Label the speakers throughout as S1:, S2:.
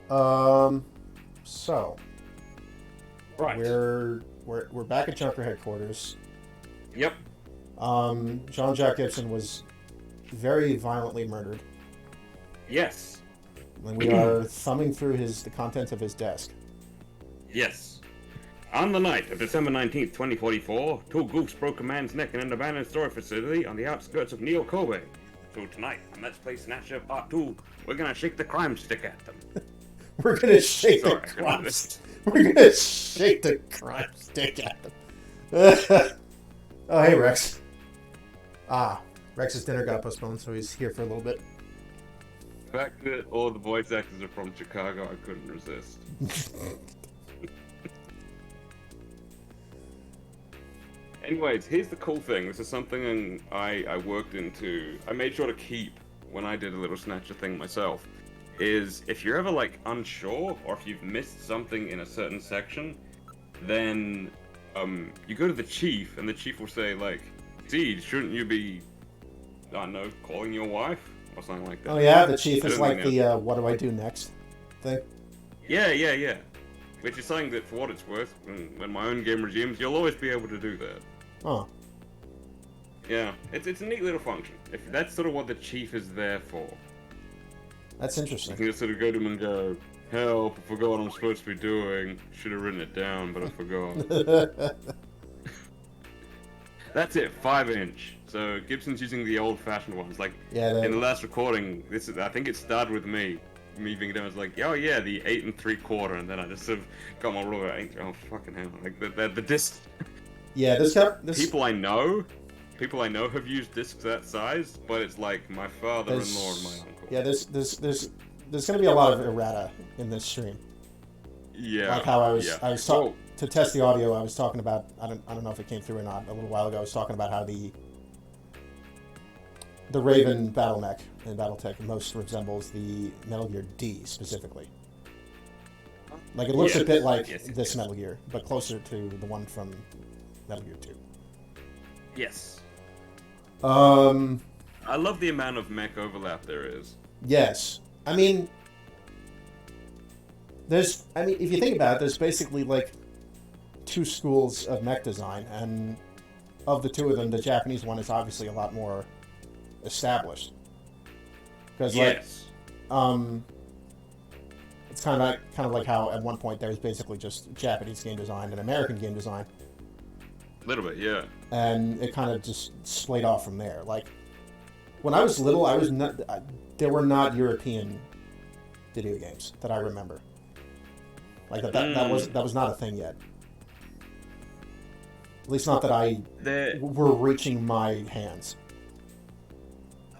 S1: So
S2: Right.
S1: we're back at Junker headquarters.
S2: Yep.
S1: John Jack Gibson was very violently murdered,
S2: Yes.
S1: and we are thumbing through the contents of his desk.
S2: Yes. On the night of December 19th, 2044, two goofs broke a man's neck in an abandoned storage facility on the outskirts of Neo Kobe. So tonight, on Let's Play Snatcher Part 2, we're gonna shake the crime stick at them.
S1: We're gonna shake the
S2: Sorry.
S1: crime. We're gonna shake the crime stick at them. Oh, hey, Rex. Rex's dinner got postponed, so he's here for a little bit.
S2: The fact that all the voice actors are from Chicago, I couldn't resist. Anyways, here's the cool thing. This is something I worked into. I made sure to keep when I did a little Snatcher thing myself. Is if you're ever like unsure or if you've missed something in a certain section, then you go to the chief and the chief will say like, "Siege, shouldn't you be, I don't know, calling your wife or something like that?"
S1: Oh yeah, the chief is like the "what do I do next" thing.
S2: Yeah. Which is something that, for what it's worth, when my own game resumes, you'll always be able to do that.
S1: Huh.
S2: Yeah, it's a neat little function. If that's sort of what the chief is there for.
S1: That's interesting.
S2: You can just sort of go to him and go, "Help, I forgot what I'm supposed to be doing. Should have written it down, but I forgot." That's it, 5-inch. So Gibson's using the old-fashioned ones. Like, in the last recording, I think it started with me being done. I was like, "Oh yeah, the 8 3/4," and then I just sort of got my ruler. Oh fucking hell! Like the disc.
S1: Yeah, this
S2: people I know have used discs that size, but it's like my father-in-law and my uncle.
S1: Yeah, there's gonna be a lot of errata in this stream.
S2: Yeah.
S1: Like how I was talking to test the audio. I was talking about I don't know if it came through or not. A little while ago, I was talking about how the Raven battle mech in BattleTech most resembles the Metal Gear D specifically. Like it looks a bit like this Metal Gear, but closer to the one from Metal Gear 2.
S2: Yes.
S1: I
S2: love the amount of mech overlap there is.
S1: Yes. I mean, if you think about it, there's basically like two schools of mech design, and of the two of them, the Japanese one is obviously a lot more established. Because it's kind of like how at one point there was basically just Japanese game design and American game design.
S2: A little bit, yeah.
S1: And it kind of just splayed off from there. Like when I was little, there were not European video games that I remember. Like that was not a thing yet. At least not that were reaching my hands.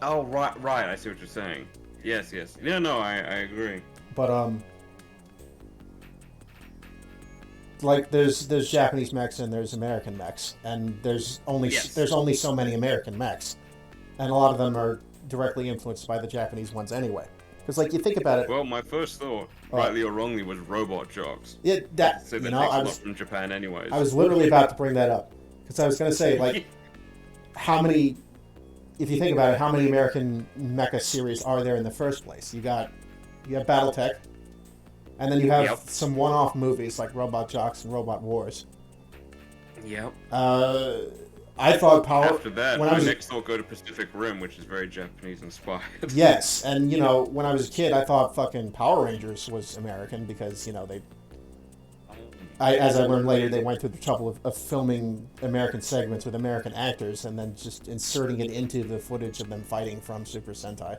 S2: Oh right, I see what you're saying. Yes. Yeah, no, I agree.
S1: But like there's Japanese mechs and there's American mechs, and there's only so many American mechs, and a lot of them are directly influenced by the Japanese ones anyway. Because like you think about it.
S2: Well, my first thought, rightly or wrongly, was robot jocks.
S1: Yeah,
S2: I was from Japan, anyways.
S1: I was literally about to bring that up because I was going to say like, how many? If you think about it, how many American mecha series are there in the first place? You have BattleTech, and then you have some one-off movies like Robot Jocks and Robot Wars.
S2: Yep.
S1: I thought
S2: After that, my next thought go to Pacific Rim, which is very Japanese inspired.
S1: Yes, and when I was a kid, I thought fucking Power Rangers was American because they. As I learned later, they went through the trouble of filming American segments with American actors and then just inserting it into the footage of them fighting from Super Sentai.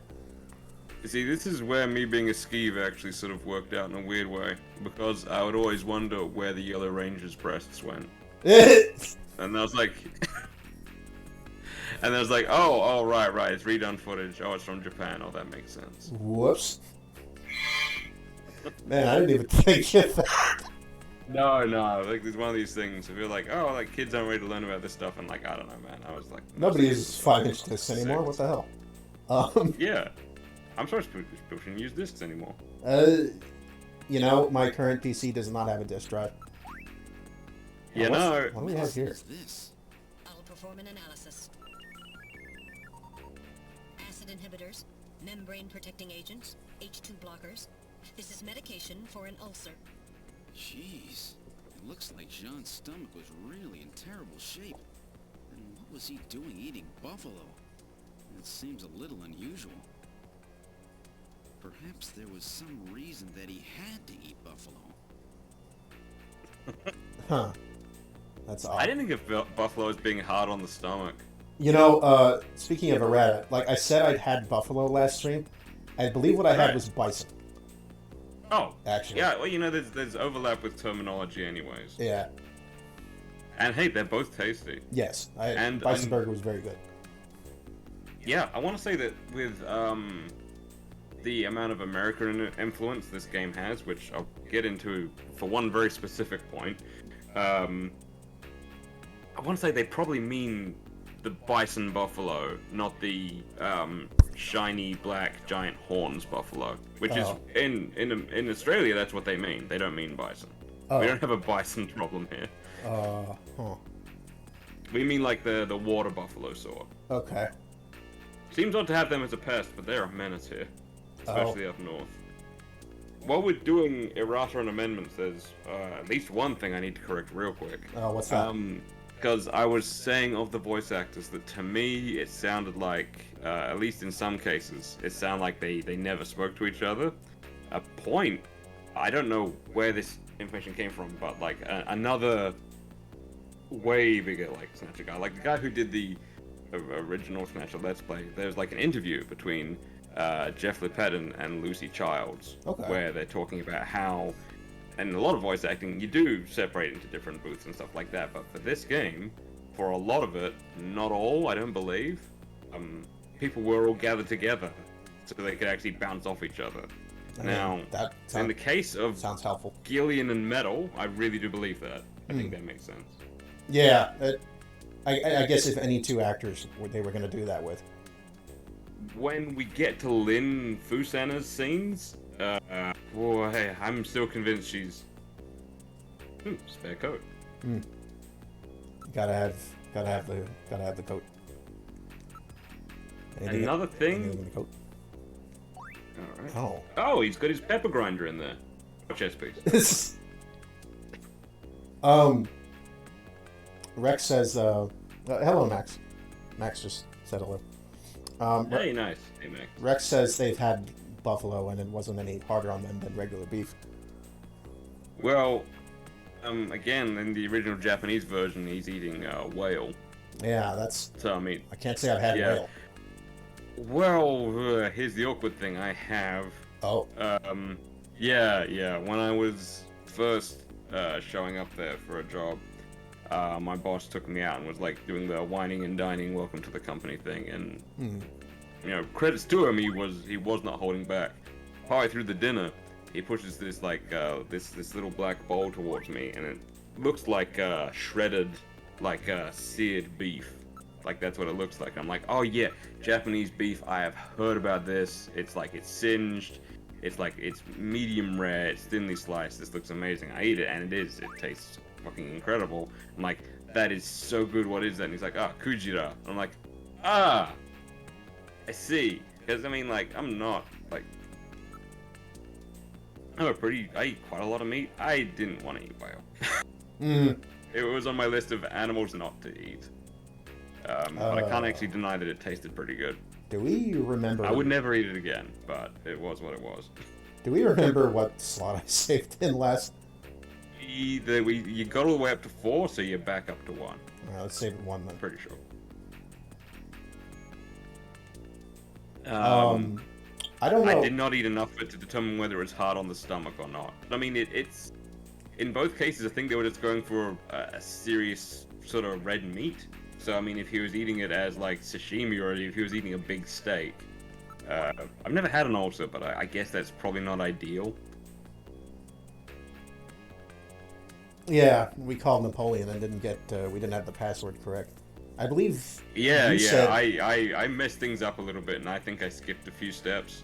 S2: You see, this is where me being a skeeve actually sort of worked out in a weird way, because I would always wonder where the Yellow Ranger's breasts went. And I was like... oh, right, it's redone footage. Oh, it's from Japan. Oh, that makes sense.
S1: Whoops. Man, I didn't even think of that.
S2: No, like there's one of these things. If you're like, oh, like kids aren't ready to learn about this stuff, and like I don't know, man. I was like,
S1: nobody uses 5-inch discs anymore. What the hell?
S2: Yeah, I'm sorry, people shouldn't use discs anymore.
S1: My current PC does not have a disk drive.
S2: Yeah,
S1: what do we have here?
S3: I'll perform an analysis. Acid inhibitors, membrane protecting agents, H2 blockers, This is medication for an ulcer.
S4: Jeez. It looks like Jean's stomach was really in terrible shape. And what was he doing eating buffalo? It seems a little unusual. Perhaps there was some reason that he had to eat buffalo.
S1: Huh. That's odd.
S2: I didn't think of buffalo as being hard on the stomach.
S1: You know, speaking of errata, like I said, I'd had buffalo last stream. I believe what I had was bison.
S2: Oh,
S1: actually.
S2: Yeah, well, you know, there's overlap with terminology anyways.
S1: Yeah.
S2: And hey, they're both tasty.
S1: Yes, bison burger was very good.
S2: Yeah, I want to say that with the amount of American influence this game has, which I'll get into for one very specific point, I want to say they probably mean the bison buffalo, not the shiny black giant horns buffalo, which is in Australia that's what they mean. They don't mean bison. We don't have a bison problem here. We mean like the water buffalo sort.
S1: Okay.
S2: Seems odd to have them as a pest, but they're a menace here, especially up north. While we're doing errata and amendments, there's at least one thing I need to correct real quick.
S1: Oh, what's that?
S2: Because I was saying of the voice actors that to me it sounded like, at least in some cases, it sounded like they never spoke to each other. A point, I don't know where this information came from, but like another way bigger like Snatcher guy, like the guy who did the original Snatcher Let's Play, there's like an interview between Jeff Lippett and Lucy Childs, where they're talking about how, and a lot of voice acting, you do separate into different booths and stuff like that, but for this game, for a lot of it, not all, I don't believe, people were all gathered together so they could actually bounce off each other. Now, in the case of
S1: sounds helpful.
S2: Gillian and Metal, I really do believe that. I think that makes sense.
S1: Yeah, I guess if any two actors they were going to do that with.
S2: When we get to Lynn Fusana's scenes, boy, I'm still convinced she's spare coat.
S1: Gotta have the coat.
S2: Another thing. All right. Oh, he's got his pepper grinder in there. Chess piece.
S1: Rex says, hello, Max. Max just said hello.
S2: Hey, nice. Hey, Max.
S1: Rex says they've had buffalo and it wasn't any harder on them than regular beef.
S2: Well, again, in the original Japanese version, he's eating whale.
S1: Yeah, that's...
S2: So, I mean...
S1: I can't say I've had whale.
S2: Well, here's the awkward thing. I have... Yeah. When I was first showing up there for a job, my boss took me out and was like doing the whining and dining welcome to the company thing, and you know, credits to him, he was not holding back. Partway through the dinner, he pushes this like this little black bowl towards me, and it looks like shredded, like seared beef. Like that's what it looks like. I'm like, oh yeah, Japanese beef. I have heard about this. It's like it's singed. It's like it's medium rare. It's thinly sliced. This looks amazing. I eat it, and it is. It tastes fucking incredible. I'm like, that is so good. What is that? And he's like, Kujira. I'm like, I see. Because I mean, like, I'm not like, I eat quite a lot of meat. I didn't want to eat whale. It was on my list of animals not to eat. But I can't actually deny that it tasted pretty good.
S1: Do we remember?
S2: I would never eat it again, but it was what it was.
S1: Do we remember what slot I saved in last?
S2: You got all the way up to 4, so you're back up to 1.
S1: Alright, let's save it 1 then.
S2: Pretty sure.
S1: I don't know.
S2: I did not eat enough of it to determine whether it's hard on the stomach or not. I mean, it's in both cases, I think they were just going for a serious sort of red meat. So, I mean, if he was eating it as, like, sashimi, or if he was eating a big steak. I've never had an ulcer, but I guess that's probably not ideal.
S1: Yeah, we called Napoleon and didn't get, we didn't have the password correct. I believe
S2: I messed things up a little bit, and I think I skipped a few steps.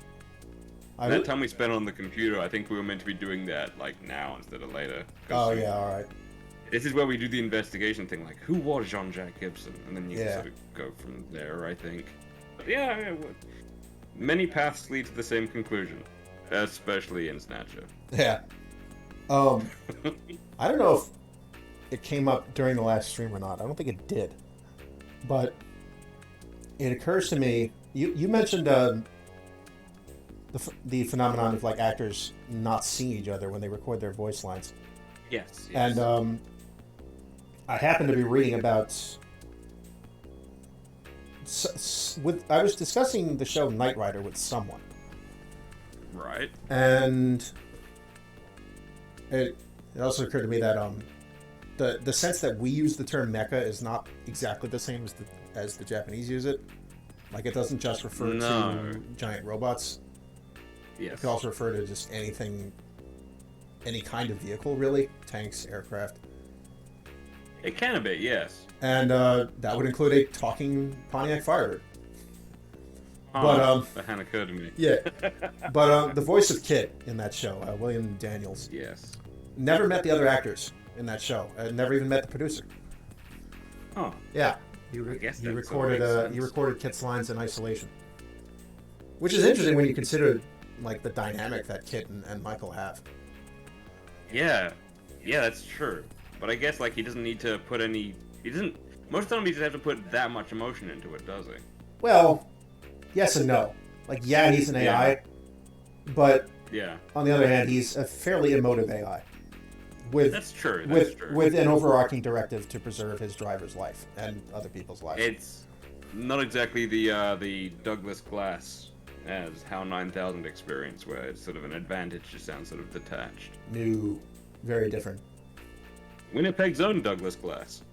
S2: That time we spent on the computer, I think we were meant to be doing that, like, now instead of later.
S1: Oh, yeah, alright.
S2: This is where we do the investigation thing, like, who was Jean-Jacques Gibson? And then you can sort of go from there, I think. But yeah, many paths lead to the same conclusion. Especially in Snatcher.
S1: Yeah. I don't know if it came up during the last stream or not. I don't think it did. But it occurs to me, you mentioned the phenomenon of like actors not seeing each other when they record their voice lines.
S2: Yes.
S1: And I happened to be reading about. I was discussing the show Knight Rider with someone,
S2: Right.
S1: and it also occurred to me that the sense that we use the term mecha is not exactly the same as the Japanese use it. Like it doesn't just refer to giant robots.
S2: Yes.
S1: It could also refer to just anything, any kind of vehicle, really. Tanks, aircraft.
S2: It can be, yes.
S1: And that would include a talking Pontiac Firebird.
S2: But that hadn't occurred to me.
S1: Yeah. But the voice of Kit in that show, William Daniels,
S2: Yes.
S1: never met the other actors in that show. Never even met the producer.
S2: Oh.
S1: Yeah.
S2: I guess
S1: He
S2: that
S1: recorded
S2: sort of makes
S1: he
S2: sense.
S1: recorded Kit's lines in isolation. Which is interesting when you consider like the dynamic that Kit and Michael have.
S2: Yeah. Yeah, that's true. But I guess like he doesn't need to put any. He doesn't. Most of the time he doesn't have to put that much emotion into it, does he?
S1: Well, yes and no. Like, yeah, he's an AI, but
S2: Yeah.
S1: on the other hand, he's a fairly emotive AI.
S2: That's true. That's true.
S1: With an overarching directive to preserve his driver's life and other people's lives.
S2: It's not exactly the Douglas Glass as HAL 9000 experience, where it's sort of an advantage to sound sort of detached.
S1: New, very different.
S2: Winnipeg's own Douglas Glass.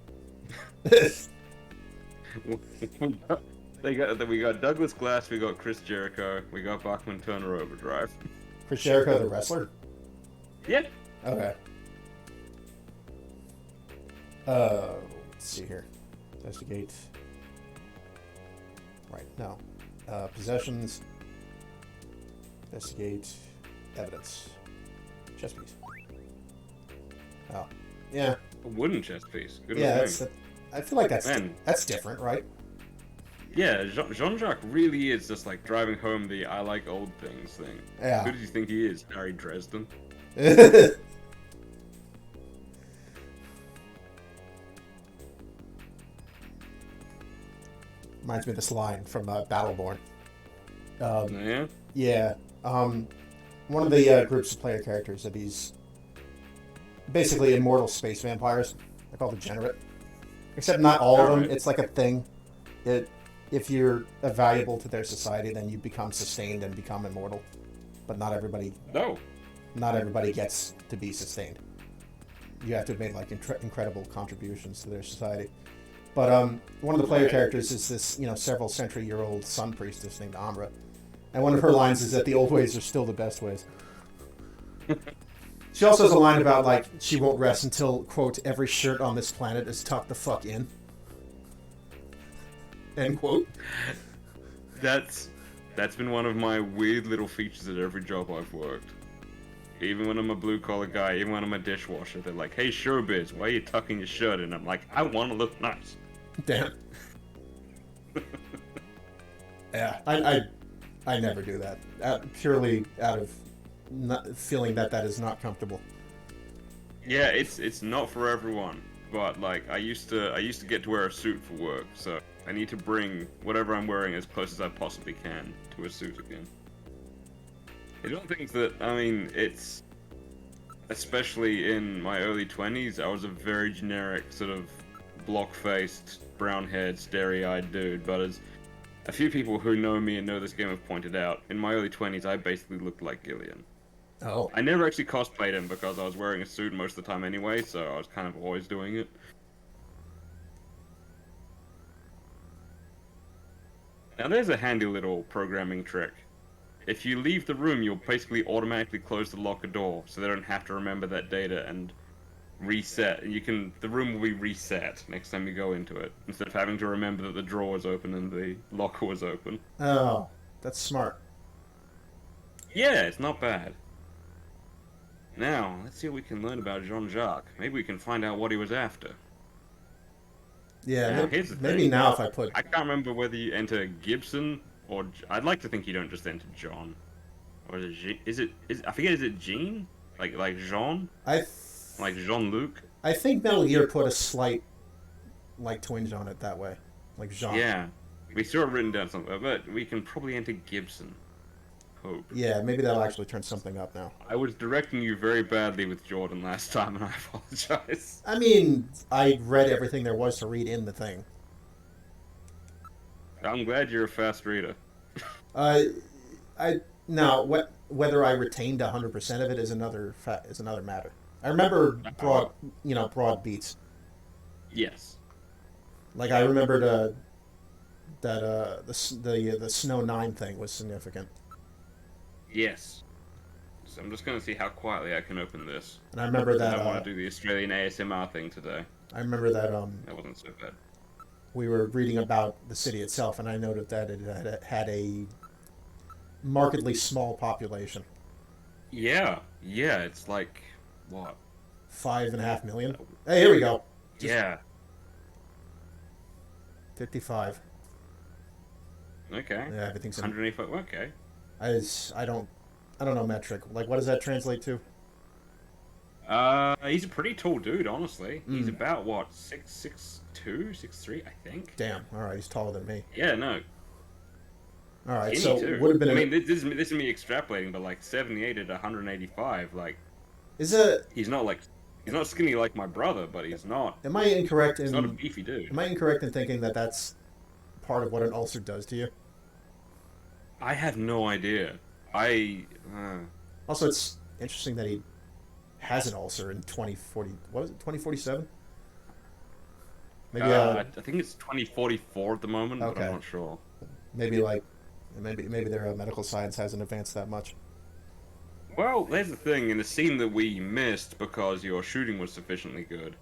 S2: we got Douglas Glass, we got Chris Jericho, we got Bachman Turner Overdrive.
S1: Chris Jericho, the wrestler?
S2: Yeah.
S1: Okay. Let's see here. Investigate. Right, no. Possessions. Investigate. Evidence. Chess piece. Oh. Yeah.
S2: A wooden chess piece. Good
S1: Yeah,
S2: thing.
S1: I feel like
S2: Man.
S1: that's different, right?
S2: Yeah, Jean-Jacques really is just like driving home the I like old things thing.
S1: Yeah.
S2: Who does he think he is? Harry Dresden?
S1: Reminds me of this line from Battleborn.
S2: Yeah?
S1: Yeah. One of the groups of player characters are these basically immortal space vampires. They're called Degenerate. Except not all of them.
S2: Alright.
S1: It's like a thing. If you're valuable to their society, then you become sustained and become immortal. But not everybody
S2: No.
S1: gets to be sustained. You have to have made like incredible contributions to their society. But one of the player characters is this, several century-year-old sun priestess named Amra. And one of her lines is that the old ways are still the best ways. She also has a line about, like, she won't rest until, quote, every shirt on this planet is tucked the fuck in. End quote.
S2: That's been one of my weird little features at every job I've worked. Even when I'm a blue-collar guy, even when I'm a dishwasher, they're like, hey, showbiz, why are you tucking your shirt in? I'm like, I want to look nice.
S1: Damn. Yeah, I never do that. Purely out of feeling that is not comfortable.
S2: Yeah, it's not for everyone, but like I used to get to wear a suit for work, so I need to bring whatever I'm wearing as close as I possibly can to a suit again. It's one of the things that, I mean, it's especially in my early 20s, I was a very generic sort of block-faced, brown-haired, starry-eyed dude, but as a few people who know me and know this game have pointed out, in my early 20s I basically looked like Gillian.
S1: Oh.
S2: I never actually cosplayed him because I was wearing a suit most of the time anyway, so I was kind of always doing it. Now there's a handy little programming trick. If you leave the room, you'll basically automatically close the locker door, so they don't have to remember that data and reset. And the room will be reset next time you go into it, instead of having to remember that the drawer was open and the locker was open.
S1: Oh, that's smart.
S2: Yeah, it's not bad. Now, let's see what we can learn about Jean-Jacques. Maybe we can find out what he was after.
S1: Yeah,
S2: Now, here's the
S1: maybe
S2: thing.
S1: now if I put...
S2: I can't remember whether you enter Gibson or... I'd like to think you don't just enter John. Or is it I forget, is it Jean? Like Jean?
S1: I
S2: Like Jean-Luc?
S1: I think Metal Gear put a slight like twinge on it that way, like Jean.
S2: Yeah. We saw it written down somewhere, but we can probably enter Gibson. Hope.
S1: Yeah, maybe that'll actually turn something up now.
S2: I was directing you very badly with Jordan last time, and I apologize.
S1: I mean, I read everything there was to read in the thing.
S2: I'm glad you're a fast reader.
S1: I now whether I retained 100% of it is another matter. I remember broad beats.
S2: Yes.
S1: Like I remembered that the Snow 9 thing was significant,
S2: Yes. So I'm just gonna see how quietly I can open this.
S1: and I remember
S2: I
S1: that
S2: don't want to do the Australian ASMR thing today.
S1: I remember that
S2: That wasn't so bad.
S1: we were reading about the city itself, and I noted that it had a markedly small population,
S2: Yeah. Yeah. It's like what?
S1: 5.5 million. Hey, here we go.
S2: Yeah.
S1: 55.
S2: Okay.
S1: Yeah, everything's in.
S2: 185. Okay.
S1: I don't know metric. Like, what does that translate to?
S2: He's a pretty tall dude, honestly. He's
S1: Mm.
S2: about what, 6'2", 6'3", I think.
S1: Damn. All right, he's taller than me.
S2: Yeah, no.
S1: All right,
S2: Skinny
S1: so
S2: too.
S1: would have been.
S2: I mean, this is me extrapolating, but like 78 at 185, like
S1: Is it?
S2: he's not skinny like my brother, but he's not.
S1: Am I incorrect
S2: He's not a
S1: in?
S2: beefy dude.
S1: Am I incorrect in thinking that that's part of what an ulcer does to you?
S2: I have no idea. I.
S1: Also, it's interesting that he has an ulcer in 2040. What is it? 2047? Maybe.
S2: I think it's 2044 at the moment, but
S1: Okay.
S2: I'm not sure.
S1: Maybe their medical science hasn't advanced that much.
S2: Well, there's the thing. In the scene that we missed because your shooting was sufficiently good,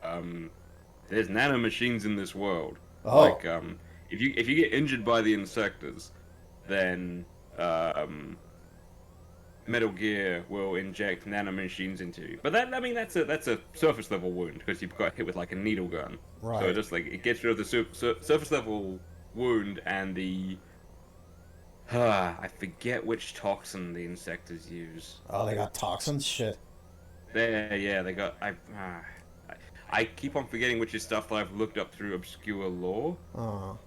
S2: there's nanomachines in this world.
S1: Oh.
S2: Like, if you get injured by the insectors, then Metal Gear will inject nanomachines into you. But that's a surface level wound because you've got hit with like a needle gun.
S1: Right.
S2: So it gets rid of the surface level wound and the. I forget which toxin the insectors use.
S1: Oh, they got toxins. Shit.
S2: They got. I keep on forgetting which is stuff that I've looked up through obscure lore.
S1: Oh.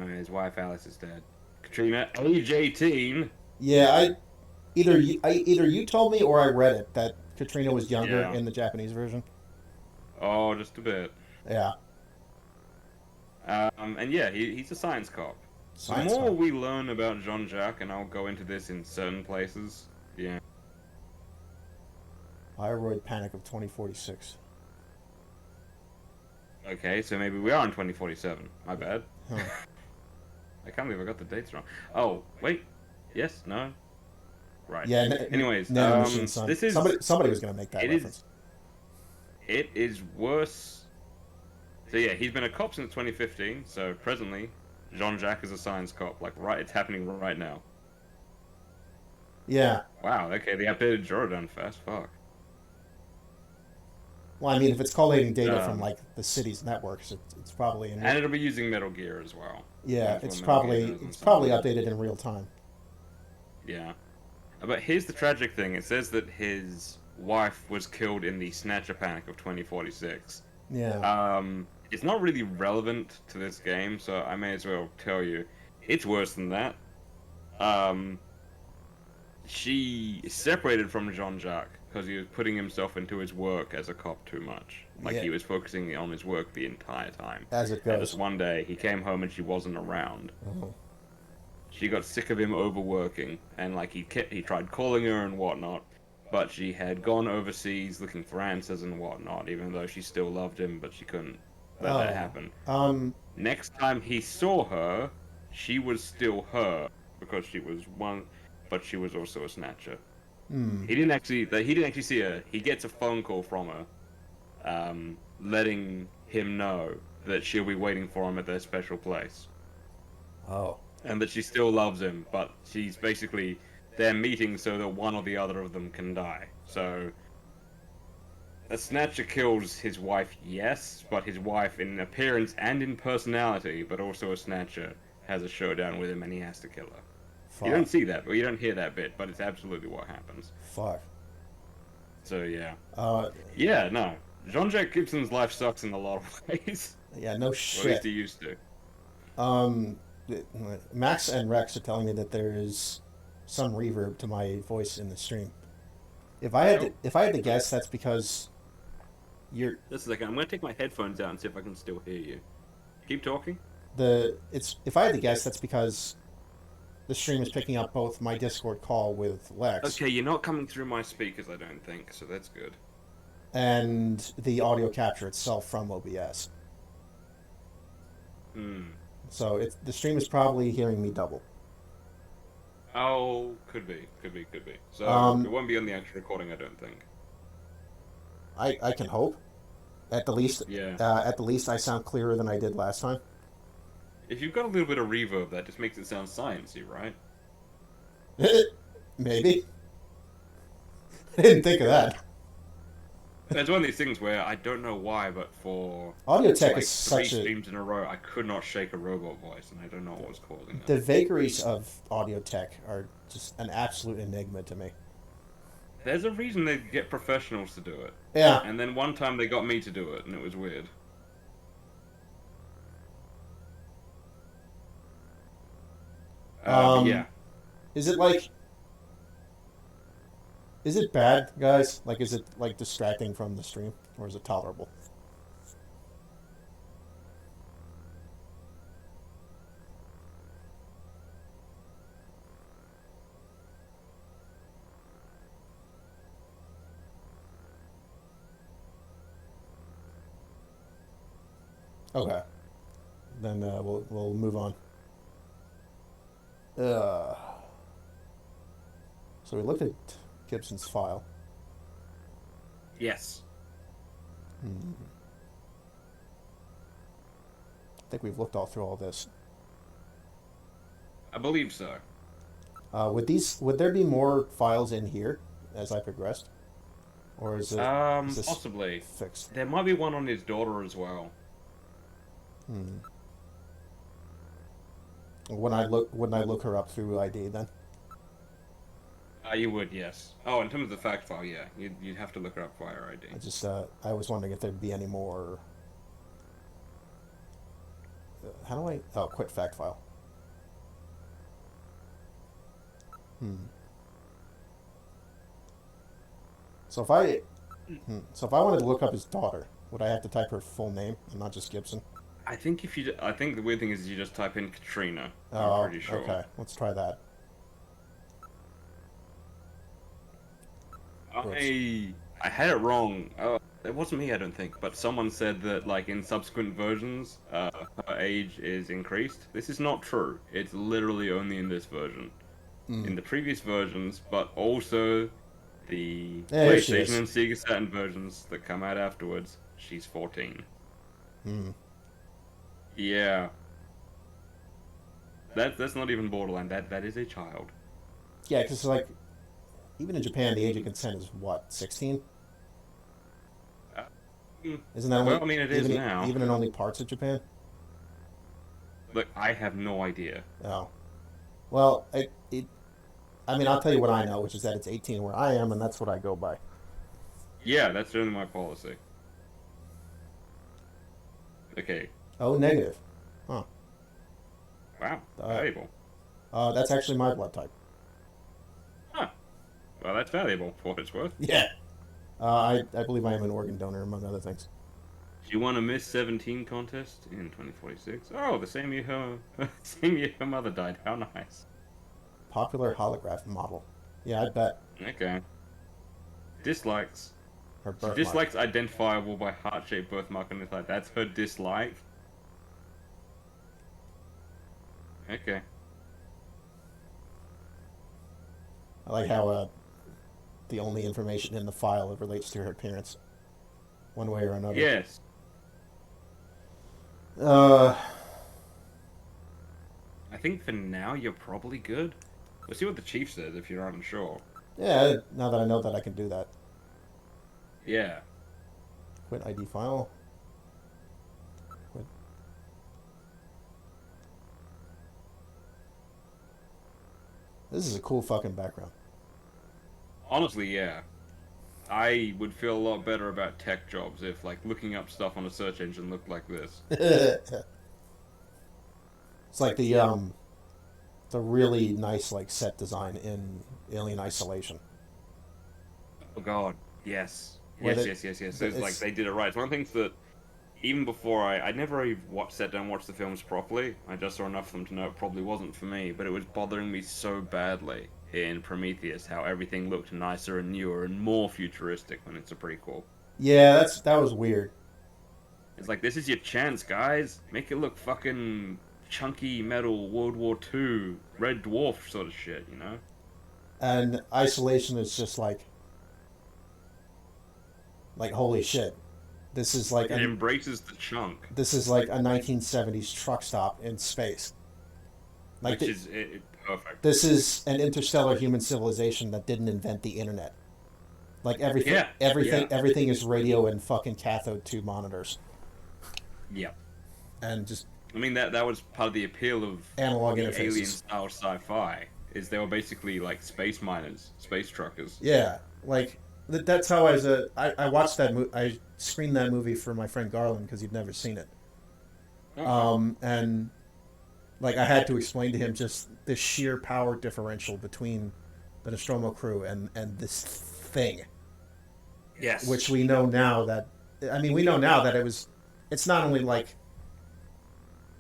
S2: His wife Alice is dead. Katrina, age 18.
S1: Yeah, either you told me or I read it that Katrina was younger
S2: Yeah.
S1: in the Japanese version.
S2: Oh, just a bit.
S1: Yeah.
S2: And yeah, he's a science cop. The more we learn about Jean-Jacques, and I'll go into this in certain places. Yeah.
S1: Pyroid Panic of 2046.
S2: Okay, so maybe we are in 2047. My bad.
S1: Huh.
S2: I can't believe I got the dates wrong. Oh, wait. Yes? No? Right.
S1: Yeah.
S2: Anyways,
S1: Nanomachine Son.
S2: this is
S1: somebody was gonna make that reference.
S2: It is worse. So yeah, he's been a cop since 2015. So presently, Jean-Jacques is a science cop. Like it's happening right now.
S1: Yeah.
S2: Wow. Okay, they updated Jordan fast. Fuck.
S1: Well, I mean, if it's collating data from like the city's networks, it's probably in.
S2: And it'll be using Metal Gear as well.
S1: Yeah,
S2: That's
S1: it's
S2: what Metal Gear does
S1: probably
S2: and
S1: updated in real time.
S2: Yeah. But here's the tragic thing. It says that his wife was killed in the Snatcher Panic of 2046.
S1: Yeah.
S2: It's not really relevant to this game, so I may as well tell you. It's worse than that. She separated from Jean-Jacques because he was putting himself into his work as a cop too much. Like
S1: Yeah.
S2: he was focusing on his work the entire time.
S1: As it
S2: And
S1: goes.
S2: just one day, he came home and she wasn't around.
S1: Oh.
S2: She got sick of him overworking, and like he tried calling her and whatnot, but she had gone overseas looking for answers and whatnot. Even though she still loved him, but she couldn't let that happen. Next time he saw her, she was still her because she was one, but she was also a snatcher. He didn't actually see her. He gets a phone call from her, letting him know that she'll be waiting for him at their special place.
S1: Oh.
S2: And that she still loves him, but she's basically they're meeting so that one or the other of them can die. So a snatcher kills his wife, yes, but his wife in appearance and in personality, but also a snatcher, has a showdown with him and he has to kill her.
S1: Fuck.
S2: You don't see that, but you don't hear that bit, but it's absolutely what happens.
S1: Fuck.
S2: So yeah.
S1: Uh,
S2: Yeah, no. Jean-Jacques Gibson's life sucks in a lot of ways.
S1: yeah, no
S2: Or at least
S1: shit.
S2: he used to.
S1: Um, Max and Rex are telling me that there is some reverb to my voice in the stream. If I had to guess, that's because you're
S2: Just a second, I'm gonna take my headphones out and see if I can still hear you. Keep talking.
S1: if I had to guess, that's because the stream is picking up both my Discord call with Lex
S2: Okay, you're not coming through my speakers, I don't think, so that's good.
S1: and the audio capture itself from OBS.
S2: Hmm.
S1: So the stream is probably hearing me double.
S2: Oh, could be. So
S1: Um,
S2: it won't be on the actual recording, I don't think.
S1: I can hope. At the least,
S2: Yeah.
S1: I sound clearer than I did last time.
S2: If you've got a little bit of reverb, that just makes it sound sciencey, right?
S1: Maybe. I didn't think of that.
S2: It's one of these things where I don't know why, but for
S1: Audio tech
S2: like
S1: is
S2: three
S1: such a...
S2: streams in a row, I could not shake a robot voice, and I don't know what was causing
S1: The
S2: that.
S1: vagaries of audio tech are just an absolute enigma to me.
S2: There's a reason they get professionals to do it.
S1: Yeah.
S2: And then one time they got me to do it, and it was weird. Yeah.
S1: Is it like... Is it bad, guys? Like, is it, like, distracting from the stream? Or is it tolerable? Okay. Then we'll move on. So we looked at Gibson's file.
S2: Yes.
S1: I think we've looked all through all this.
S2: I believe so.
S1: Would there be more files in here as I progressed, or is this
S2: Possibly.
S1: fixed?
S2: There might be one on his daughter as well.
S1: Wouldn't I look her up through ID then?
S2: You would, yes. Oh, in terms of the fact file, yeah. You'd have to look her up via ID.
S1: I was wondering if there'd be any more. How do I? Oh, quit fact file. So if I wanted to look up his daughter, would I have to type her full name and not just Gibson?
S2: I think I think the weird thing is you just type in Katrina.
S1: Oh,
S2: I'm pretty sure.
S1: okay. Let's try that.
S2: I had it wrong. It wasn't me, I don't think, but someone said that, like, in subsequent versions, her age is increased. This is not true. It's literally only in this version. In the previous versions, but also the PlayStation and Sega Saturn versions that come out afterwards, she's 14. Yeah. That's not even borderline. That is a child.
S1: Yeah, because like, even in Japan, the age of consent is what, 16? Isn't that only?
S2: Well, I mean, it is now.
S1: Even in only parts of Japan.
S2: Look, I have no idea.
S1: Oh, well, I mean, I'll tell you what I know, which is that it's 18 where I am, and that's what I go by.
S2: Yeah, that's certainly my policy. Okay.
S1: Oh, negative. Huh.
S2: Wow. Valuable.
S1: That's actually my blood type.
S2: Huh. Well, that's valuable for what it's worth.
S1: Yeah. I believe I am an organ donor, among other things.
S2: Do you want a Miss 17 contest in 2046? Oh, the same year her mother died. How nice.
S1: Popular holograph model. Yeah, I bet.
S2: Okay. Dislikes.
S1: Her
S2: She
S1: birthmark.
S2: dislikes identifiable by heart-shaped birthmark on this. Like, that's her dislike. Okay.
S1: I like how the only information in the file relates to her appearance, one way or another.
S2: Yes.
S1: Uh,
S2: I think for now you're probably good. We'll see what the chief says if you're unsure.
S1: yeah. Now that I know that I can do that,
S2: Yeah.
S1: quit ID file. Quit. This is a cool fucking background.
S2: Honestly, yeah. I would feel a lot better about tech jobs if, like, looking up stuff on a search engine looked like this.
S1: It's like the really nice like set design in Alien Isolation.
S2: Oh god, yes.
S1: Where
S2: Yes. It's like they did it right. It's one of the things that even before I never even sat down and watched the films properly. I just saw enough of them to know it probably wasn't for me, but it was bothering me so badly in Prometheus how everything looked nicer and newer and more futuristic when it's a prequel.
S1: Yeah, that was weird.
S2: It's like, this is your chance, guys. Make it look fucking chunky metal World War II Red Dwarf sort of shit, you know?
S1: And Isolation is just like holy shit. This is like
S2: It embraces the chunk.
S1: this is like a 1970s truck stop in space. Like
S2: Which is perfect.
S1: this is an interstellar human civilization that didn't invent the internet. Like
S2: Yeah.
S1: everything is radio and fucking cathode tube monitors.
S2: Yeah.
S1: And just
S2: I mean, that was part of the appeal of
S1: analog
S2: the
S1: interfaces.
S2: alien-style sci-fi, is they were basically like space miners, space truckers.
S1: Yeah, like that's how I watched that I screened that movie for my friend Garland because he'd never seen it. And like I had to explain to him just the sheer power differential between the Nostromo crew and this thing,
S2: Yes.
S1: which we know now that we know now that it's not only like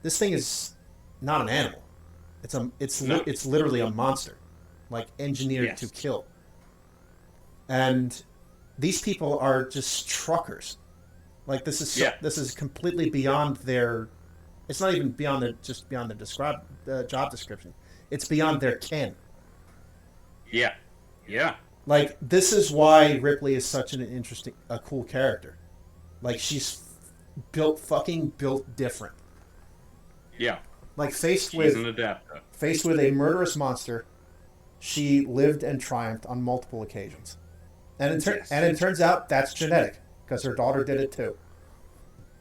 S1: this thing is not an animal. It's literally a monster, like engineered to kill. And these people are just truckers. Like this is completely beyond their. It's not even beyond their job description. It's beyond their ken.
S2: Yeah. Yeah.
S1: Like this is why Ripley is such a cool character. Like she's built different.
S2: Yeah.
S1: Like
S2: She's an adapter.
S1: faced with a murderous monster, she lived and triumphed on multiple occasions. And it turns out that's genetic, because her daughter did it too.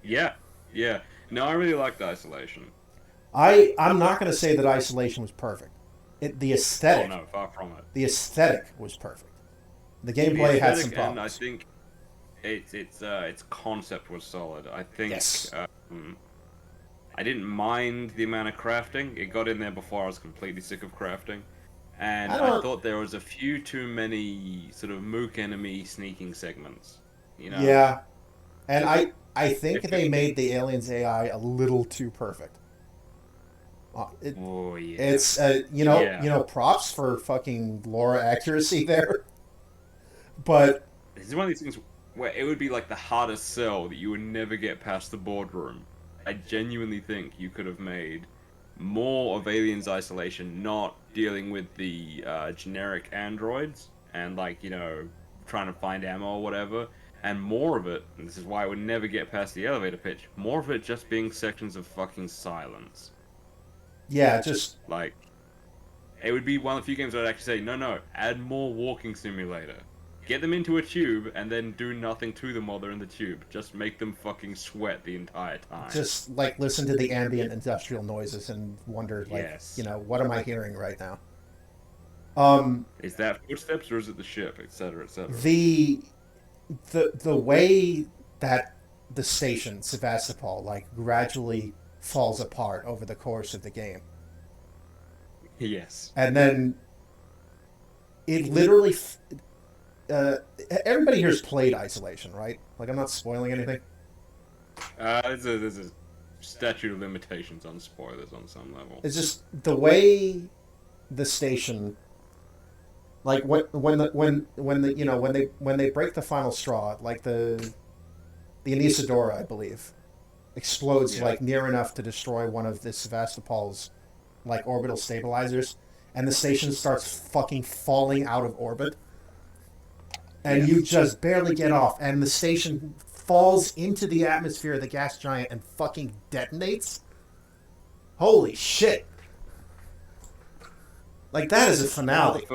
S2: Yeah. Yeah. No, I really liked Isolation.
S1: I'm not going to say that Isolation was perfect. The
S2: Oh
S1: aesthetic,
S2: no, far from it.
S1: the aesthetic was perfect. The gameplay had some
S2: And I
S1: problems.
S2: think its concept was solid. I think
S1: Yes.
S2: I didn't mind the amount of crafting. It got in there before I was completely sick of crafting. And I thought there was a few too many sort of mook enemy sneaking segments. You know?
S1: Yeah, and I think they made the aliens AI a little too perfect.
S2: Oh yeah.
S1: It's props for fucking lore accuracy there, but
S2: This is one of these things where it would be like the hardest sell that you would never get past the boardroom. I genuinely think you could have made more of Aliens Isolation not dealing with the generic androids and trying to find ammo or whatever, and more of it, and this is why I would never get past the elevator pitch, more of it just being sections of fucking silence.
S1: yeah, just
S2: Like, it would be one of the few games where I'd actually say, no, add more walking simulator. Get them into a tube and then do nothing to them while they're in the tube. Just make them fucking sweat the entire time.
S1: just like listen to the ambient industrial noises and wonder
S2: Yes.
S1: what am I hearing right now?
S2: Is that footsteps or is it the ship, etc., etc.?
S1: The way that the station Sevastopol gradually falls apart over the course of the game,
S2: Yes.
S1: and then it literally. Everybody here's played Isolation, right? Like, I'm not spoiling anything.
S2: There's a statute of limitations on spoilers on some level.
S1: It's just the way the station, like when they break the final straw, like the Anisadora, I believe, explodes near enough to destroy one of the Sevastopol's orbital stabilizers, and the station starts fucking falling out of orbit. And you just barely get off, and the station falls into the atmosphere of the gas giant and fucking detonates. Holy shit. Like, that is a finale.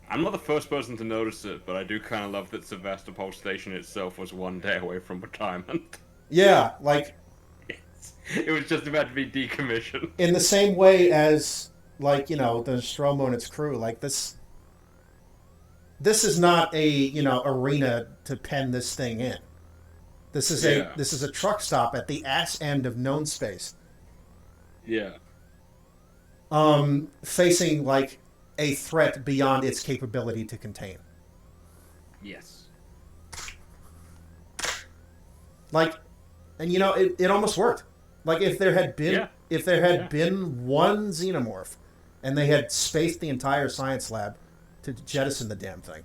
S2: I'm not the first person to notice it, but I do kind of love that Sevastopol Station itself was one day away from retirement.
S1: Yeah,
S2: It was just about to be decommissioned.
S1: in the same way as like, the Nostromo and its crew, like this is not a, arena to pen this thing in. This is a truck stop at the ass end of known space.
S2: Yeah.
S1: Facing like a threat beyond its capability to contain.
S2: Yes.
S1: Like, and it almost worked. Like if there had been been one xenomorph, and they had spaced the entire science lab to jettison the damn thing,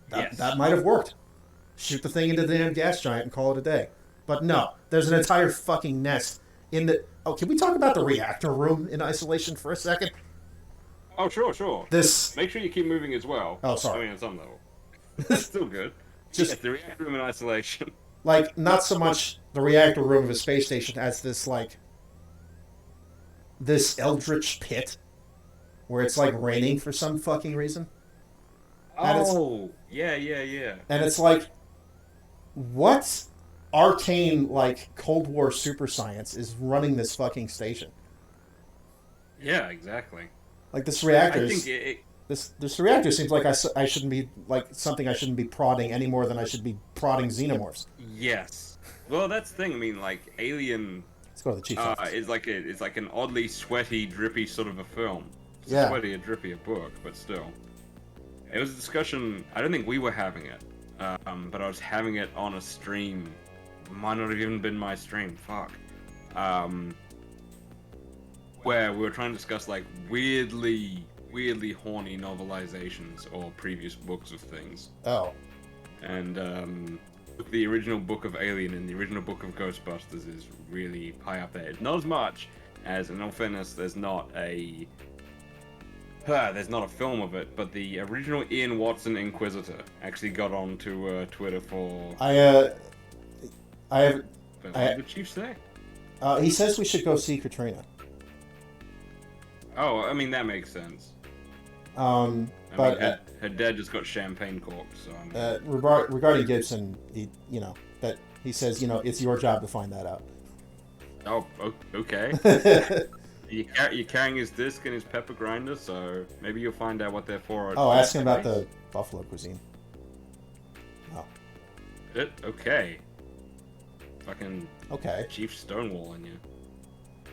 S1: that might have worked. Shoot the thing into the damn gas giant and call it a day. But no, there's an entire fucking nest in the... Oh, can we talk about the reactor room in isolation for a second?
S2: Oh, sure. Make sure you keep moving as well.
S1: Oh, sorry.
S2: I mean, on some level. That's still good. Just the reactor room in isolation.
S1: Like, not so much the reactor room of a space station as this, like... this eldritch pit where it's, like, raining for some fucking reason.
S2: And yeah.
S1: And it's like... What arcane, like, Cold War super science is running this fucking station?
S2: Yeah, exactly.
S1: Like, this reactor
S2: I think
S1: this reactor seems like I shouldn't be, like, something I shouldn't be prodding any more than I should be prodding xenomorphs.
S2: Yes. Well, that's the thing. I mean, like, Alien...
S1: Let's go to the chief office.
S2: is like an oddly sweaty, drippy sort of a film. It's
S1: Yeah.
S2: a sweaty, a drippy a book, but still. It was a discussion... I don't think we were having it. But I was having it on a stream. Might not have even been my stream. Fuck. Where we were trying to discuss like weirdly horny novelizations or previous books of things.
S1: Oh.
S2: And the original book of Alien and the original book of Ghostbusters is really high up there. Not as much as, in all fairness, there's not a film of it, but the original Ian Watson Inquisitor actually got onto Twitter for...
S1: What
S2: did the chief say?
S1: He says we should go see Katrina.
S2: Oh, I mean, that makes sense.
S1: But
S2: her dad just got champagne corked, so I mean...
S1: regarding Gibson, he says, it's your job to find that out.
S2: Oh, okay. You're carrying his disc and his pepper grinder, so maybe you'll find out what they're for.
S1: Oh, ask him about the buffalo cuisine. Oh.
S2: Okay. Fucking
S1: Okay.
S2: Chief stonewalling you.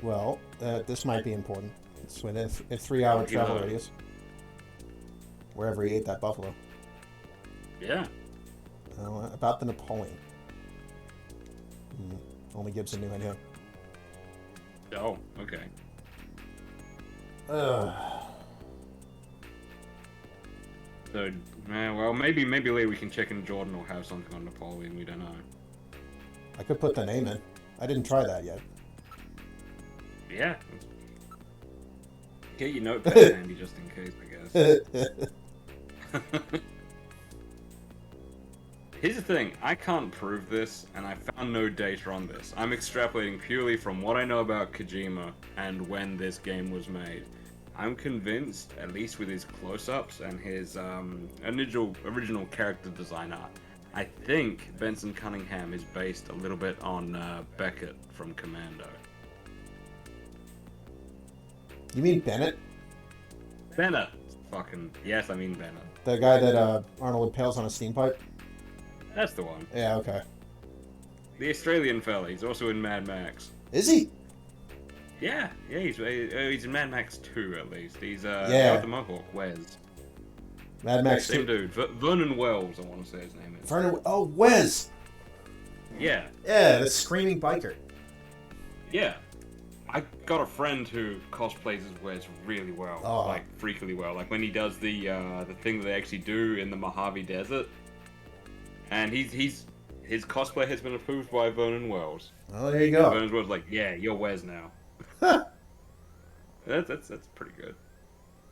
S1: Well, this might be important. It's within a 3-hour travel radius. Wherever he ate that buffalo.
S2: Yeah.
S1: About the Napoleon. Only Gibson knew I knew.
S2: Oh, okay. So, well, maybe later we can check in Jordan or have something on Napoleon. We don't know.
S1: I could put the name in. I didn't try that yet.
S2: Yeah. Get your notepad handy just in case, I guess. Here's the thing, I can't prove this, and I found no data on this. I'm extrapolating purely from what I know about Kojima and when this game was made. I'm convinced, at least with his close-ups and his original character design art, I think Benson Cunningham is based a little bit on Beckett from Commando.
S1: You mean Bennett?
S2: Bennett! Fucking, yes, I mean Bennett.
S1: The guy that Arnold impales on a steam pipe?
S2: That's the one.
S1: Yeah, okay.
S2: The Australian fella, he's also in Mad Max.
S1: Is he?
S2: Yeah, he's in Mad Max 2 at least. He's
S1: yeah.
S2: the Mohawk, Wes.
S1: Mad Max 2.
S2: Same dude, Vernon Wells, I want to say his name is.
S1: Wes!
S2: Yeah.
S1: Yeah, the screaming biker.
S2: Yeah. I got a friend who cosplays as Wes really well.
S1: Oh.
S2: Like, freakily well. Like, when he does the thing that they actually do in the Mojave Desert. And his cosplay has been approved by Vernon Wells.
S1: Oh, there you go.
S2: Vernon Wells like, yeah, you're Wes now. That's pretty good.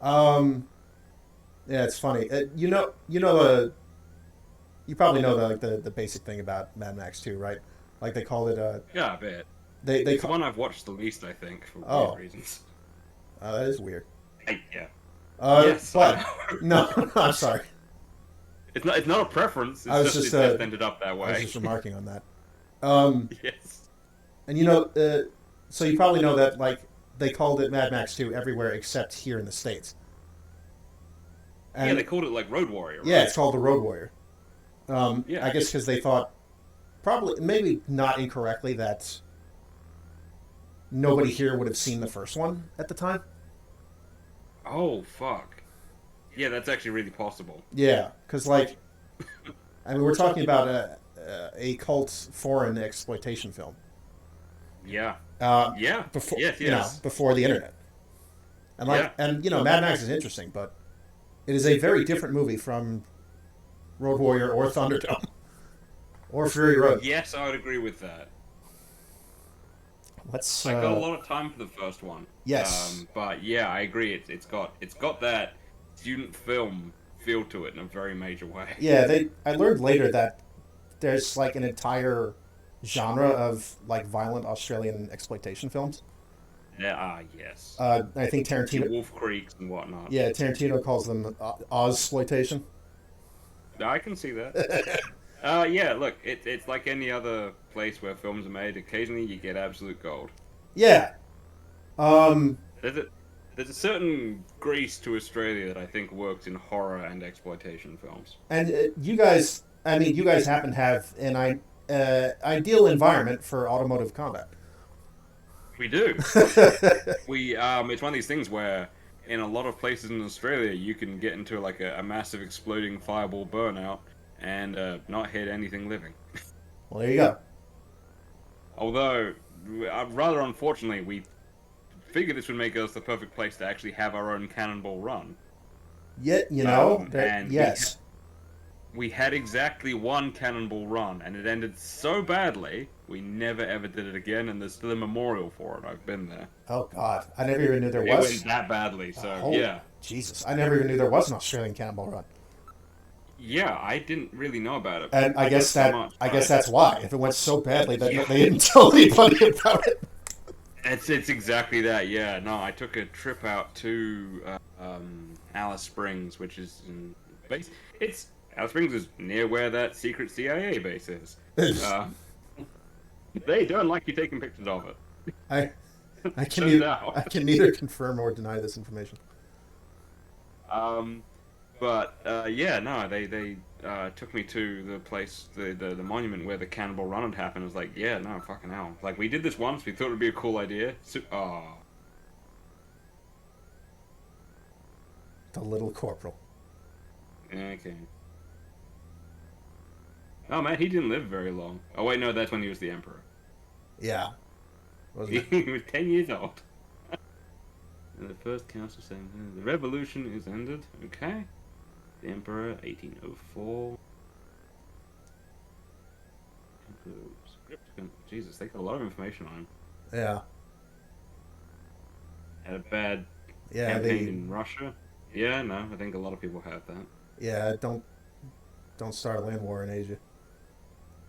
S1: Yeah, it's funny. You probably know the basic thing about Mad Max 2, right? Like they call it
S2: Yeah, I bet.
S1: It's
S2: the one I've watched the least, I think, for weird reasons.
S1: That is weird.
S2: Yeah.
S1: Yes, but no, I'm sorry.
S2: It's not a preference. It's just ended up that way.
S1: I was just remarking on that.
S2: Yes.
S1: And so you probably know that like they called it Mad Max 2 everywhere except here in the States. And,
S2: yeah, they called it like Road Warrior. Right?
S1: Yeah, it's called the Road Warrior.
S2: Yeah.
S1: I guess because they thought, probably, maybe not incorrectly, that nobody here would have seen the first one at the time.
S2: Oh fuck. Yeah, that's actually really possible.
S1: Yeah, because like, I mean, we're talking about a cult foreign exploitation film.
S2: Yeah. Yeah.
S1: Before
S2: Yes.
S1: you know,
S2: Yes.
S1: before the internet, and like,
S2: Yeah.
S1: and you know, Mad Max is interesting, but it is a very different movie from Road Warrior or Thunderdome or Fury Road.
S2: Yes, I would agree with that.
S1: Let's.
S2: I got a lot of time for the first one.
S1: Yes.
S2: But yeah, I agree. It's got that student film feel to it in a very major way.
S1: Yeah, I learned later that there's like an entire genre of like violent Australian exploitation films.
S2: Yeah. Yes.
S1: I think Tarantino.
S2: Wolf Creeks and whatnot.
S1: Yeah, Tarantino calls them Ozploitation.
S2: I can see that. Yeah, look, it's like any other place where films are made. Occasionally, you get absolute gold.
S1: Yeah.
S2: There's a certain grace to Australia that I think works in horror and exploitation films.
S1: And you guys, I mean, you guys happen to have an ideal environment for automotive combat.
S2: We do. It's one of these things where in a lot of places in Australia, you can get into like a massive exploding fireball burnout and not hit anything living.
S1: Well, there you go.
S2: Although, rather unfortunately, we figured this would make us the perfect place to actually have our own cannonball run.
S1: Yet, you know,
S2: and
S1: yes.
S2: We had exactly one cannonball run, and it ended so badly, we never ever did it again, and there's still a memorial for it. I've been there.
S1: Oh, God. I never even knew there
S2: It
S1: was.
S2: went that badly, so
S1: Holy
S2: yeah.
S1: Jesus. I never even knew there was an Australian cannonball run.
S2: Yeah, I didn't really know about it.
S1: And I guess
S2: I
S1: guess that's why. If it went so badly that they didn't tell anybody about it.
S2: It's exactly that. Yeah. No, I took a trip out to Alice Springs, which is Alice Springs is near where that secret CIA base is. They don't like you taking pictures of it.
S1: I can neither confirm or deny this information.
S2: But yeah, no, they took me to the place, the monument where the cannibal run had happened. I was like, yeah, no, fucking hell. Like, we did this once, we thought it would be a cool idea.
S1: The little corporal.
S2: Okay. Oh man, he didn't live very long. Oh wait, no, that's when he was the emperor.
S1: Yeah. Wasn't
S2: He
S1: it?
S2: was 10 years old. And the first council saying the revolution is ended. Okay. The emperor, 1804. Jesus, they got a lot of information on him.
S1: Yeah.
S2: Had a bad
S1: Yeah,
S2: campaign in Russia. Yeah, no, I think a lot of people have that.
S1: Yeah, don't start a land war in Asia.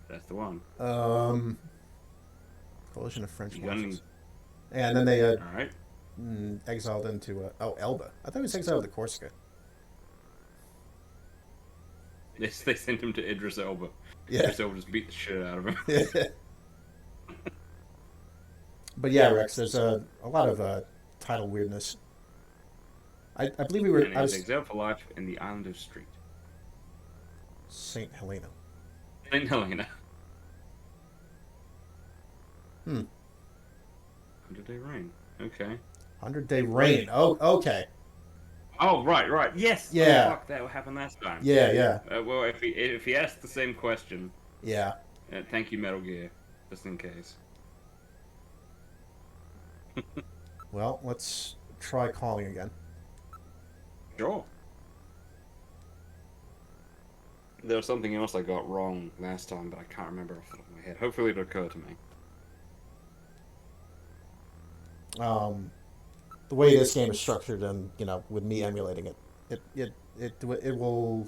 S2: That's the one.
S1: Coalition of French
S2: You got any-
S1: forces. And then they
S2: All right.
S1: exiled into Elba. I thought he was exiled to Corsica.
S2: They sent him to Idris Elba.
S1: Yeah.
S2: Idris Elba just beat the shit out of him.
S1: But yeah, Rex, there's a lot of title weirdness. I believe we were.
S2: And he
S1: I
S2: was
S1: was
S2: exiled for life in the island of Street.
S1: Saint Helena.
S2: Saint Helena. 100-day reign. Okay.
S1: 100-day reign. Oh, okay.
S2: Oh, right. Yes.
S1: Yeah.
S2: Oh, fuck, that happened last time.
S1: Yeah.
S2: Well, if he asked the same question,
S1: Yeah.
S2: thank you, Metal Gear, just in case.
S1: Well, let's try calling again.
S2: Sure. There was something else I got wrong last time, but I can't remember off the top of my head. Hopefully it'll occur to me.
S1: The way this game is structured, and with me emulating it, it will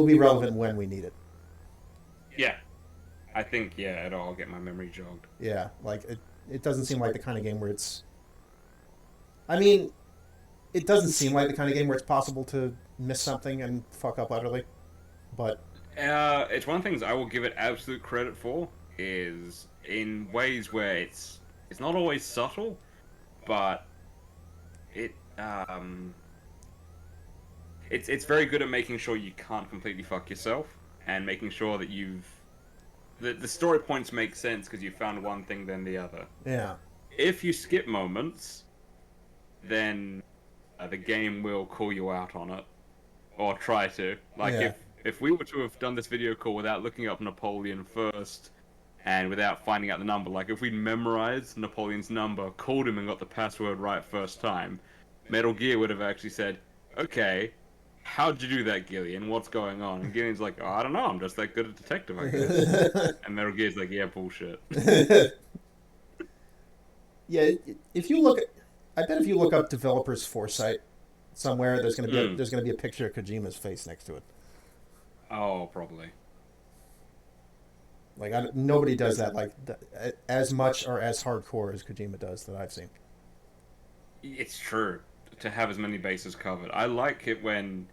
S1: be relevant when we need it.
S2: Yeah. I think, I'll get my memory jogged.
S1: Yeah, like it doesn't seem like the kind of game where it's. I mean, it doesn't seem like the kind of game where it's possible to miss something and fuck up utterly, but.
S2: It's one of the things I will give it absolute credit for is in ways where it's not always subtle, but it's very good at making sure you can't completely fuck yourself and making sure that the story points make sense because you found one thing then the other.
S1: Yeah.
S2: If you skip moments, then the game will call you out on it, or try to. Like
S1: Yeah.
S2: if we were to have done this video call without looking up Napoleon first, and without finding out the number, like if we'd memorized Napoleon's number, called him and got the password right first time, Metal Gear would have actually said, "Okay, how'd you do that, Gillian? What's going on?" And Gillian's like, "Oh, I don't know. I'm just that good a detective, I guess." And Metal Gear's like, "Yeah, bullshit."
S1: Yeah, if you look, I bet if you look up developers' foresight somewhere, there's gonna be a picture of Kojima's face next to it.
S2: Oh, probably.
S1: Like nobody does that like as much or as hardcore as Kojima does that I've seen.
S2: It's true to have as many bases covered. I like it when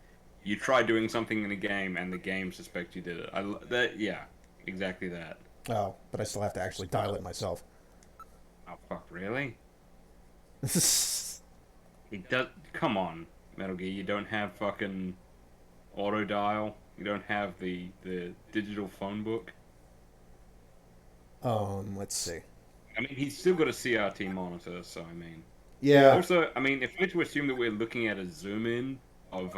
S2: you try doing something in a game and the game suspects you did it. Yeah, exactly that.
S1: Oh, but I still have to actually dial it myself.
S2: Oh fuck, really? It does. Come on, Metal Gear. You don't have fucking auto dial. You don't have the digital phone book.
S1: Let's see.
S2: I mean, he's still got a CRT monitor, so I mean.
S1: Yeah.
S2: Also, I mean, if we're to assume that we're looking at a zoom in of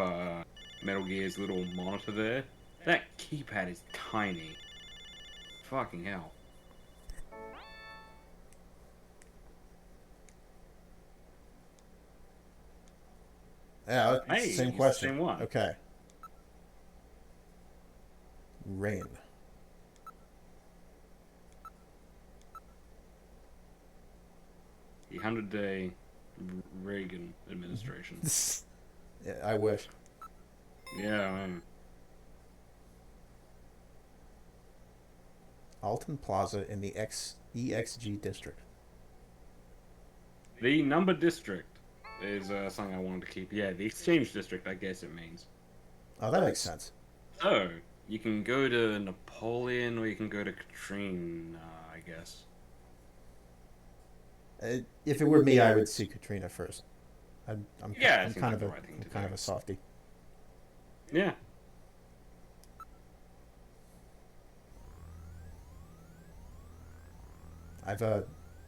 S2: Metal Gear's little monitor there, that keypad is tiny. Fucking hell.
S1: Yeah, it's
S2: Hey,
S1: the same
S2: it's
S1: question.
S2: the same one.
S1: Okay. Rain.
S2: The 100-day Reagan administration.
S1: Yeah, I wish.
S2: Yeah, man.
S1: Alton Plaza in the EXG district.
S2: The number district is something I wanted to keep. Yeah, the exchange district, I guess it means.
S1: Oh, that makes sense.
S2: So, you can go to Napoleon or you can go to Katrine, I guess.
S1: If it were me, I would see Katrina first. I'm
S2: Yeah,
S1: kind of
S2: the
S1: a
S2: right thing to
S1: kind
S2: do.
S1: of a softie.
S2: Yeah.
S1: I've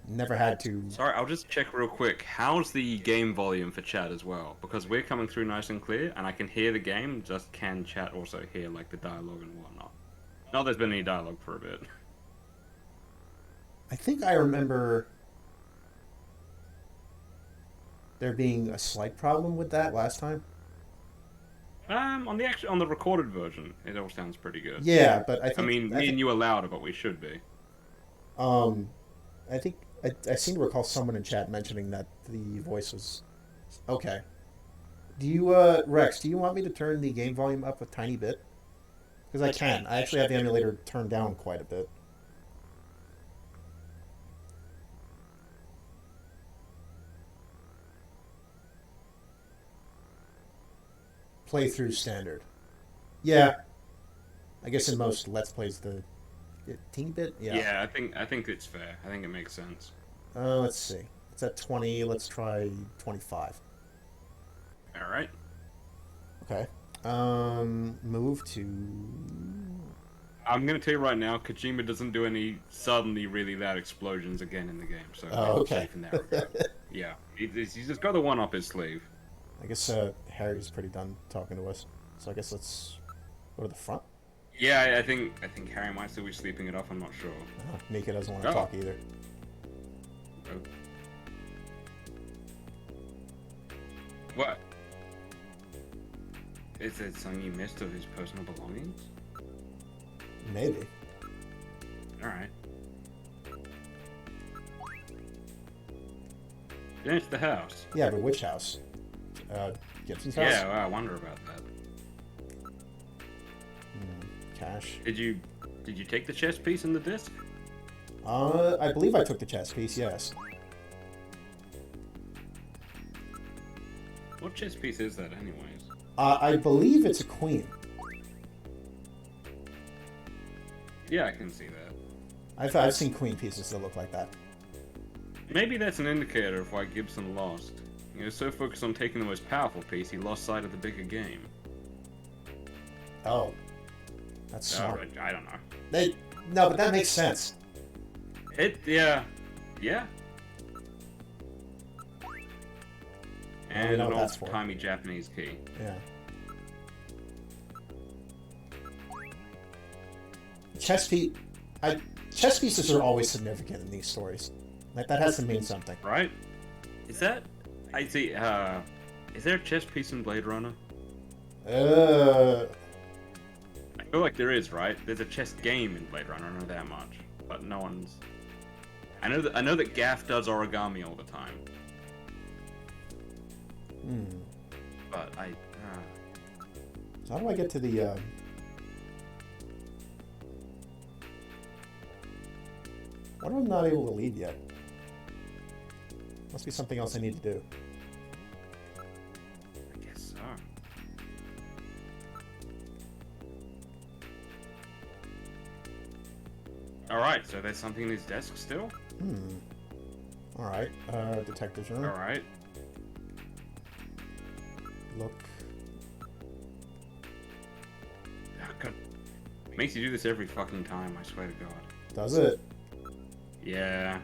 S1: never had to.
S2: Sorry, I'll just check real quick. How's the game volume for chat as well? Because we're coming through nice and clear, and I can hear the game, just can chat also hear, like, the dialogue and whatnot. Not there's been any dialogue for a bit.
S1: I think I remember there being a slight problem with that last time.
S2: On the recorded version, it all sounds pretty good.
S1: Yeah, but I think.
S2: I mean, me and you are louder, but we should be.
S1: I think I seem to recall someone in chat mentioning that the voice was okay. Do you, Rex? Do you want me to turn the game volume up a tiny bit? Because I can. I actually have the emulator turned down quite a bit. Playthrough standard. Yeah. I guess in most Let's Plays the teeny bit. Yeah.
S2: Yeah, I think it's fair. I think it makes sense.
S1: Let's see. It's at 20. Let's try 25.
S2: All right.
S1: Okay. Move to.
S2: I'm gonna tell you right now, Kojima doesn't do any suddenly really loud explosions again in the game, so
S1: Oh, okay.
S2: safe in that regard. Yeah, he's just got the one up his sleeve.
S1: I guess Harry's pretty done talking to us, so I guess let's go to the front.
S2: Yeah, I think Harry might still be sleeping it off. I'm not sure.
S1: Mika doesn't want to
S2: Oh.
S1: talk either.
S2: Oh. What? Is it something you missed of his personal belongings?
S1: Maybe.
S2: All right. Finish the house.
S1: Yeah, but which house? Gibson's house.
S2: Yeah, well, I wonder about that.
S1: Cash.
S2: Did you take the chess piece and the disc?
S1: I believe I took the chess piece. Yes.
S2: What chess piece is that, anyways?
S1: I believe it's a queen.
S2: Yeah, I can see that.
S1: I've seen queen pieces that look like that.
S2: Maybe that's an indicator of why Gibson lost. He was so focused on taking the most powerful piece, he lost sight of the bigger game.
S1: Oh. That's smart.
S2: I don't know.
S1: No, but that makes sense.
S2: Yeah. And
S1: know
S2: an
S1: what that's for.
S2: old-timey Japanese key.
S1: Yeah. Chess pieces are always significant in these stories. Like, that has to mean something.
S2: Right? Is that... I see, is there a chess piece in Blade Runner? I feel like there is, right? There's a chess game in Blade Runner, I know that much. But no one's... I know that Gaff does origami all the time. But
S1: So how do I get to the, What am I not able to lead yet? Must be something else I need to do.
S2: I guess so. Alright, so there's something in his desk still?
S1: Alright, detective's room.
S2: Alright.
S1: Look.
S2: Oh, God. Makes you do this every fucking time, I swear to God.
S1: Does it?
S2: Yeah.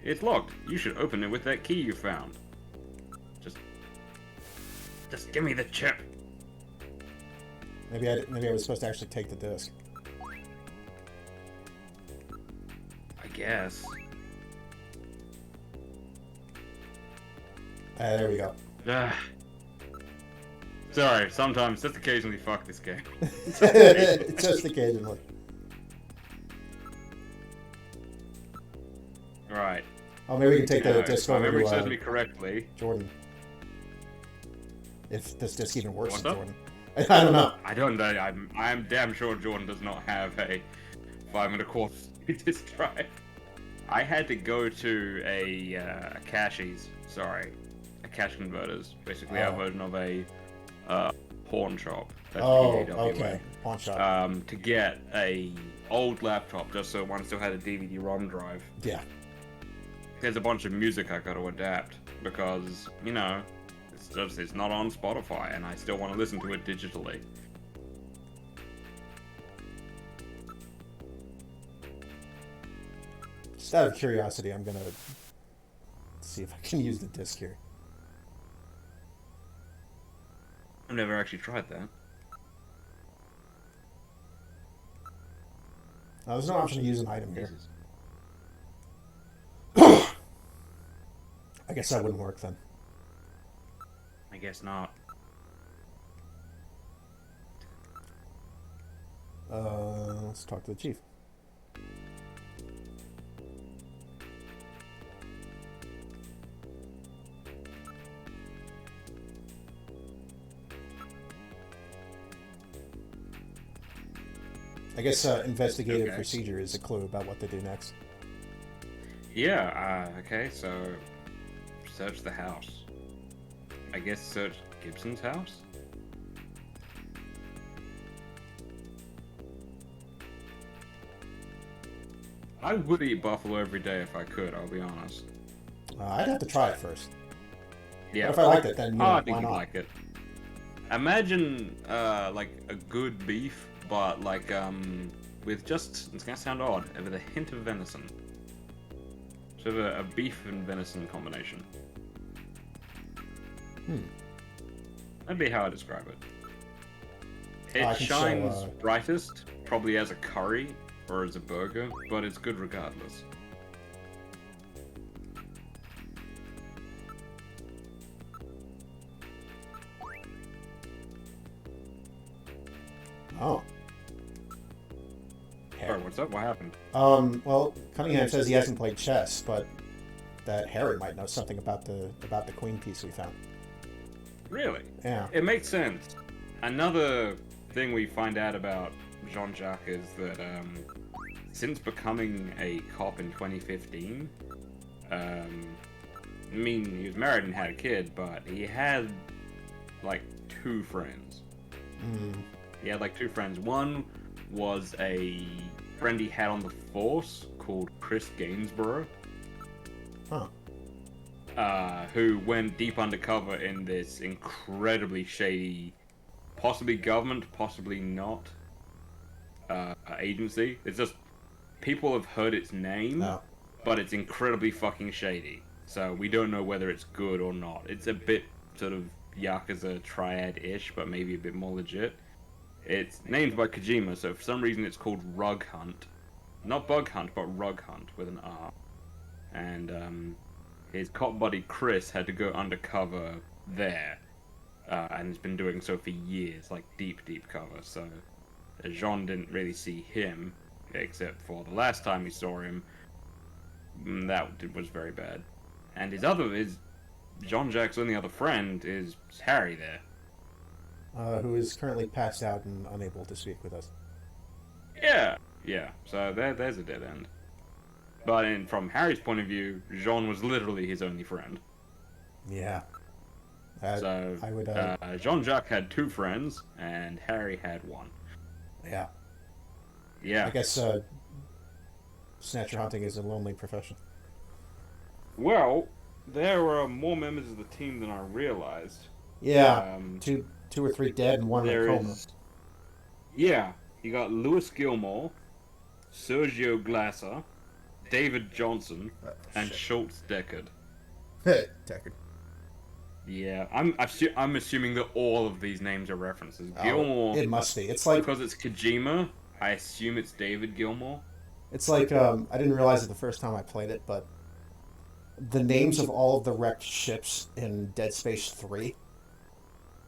S2: It's locked. You should open it with that key you found. Just give me the chip.
S1: Maybe I was supposed to actually take the disc.
S2: I guess.
S1: There we go.
S2: Sorry, sometimes, just occasionally fuck this game.
S1: Just occasionally.
S2: Right.
S1: Oh, maybe we can take the disc
S2: if my
S1: over
S2: memory
S1: to
S2: serves me correctly.
S1: Jordan. If this disc even works
S2: What's
S1: in
S2: up?
S1: Jordan. I don't know.
S2: I don't know. I'm damn sure Jordan does not have a 5 1/4 disc drive. I had to go to a cache converters, basically our version of a pawn shop. That's PAWA.
S1: Okay. Pawn shop.
S2: To get a old laptop, just so one still had a DVD-ROM drive.
S1: Yeah.
S2: There's a bunch of music I got to adapt because, you know, it's not on Spotify, and I still want to listen to it digitally.
S1: Just out of curiosity, I'm gonna see if I can use the disc here.
S2: I've never actually tried that.
S1: There's no option to use an item here.
S2: Jesus.
S1: I guess that wouldn't work then.
S2: I guess not.
S1: Let's talk to the chief. I guess investigative
S2: Okay.
S1: procedure is a clue about what to do next.
S2: Yeah, okay, so search the house. I guess search Gibson's house? I would eat buffalo every day if I could, I'll be honest.
S1: I'd have to try it first.
S2: Yeah.
S1: But if I liked it, then
S2: I
S1: why
S2: think you'd
S1: not?
S2: like it. Imagine, like, a good beef, but, like, with just, it's gonna sound odd, with a hint of venison. Sort of a beef and venison combination. That'd be how I describe it. It
S1: I can show,
S2: shines brightest, probably as a curry or as a burger, but it's good regardless.
S1: Oh.
S2: Sorry, what's up? What happened?
S1: Well, Cunningham says he hasn't played chess, but that Harry might know something about the queen piece we found.
S2: Really?
S1: Yeah.
S2: It makes sense. Another thing we find out about Jean-Jacques is that since becoming a cop in 2015, I mean, he was married and had a kid, but he had like 2 friends. He had like 2 friends. One was a friend he had on the force called Chris Gainsborough.
S1: Huh.
S2: Who went deep undercover in this incredibly shady, possibly government, possibly not, agency. It's just, people have heard its name,
S1: No.
S2: but it's incredibly fucking shady. So we don't know whether it's good or not. It's a bit sort of Yakuza triad-ish, but maybe a bit more legit. It's named by Kojima, so for some reason it's called Rug Hunt. Not Bug Hunt, but Rug Hunt with an R. And, his cop buddy Chris had to go undercover there, and has been doing so for years, like deep cover. So Jean didn't really see him, except for the last time he saw him. That was very bad. And Jean-Jacques' only other friend is Harry there.
S1: Who is currently passed out and unable to speak with us.
S2: Yeah. So there's a dead end. But from Harry's point of view, Jean was literally his only friend.
S1: Yeah.
S2: So
S1: I would.
S2: Jean-Jacques had 2 friends, and Harry had 1.
S1: Yeah.
S2: Yeah.
S1: I guess snatcher hunting is a lonely profession.
S2: Well, there were more members of the team than I realized.
S1: Yeah. Two or three dead and one in a coma.
S2: Yeah. You got Louis Gilmore, Sergio Glasser, David Johnson, and Schultz Deckard.
S1: Deckard.
S2: Yeah, I'm assuming that all of these names are references. Gilmore.
S1: It must be. It's like
S2: because it's Kojima. I assume it's David Gilmore.
S1: It's like I didn't realize it the first time I played it, but the names of all of the wrecked ships in Dead Space 3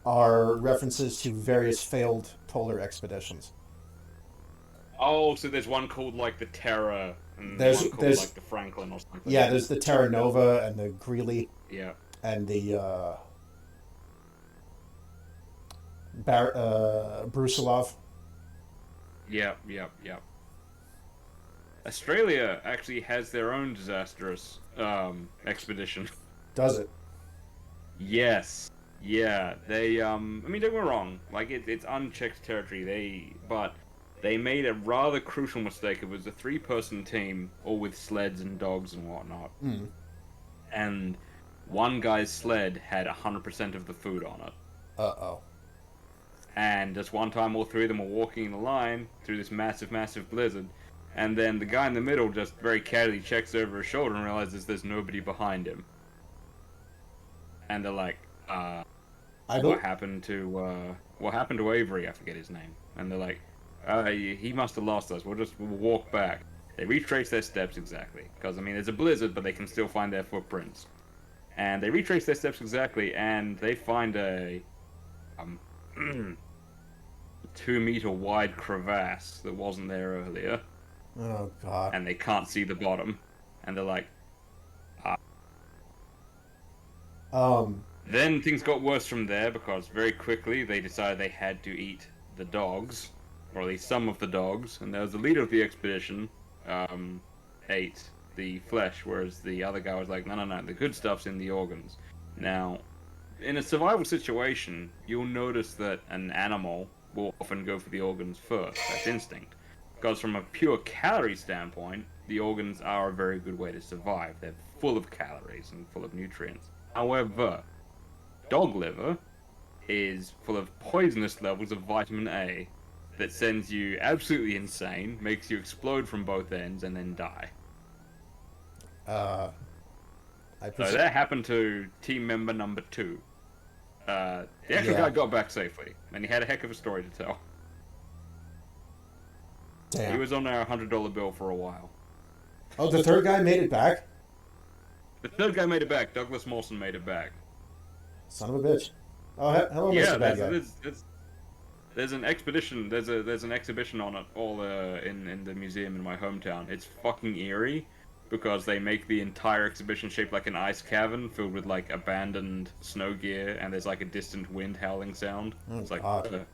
S1: are references to various failed polar expeditions.
S2: Oh, so there's one called like the Terra, and
S1: there's
S2: one called like the Franklin or something.
S1: Yeah, there's the Terra Nova and the Greeley.
S2: Yeah.
S1: And the Brusilov.
S2: Yeah. Australia actually has their own disastrous expedition.
S1: Does it?
S2: Yes. Yeah. They I mean, don't get me wrong. Like it's unchecked territory. But they made a rather crucial mistake. It was a 3-person team, all with sleds and dogs and whatnot.
S1: Mm.
S2: And one guy's sled had 100% of the food on it.
S1: Uh-oh.
S2: And just one time, all 3 of them were walking in a line through this massive blizzard. And then the guy in the middle just very casually checks over his shoulder and realizes there's nobody behind him. And they're like, what happened to Avery? I forget his name. And they're like, he must have lost us. We'll walk back. They retrace their steps exactly. Because, I mean, there's a blizzard, but they can still find their footprints. And they retrace their steps exactly, and they find a 2-meter wide crevasse that wasn't there earlier.
S1: Oh, God.
S2: And they can't see the bottom. And they're like, Then things got worse from there, because very quickly they decided they had to eat the dogs, or at least some of the dogs, and there was the leader of the expedition, ate the flesh, whereas the other guy was like, no, the good stuff's in the organs. Now, in a survival situation, you'll notice that an animal will often go for the organs first. That's instinct. Because from a pure calorie standpoint, the organs are a very good way to survive. They're full of calories and full of nutrients. However, dog liver is full of poisonous levels of vitamin A that sends you absolutely insane, makes you explode from both ends, and then die. So that happened to team member number 2. The actual guy got back safely, and he had a heck of a story to tell.
S1: Damn.
S2: He was on our $100 bill for a while.
S1: Oh, the third guy made it back?
S2: The third guy made it back. Douglas Molson made it back.
S1: Son of a bitch. Oh, hello, Mr. Bad Guy.
S2: There's an expedition. There's an exhibition on it all in the museum in my hometown. It's fucking eerie because they make the entire exhibition shaped like an ice cavern filled with like abandoned snow gear, and there's like a distant wind howling sound.
S1: Oh,
S2: it's like,
S1: God.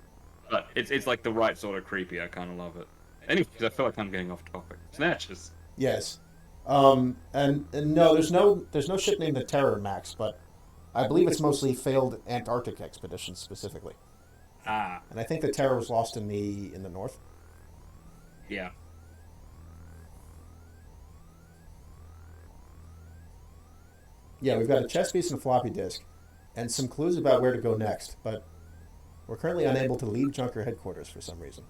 S2: But it's like the right sort of creepy. I kind of love it. Anyways, I feel like I'm getting off topic. Snatches.
S1: Yes. And no, there's no ship named the Terror, Max, but I believe it's mostly failed Antarctic expeditions specifically.
S2: Ah.
S1: And I think the Terror was lost in the north.
S2: Yeah.
S1: Yeah, we've got a chess piece and a floppy disk, and some clues about where to go next, but we're currently unable to leave Junker headquarters for some reason.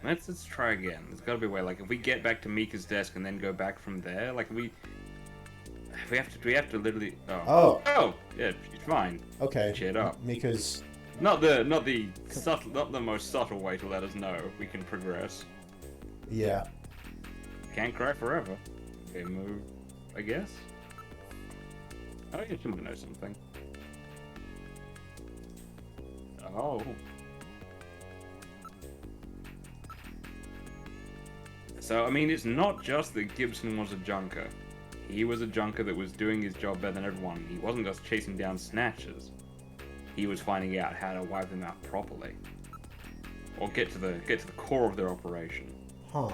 S2: Let's try again. There's got to be a way. Like if we get back to Mika's desk and then go back from there, like we have to literally. Oh, yeah, she's fine.
S1: Okay.
S2: Cheered up.
S1: Mika's
S2: Not the most subtle way to let us know we can progress.
S1: Yeah.
S2: Can't cry forever. Okay, move. I guess. Oh, you should know something. Oh. So, I mean, it's not just that Gibson was a junker. He was a junker that was doing his job better than everyone. He wasn't just chasing down snatchers. He was finding out how to wipe them out properly. Or get to the core of their operation.
S1: Huh.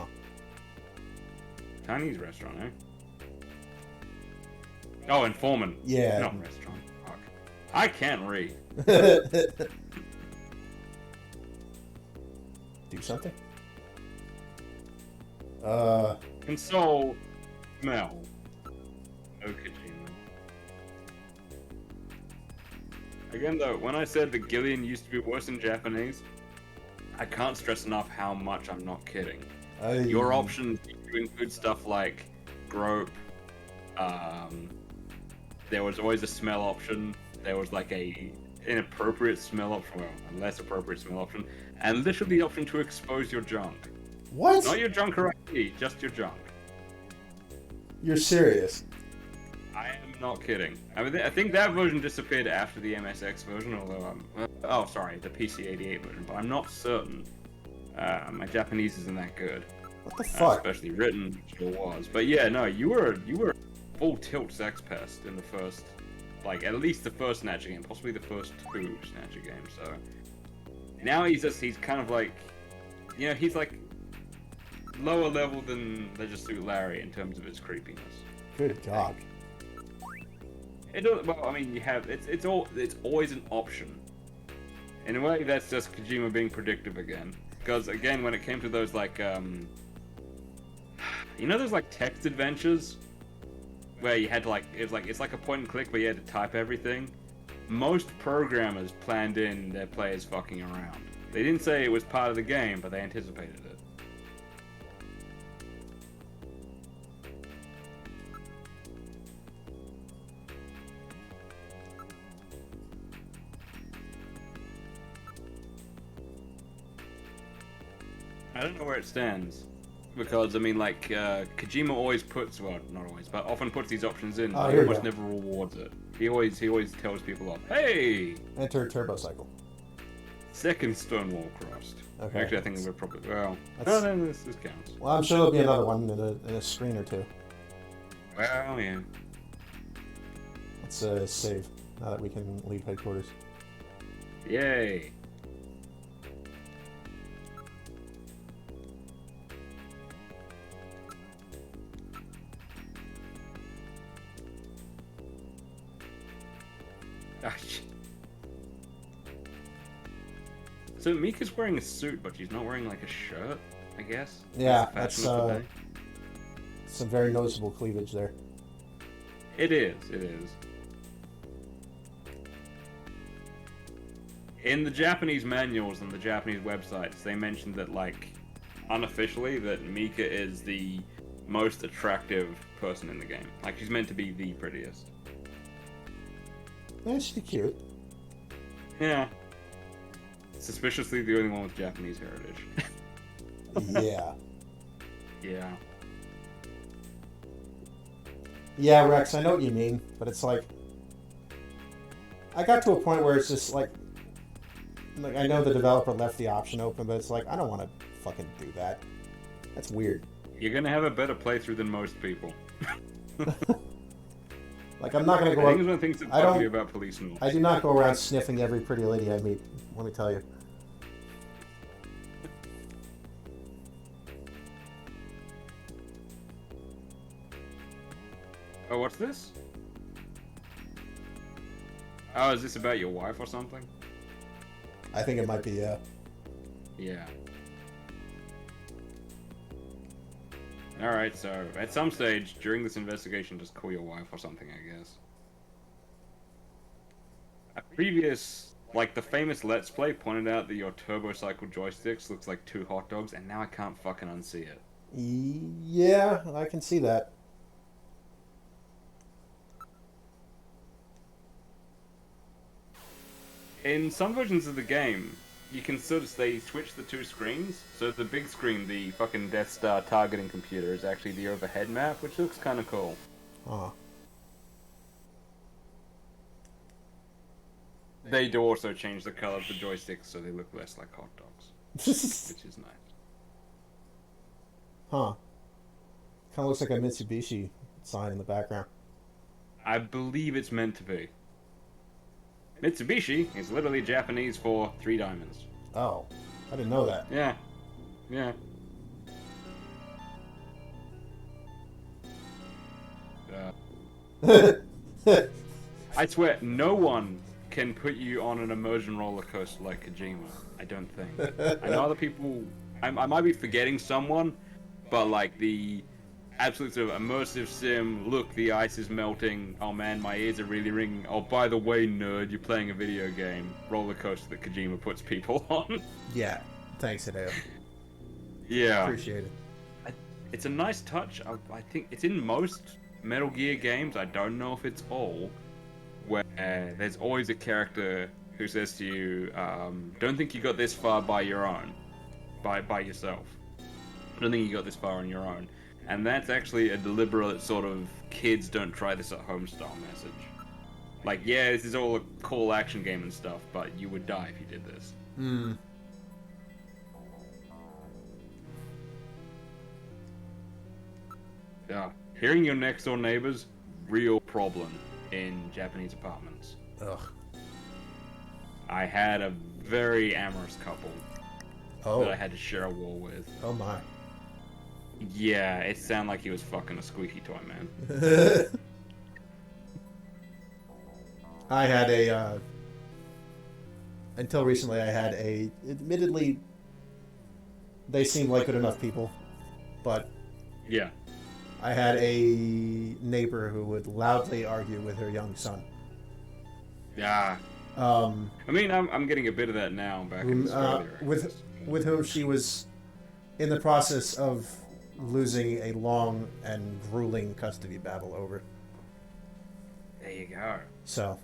S2: Chinese restaurant, eh? Oh, and Foreman.
S1: Yeah.
S2: Not restaurant. Fuck. I can't read.
S1: Do something?
S2: Console. Smell. No Kojima. Again, though, when I said that Gillian used to be worse in Japanese, I can't stress enough how much I'm not kidding. Your options include stuff like grope. There was always a smell option. There was like a inappropriate smell option, well, a less appropriate smell option, and literally the option to expose your junk.
S1: What?
S2: Not your junker ID, just your junk.
S1: You're serious?
S2: I am not kidding. I mean, I think that version disappeared after the MSX version, although oh, sorry, the PC-88 version, but I'm not certain. My Japanese isn't that good.
S1: What the fuck?
S2: Especially written, sure was. But yeah, no, you were full tilt sex pest in the first, like, at least the first Snatcher game, possibly the first two Snatcher games, so. Now he's kind of like, you know, he's like lower level than Leisure Suit Larry in terms of his creepiness.
S1: Good God.
S2: Well, I mean, you have, it's always an option. In a way, that's just Kojima being predictive again. Because, again, when it came to those, like, you know those, like, text adventures? Where you had to, like, it's like a point and click, but you had to type everything. Most programmers planned in their players fucking around. They didn't say it was part of the game, but they anticipated it. I don't know where it stands. Because, I mean, like, Kojima always puts, well, not always, but often puts these options in, but he almost never rewards it. He always tells people off, hey!
S1: Enter Turbo Cycle.
S2: Second Stonewall crossed.
S1: Okay.
S2: Actually, I think we're probably, well, this counts.
S1: Well, I'm sure there'll be another one in a screen or two.
S2: Well, yeah.
S1: Let's save, now that we can leave headquarters.
S2: Yay! Ah, shit. So Mika's wearing a suit, but she's not wearing like a shirt, I guess.
S1: Yeah,
S2: that's
S1: some very noticeable cleavage there.
S2: It is. In the Japanese manuals and the Japanese websites, they mentioned that, like, unofficially, that Mika is the most attractive person in the game. Like, she's meant to be the prettiest.
S1: Yeah, she's cute.
S2: Yeah. Suspiciously the only one with Japanese heritage.
S1: Yeah.
S2: Yeah.
S1: Yeah, Rex, I know what you mean, but it's like... I got to a point where it's just like I know the developer left the option open, but it's like, I don't want to fucking do that. That's weird.
S2: You're gonna have a better playthrough than most people.
S1: Like, I'm not gonna go.
S2: I think it's one of the things that bug me about police and all.
S1: I do not go around sniffing every pretty lady I meet. Let me tell you.
S2: Oh, what's this? Oh, is this about your wife or something?
S1: I think it might be, yeah.
S2: Yeah. Alright, so at some stage during this investigation, just call your wife or something, I guess. A previous, like the famous Let's Play pointed out that your turbo cycle joysticks looks like two hot dogs, and now I can't fucking unsee it.
S1: Yeah, I can see that.
S2: In some versions of the game, you can sort of, they switch the two screens. So the big screen, the fucking Death Star targeting computer, is actually the overhead map, which looks kind of cool.
S1: Huh.
S2: They do also change the color of the joysticks so they look less like hot dogs, which is nice.
S1: Huh. Kind of looks like a Mitsubishi sign in the background.
S2: I believe it's meant to be. Mitsubishi is literally Japanese for 3 diamonds.
S1: Oh, I didn't know that.
S2: Yeah. Yeah. I swear, no one can put you on an immersion roller coaster like Kojima. I don't think. I know other people. I might be forgetting someone, but like the absolute sort of immersive sim. Look, the ice is melting. Oh man, my ears are really ringing. Oh, by the way, nerd, you're playing a video game. Roller coaster that Kojima puts people on.
S1: Yeah. Thanks, Hideo.
S2: Yeah.
S1: Appreciate it.
S2: It's a nice touch. I think it's in most Metal Gear games. I don't know if it's all. Where there's always a character who says to you, "Don't think you got this far by your own, by yourself. Don't think you got this far on your own." And that's actually a deliberate sort of kids don't try this at home style message. Like, yeah, this is all a cool action game and stuff, but you would die if you did this.
S1: Hmm.
S2: Yeah. Hearing your next door neighbors, real problem in Japanese apartments.
S1: Ugh.
S2: I had a very amorous couple
S1: Oh.
S2: that I had to share a wall with.
S1: Oh my.
S2: Yeah, it sounded like he was fucking a squeaky toy, man.
S1: I had a, until recently I had a, admittedly, they seemed like good enough people, but
S2: Yeah.
S1: I had a neighbor who would loudly argue with her young son.
S2: Yeah. I mean, I'm getting a bit of that now back in Australia.
S1: with whom she was in the process of losing a long and grueling custody battle over.
S2: There you go.
S1: So,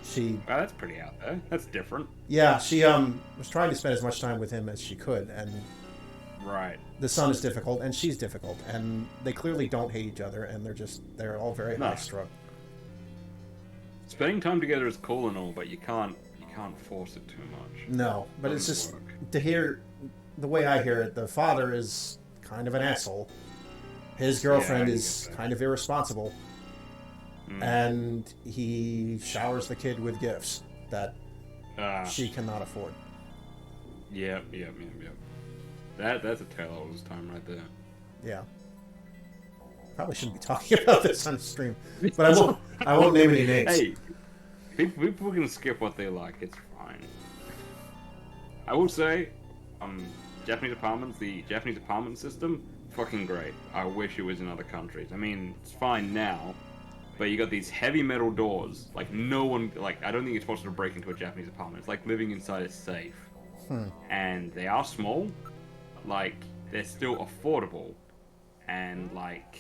S1: she...
S2: Wow, that's pretty out there. That's different.
S1: Yeah, she was trying to spend as much time with him as she could, and
S2: Right.
S1: the son is difficult, and she's difficult, and they clearly don't hate each other, and they're all very
S2: No.
S1: high-strung.
S2: Spending time together is cool and all, but you can't force it too much.
S1: No, but it's
S2: Doesn't
S1: just,
S2: work.
S1: to hear, the way I hear it, the father is kind of an asshole. His girlfriend
S2: I can
S1: is
S2: get that.
S1: kind of irresponsible,
S2: Mm.
S1: and he showers the kid with gifts that
S2: Ah.
S1: she cannot afford.
S2: Yep. That's a tale all this time right there.
S1: Yeah. Probably shouldn't be talking about this on stream, but I won't name any names.
S2: Hey, people can skip what they like. It's fine. I will say, Japanese apartments, the Japanese apartment system, fucking great. I wish it was in other countries. I mean, it's fine now, but you got these heavy metal doors. Like no one, like I don't think you're supposed to break into a Japanese apartment. It's like living inside a safe, and they are small. Like they're still affordable, and like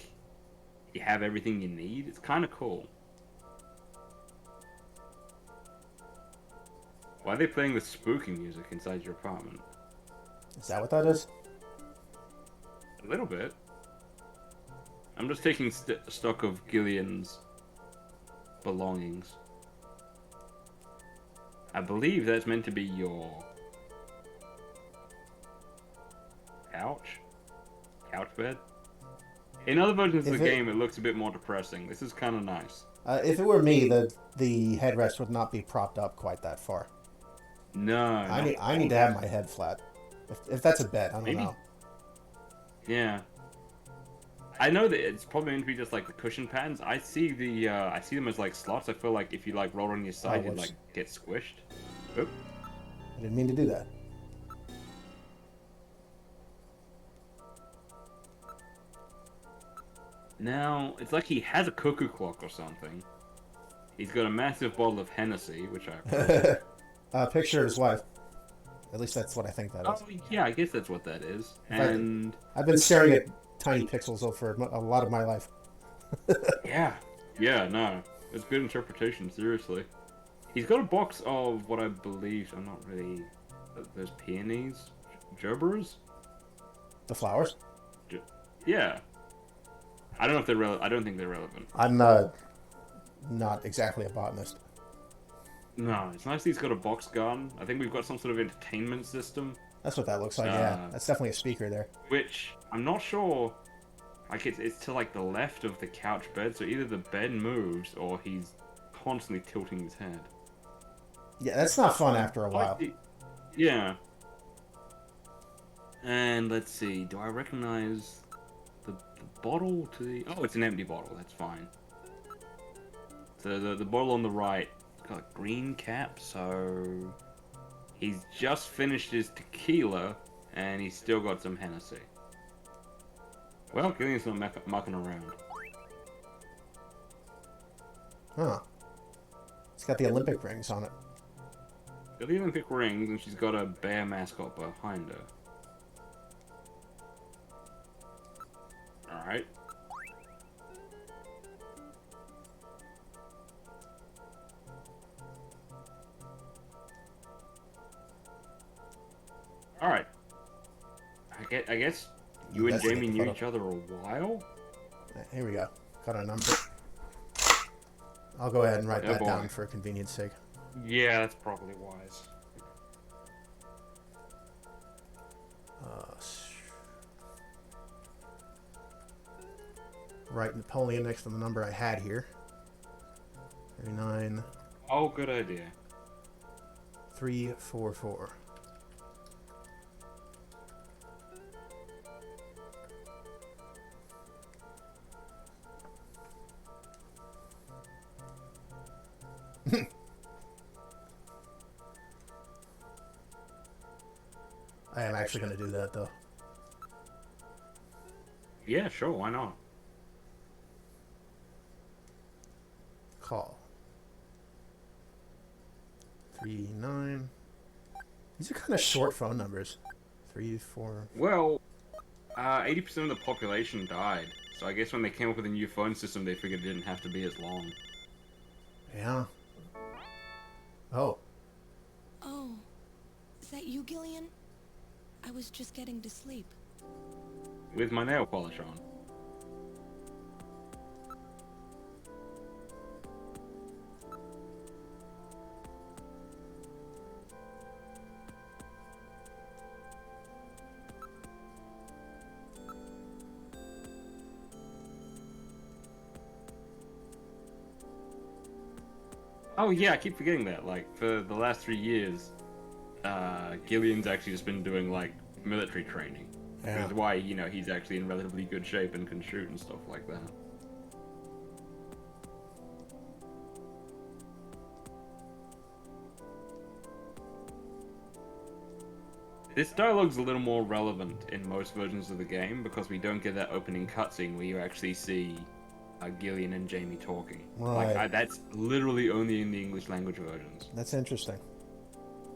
S2: you have everything you need. It's kind of cool. Why are they playing the spooky music inside your apartment?
S1: Is that what that is?
S2: A little bit. I'm just taking stock of Gillian's belongings. I believe that's meant to be your couch bed. In other versions of
S1: If
S2: the
S1: it-
S2: game, it looks a bit more depressing. This is kind of nice.
S1: If it were me, the headrest would not be propped up quite that far.
S2: No,
S1: I need to have my head flat. If that's a bed, I don't
S2: Maybe.
S1: know.
S2: Yeah. I know that it's probably meant to be just like the cushion patterns. I see them as like slots. I feel like if you like roll on your side, you'd
S1: whoops.
S2: like get squished. Oop.
S1: I didn't mean to do that.
S2: Now, it's like he has a cuckoo clock or something. He's got a massive bottle of Hennessy, which I appreciate.
S1: A picture of his wife. At least that's what I think that is.
S2: Oh, yeah, I guess that's what that is.
S1: I've been staring at tiny pixels for a lot of my life.
S2: Yeah. Yeah, no. It's good interpretation, seriously. He's got a box of what I believe, I'm not really... Those peonies? Gerberas?
S1: The flowers?
S2: Yeah. I don't know if they're relevant. I don't think they're relevant.
S1: I'm not exactly a botanist.
S2: No, it's nice that he's got a box gun. I think we've got some sort of entertainment system.
S1: That's what that looks like, yeah. That's definitely a speaker there.
S2: Which, I'm not sure... Like, it's to, like, the left of the couch bed, so either the bed moves, or he's constantly tilting his head.
S1: Yeah, that's not fun after a while.
S2: Yeah. And, let's see, do I recognize the bottle to the... Oh, it's an empty bottle, that's fine. So, the bottle on the right, got a green cap, so... He's just finished his tequila, and he's still got some Hennessy. Well, Gillian's not mucking around.
S1: Huh. It's got the Olympic rings on it.
S2: Got the Olympic rings, and she's got a bear mascot behind her. Alright. Alright. I guess you and Jamie knew each other a while?
S1: Here we go. Got a number. I'll go ahead and write that down for convenience sake.
S2: Yeah, that's probably wise.
S1: Write Napoleon next to the number I had here. 39.
S2: Oh, good idea.
S1: 344. I am actually going to do that, though.
S2: Yeah, sure, why not?
S1: Call. 39. These are kind of short phone numbers. 3, 4.
S2: Well, 80% of the population died. So I guess when they came up with a new phone system, they figured it didn't have to be as long.
S1: Yeah. Oh.
S3: Oh, is that you, Gillian? I was just getting to sleep.
S2: With my nail polish on. Oh yeah, I keep forgetting that. Like, for the last 3 years, Gillian's actually just been doing, like, military training.
S1: Yeah.
S2: Which is why, you know, he's actually in relatively good shape and can shoot and stuff like that. This dialogue's a little more relevant in most versions of the game because we don't get that opening cutscene where you actually see Gillian and Jamie talking.
S1: Right.
S2: Like, that's literally only in the English language versions.
S1: That's interesting.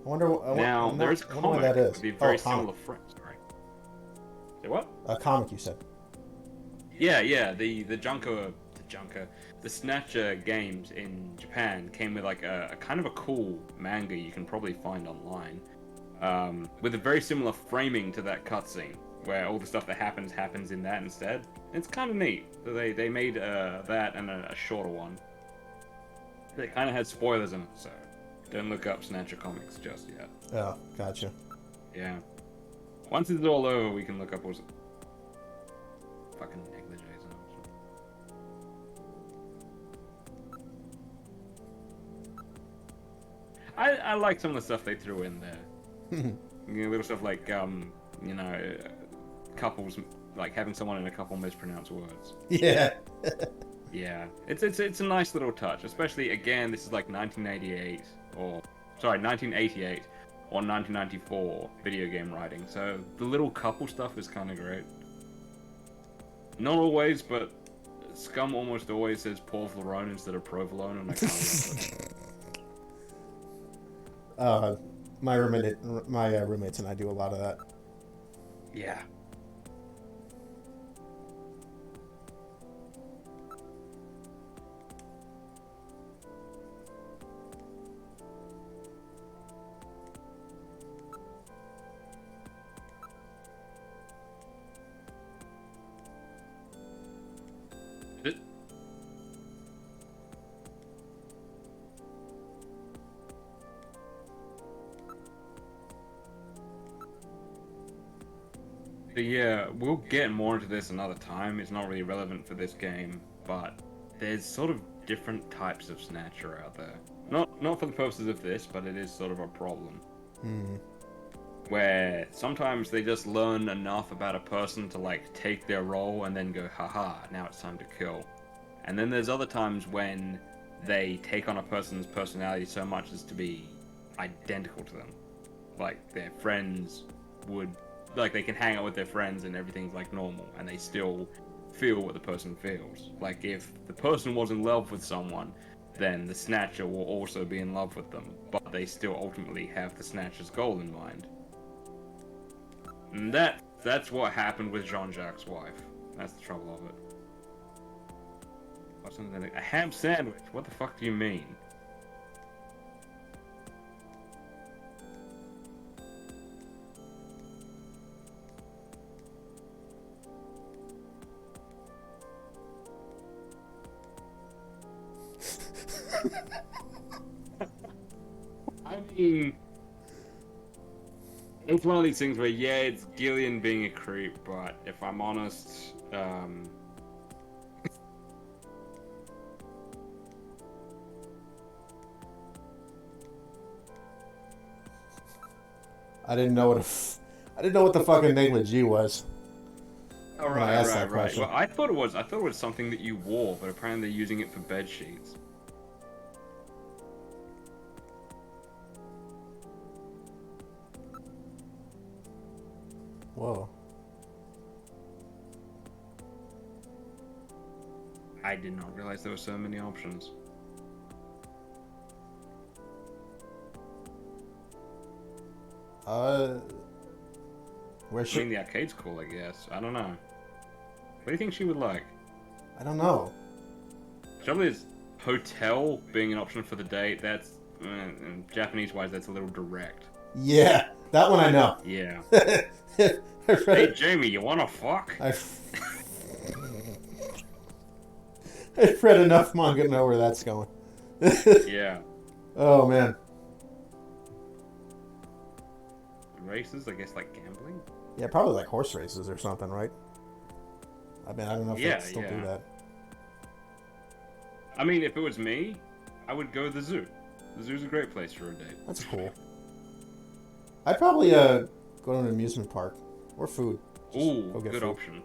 S1: I wonder what
S2: there's a comic
S1: that is.
S2: with a very similar friends, right? Say what?
S1: A comic, you said.
S2: Yeah, the Snatcher games in Japan came with like a kind of a cool manga you can probably find online, with a very similar framing to that cutscene, where all the stuff that happens in that instead. It's kind of neat. So they made that and a shorter one. They kind of had spoilers in it, so don't look up Snatcher comics just yet.
S1: Oh, gotcha.
S2: Yeah. Once it's all over, we can look up what's fucking negligee. I like some of the stuff they threw in there. You know, little stuff like you know, couples, like having someone in a couple mispronounce words.
S1: Yeah.
S2: Yeah, it's a nice little touch, especially again, this is like 1988 or 1988 or 1994 video game writing. So the little couple stuff is kind of great. Not always, but Scum almost always says provolone instead of provolone, and I can't remember.
S1: My roommates and I do a lot of that.
S2: Yeah. But yeah, we'll get more into this another time. It's not really relevant for this game, but there's sort of different types of Snatcher out there. Not for the purposes of this, but it is sort of a problem. Where sometimes they just learn enough about a person to like take their role and then go, haha, now it's time to kill. And then there's other times when they take on a person's personality so much as to be identical to them. Like their friends would, like they can hang out with their friends and everything's like normal and they still feel what the person feels. Like if the person was in love with someone, then the Snatcher will also be in love with them, but they still ultimately have the Snatcher's goal in mind. And that's what happened with Jean-Jacques' wife. That's the trouble of it. Or something like a ham sandwich. What the fuck do you mean? I mean, it's one of these things where, yeah, it's Gillian being a creep, but if I'm honest,
S1: I didn't know what the fucking negligee was.
S2: all
S1: when I
S2: right,
S1: asked
S2: right,
S1: that
S2: right.
S1: question.
S2: Well, I thought it was something that you wore, but apparently they're using it for bed sheets.
S1: Whoa.
S2: I did not realize there were so many options.
S1: Where
S2: I
S1: should
S2: mean, the arcade's cool, I guess. I don't know. What do you think she would like?
S1: I don't know.
S2: Trouble is, hotel being an option for the date, that's, Japanese-wise, that's a little direct.
S1: Yeah, that one I know.
S2: Yeah.
S1: I've read
S2: Hey,
S1: it.
S2: Jamie, you wanna fuck?
S1: I've read enough manga to know where that's going.
S2: Yeah.
S1: Oh man.
S2: Races, I guess, like gambling?
S1: Yeah, probably like horse races or something, right? I mean, I don't know if
S2: Yeah,
S1: they still do
S2: yeah.
S1: that.
S2: I mean, if it was me, I would go to the zoo. The zoo's a great place for a date.
S1: That's cool. I'd probably go to an amusement park or food. Just
S2: Ooh,
S1: go get
S2: good
S1: food.
S2: option.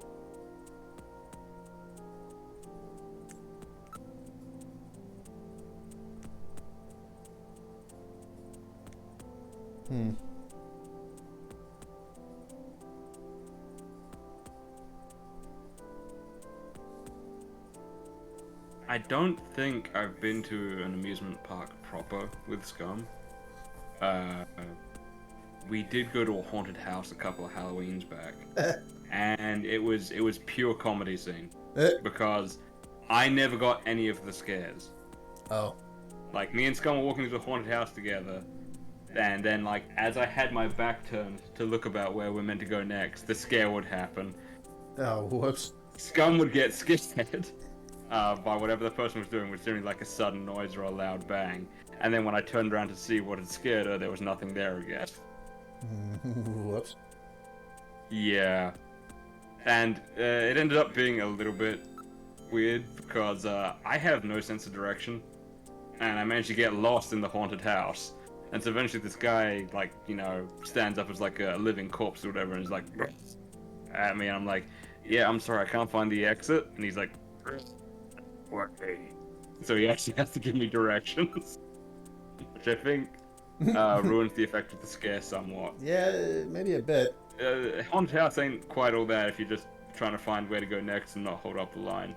S1: Hmm.
S2: I don't think I've been to an amusement park proper with Scum. We did go to a haunted house a couple of Halloweens back, and it was pure comedy scene because I never got any of the scares.
S1: Oh.
S2: Like me and Scum were walking into a haunted house together, and then like as I had my back turned to look about where we're meant to go next, the scare would happen.
S1: Oh, whoops.
S2: Scum would get scared by whatever the person was doing, which seemed like a sudden noise or a loud bang. And then when I turned around to see what had scared her, there was nothing there again.
S1: Whoops.
S2: Yeah. And it ended up being a little bit weird because I have no sense of direction. And I managed to get lost in the haunted house. And so eventually this guy, like, you know, stands up as like a living corpse or whatever and is like, at me. And I'm like, yeah, I'm sorry, I can't find the exit. And he's like, so he actually has to give me directions. Which I think ruins the effect of the scare somewhat.
S1: Yeah, maybe a bit.
S2: Haunted house ain't quite all that if you're just trying to find where to go next and not hold up the line.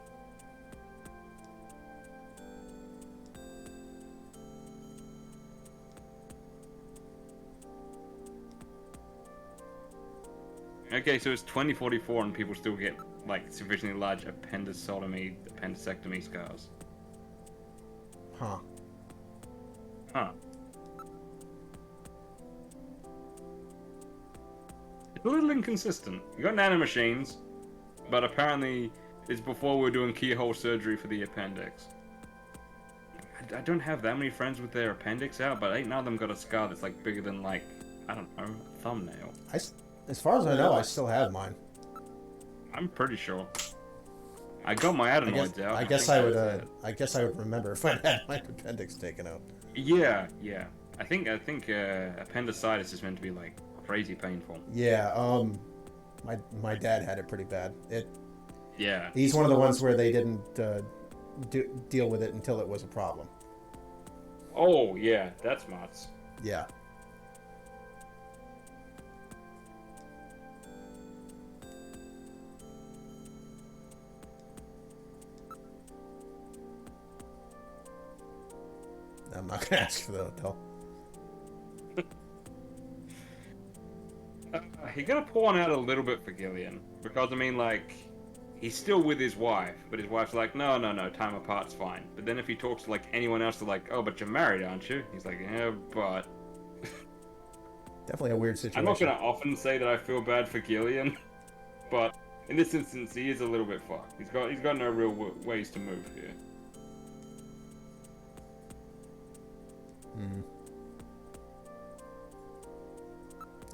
S2: Okay, so it's 2044 and people still get, like, sufficiently large appendectomy scars.
S1: Huh.
S2: Huh. It's a little inconsistent. You got nanomachines, but apparently it's before we were doing keyhole surgery for the appendix. I don't have that many friends with their appendix out, but ain't none of them got a scar that's, like, bigger than, like, I don't know, a thumbnail.
S1: As far as I know, I still have mine.
S2: I'm pretty sure. I got my adenoids out.
S1: I guess I would remember if I had my appendix taken out.
S2: Yeah. I think appendicitis is meant to be like crazy painful.
S1: Yeah. My dad had it pretty bad.
S2: Yeah.
S1: He's one of the ones where they didn't deal with it until it was a problem.
S2: Oh yeah, that's nuts.
S1: Yeah. I'm not gonna ask for the hotel.
S2: You gotta pour one out a little bit for Gillian, because I mean, like, he's still with his wife, but his wife's like, no, time apart's fine. But then if he talks to like anyone else, they're like, oh, but you're married, aren't you? He's like, yeah, but.
S1: Definitely a weird situation.
S2: I'm not gonna often say that I feel bad for Gillian, but in this instance, he is a little bit fucked. He's got no real ways to move here.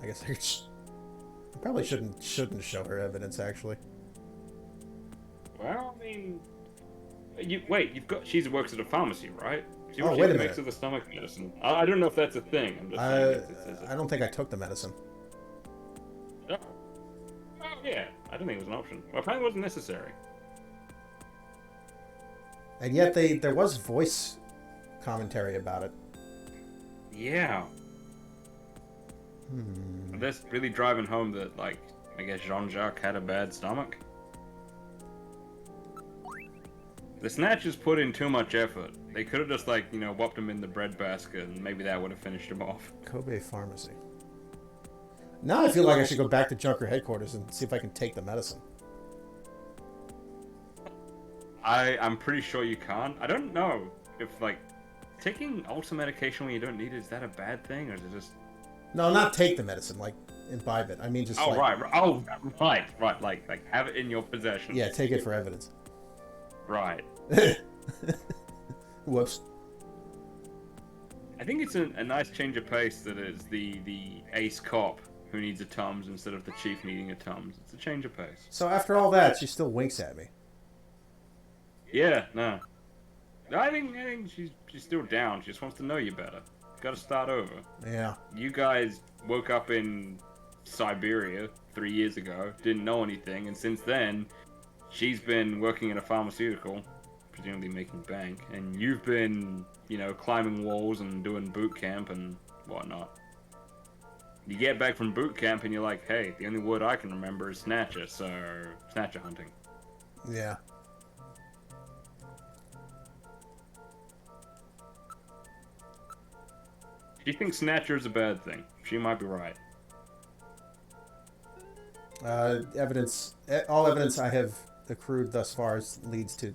S1: I guess I probably shouldn't show her evidence, actually.
S2: Well, I mean, she works at a pharmacy, right? She
S1: Oh, wait a
S2: makes
S1: minute.
S2: the stomach medicine. I don't know if that's a thing. I'm just saying
S1: I don't think I took the medicine.
S2: Oh, yeah. I don't think it was an option. Well, apparently it wasn't necessary.
S1: And yet there was voice commentary about it.
S2: Yeah. That's really driving home that, like, I guess Jean-Jacques had a bad stomach. The Snatchers put in too much effort. They could have just, like, whopped him in the breadbasket and maybe that would have finished him off.
S1: Kobe Pharmacy. Now I feel like I should go back to Junker headquarters and see if I can take the medicine.
S2: I'm pretty sure you can't. I don't know if, like, taking ulcer medication when you don't need it, is that a bad thing, or is it just...
S1: No, not take the medicine, like imbibe it. I mean just
S2: right. Like have it in your possession.
S1: Yeah, take it for evidence.
S2: Right.
S1: Whoops.
S2: I think it's a nice change of pace that it's the ace cop who needs a Tums instead of the chief needing a Tums. It's a change of pace.
S1: So after all that, she still winks at me.
S2: Yeah, no. I think she's still down. She just wants to know you better. Gotta start over.
S1: Yeah.
S2: You guys woke up in Siberia 3 years ago, didn't know anything, and since then, she's been working in a pharmaceutical, presumably making bank, and you've been, climbing walls and doing boot camp and whatnot. You get back from boot camp and you're like, hey, the only word I can remember is Snatcher, so Snatcher hunting.
S1: Yeah.
S2: She thinks Snatcher is a bad thing. She might be right.
S1: All evidence I have accrued thus far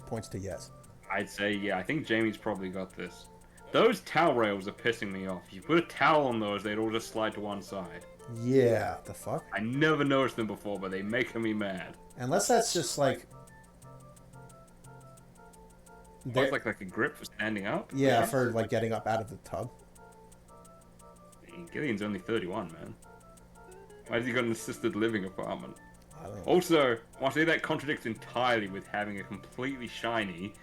S1: points to yes.
S2: I'd say, yeah, I think Jamie's probably got this. Those towel rails are pissing me off. If you put a towel on those, they'd all just slide to one side.
S1: Yeah, the fuck?
S2: I never noticed them before, but they make me mad.
S1: Unless that's just like...
S2: It's like a grip for standing up?
S1: Yeah, for like getting up out of the tub.
S2: Gillian's only 31, man. Why has he got an assisted living apartment?
S1: I don't know.
S2: Also, I want to say that contradicts entirely with having a completely shiny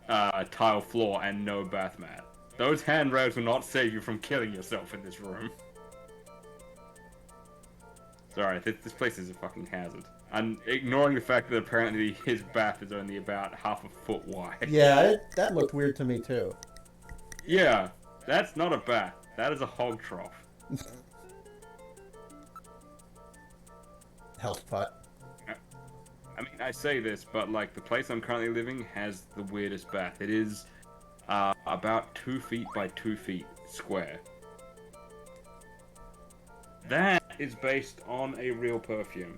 S2: tile floor and no bath mat. Those handrails will not save you from killing yourself in this room. Sorry, this place is a fucking hazard. And ignoring the fact that apparently his bath is only about half a foot wide.
S1: Yeah, that looked weird to me too.
S2: Yeah, that's not a bath. That is a hog trough.
S1: Health pot.
S2: I mean, I say this, but like the place I'm currently living has the weirdest bath. It is about 2 feet by 2 feet square. That is based on a real perfume.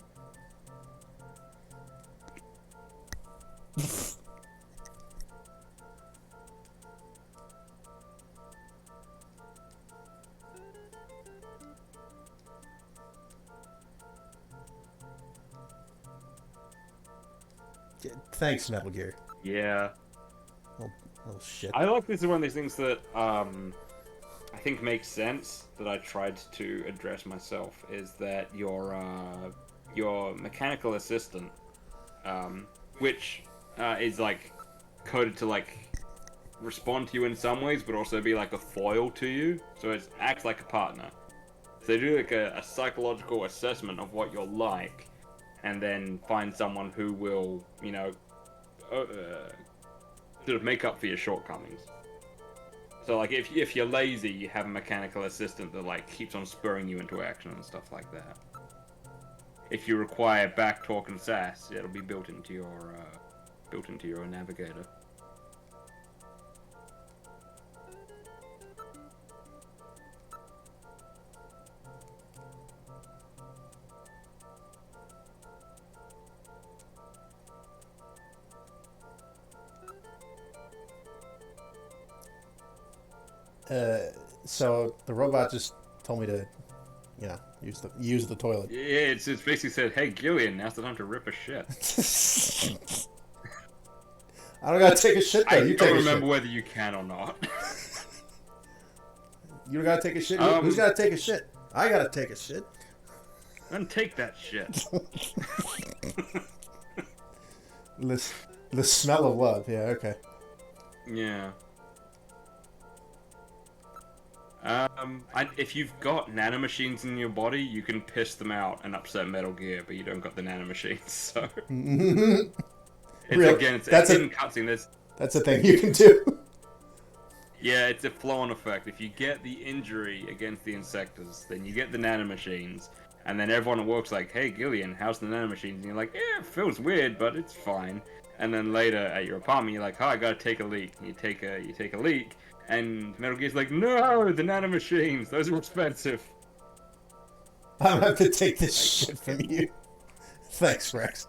S1: Thanks, Metal Gear.
S2: Yeah.
S1: Oh shit.
S2: I like this is one of these things that I think makes sense that I tried to address myself is that your mechanical assistant, which is like coded to like respond to you in some ways, but also be like a foil to you, so it acts like a partner. So they do like a psychological assessment of what you're like, and then find someone who will, you know, sort of make up for your shortcomings. So like if you're lazy, you have a mechanical assistant that like keeps on spurring you into action and stuff like that. If you require back talk and sass, it'll be built into your navigator.
S1: So the robot just told me to, you know, use the toilet.
S2: Yeah, it's basically said, "Hey Gillian, now's the time to rip a shit."
S1: I don't gotta take a shit though. You
S2: I don't remember whether you can or not.
S1: You don't gotta take a shit. Who's gotta take a shit? I gotta take a shit.
S2: Then take that shit.
S1: The smell of love. Yeah. Okay.
S2: Yeah. If you've got nanomachines in your body, you can piss them out and upset Metal Gear, but you don't got the nanomachines, so... it's a hidden cutscene.
S1: That's a thing you can do.
S2: Yeah, it's a flow-on effect. If you get the injury against the insectors, then you get the nanomachines, and then everyone at work's like, "Hey, Gillian, how's the nanomachines?" And you're like, "Yeah, it feels weird, but it's fine." And then later at your apartment, you're like, "Oh, I gotta take a leak." And you take a leak, and Metal Gear's like, "No, the nanomachines, those are expensive."
S1: I'm gonna have to take this shit from you. Thanks, Rex.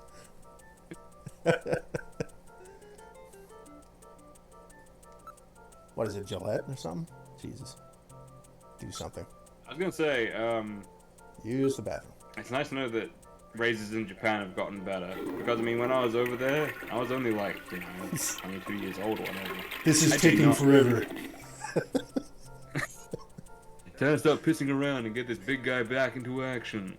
S1: What is it, Gillette or something? Jesus. Do something.
S2: I was gonna say,
S1: Use the bathroom.
S2: it's nice to know that razors in Japan have gotten better. Because, I mean, when I was over there, I was only like, 22 years old or whatever.
S1: This is taking forever.
S2: Time to stop pissing around and get this big guy back into action.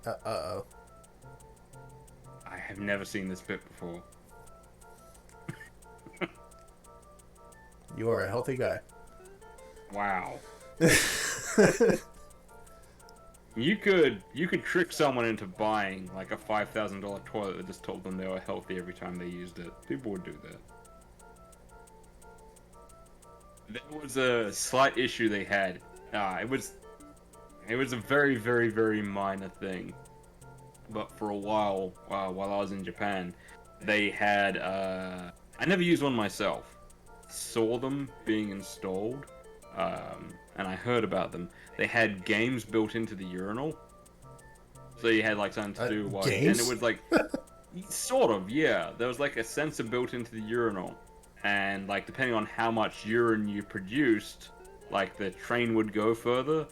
S1: Uh-oh.
S2: I have never seen this bit before.
S1: You are a healthy guy.
S2: Wow. You could trick someone into buying like a $5,000 toilet that just told them they were healthy every time they used it. People would do that. There was a slight issue they had. It was a very, very, very minor thing. But for a while I was in Japan, they had I never used one myself. Saw them being installed, and I heard about them. They had games built into the urinal, so you had like something to do while,
S1: games?
S2: and it was like sort of, yeah. There was like a sensor built into the urinal, and like depending on how much urine you produced, like the train would go further,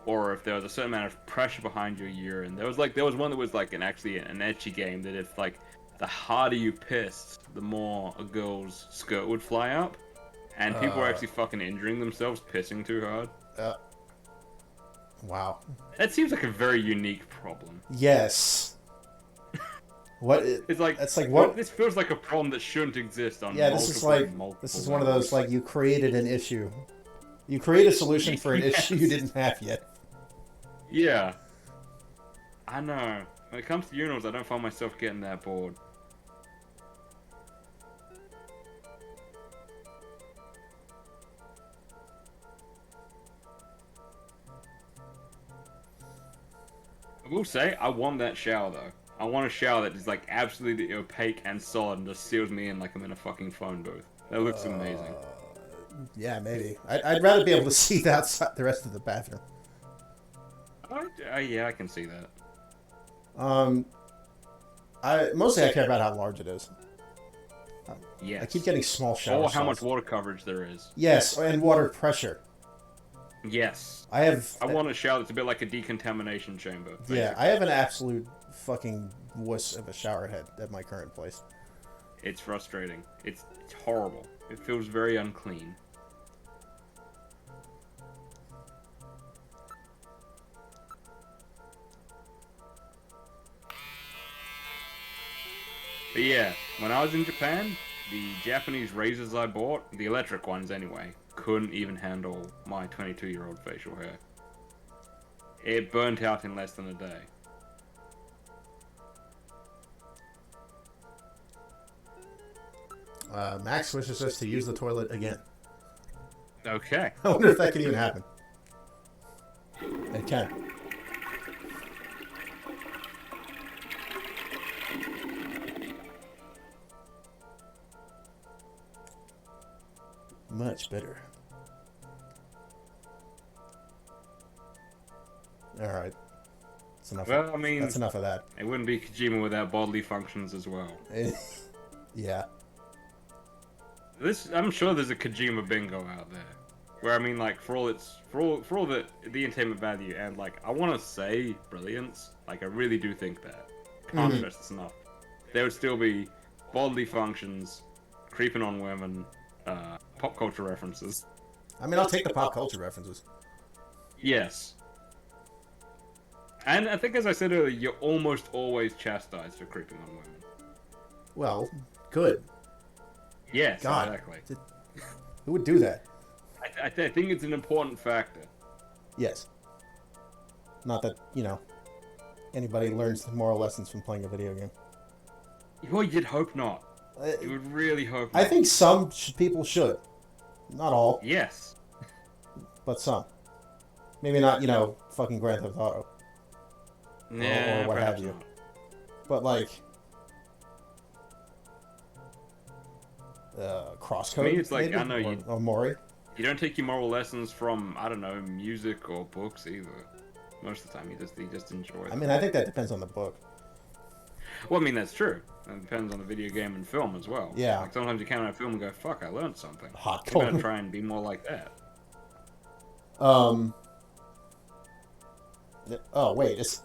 S2: or if there was a certain amount of pressure behind your urine. There was one that was like an ecchi game that if like the harder you pissed, the more a girl's skirt would fly up. And people were actually fucking injuring themselves pissing too hard.
S1: Wow.
S2: That seems like a very unique problem.
S1: Yes. What?
S2: It's like
S1: that's like what?
S2: This feels like a problem that shouldn't exist on.
S1: Yeah, this is one of those like you created an issue. You create a solution for an issue you didn't have yet.
S2: Yeah. I know. When it comes to urinals, I don't find myself getting that bored. I will say, I want that shower though. I want a shower that is like absolutely opaque and solid and just seals me in like I'm in a fucking phone booth. That looks amazing.
S1: Yeah, maybe. I'd rather be able to see the outside, the rest of the bathroom.
S2: Yeah, I can see that.
S1: Mostly I care about how large it is.
S2: Yes.
S1: I keep getting small shower
S2: Or how much
S1: stalls.
S2: water coverage there is.
S1: Yes, and water pressure.
S2: Yes.
S1: I
S2: want a shower that's a bit like a decontamination chamber. Basically.
S1: Yeah, I have an absolute fucking wuss of a shower head at my current place.
S2: It's frustrating. It's horrible. It feels very unclean. But yeah, when I was in Japan, the Japanese razors I bought, the electric ones anyway, couldn't even handle my 22-year-old facial hair. It burnt out in less than a day.
S1: Max wishes us to use the toilet again.
S2: Okay.
S1: I wonder if that can even happen. It can. Much better. Alright. That's enough.
S2: Well, I mean,
S1: that's enough of that.
S2: It wouldn't be Kojima without bodily functions as well.
S1: Yeah.
S2: I'm sure there's a Kojima bingo out there, where I mean, like, for all the entertainment value and like, I want to say brilliance. Like, I really do think that. Can't stress this enough. There would still be bodily functions, creeping on women, pop culture references.
S1: I mean, I'll take the pop culture references.
S2: Yes. And I think, as I said earlier, you're almost always chastised for creeping on women.
S1: Well, good.
S2: Yes,
S1: God.
S2: Exactly.
S1: Who would do that?
S2: I think it's an important factor.
S1: Yes. Not that, anybody learns moral lessons from playing a video game.
S2: Well, you'd hope not. You would really hope not.
S1: I think some people should. Not all.
S2: Yes.
S1: But some. Maybe not, fucking Grand Theft Auto.
S2: Nah,
S1: or what have you.
S2: Not.
S1: But, like... Crosscode?
S2: Me, it's like,
S1: maybe?
S2: I know
S1: or Mori?
S2: You don't take your moral lessons from, I don't know, music or books either. Most of the time, you just enjoy them.
S1: I mean, I think that depends on the book.
S2: Well, I mean, that's true. It depends on the video game and film as well.
S1: Yeah.
S2: Like, sometimes you come out of a film and go, fuck, I learned something.
S1: Hot
S2: You
S1: Coleman.
S2: better try and be more like that.
S1: Oh, wait.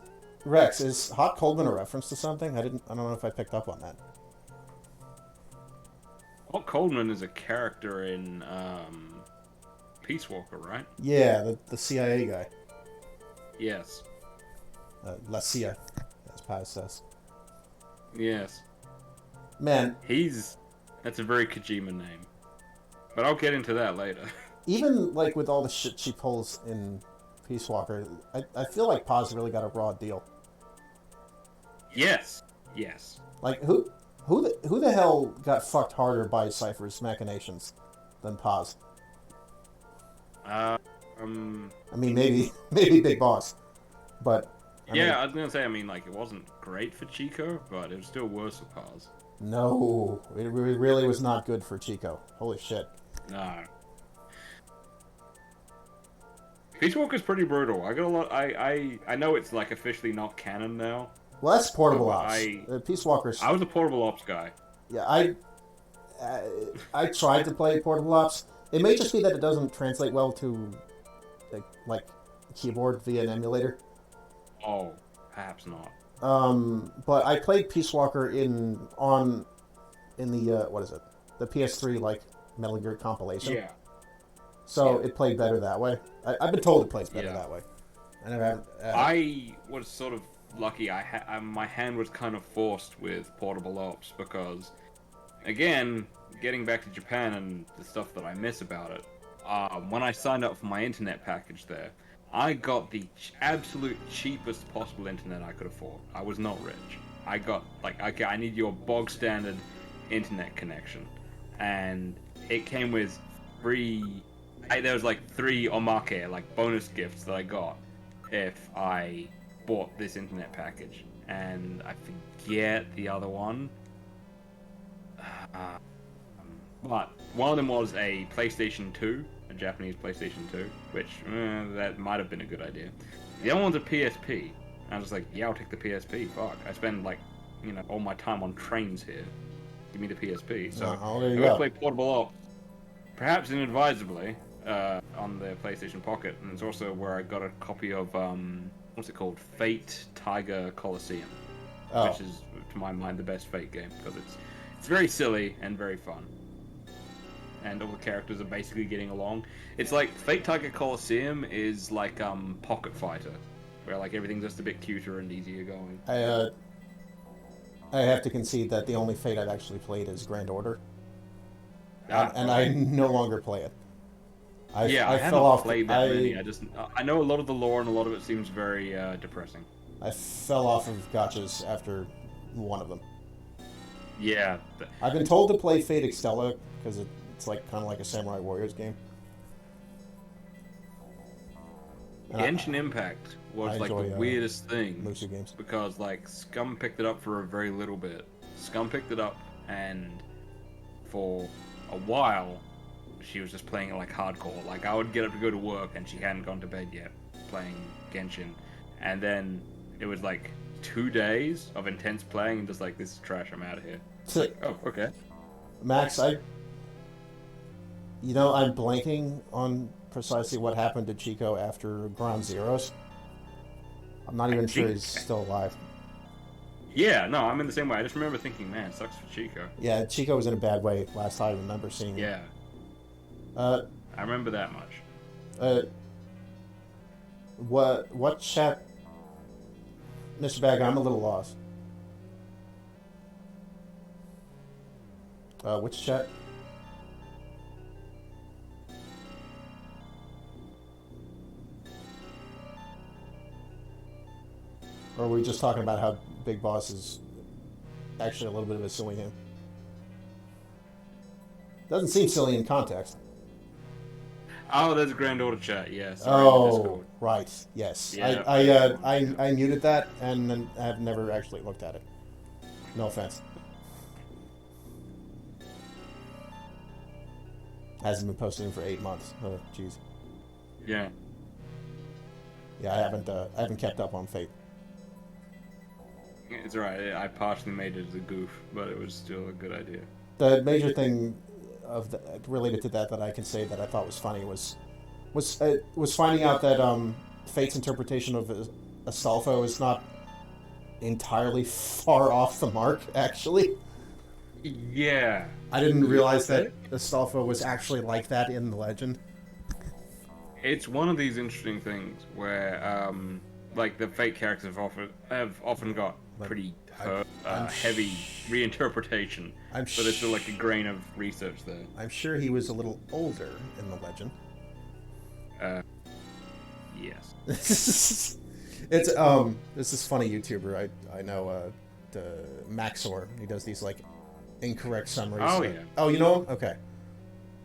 S1: Rex, is Hot Coleman a reference to something? I don't know if I picked up on that.
S2: Walt Coleman is a character in, Peace Walker, right?
S1: Yeah, the CIA guy.
S2: Yes.
S1: La CIA, as Paz says.
S2: Yes.
S1: Man.
S2: That's a very Kojima name. But I'll get into that later.
S1: Even, like, with all the shit she pulls in Peace Walker, I feel like Paz really got a raw deal.
S2: Yes. Yes.
S1: Like, who the hell got fucked harder by Cypher's machinations than Paz?
S2: I
S1: mean, maybe Big Boss, but...
S2: I was gonna say, like, it wasn't great for Chico, but it was still worse for Paz.
S1: No, it really was not good for Chico. Holy shit.
S2: No. Peace Walker's pretty brutal. I got a lot. I know it's like officially not canon now.
S1: Well, that's Portable Ops. Peace Walker's.
S2: I was a Portable Ops guy.
S1: Yeah, I tried to play Portable Ops. It may just be that it doesn't translate well to like keyboard via an emulator.
S2: Oh, perhaps not.
S1: But I played Peace Walker in the what is it? The PS3 like Metal Gear compilation.
S2: Yeah.
S1: So it played better that way. I've been told it plays better that way.
S2: I was sort of lucky. My hand was kind of forced with Portable Ops because, again, getting back to Japan and the stuff that I miss about it, when I signed up for my internet package there, I got the absolute cheapest possible internet I could afford. I was not rich. I got, like, okay, I need your bog standard internet connection. And it came with free... there was like 3 omake, like bonus gifts that I got if I bought this internet package. And I forget the other one. But one of them was a PlayStation 2, a Japanese PlayStation 2, which that might have been a good idea. The other one's a PSP. I was just like, yeah, I'll take the PSP. Fuck, I spend like, all my time on trains here. Give me the PSP. So
S1: there you
S2: I
S1: go.
S2: play Portable Ops, perhaps inadvisably, on the PlayStation Pocket, and it's also where I got a copy of what's it called, Fate Tiger Coliseum, which is, to my mind, the best Fate game because it's very silly and very fun. And all the characters are basically getting along. It's like Fate Tiger Coliseum is like Pocket Fighter, where like everything's just a bit cuter and easier going.
S1: I have to concede that the only Fate I've actually played is Grand Order, and
S2: Right.
S1: I no longer play it. I
S2: haven't
S1: fell off.
S2: played that many. I know a lot of the lore and a lot of it seems very depressing.
S1: I fell off of gachas after one of them.
S2: Yeah.
S1: I've been told to play Fate Extella because it's like kind of like a Samurai Warriors game. And
S2: Genshin Impact was
S1: I
S2: like
S1: enjoy,
S2: the weirdest thing
S1: Musou games.
S2: because like Scum picked it up for a very little bit. Scum picked it up and for a while she was just playing it like hardcore. Like I would get up to go to work and she hadn't gone to bed yet playing Genshin, and then it was like 2 days of intense playing and just like, this is trash, I'm out of here.
S1: So,
S2: Oh, okay.
S1: Max, I'm blanking on precisely what happened to Chico after Ground Zeroes. I'm not even sure he's still alive.
S2: Yeah, no, I'm in the same way. I just remember thinking, man, sucks for Chico.
S1: Yeah, Chico was in a bad way last I remember seeing him.
S2: Yeah. I remember that much.
S1: What chat, Mr. Bag? I'm a little lost. Which chat? Or are we just talking about how Big Boss is actually a little bit of a silly name? Doesn't seem silly in context.
S2: Oh, there's a Grand Order chat, yeah. Sorry,
S1: Oh, right. Yes.
S2: Yeah.
S1: I muted that and then have never actually looked at it. No offense. Hasn't been posting for 8 months. Oh, jeez.
S2: Yeah.
S1: Yeah, I haven't kept up on Fate.
S2: It's alright. I partially made it as a goof, but it was still a good idea.
S1: The major thing related to that I can say that I thought was funny was finding out that Fate's interpretation of Astolfo is not entirely far off the mark, actually.
S2: Yeah.
S1: I didn't realize that Astolfo was actually like that in the legend.
S2: It's one of these interesting things where, like, the Fate characters have often got pretty heavy reinterpretation, but there's still like a grain of research there.
S1: I'm sure he was a little older in the legend.
S2: Yes.
S1: It's this is funny YouTuber I know, Maxor. He does these like incorrect summaries.
S2: Oh, yeah.
S1: Oh, you know him? Okay.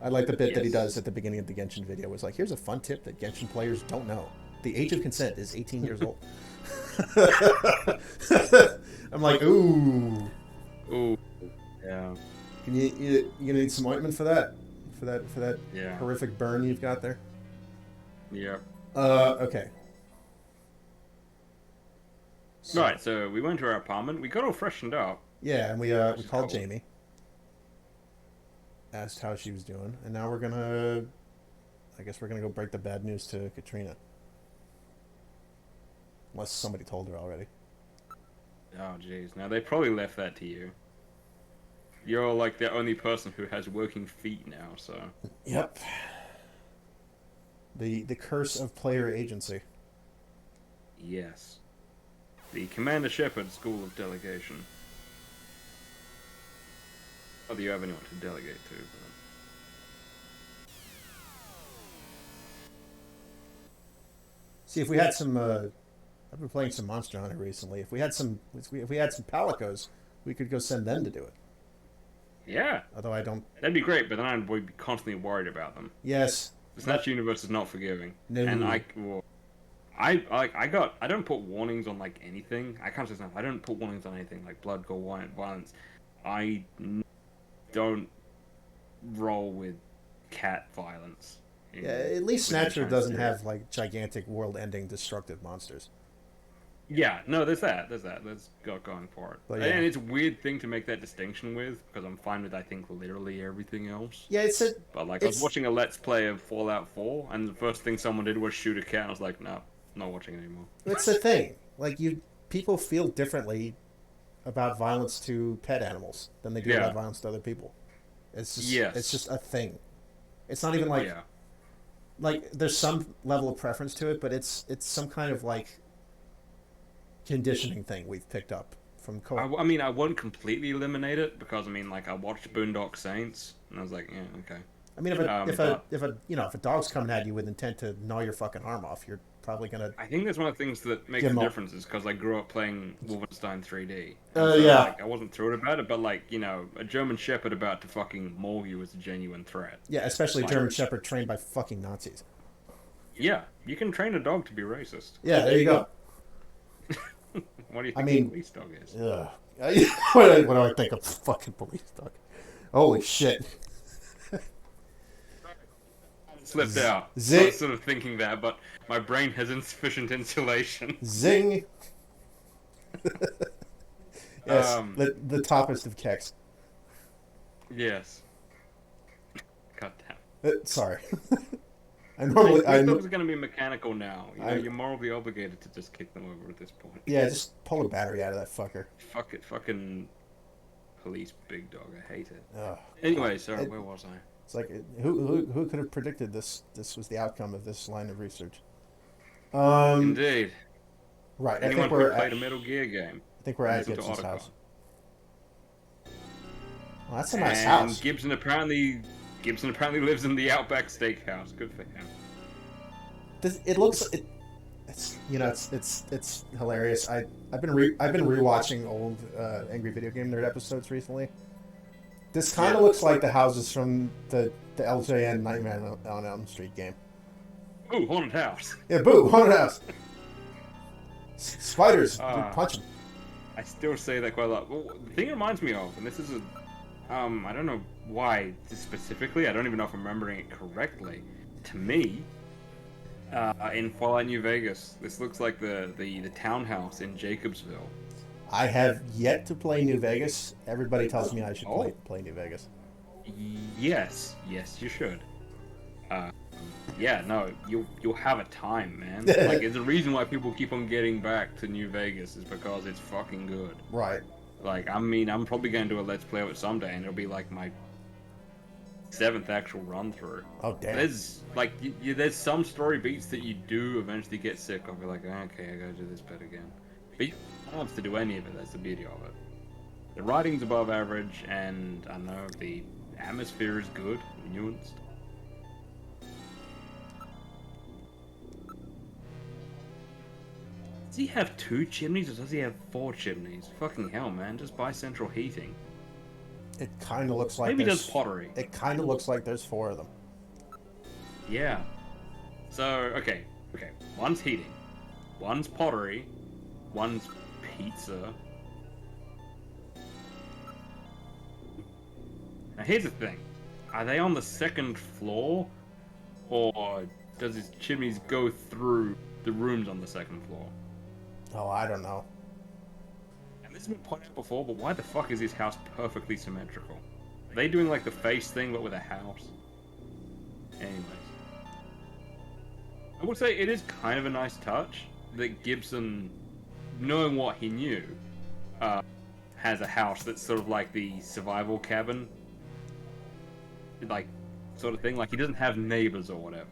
S1: I like the bit that he
S2: Yes.
S1: does at the beginning of the Genshin video. It was like, here's a fun tip that Genshin players don't know. The age of consent is 18 years old. I'm like, ooh.
S2: Ooh. Yeah.
S1: Can you gonna need some ointment for that? For that
S2: Yeah.
S1: horrific burn you've got there?
S2: Yeah.
S1: Okay. So,
S2: Right, so we went to our apartment. We got all freshened up.
S1: yeah, and we called Jamie. Asked how she was doing, and now I guess we're gonna go break the bad news to Katrina. Unless somebody told her already.
S2: Oh, jeez. Now, they probably left that to you. You're, like, the only person who has working feet now, so...
S1: Yep. The curse of player agency.
S2: Yes. The Commander Shepard School of Delegation. Whether you have anyone to delegate to, but...
S1: See, if we had some, I've been playing some Monster Hunter recently. If we had some Palicos, we could go send them to do it.
S2: Yeah,
S1: Although I don't.
S2: that'd be great, but then I'd be constantly worried about them.
S1: Yes.
S2: The Snatch universe is not forgiving.
S1: No.
S2: And I don't put warnings on, like, anything. I can't say enough. I don't put warnings on anything, like blood, gore, violence. I don't roll with cat violence.
S1: Yeah, at least
S2: when you're
S1: Snatcher
S2: trying to
S1: doesn't
S2: do it.
S1: have like gigantic, world-ending, destructive monsters.
S2: Yeah, no, there's that. That's got going for it.
S1: But yeah.
S2: And it's a weird thing to make that distinction with, because I'm fine with, I think, literally everything else.
S1: Yeah, it's a.
S2: But, like, I was watching a Let's Play of Fallout 4, and the first thing someone did was shoot a cat, and I was like, no, not watching it anymore.
S1: It's a thing. Like people feel differently about violence to pet animals than they do about violence to other people. It's just.
S2: Yes.
S1: It's just a thing. It's not even like. Like there's some level of preference to it, but it's some kind of like conditioning thing we've picked up from
S2: I mean, I won't completely eliminate it because I mean, like, I watched Boondock Saints and I was like, yeah, okay.
S1: I mean, if a dog's coming at you with intent to gnaw your fucking arm off, you're probably gonna.
S2: I think that's one of the things that makes the difference is because I grew up playing Wolfenstein 3D.
S1: Yeah.
S2: Like, I wasn't thrilled about it, but like, you know, a German Shepherd about to fucking maul you is a genuine threat.
S1: Yeah, especially a German Shepherd trained by fucking Nazis.
S2: Yeah, you can train a dog to be racist.
S1: Yeah, there you go.
S2: What do you think a police dog is?
S1: What do I think of fucking police dog? Holy shit.
S2: Slipped out.
S1: Zing.
S2: I was sort of thinking that, but my brain has insufficient insulation.
S1: Zing. Yes, the toppest of kecks.
S2: Yes. God damn.
S1: Sorry. I normally.
S2: I know it's going to be mechanical now. You know, you're morally obligated to just kick them over at this point.
S1: Yeah, just pull the battery out of that fucker.
S2: Fuck it, fucking police big dog. I hate it.
S1: Ugh.
S2: Anyway, sorry, where was I?
S1: It's like who could have predicted this? This was the outcome of this line of research.
S2: Indeed.
S1: Right.
S2: Anyone
S1: I think we're
S2: who played a Metal Gear game.
S1: I think we're at Gibson's house. Well, that's a
S2: and
S1: nice house.
S2: Gibson apparently lives in the Outback Steakhouse. Good for him.
S1: It's you know it's hilarious. I've been rewatching old Angry Video Game Nerd episodes recently. This kind of looks like the houses from the LJN Nightmare on Elm Street game.
S2: Ooh, haunted house.
S1: Yeah, boo, haunted house. Spiders, dude, punch them.
S2: I still say that quite a lot. Well, the thing it reminds me of, and this is I don't know why specifically. I don't even know if I'm remembering it correctly. To me, in Fallout New Vegas, this looks like the townhouse in Jacobsville.
S1: I have yet to play New Vegas. Everybody tells me I should play New Vegas.
S2: Yes, you should. Yeah, no, you'll have a time, man. Like, it's the reason why people keep on getting back to New Vegas is because it's fucking good.
S1: Right.
S2: Like, I mean, I'm probably going to do a Let's Play of it someday, and it'll be like my 7th actual run through.
S1: Oh, damn.
S2: There's like, there's some story beats that you do eventually get sick of. You're like, okay, I gotta do this bit again. But you don't have to do any of it. That's the beauty of it. The writing's above average, and I know the atmosphere is good, nuanced. Does he have 2 chimneys, or does he have 4 chimneys? Fucking hell, man! Just buy central heating.
S1: It kind of looks like
S2: maybe does pottery.
S1: It kind of looks like there's 4 of them.
S2: Yeah. So okay. One's heating, one's pottery, one's pizza. Now here's the thing: are they on the 2nd floor, or does his chimneys go through the rooms on the 2nd floor?
S1: Oh, I don't know.
S2: And this has been pointed out before, but why the fuck is his house perfectly symmetrical? Are they doing like the face thing, but with a house? Anyways. I would say it is kind of a nice touch that Gibson, knowing what he knew, has a house that's sort of like the survival cabin, like, sort of thing. Like, he doesn't have neighbors or whatever.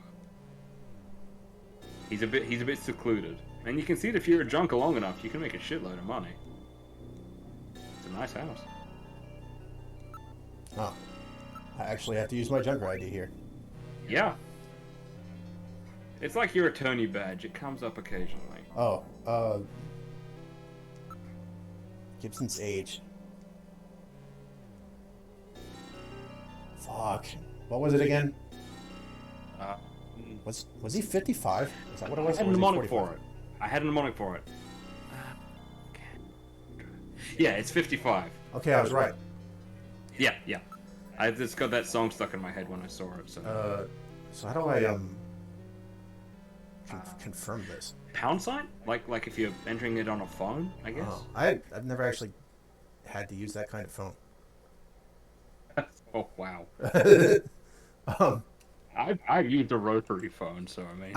S2: He's a bit secluded. And you can see that if you're a junker long enough, you can make a shitload of money. It's a nice house.
S1: Oh. I actually have to use my junker ID here.
S2: Yeah. It's like your attorney badge. It comes up occasionally.
S1: Oh, Gibson's age. Fuck. What was it again? Was he 55? Is that what it was?
S2: I had a mnemonic for it. Yeah, it's 55.
S1: Okay, I was right.
S2: Yeah. I just got that song stuck in my head when I saw it.
S1: So how do I confirm this?
S2: Pound sign? Like if you're entering it on a phone, I guess.
S1: Oh, I've never actually had to use that kind of phone.
S2: Oh wow.
S1: um,
S2: I've used a rotary phone, so I mean.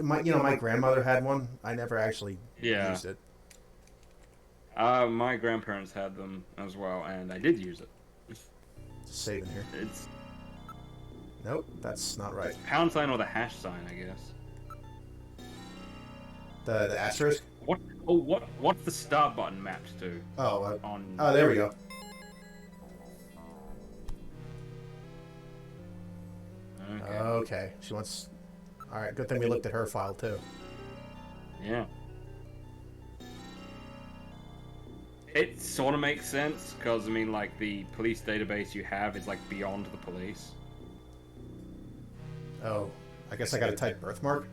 S1: My grandmother had one. I never actually used it.
S2: My grandparents had them as well, and I did use it.
S1: Just saving here.
S2: It's
S1: Nope, that's not right.
S2: pound sign or the hash sign, I guess.
S1: The asterisk.
S2: What's the start button mapped to?
S1: Oh,
S2: on.
S1: Oh, there we go. Okay. She wants. All right. Good thing we looked at her file too.
S2: Yeah. It sort of makes sense because I mean, like the police database you have is like beyond the police.
S1: Oh, I guess I gotta type birthmark.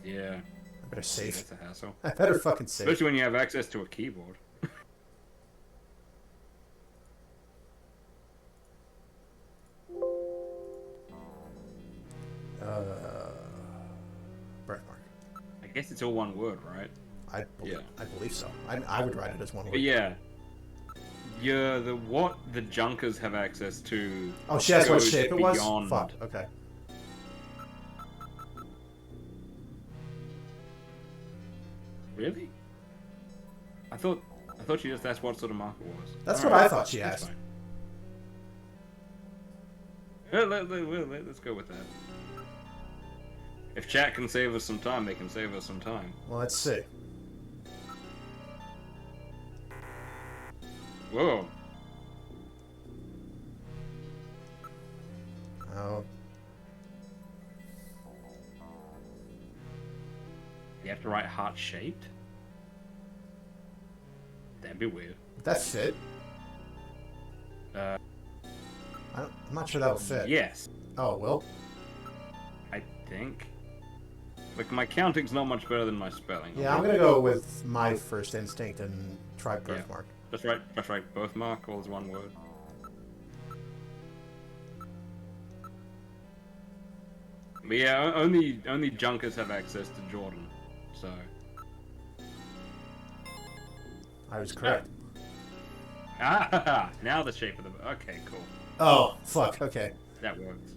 S2: Yeah.
S1: I better save.
S2: That's a hassle.
S1: I better fucking save.
S2: Especially when you have access to a keyboard.
S1: Birthmark.
S2: I guess it's all one word, right?
S1: I believe so. I would write it as one word.
S2: But yeah. What the Junkers have access to.
S1: Oh, she asked what shape it was?
S2: Beyond.
S1: Fuck, okay.
S2: Really? I thought she just asked what sort of mark it was.
S1: That's
S2: All
S1: what
S2: right.
S1: I thought she
S2: That's
S1: asked.
S2: fine. Let's go with that. If chat can save us some time, they can save us some time.
S1: Well, let's see.
S2: Whoa.
S1: Oh.
S2: You have to write heart-shaped? That'd be weird.
S1: Would that fit? I'm not sure that will fit.
S2: Yes.
S1: Oh, well.
S2: I think. Like, my counting's not much better than my spelling.
S1: Yeah, I'm gonna go with my first instinct and try birthmark.
S2: That's right. Birthmark all is one word. But yeah, only Junkers have access to Jordan, so.
S1: I was correct.
S2: Ah, now the shape of the. Okay, cool.
S1: Oh, fuck. Okay.
S2: That works.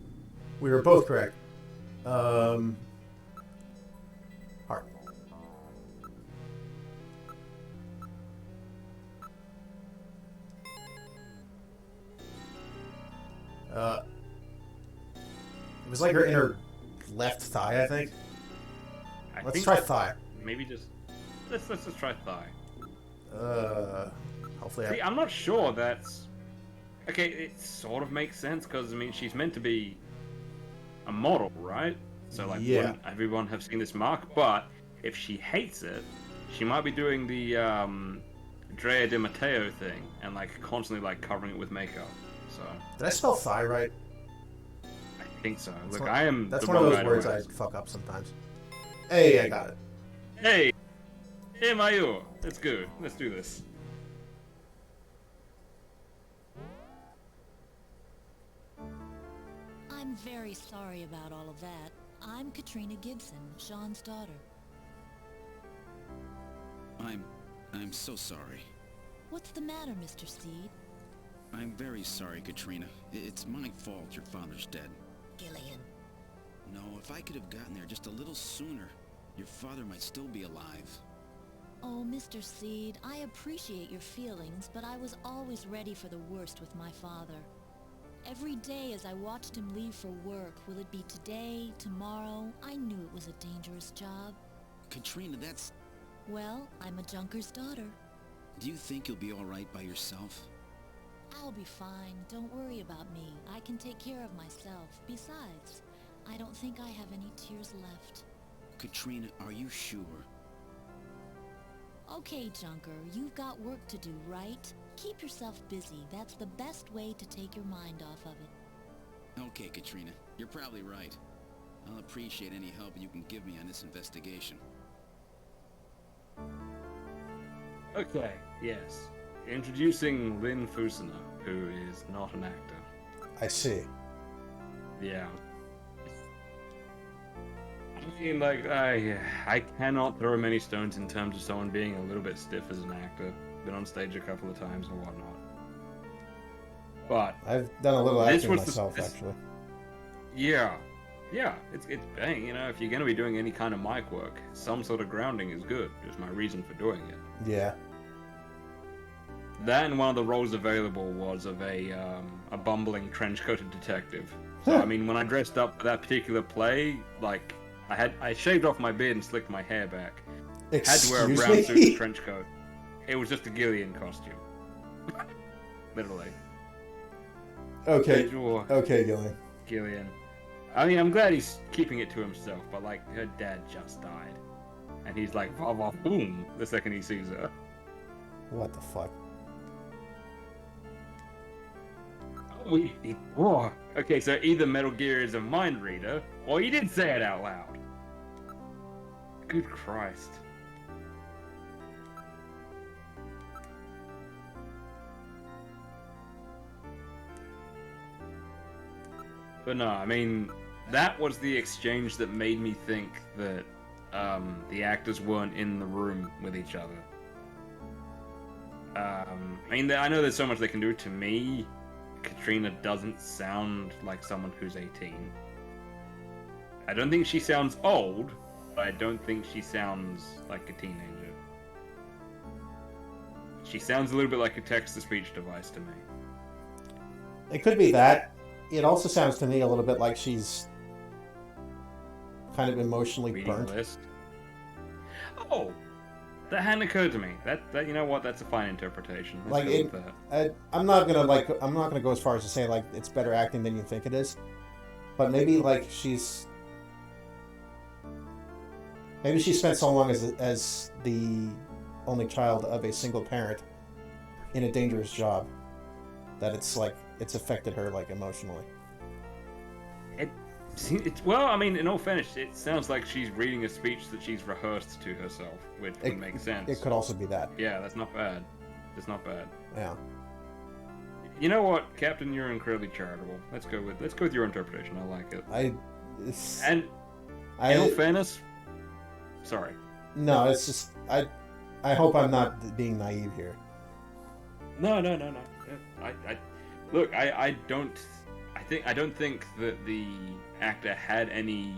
S1: We were both correct. Heart. It was like her inner left thigh, I think. Let's try thigh.
S2: Maybe just let's just try thigh.
S1: Hopefully.
S2: See, I'm not sure that's okay. It sort of makes sense because I mean she's meant to be a model, right? So like, wouldn't everyone have seen this mark? But if she hates it, she might be doing the Drea de Matteo thing and like constantly like covering it with makeup. So
S1: Did I spell thigh right?
S2: I think so.
S1: That's
S2: Look,
S1: one,
S2: I am.
S1: That's
S2: the
S1: one of
S2: wrong
S1: those
S2: guy to
S1: words I
S2: ask.
S1: fuck up sometimes. Hey, I got it.
S2: Hey, Mayo. That's good. Let's do this.
S3: I'm very sorry about all of that. I'm Katrina Gibson, Sean's daughter.
S4: I'm so sorry.
S3: What's the matter, Mr. Seed?
S4: I'm very sorry, Katrina. It's my fault your father's dead.
S3: Gillian.
S4: No, if I could have gotten there just a little sooner, your father might still be alive.
S3: Oh, Mr. Seed, I appreciate your feelings, but I was always ready for the worst with my father. Every day as I watched him leave for work, will it be today, tomorrow? I knew it was a dangerous job.
S4: Katrina, that's...
S3: Well, I'm a junker's daughter.
S4: Do you think you'll be alright by yourself?
S3: I'll be fine. Don't worry about me. I can take care of myself. Besides, I don't think I have any tears left.
S4: Katrina, are you sure?
S3: Okay, Junker, you've got work to do, right? Keep yourself busy. That's the best way to take your mind off of it.
S4: Okay, Katrina, you're probably right. I'll appreciate any help you can give me on this investigation.
S2: Okay. Yes. Introducing Lynn Fusina. who is not an actor.
S1: I see.
S2: Yeah. I mean, like, I cannot throw many stones in terms of someone being a little bit stiff as an actor. Been on stage a couple of times and whatnot. But
S1: I've done a little
S2: this
S1: acting
S2: was
S1: myself, actually.
S2: yeah, it's bang. You know, if you're gonna be doing any kind of mic work, some sort of grounding is good. Just my reason for doing it.
S1: Yeah.
S2: That and one of the roles available was of a bumbling trench-coated detective. So I mean, when I dressed up for that particular play, like I shaved off my beard and slicked my hair back. Had to wear a brown suit and trench coat. It was just a Gillian costume. Literally.
S1: Okay.
S2: Sure.
S1: Okay, Gillian.
S2: Gillian. I mean, I'm glad he's keeping it to himself, but like, her dad just died. And he's like, va va boom, the second he sees her.
S1: What the fuck?
S2: Oh, okay, so either Metal Gear is a mind reader, or he did say it out loud. Good Christ. But no, I mean, that was the exchange that made me think that the actors weren't in the room with each other. I mean, I know there's so much they can do. To me, Katrina doesn't sound like someone who's 18. I don't think she sounds old, but I don't think she sounds like a teenager. She sounds a little bit like a text-to-speech device to me.
S1: It could be that. It also sounds to me a little bit like she's kind of emotionally
S2: Reading
S1: burnt.
S2: list. Oh, that hadn't occurred to me. That you know what? That's a fine interpretation. Let's go with that.
S1: I'm not gonna go as far as to say like it's better acting than you think it is, but maybe like she spent so long as the only child of a single parent in a dangerous job that it's affected her like emotionally.
S2: Well, I mean, in all fairness, it sounds like she's reading a speech that she's rehearsed to herself, which would make sense.
S1: It could also be that.
S2: Yeah, that's not bad. That's not bad.
S1: Yeah.
S2: You know what, Captain? You're incredibly charitable. Let's go with your interpretation. I like it. In all fairness, sorry.
S1: No, it's just I hope I'm not being naive here.
S2: No. Look, I don't think that the actor had any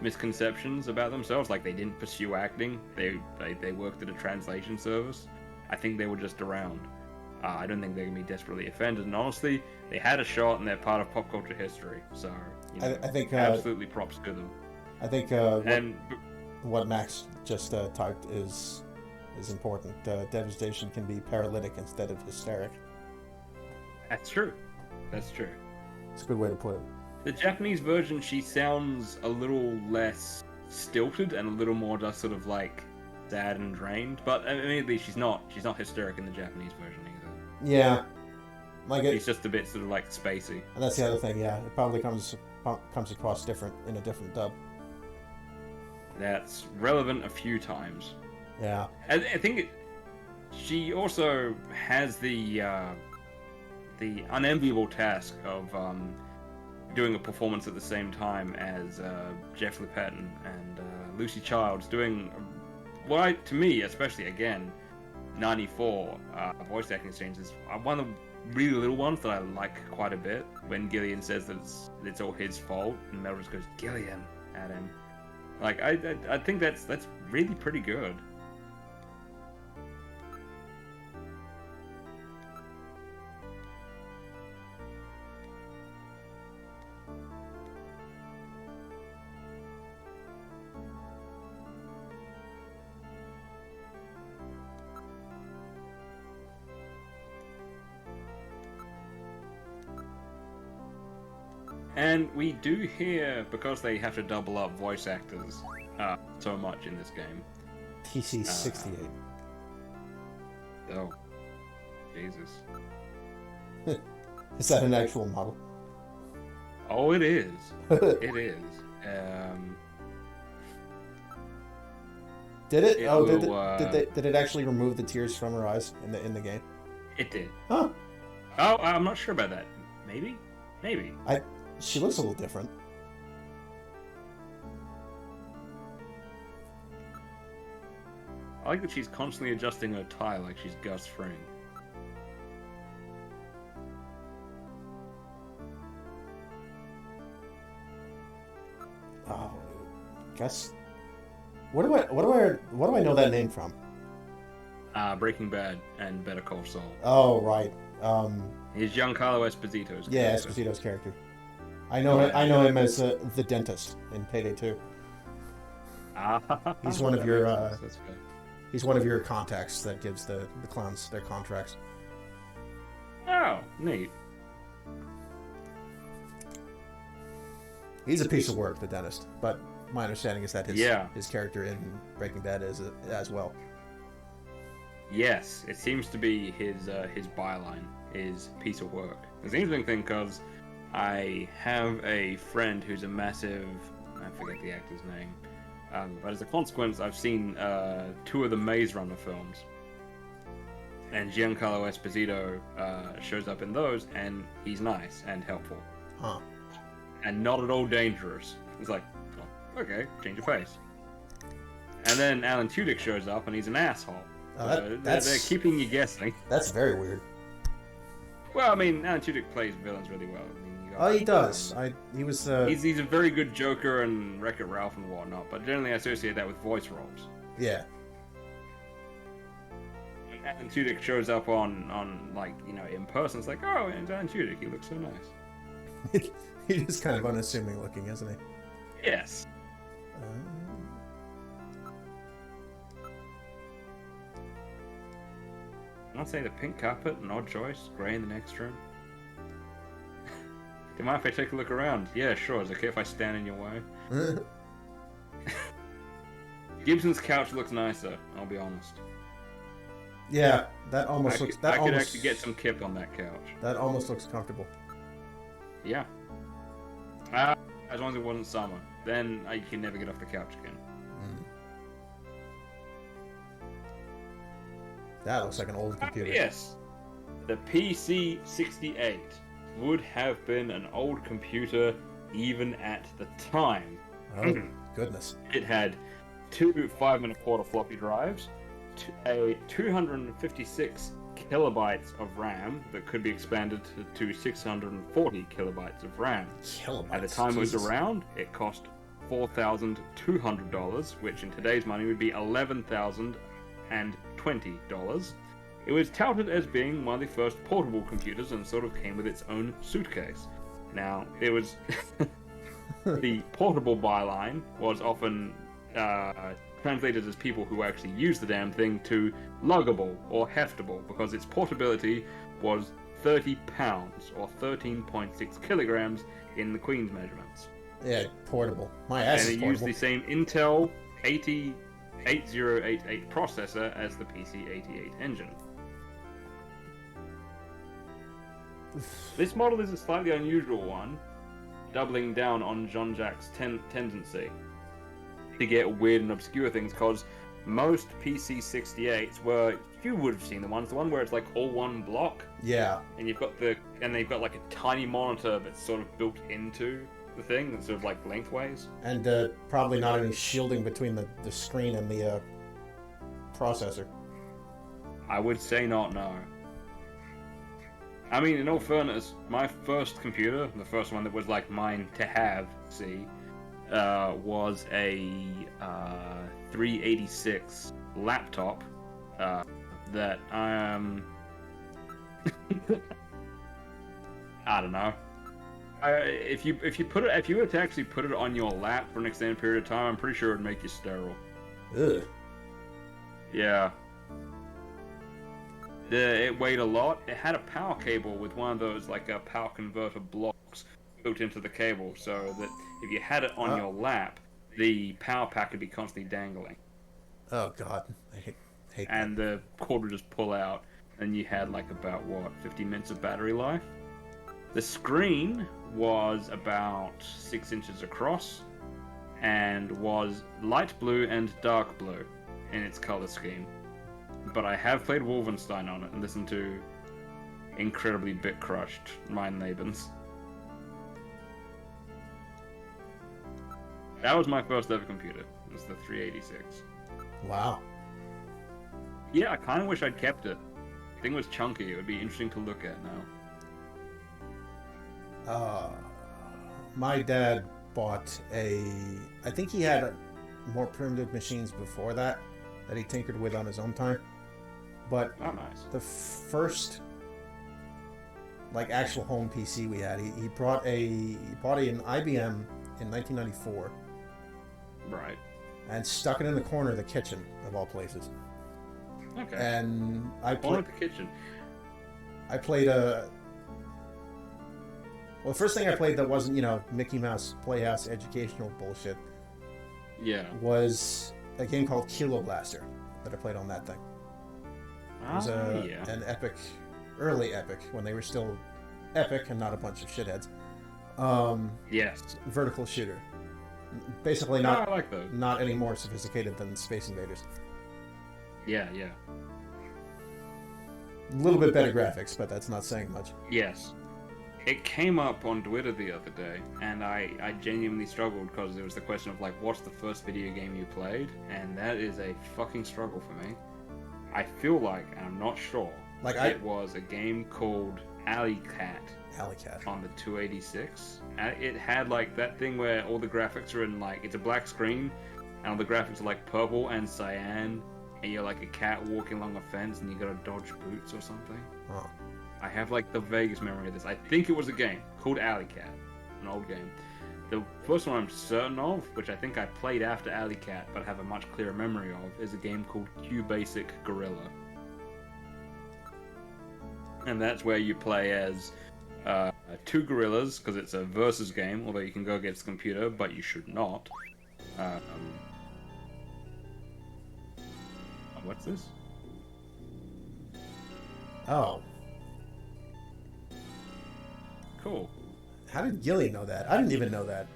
S2: misconceptions about themselves. Like, they didn't pursue acting. They worked at a translation service. I think they were just around. I don't think they're gonna be desperately offended. And honestly, they had a shot, and they're part of pop culture history. So
S1: I think
S2: absolutely props to them.
S1: I think what Max just typed is important. Devastation can be paralytic instead of hysteric.
S2: That's true. That's true.
S1: It's a good way to put it.
S2: The Japanese version, she sounds a little less stilted and a little more just sort of like sad and drained. But admittedly, she's not hysteric in the Japanese version either.
S1: Yeah,
S2: She's just a bit sort of like spacey.
S1: And that's the other thing. Yeah, it probably comes across different in a different dub.
S2: That's relevant a few times.
S1: Yeah.
S2: I think she also has the unenviable task of doing a performance at the same time as Jeff Lipetton and Lucy Childs, doing what to me, especially again, 94 voice acting scenes is one of the really little ones that I like quite a bit. When Gillian says that it's all his fault, and Mel just goes Gillian at him. Like I think that's really pretty good. And we do hear, because they have to double up voice actors so much in this game.
S1: TC-68.
S2: Oh, Jesus.
S1: Is that an actual model?
S2: Oh, it is. It is.
S1: Did it?
S2: Did
S1: it actually remove the tears from her eyes in the game?
S2: It did.
S1: Huh.
S5: Oh, I'm not sure about that. Maybe? Maybe.
S1: She looks a little different.
S5: I like that she's constantly adjusting her tie like she's Gus Fring.
S1: Oh, Gus. What do I know that name from?
S5: Breaking Bad and Better Call Saul.
S1: Oh, right.
S5: He's Giancarlo Esposito's
S1: Yeah,
S5: character.
S1: Esposito's character. I know him as the dentist in Payday 2. He's one of your
S5: That's fair.
S1: he's one of your contacts that gives the clowns their contracts.
S5: Oh, neat.
S1: He's a piece of work, the dentist. But my understanding is that his character in Breaking Bad is as well.
S5: Yes, it seems to be his byline, his piece of work. It's an interesting thing because I have a friend who's a massive... I forget the actor's name. But as a consequence, I've seen 2 of the Maze Runner films. And Giancarlo Esposito shows up in those, and he's nice and helpful.
S1: Huh.
S5: And not at all dangerous. It's like, oh, okay, change of pace. And then Alan Tudyk shows up, and he's an asshole. They're keeping you guessing.
S1: That's very weird.
S5: Well, I mean, Alan Tudyk plays villains really well. I mean,
S1: Oh, he does. He was.
S5: He's a very good Joker and Wreck-It Ralph and whatnot, but generally I associate that with voice roles.
S1: Yeah.
S5: And Alan Tudyk shows up on like, you know, in person. It's like, oh, it's Alan Tudyk. He looks so nice.
S1: He's just kind of unassuming looking, isn't he?
S5: Yes. I'll say the pink carpet, an odd choice. Grey in the next room. Do you mind if I take a look around? Yeah, sure. Is it okay if I stand in your way? Gibson's couch looks nicer, I'll be honest.
S1: Yeah, that almost looks...
S5: I could actually get some kip on that couch.
S1: That almost looks comfortable.
S5: Yeah. As long as it wasn't summer. Then I can never get off the couch again.
S1: That looks like an old computer.
S5: Yes. The PC-68 would have been an old computer even at the time.
S1: Oh, goodness.
S5: It had 2 5.25 floppy drives, a 256 kilobytes of RAM that could be expanded to 640 kilobytes of RAM.
S1: Kilobytes?
S5: At the time
S1: Jesus.
S5: it was around, it cost $4,200, which in today's money would be $11,020. It was touted as being one of the first portable computers and sort of came with its own suitcase. Now, it was... the portable byline was often translated as people who actually used the damn thing to luggable or heftable, because its portability was 30 pounds or 13.6 kilograms in the Queen's measurements.
S1: Yeah, portable. My ass is
S5: And it
S1: portable.
S5: used the same Intel 8088 processor as the PC-88 engine. This model is a slightly unusual one, doubling down on Jean-Jacques' tendency to get weird and obscure things, because most PC-68s were, you would have seen the one where it's like all one block,
S1: Yeah.
S5: and they've got like a tiny monitor that's sort of built into the thing, that's sort of like lengthways.
S1: And probably not any shielding between the screen and the processor.
S5: I would say not, no. I mean, in all fairness, my first computer, the first one that was like mine to have, was a 386 laptop that I don't know. If you were to actually put it on your lap for an extended period of time, I'm pretty sure it would make you sterile.
S1: Ugh.
S5: Yeah. It weighed a lot. It had a power cable with one of those like power converter blocks built into the cable, so that if you had it on your lap, the power pack would be constantly dangling.
S1: Oh God, I hate that.
S5: And the cord would just pull out, and you had like about 50 minutes of battery life. The screen was about 6 inches across, and was light blue and dark blue in its color scheme. But I have played Wolfenstein on it and listened to incredibly bit crushed mein Lebens. That was my first ever computer. It was the 386.
S1: Wow.
S5: Yeah, I kind of wish I'd kept it. The thing was chunky. It would be interesting to look at now.
S1: My dad bought I think he had more primitive machines before that he tinkered with on his own time. But
S5: Oh, nice.
S1: the first like actual home PC we had, he bought an IBM in 1994
S5: Right.
S1: and stuck it in the corner of the kitchen of all places.
S5: Okay.
S1: And I
S5: Corner
S1: played
S5: of the kitchen.
S1: Well, the first thing I played that wasn't, Mickey Mouse Playhouse educational bullshit
S5: Yeah.
S1: was a game called Kilo Blaster that I played on that thing. It was
S5: yeah.
S1: an epic, early epic, when they were still epic and not a bunch of shitheads.
S5: Yes.
S1: Vertical shooter. Basically
S5: I
S1: not
S5: like those.
S1: not any more sophisticated than Space Invaders.
S5: Yeah, yeah.
S1: A little bit better graphics, but that's not saying much.
S5: Yes. It came up on Twitter the other day, and I genuinely struggled because there was the question of, like, what's the first video game you played? And that is a fucking struggle for me. I feel like, and I'm not sure, it was a game called Alley Cat on the 286. And it had, like, that thing where all the graphics are in, like, it's a black screen, and all the graphics are, like, purple and cyan, and you're like a cat walking along a fence, and you gotta dodge boots or something.
S1: Oh.
S5: I have like the vaguest memory of this. I think it was a game called Alley Cat, an old game. The first one I'm certain of, which I think I played after Alley Cat, but have a much clearer memory of, is a game called Q-Basic Gorilla. And that's where you play as two gorillas, because it's a versus game, although you can go against the computer, but you should not. What's this?
S1: Oh.
S5: Cool.
S1: How did Gilly know that? I didn't even know that.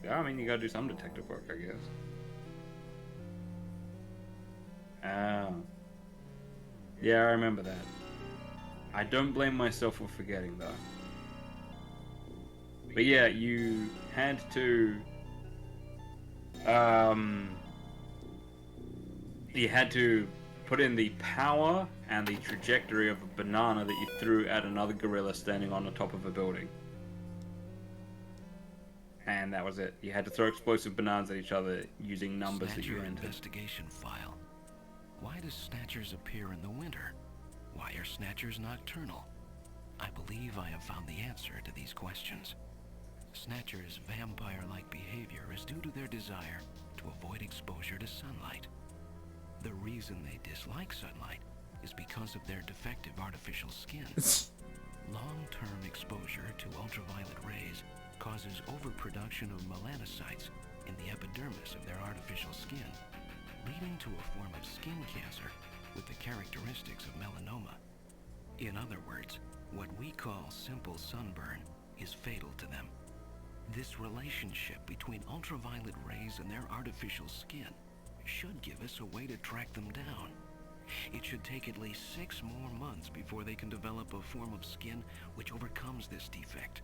S5: Yeah, I mean, you gotta do some detective work, I guess. Yeah, I remember that. I don't blame myself for forgetting, though. But yeah, you had to... you had to put in the power and the trajectory of a banana that you threw at another gorilla standing on the top of a building. And that was it. You had to throw explosive bananas at each other using numbers that you
S4: Snatcher
S5: entered.
S4: investigation file. Why does Snatchers appear in the winter? Why are Snatchers nocturnal? I believe I have found the answer to these questions. Snatchers' vampire-like behavior is due to their desire to avoid exposure to sunlight. The reason they dislike sunlight is because of their defective artificial skin. Long-term exposure to ultraviolet rays causes overproduction of melanocytes in the epidermis of their artificial skin, leading to a form of skin cancer with the characteristics of melanoma. In other words, what we call simple sunburn is fatal to them. This relationship between ultraviolet rays and their artificial skin should give us a way to track them down. It should take at least 6 more months before they can develop a form of skin which overcomes this defect.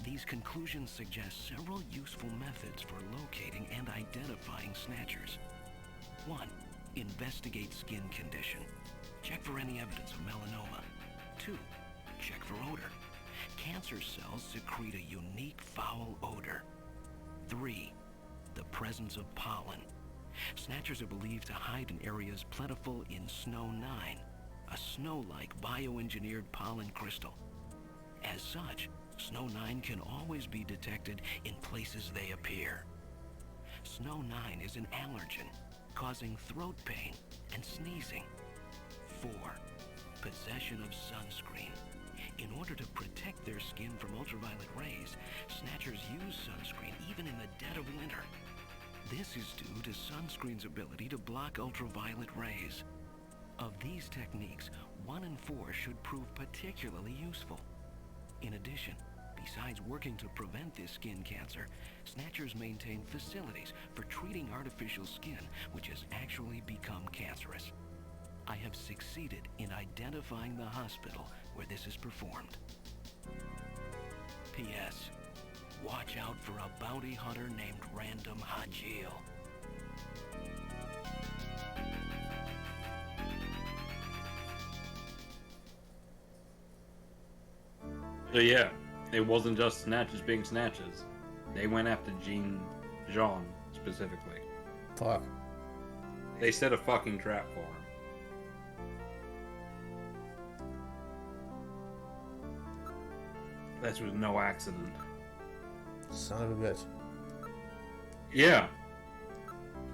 S4: These conclusions suggest several useful methods for locating and identifying Snatchers. 1. Investigate skin condition. Check for any evidence of melanoma. 2. Check for odor. Cancer cells secrete a unique foul odor. 3. The presence of pollen. Snatchers are believed to hide in areas plentiful in Snow 9, a snow-like bioengineered pollen crystal. As such, Snow 9 can always be detected in places they appear. Snow 9 is an allergen, causing throat pain and sneezing. 4. Possession of sunscreen. In order to protect their skin from ultraviolet rays, Snatchers use sunscreen even in the dead of winter. This is due to sunscreen's ability to block ultraviolet rays. Of these techniques, 1 and 4 should prove particularly useful. In addition, besides working to prevent this skin cancer, Snatchers maintain facilities for treating artificial skin which has actually become cancerous. I have succeeded in identifying the hospital where this is performed. P.S. Watch out for a bounty hunter named Random Hajil.
S5: So yeah, it wasn't just Snatchers being Snatchers. They went after Jean specifically.
S1: Fuck.
S5: They set a fucking trap for him. That was no accident.
S1: Son of a bitch.
S5: Yeah.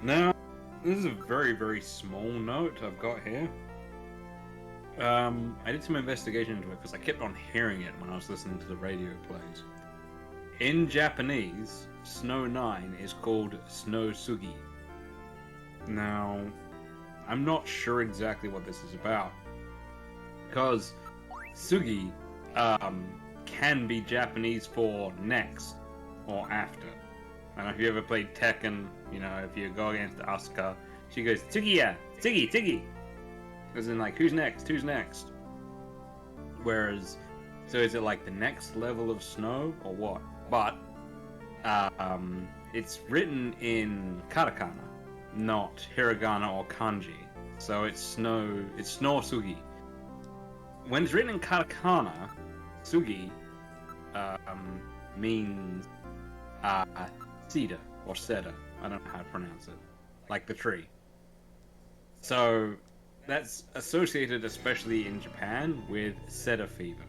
S5: Now, this is a very, very small note I've got here. I did some investigation into it because I kept on hearing it when I was listening to the radio plays. In Japanese, Snow 9 is called Snow Sugi. Now, I'm not sure exactly what this is about. Because Sugi can be Japanese for next or after. I don't know if you ever played Tekken, you know, if you go against Asuka, she goes, Tsugiya! Tsugi! Tsugi! As in, like, who's next? Who's next? Whereas, so is it like the next level of snow or what? But, it's written in katakana, not hiragana or kanji. So it's snow sugi. When it's written in katakana, sugi means cedar or cedar. I don't know how to pronounce it. Like the tree. So that's associated, especially in Japan, with cedar fever.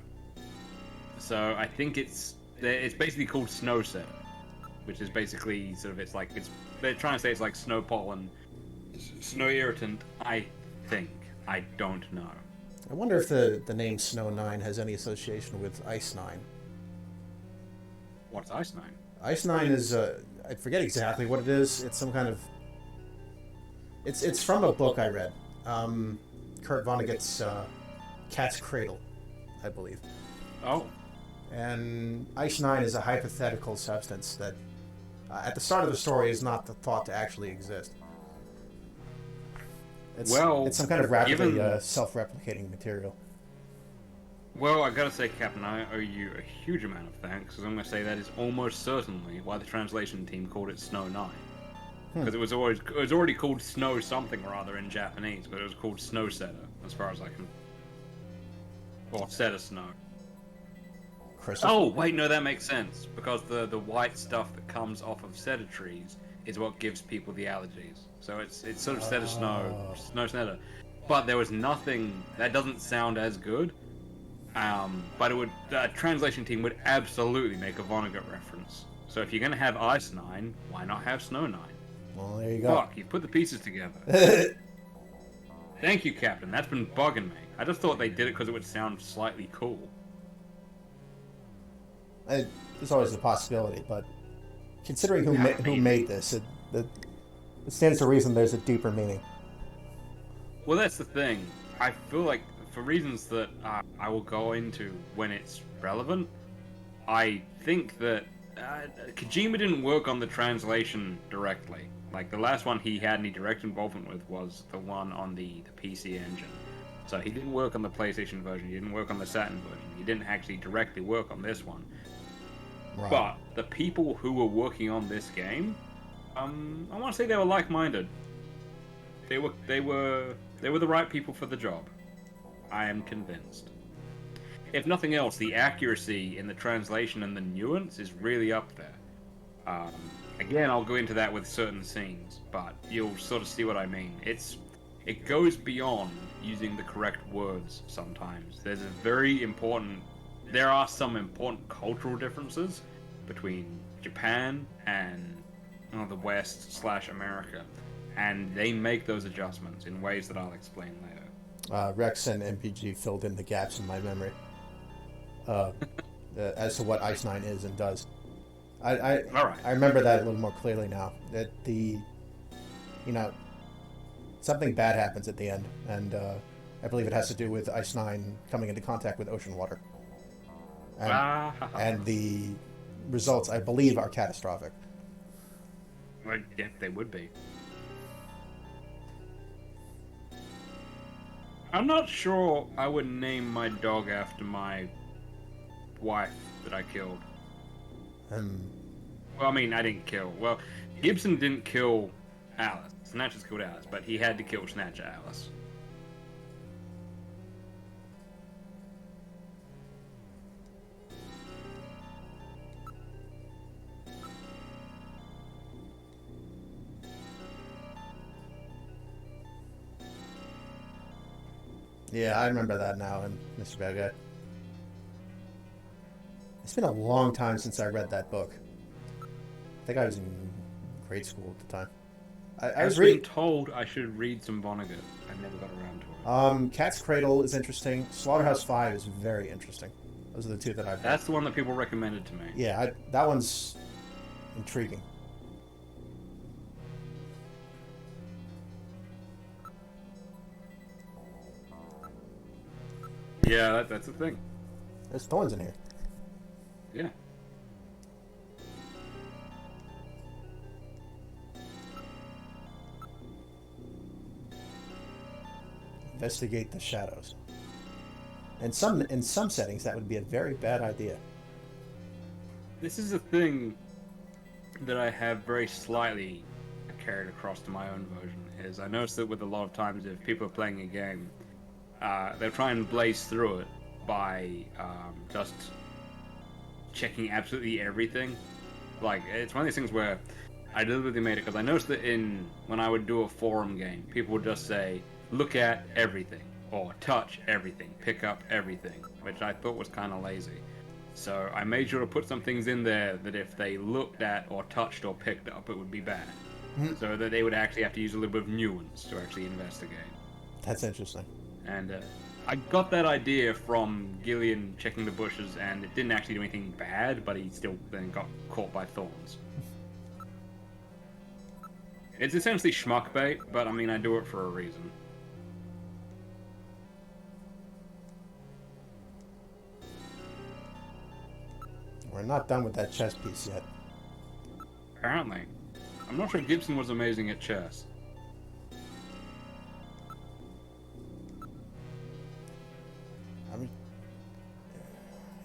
S5: So I think it's basically called snow cedar, which is basically sort of they're trying to say it's like snow pollen, snow irritant. I think. I don't know.
S1: I wonder if the name Snow 9 has any association with Ice 9.
S5: What's Ice 9?
S1: Ice 9 is, I forget exactly what it is. It's some kind of... It's from a book I read. Kurt Vonnegut's Cat's Cradle, I believe.
S5: Oh.
S1: And Ice 9 is a hypothetical substance that, at the start of the story, is not thought to actually exist. It's some kind of rapidly self-replicating material.
S5: Well, I gotta say, Captain, I owe you a huge amount of thanks, because I'm gonna say that is almost certainly why the translation team called it Snow 9. Because it was already called Snow something or other in Japanese, but it was called Snow Cedar, as far as I can... Or Cedar Snow. Oh, wait, no, that makes sense, because the white stuff that comes off of cedar trees is what gives people the allergies. So it's sort of cedar snow cedar. But there was nothing... That doesn't sound as good. But it would... The translation team would absolutely make a Vonnegut reference. So if you're going to have Ice 9, why not have Snow 9?
S1: Well, there you go.
S5: Fuck, you've put the pieces together. Thank you, Captain. That's been bugging me. I just thought they did it because it would sound slightly cool.
S1: There's always a possibility, but considering who made this, it stands to reason there's a deeper meaning.
S5: Well, that's the thing. I feel like, for reasons that I will go into when it's relevant, I think that Kojima didn't work on the translation directly. Like, the last one he had any direct involvement with was the one on the PC engine. So he didn't work on the PlayStation version, he didn't work on the Saturn version, he didn't actually directly work on this one. Right. But the people who were working on this game, I want to say they were like-minded. They were the right people for the job. I am convinced. If nothing else, the accuracy in the translation and the nuance is really up there. Again, I'll go into that with certain scenes, but you'll sort of see what I mean. It goes beyond using the correct words sometimes. There are some important cultural differences between Japan and the West / America, and they make those adjustments in ways that I'll explain later.
S1: Rex and MPG filled in the gaps in my memory as to what Ice 9 is and does. I remember that a little more clearly now. That something bad happens at the end, and I believe it has to do with Ice 9 coming into contact with ocean water. And the results, I believe, are catastrophic.
S5: Well, yeah, they would be. I'm not sure I would name my dog after my wife that I killed. Well, I mean, I didn't kill. Well, Gibson didn't kill Alice. Snatcher's killed Alice, but he had to kill Snatcher Alice.
S1: Yeah, I remember that now, and Mr. Bad Guy. It's been a long time since I read that book. I think I was in grade school at the time. I was
S5: being told I should read some Vonnegut. I never got around to it.
S1: Cat's Cradle is interesting. Slaughterhouse 5 is very interesting. Those are the two that I've read.
S5: That's the one that people recommended to me.
S1: Yeah, that one's intriguing.
S5: Yeah, that's the thing.
S1: There's thorns in here.
S5: Yeah.
S1: Investigate the shadows. In some settings, that would be a very bad idea.
S5: This is a thing that I have very slightly carried across to my own version. Is I noticed that with a lot of times, if people are playing a game, they'll try and blaze through it by just checking absolutely everything. Like, it's one of these things where I deliberately made it because I noticed that when I would do a forum game, people would just say, look at everything, or touch everything, pick up everything, which I thought was kind of lazy. So I made sure to put some things in there that if they looked at or touched or picked up, it would be bad. So that they would actually have to use a little bit of nuance to actually investigate.
S1: That's interesting.
S5: And I got that idea from Gillian checking the bushes, and it didn't actually do anything bad, but he still then got caught by thorns. It's essentially schmuck bait, but I mean, I do it for a reason.
S1: We're not done with that chess piece yet.
S5: Apparently. I'm not sure Gibson was amazing at chess.
S1: I mean,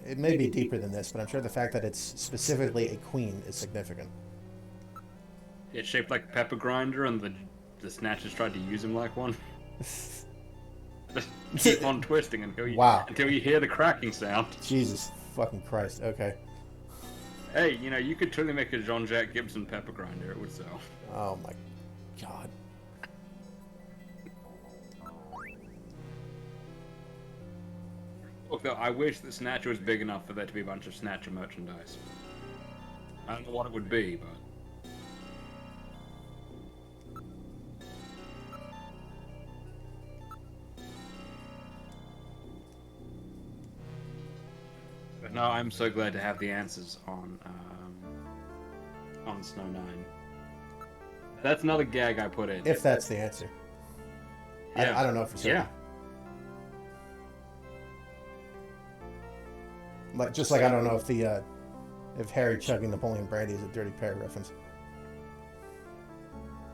S1: it may be deeper than this, but I'm sure the fact that it's specifically a queen is significant.
S5: It's shaped like a pepper grinder, and the snatchers tried to use him like one. Just keep on twisting until you hear the cracking sound.
S1: Jesus fucking Christ. Okay.
S5: Hey, you could totally make a Jean-Jacques Gibson pepper grinder. It would sell.
S1: Oh my God.
S5: Look, though, I wish that Snatcher was big enough for there to be a bunch of Snatcher merchandise. I don't know what it would be, but... But no, I'm so glad to have the answers on Snow 9. That's another gag I put in.
S1: If that's the answer.
S5: Yeah.
S1: I don't know for certain.
S5: Yeah.
S1: Like, just like I don't know if Harry chugging Napoleon brandy is a Dirty Pair reference.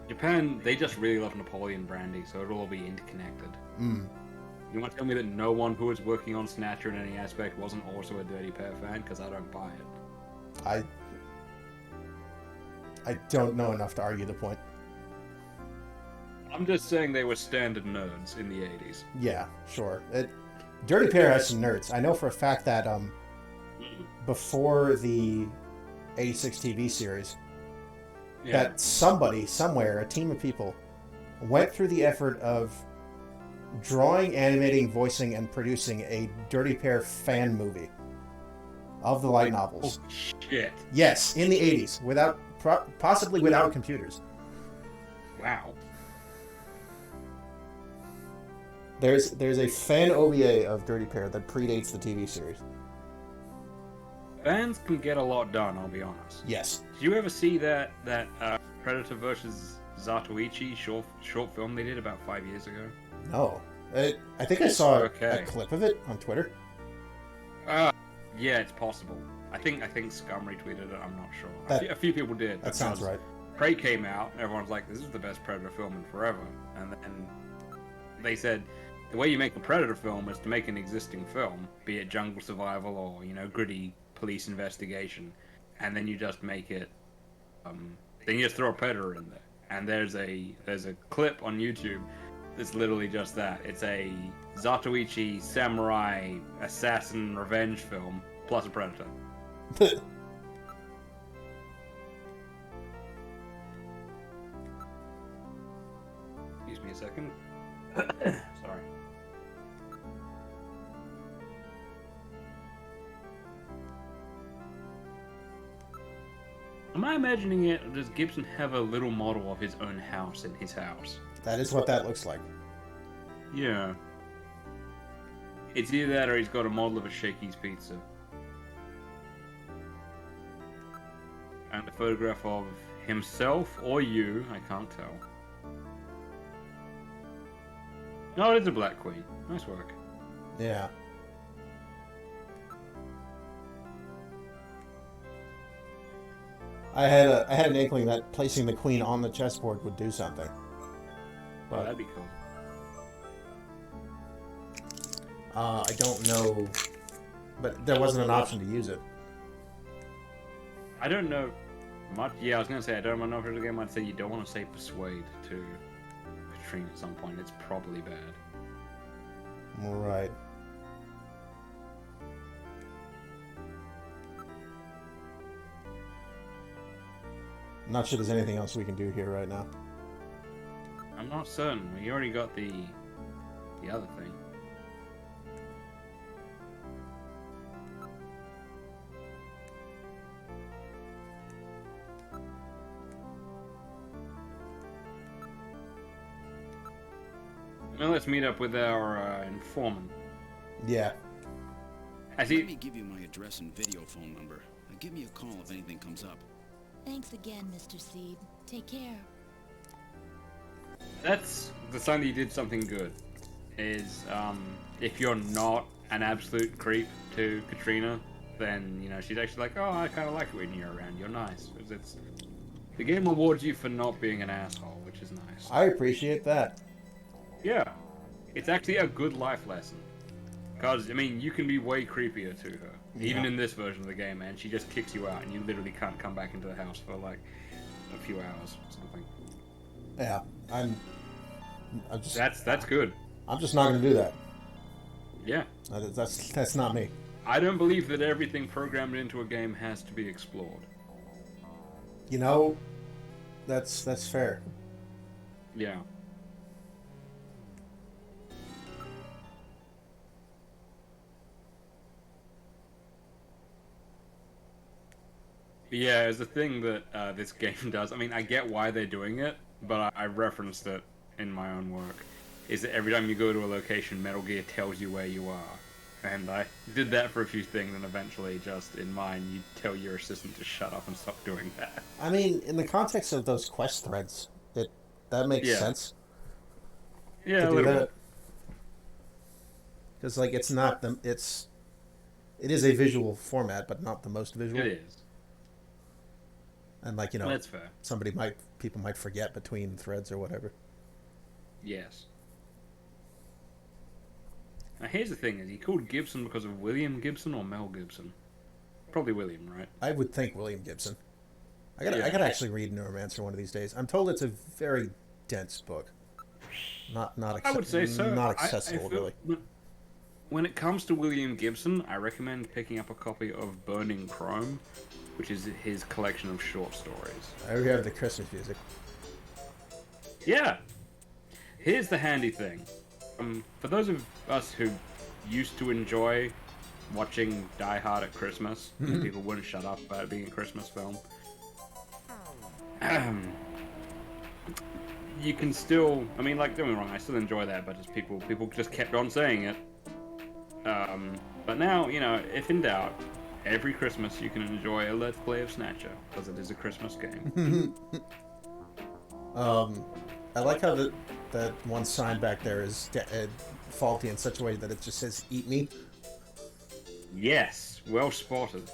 S5: Japan, they just really love Napoleon brandy, so it'll all be interconnected. You want to tell me that no one who was working on Snatcher in any aspect wasn't also a Dirty Pair fan? Because I don't buy it.
S1: I don't know enough to argue the point.
S5: I'm just saying they were standard nerds in the 80s.
S1: Yeah, sure. Dirty Pair has some nerds. I know for a fact that before the 86 TV series, that somebody, somewhere, a team of people, went through the effort of drawing, animating, voicing, and producing a Dirty Pair fan movie of the light novels.
S5: Oh, shit.
S1: Yes, in the 80s, possibly without computers.
S5: Wow.
S1: There's a fan OVA of Dirty Pair that predates the TV series.
S5: Fans can get a lot done, I'll be honest.
S1: Yes.
S5: Did you ever see that Predator vs. Zatoichi short film they did about 5 years ago?
S1: No. I think I saw a clip of it on Twitter.
S5: Yeah, it's possible. I think Scum retweeted it, I'm not sure. A few people did.
S1: That sounds right.
S5: Prey came out, and everyone's like, this is the best Predator film in forever. And they said, the way you make a Predator film is to make an existing film, be it jungle survival or, you know, gritty police investigation, and then you just make it, then you just throw a Predator in there. And there's a clip on YouTube that's literally just that. It's a Zatoichi samurai assassin revenge film plus a Predator. Excuse me a second. Sorry. Am I imagining it, or does Gibson have a little model of his own house in his house?
S1: That is what that looks like.
S5: Yeah. It's either that or he's got a model of a Shakey's Pizza. And a photograph of himself or you, I can't tell. No, it's a Black Queen. Nice work.
S1: Yeah. I had an inkling that placing the queen on the chessboard would do something.
S5: Well, that'd be cool.
S1: I don't know, but there wasn't an option to use it.
S5: I don't know much. Yeah, I was gonna say I don't know if there's a game I'd say you don't want to say persuade to Katrina at some point. It's probably bad.
S1: Right. I'm not sure there's anything else we can do here right now.
S5: I'm not certain. We already got the other thing. Now let's meet up with our informant.
S1: Yeah.
S5: Has
S4: Let
S5: he?
S4: me give you my address and video phone number. Give me a call if anything comes up.
S3: Thanks again, Mr. Seed. Take care.
S5: That's the sign that you did something good. Is if you're not an absolute creep to Katrina, then you know she's actually like, oh, I kind of like it when you're around. You're nice. It's the game rewards you for not being an asshole, which is nice.
S1: I appreciate that.
S5: Yeah, it's actually a good life lesson. Because I mean, you can be way creepier to her, even in this version of the game, and she just kicks you out, and you literally can't come back into the house for like a few hours or something.
S1: Yeah, I'm just.
S5: That's good.
S1: I'm just not going to do that.
S5: Yeah.
S1: That's not me.
S5: I don't believe that everything programmed into a game has to be explored.
S1: You know, that's fair.
S5: Yeah. Yeah, it's the thing that this game does. I mean, I get why they're doing it, but I referenced it in my own work. Is that every time you go to a location, Metal Gear tells you where you are. And I did that for a few things, and eventually, just in mine, you tell your assistant to shut up and stop doing that.
S1: I mean, in the context of those quest threads, that makes sense.
S5: Yeah,
S1: to
S5: a little
S1: do
S5: bit.
S1: Because like it is a visual format, but not the most visual.
S5: It is.
S1: And like you know,
S5: That's fair.
S1: People might forget between threads or whatever.
S5: Yes. Now here's the thing: is he called Gibson because of William Gibson or Mel Gibson? Probably William, right?
S1: I would think William Gibson. I gotta actually read Neuromancer one of these days. I'm told it's a very dense book.
S5: I would say so.
S1: Not accessible,
S5: I feel,
S1: really.
S5: When it comes to William Gibson, I recommend picking up a copy of Burning Chrome, which is his collection of short stories.
S1: I already have the Christmas music.
S5: Yeah. Here's the handy thing. For those of us who used to enjoy watching Die Hard at Christmas, people wouldn't shut up about it being a Christmas film. You can still, I mean, like, don't get me wrong, I still enjoy that, but just people just kept on saying it. But now, you know, if in doubt, every Christmas you can enjoy a Let's Play of Snatcher, because it is a Christmas game.
S1: I like how that one sign back there is faulty in such a way that it just says "Eat me."
S5: Yes, well spotted.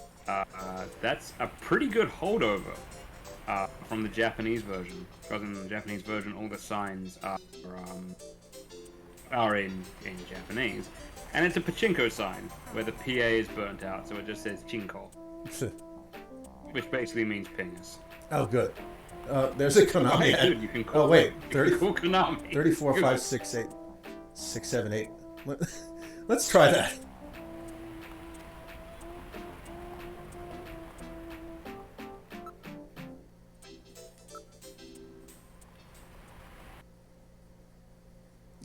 S5: That's a pretty good holdover from the Japanese version, because in the Japanese version all the signs are are in Japanese. And it's a pachinko sign, where the PA is burnt out, so it just says chinko. Which basically means penis.
S1: Oh, good. There's a Konami.
S5: Hey, dude, you can call
S1: Oh, wait.
S5: you can call Konami.
S1: 34, 5, 6, 8, 6, 7, 8. Let's try that.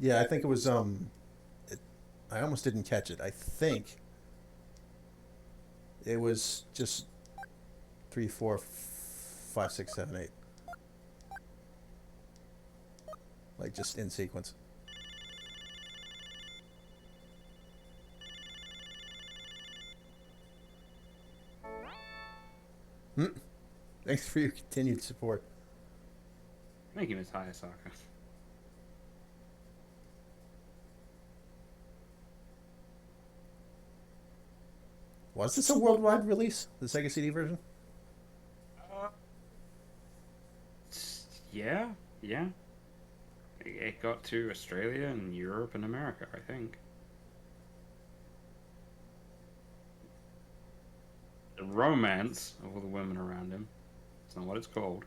S1: Yeah, I think it was, I almost didn't catch it. I think it was just 3, 4, 5, 6, 7, 8. Like, just in sequence. Thanks for your continued support.
S5: Thank you, Miss Hayasaka.
S1: Was this a worldwide release? The Sega CD version?
S5: Yeah. It got to Australia and Europe and America, I think. The Romance of all the women around him. It's not what it's called.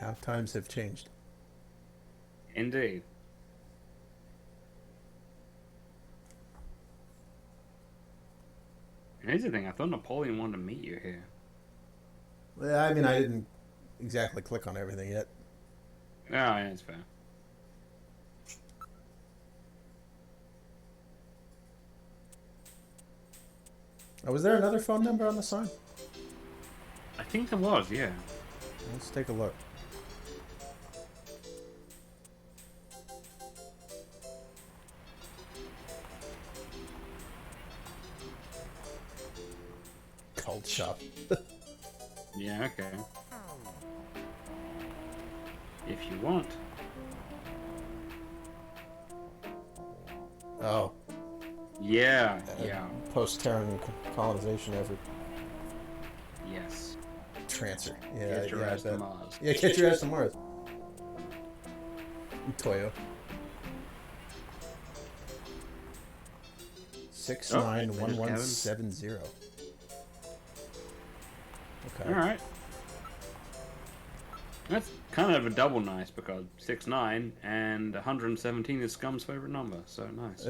S1: How times have changed.
S5: Indeed. And here's the thing, I thought Napoleon wanted to meet you here.
S1: Well, I mean, I didn't exactly click on everything yet.
S5: Oh, yeah, it's fair.
S1: Oh, was there another phone number on the sign?
S5: I think there was, yeah.
S1: Let's take a look. Cult shop.
S5: Yeah, okay. If you want.
S1: Oh.
S5: Yeah.
S1: Post-Terran colonization effort.
S5: Yes.
S1: Transfer. Yeah,
S5: Get your ass
S1: I
S5: to
S1: bet.
S5: Mars.
S1: Yeah, get your ass to Mars. Toyo. 691170. Okay.
S5: Alright. That's kind of a double nice because 69 and 117 is Scum's favorite number, so nice.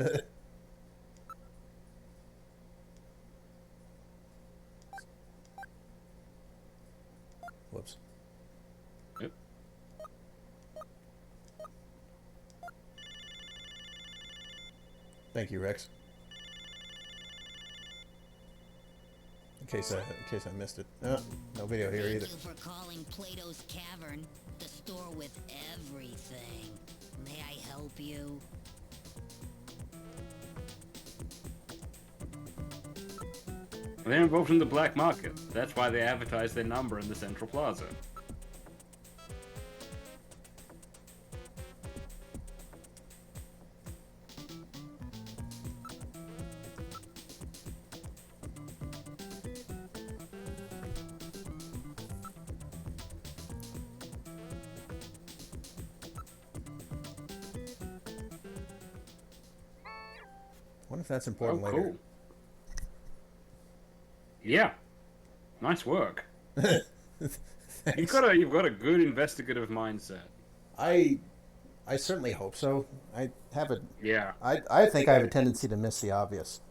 S1: Whoops.
S5: Yep.
S1: Thank you, Rex. In case I missed it. Oh, no video here either.
S6: Thank you for calling Plato's Cavern, the store with everything. May I help you?
S5: They're involved in the black market. That's why they advertise their number in the Central Plaza.
S1: I wonder if that's important later.
S5: Cool. Yeah. Nice work. You've got a good investigative mindset.
S1: I certainly hope so. I have a
S5: Yeah.
S1: I think I have a tendency to miss the obvious.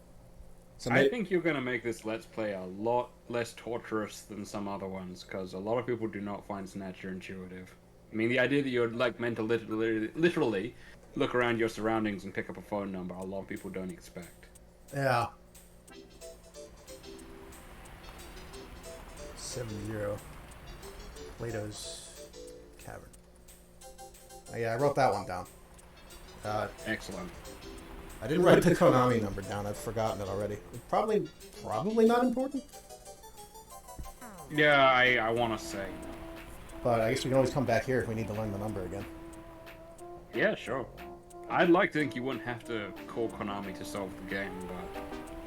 S1: So
S5: I think you're going to make this Let's Play a lot less torturous than some other ones, because a lot of people do not find Snatcher intuitive. I mean, the idea that you're like meant to literally look around your surroundings and pick up a phone number, a lot of people don't expect.
S1: Yeah. 70 Plato's Cavern. Oh, yeah, I wrote that one down.
S5: Excellent.
S1: I didn't write the Konami number down. I've forgotten it already. Probably not important.
S5: Yeah, I want to say.
S1: But I guess we can always come back here if we need to learn the number again.
S5: Yeah, sure. I'd like to think you wouldn't have to call Konami to solve the game, but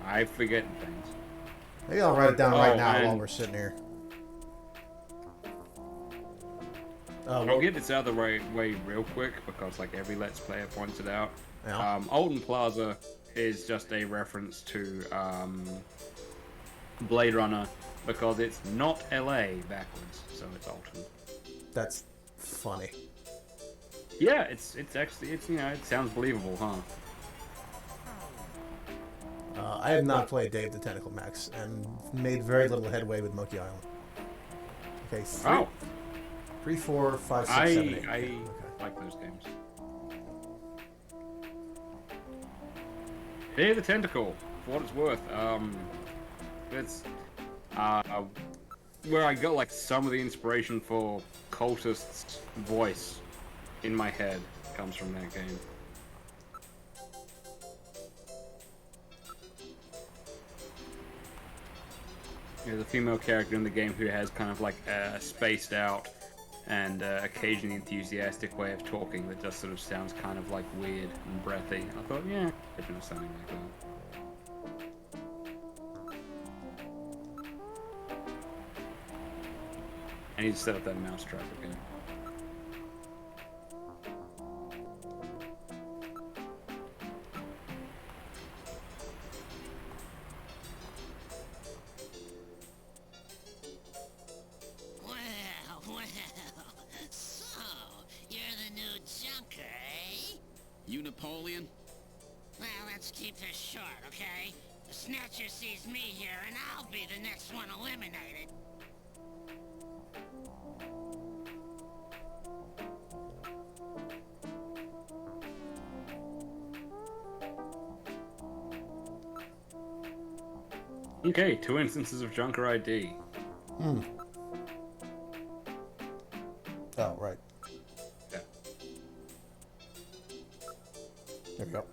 S5: I forget things.
S1: Maybe I'll write it down right now
S5: and
S1: while we're sitting here.
S5: I'll get this out of the way real quick because like every Let's Player points it out.
S1: Yeah.
S5: Alton Plaza is just a reference to Blade Runner because it's not LA backwards, so it's Alton.
S1: That's funny.
S5: Yeah, it's actually it sounds believable, huh?
S1: I have not played Dave the Tentacle Max and made very little headway with Monkey Island. Okay, 3, 4, 5, 6, 7, 8.
S5: I
S1: Okay.
S5: like those games. Dave the Tentacle, for what it's worth, it's where I got like some of the inspiration for Cultist's voice in my head comes from that game. There's a female character in the game who has kind of like a spaced out and occasionally enthusiastic way of talking that just sort of sounds kind of like weird and breathy. I thought, yeah, I could do something like that. I need to set up that mousetrap again.
S4: You Napoleon?
S6: Well, let's keep this short, okay? The Snatcher sees me here, and I'll be the next one eliminated.
S5: Okay, 2 instances of Junker ID.
S1: Oh, right.
S5: Yeah.
S1: There we go.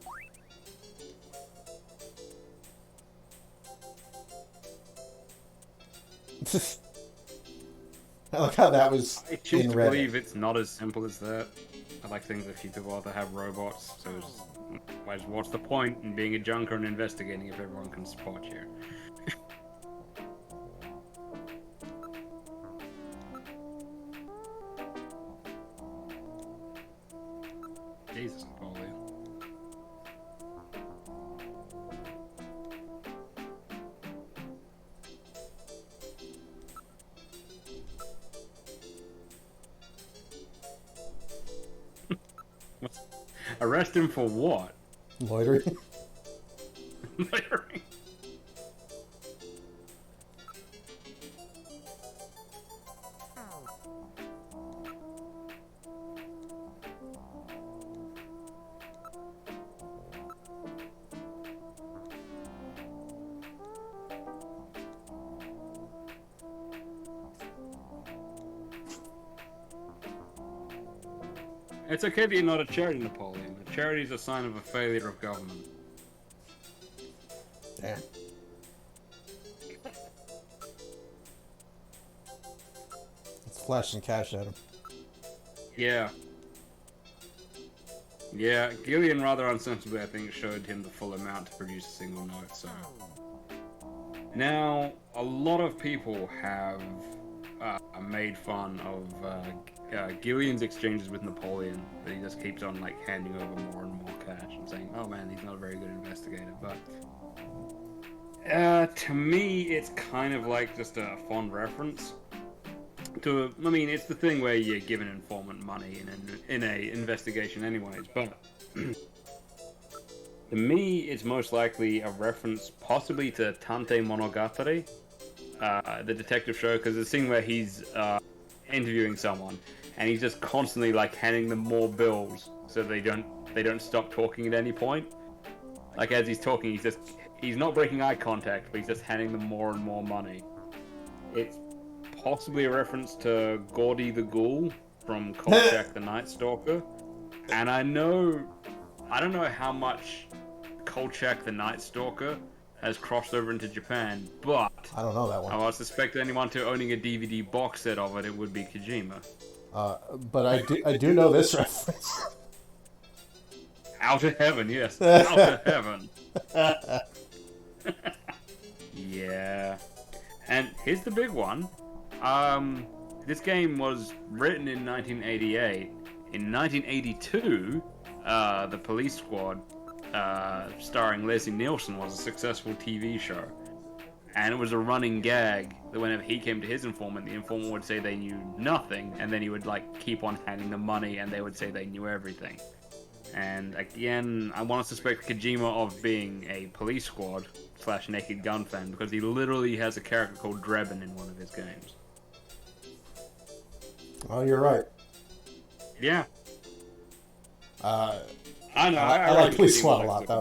S1: I like how that was
S5: I choose
S1: in
S5: to
S1: Reddit.
S5: believe it's not as simple as that. I like things that few people rather have robots, so what's the point in being a junker and investigating if everyone can spot you? Jesus, Napoleon. Arrest him for what?
S1: Loitering.
S5: Loitering. It's okay that you're not a charity, Napoleon. A charity is a sign of a failure of government.
S1: Damn. Let's flash some cash at him.
S5: Yeah. Yeah, Gillian rather unsensibly, I think, showed him the full amount to produce a single note, so... Now, a lot of people have made fun of Gillian's exchanges with Napoleon, that he just keeps on, like, handing over more and more cash and saying, oh man, he's not a very good investigator, but... to me, it's kind of like just a fond reference to, I mean, it's the thing where you give an informant money in a investigation anyways, but to me, it's most likely a reference possibly to Tante Monogatari, the detective show, because the scene where he's interviewing someone and he's just constantly like handing them more bills so they don't stop talking at any point. Like as he's talking, he's not breaking eye contact, but he's just handing them more and more money. It's possibly a reference to Gordy the Ghoul from Kolchak the Night Stalker. And I don't know how much Kolchak the Night Stalker has crossed over into Japan, but
S1: I don't know that one.
S5: I would suspect anyone to owning a DVD box set of it would be Kojima.
S1: But I do know this reference.
S5: Out of heaven, yes. Out of heaven. Yeah. And here's the big one. This game was written in 1988. In 1982, the Police Squad, starring Leslie Nielsen, was a successful TV show. And it was a running gag that whenever he came to his informant, the informant would say they knew nothing, and then he would like keep on handing them money, and they would say they knew everything. And again, I want to suspect Kojima of being a Police Squad / Naked Gun fan, because he literally has a character called Drebin in one of his games.
S1: Oh, you're right.
S5: Yeah.
S1: I
S5: I know.
S1: I like Police Squad a lot. That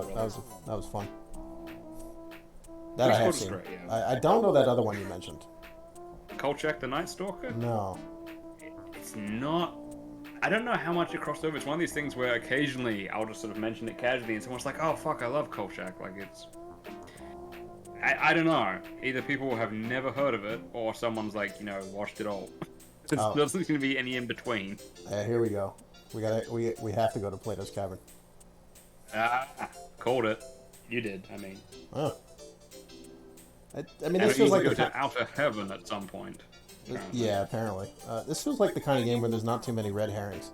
S1: was fun. That I have seen.
S5: Great, yeah.
S1: I don't know that other one you mentioned.
S5: Kolchak the Night Stalker?
S1: No.
S5: It's not... I don't know how much it crossed over. It's one of these things where occasionally I'll just sort of mention it casually and someone's like, oh fuck, I love Kolchak. Like it's... I don't know. Either people have never heard of it or someone's like, you know, watched it all. There doesn't seem to be any in between.
S1: Here we go. We have to go to Plato's Cavern.
S5: Called it. You did, I mean.
S1: Oh. I mean, this feels like
S5: go to Outer Heaven at some point. Apparently.
S1: Yeah, apparently. This feels like the kind of game where there's not too many red herrings.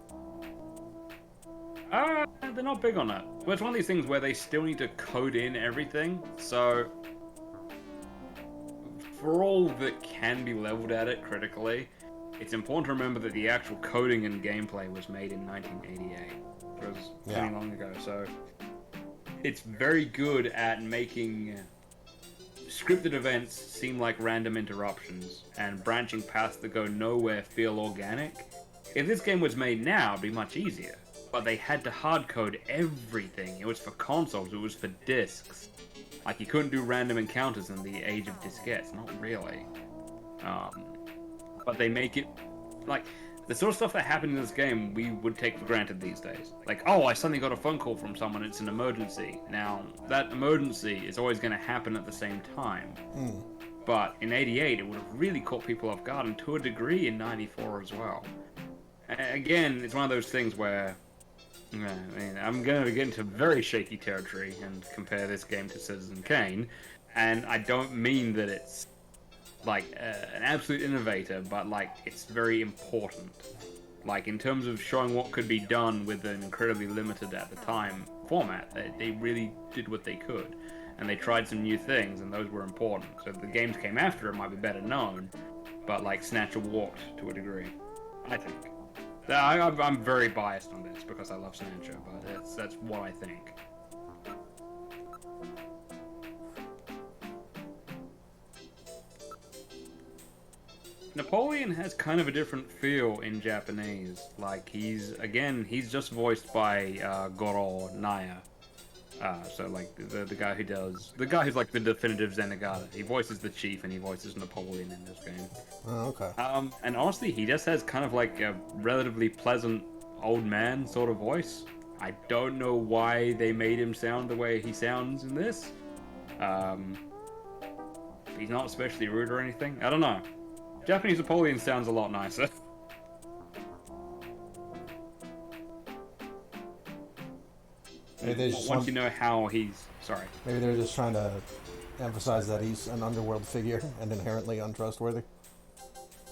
S5: They're not big on that. But it's one of these things where they still need to code in everything, so... For all that can be leveled at it critically, it's important to remember that the actual coding and gameplay was made in 1988. It was pretty long ago, so... It's very good at making scripted events seem like random interruptions, and branching paths that go nowhere feel organic. If this game was made now, it'd be much easier. But they had to hardcode everything. It was for consoles, it was for discs. Like, you couldn't do random encounters in the age of diskettes, not really. But they make it, like, the sort of stuff that happened in this game, we would take for granted these days. Like, oh, I suddenly got a phone call from someone, it's an emergency. Now, that emergency is always going to happen at the same time. But in 88, it would have really caught people off guard, and to a degree in 94 as well. Again, it's one of those things where, I mean, I'm going to get into very shaky territory and compare this game to Citizen Kane, and I don't mean that it's like an absolute innovator, but like it's very important. Like in terms of showing what could be done with an incredibly limited at the time format, they really did what they could, and they tried some new things, and those were important. So the games came after it might be better known, but like Snatcher walked to a degree, I think. I'm very biased on this because I love Snatcher, but that's what I think. Napoleon has kind of a different feel in Japanese. Like, he's just voiced by Goro Naya. So, like, the guy who's like the definitive Zenigata. He voices the chief and he voices Napoleon in this game.
S1: Oh, okay.
S5: And honestly, he just has kind of like a relatively pleasant old man sort of voice. I don't know why they made him sound the way he sounds in this. He's not especially rude or anything. I don't know. Japanese Napoleon sounds a lot nicer. Once you know how he's... Sorry.
S1: Maybe they're just trying to emphasize that he's an underworld figure and inherently untrustworthy.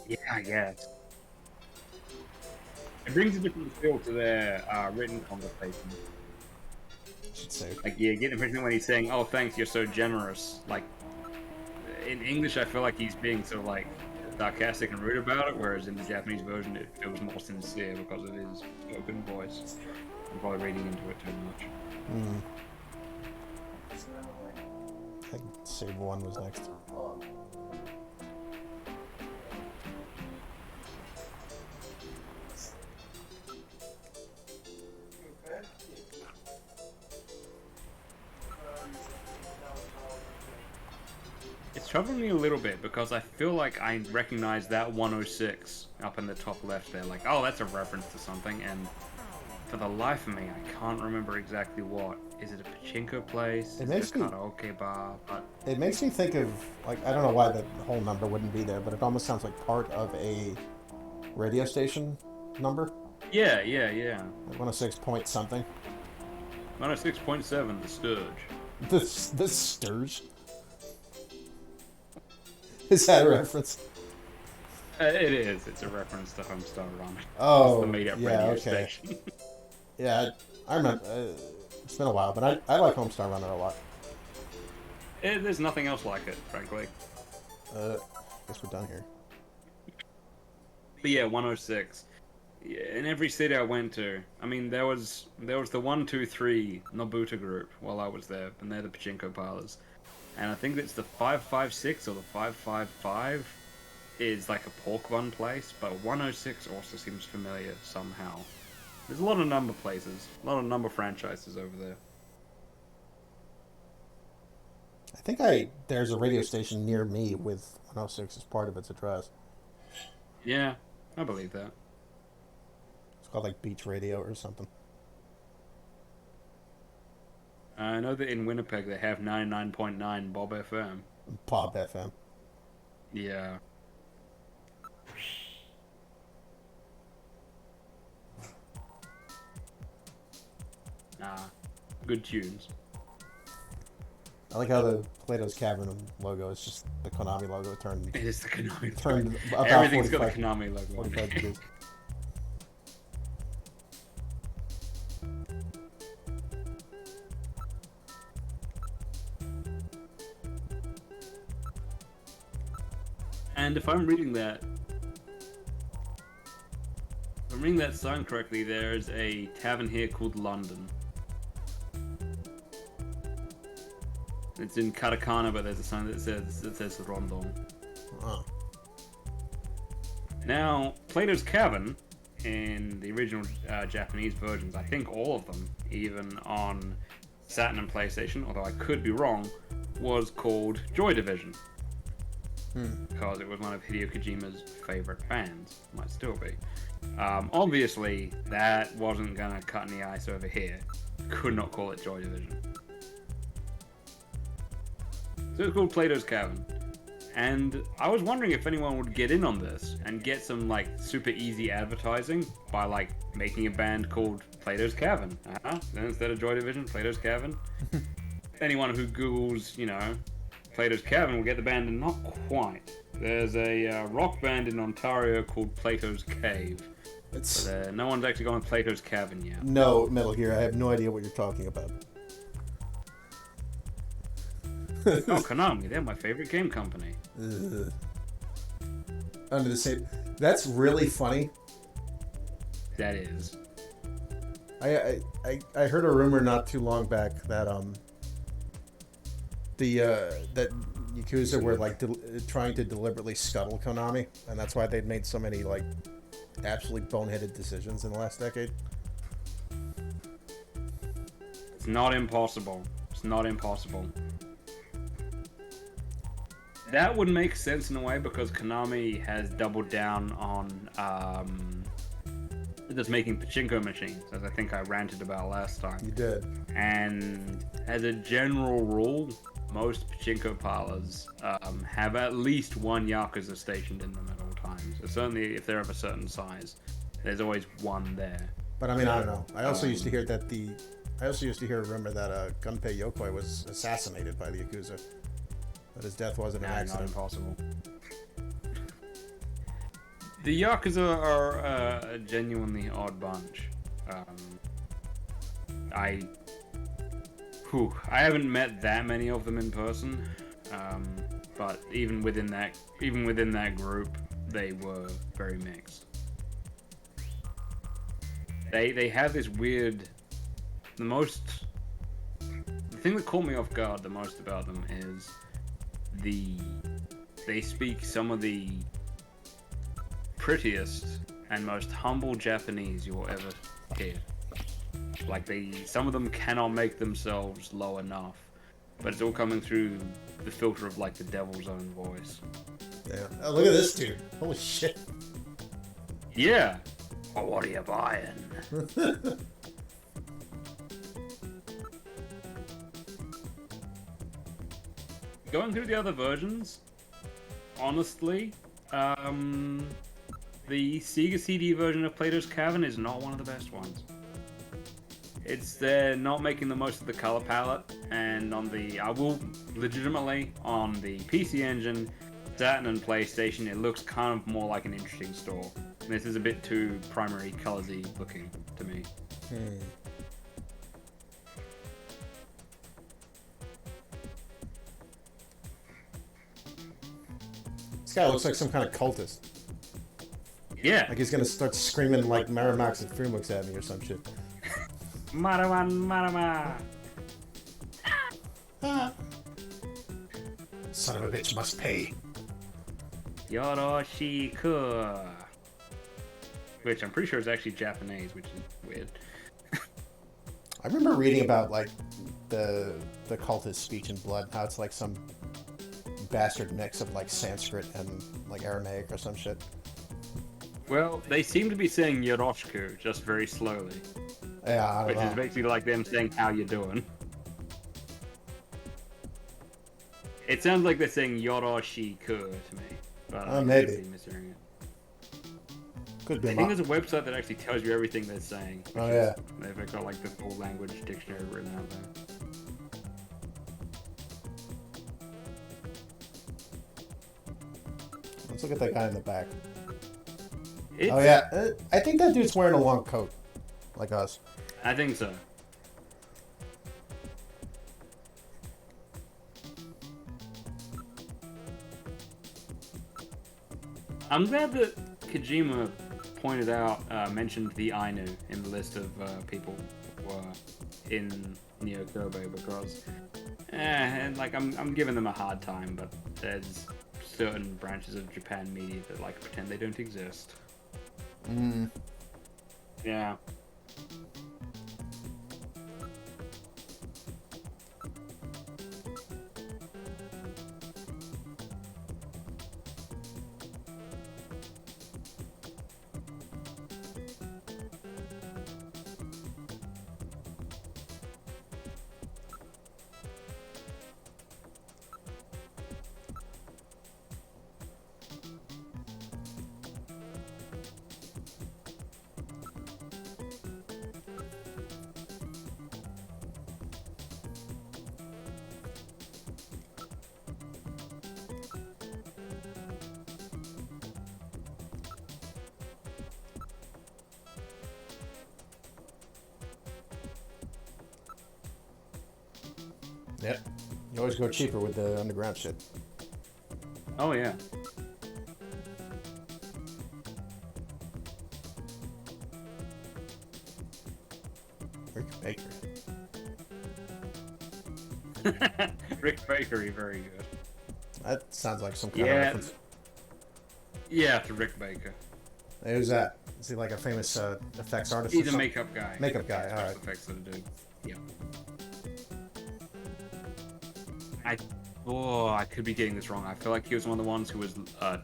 S5: Yeah, I guess. It brings a different feel to their written conversation.
S1: Should say.
S5: Like, you get the impression when he's saying, oh, thanks, you're so generous. Like, in English, I feel like he's being sort of, like, sarcastic and rude about it, whereas in the Japanese version, it feels more sincere because of his spoken voice. I'm probably reading into it too much.
S1: I think Save 1 was next.
S5: It's troubling me a little bit because I feel like I recognize that 106 up in the top left there. Like, oh, that's a reference to something, and for the life of me, I can't remember exactly what. Is it a pachinko place? Is it a karaoke bar? But
S1: it makes me think of, like, I don't know why the whole number wouldn't be there, but it almost sounds like part of a radio station number.
S5: Yeah.
S1: Like 106 point something.
S5: 106.7, the Sturge.
S1: The Sturge? Is that a reference?
S5: It is. It's a reference to Homestar Run.
S1: Oh,
S5: It's the made-up
S1: yeah,
S5: radio
S1: okay.
S5: station.
S1: Yeah, I remember. It's been a while, but I like Homestar Runner a lot.
S5: There's nothing else like it, frankly.
S1: Guess we're done here.
S5: But yeah, 106. Yeah, in every city I went to, I mean, there was the 123 Nobuta group while I was there, and they're the pachinko parlors. And I think it's the 556 or the 555 is like a pork bun place, but 106 also seems familiar somehow. There's a lot of number places, a lot of number franchises over there.
S1: I think there's a radio station near me with 106 as part of its address.
S5: Yeah, I believe that.
S1: It's called like Beach Radio or something.
S5: I know that in Winnipeg they have 99.9 Bob FM.
S1: Bob FM.
S5: Yeah. Good tunes.
S1: I like how the Plato's Cavern logo is just the Konami logo turned.
S5: It is the Konami
S1: Turned
S5: logo.
S1: about
S5: Everything's
S1: 45,
S5: got the Konami logo.
S1: 45 degrees.
S5: And if I'm reading that sign correctly, there's a tavern here called London. It's in katakana, but there's a sign that says Rondon.
S1: Oh.
S5: Now, Plato's Cavern, in the original Japanese versions, I think all of them, even on Saturn and PlayStation, although I could be wrong, was called Joy Division. Because it was one of Hideo Kojima's favorite bands. Might still be. Obviously, that wasn't gonna cut any ice over here. Could not call it Joy Division. So it's called Plato's Cavern. And I was wondering if anyone would get in on this and get some like super easy advertising by like making a band called Plato's Cavern. Then instead of Joy Division, Plato's Cavern. Anyone who Googles, Plato's Cavern will get the band, and not quite. There's a rock band in Ontario called Plato's Cave. But no one's actually gone to Plato's Cavern yet.
S1: No, Metal Gear, I have no idea what you're talking about.
S5: Oh, Konami, they're my favorite game company.
S1: Ugh. Under the same... That's really funny.
S5: That is.
S1: I heard a rumor not too long back that that Yakuza were like trying to deliberately scuttle Konami, and that's why they'd made so many like absolutely boneheaded decisions in the last decade.
S5: It's not impossible. It's not impossible. That would make sense in a way because Konami has doubled down on just making pachinko machines, as I think I ranted about last time.
S1: You did.
S5: And as a general rule, most pachinko parlors have at least one Yakuza stationed in them at all times. So certainly, if they're of a certain size, there's always one there.
S1: But I mean, I don't know. I also used to hear that a rumor that Gunpei Yokoi was assassinated by the Yakuza. That his death wasn't an accident.
S5: Not impossible. The Yakuza are a genuinely odd bunch. I haven't met that many of them in person, but even within that group, they were very mixed. They have this weird. The thing that caught me off guard the most about them is they speak some of the prettiest and most humble Japanese you will ever hear. Like some of them cannot make themselves low enough, but it's all coming through the filter of like the devil's own voice.
S1: Yeah. Oh, look at this dude! Holy shit!
S5: Yeah. Well, what are you buying? Going through the other versions, honestly, the Sega CD version of Plato's Cavern is not one of the best ones. they're not making the most of the color palette, and on the legitimately on the PC Engine, Saturn, and PlayStation, it looks kind of more like an interesting store. And this is a bit too primary colorsy looking to me.
S1: This guy looks like some kind of cultist.
S5: Yeah.
S1: Like he's gonna start screaming like Maramax and Freemux at me or some shit.
S5: Maraman, Marama.
S1: Son of a bitch must pay.
S5: Yoroshiku. Which I'm pretty sure is actually Japanese, which is weird.
S1: I remember reading about like the cultist speech in Blood, how it's like some bastard mix of like Sanskrit and like Aramaic or some shit.
S5: Well, they seem to be saying Yoroshiku just very slowly.
S1: Yeah, I don't
S5: Which
S1: know.
S5: is basically like them saying how you doing. It sounds like they're saying Yoroshiku to me. But I
S1: maybe.
S5: could be mishearing it.
S1: Could be.
S5: I think there's a website that actually tells you everything they're saying.
S1: Oh yeah.
S5: They've got like the full language dictionary written out there.
S1: Let's look at that guy in the back.
S5: It's,
S1: Oh yeah, I think that dude's wearing a long coat, like us.
S5: I think so. I'm glad that Kojima pointed out, mentioned the Ainu in the list of people who were in Neo Kobe because, and like I'm giving them a hard time, but there's certain branches of Japan media that like pretend they don't exist. Yeah.
S1: Yep. You always go cheaper with the underground shit.
S5: Oh yeah.
S1: Rick Baker.
S5: Rick Bakery, very good.
S1: That sounds like some kind of
S5: Yeah.
S1: reference.
S5: Yeah, to Rick Baker.
S1: Hey, who's that? Is he like a famous effects artist?
S5: He's
S1: or
S5: a
S1: something?
S5: makeup guy.
S1: Makeup guy,
S5: Yeah,
S1: alright.
S5: special effects sort of dude. Yeah. I could be getting this wrong. I feel like he was one of the ones who was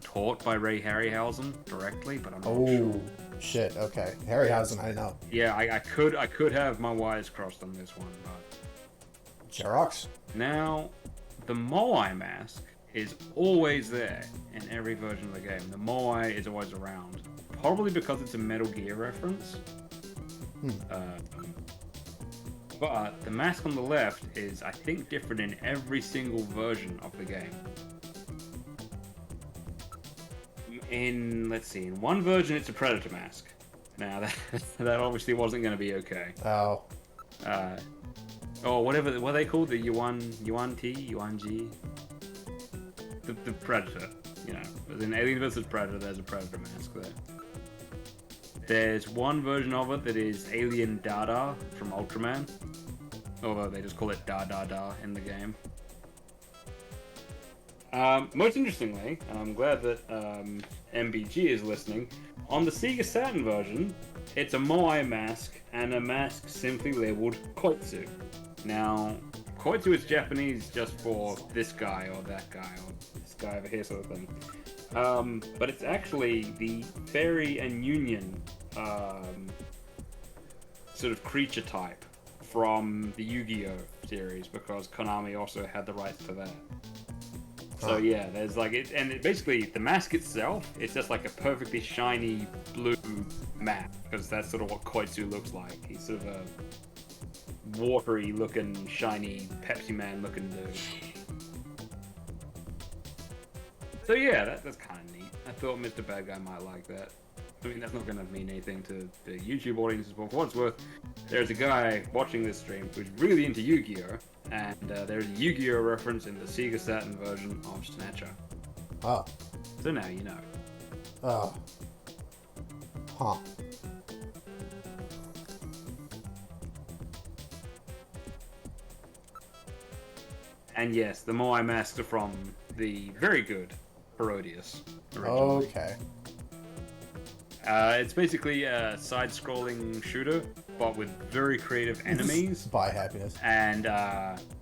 S5: taught by Ray Harryhausen directly, but I'm not sure.
S1: Oh, shit. Okay. Harryhausen, I know.
S5: Yeah, I could have my wires crossed on this one, but
S1: Xerox?
S5: now the Moai mask is always there in every version of the game. The Moai is always around, probably because it's a Metal Gear reference. But the mask on the left is, I think, different in every single version of the game. Let's see, in one version it's a Predator mask. Now that obviously wasn't going to be okay.
S1: Oh.
S5: Or whatever, what are they called? The Yuan T, Yuan G? The Predator, you know. As in Alien vs. Predator, there's a Predator mask there. There's one version of it that is Alien Dada from Ultraman. Although they just call it Da Da Da in the game. Most interestingly, and I'm glad that MBG is listening, on the Sega Saturn version, it's a Moai mask and a mask simply labeled Koitsu. Now, Koitsu is Japanese just for this guy or that guy or this guy over here sort of thing. But it's actually the Fairy and Union sort of creature type from the Yu-Gi-Oh series, because Konami also had the rights to that. So yeah, there's like it, and basically the mask itself, it's just like a perfectly shiny blue mask, because that's sort of what Koitsu looks like. He's sort of watery looking, shiny Pepsi Man looking dude. So yeah, that's kind of neat. I thought Mr. Bad Guy might like that. I mean, that's not going to mean anything to the YouTube audiences, but for what it's worth, there's a guy watching this stream who's really into Yu-Gi-Oh! And there's a Yu-Gi-Oh! Reference in the Sega Saturn version of Snatcher.
S1: Oh.
S5: So now you know.
S1: Oh. Huh.
S5: And yes, the Moai masks are from the very good Parodius. Originally.
S1: Okay.
S5: It's basically a side-scrolling shooter, but with very creative enemies.
S1: Buy happiness.
S5: And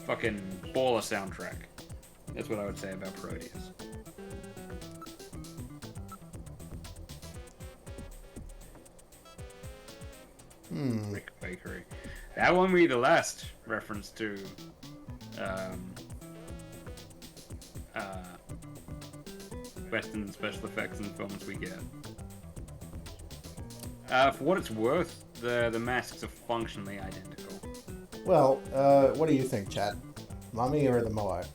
S5: fucking baller soundtrack. That's what I would say about Parodius. Rick Bakery. That won't be the last reference to Western special effects and films we get. For what it's worth, the masks are functionally identical.
S1: Well, what do you think, Chad? Mummy or the Moai?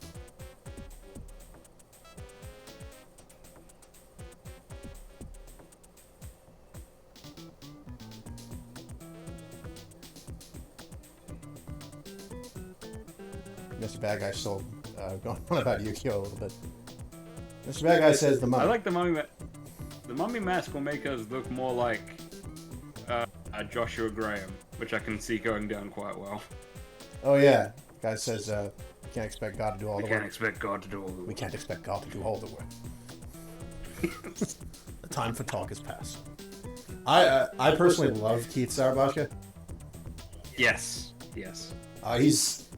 S1: Mr. Bad Guy still going on about Yu-Gi-Oh! A little bit. Mr. Bad Guy says the Mummy.
S5: I like the Mummy. The Mummy mask will make us look more like Joshua Graham, which I can see going down quite well.
S1: Oh yeah, guy says we can't expect God to do all the work.
S5: We can't expect God to do all the work.
S1: We can't expect God to do all the work. The time for talk has passed. I personally love Keith Sarabashka.
S5: Yes, yes.
S1: He's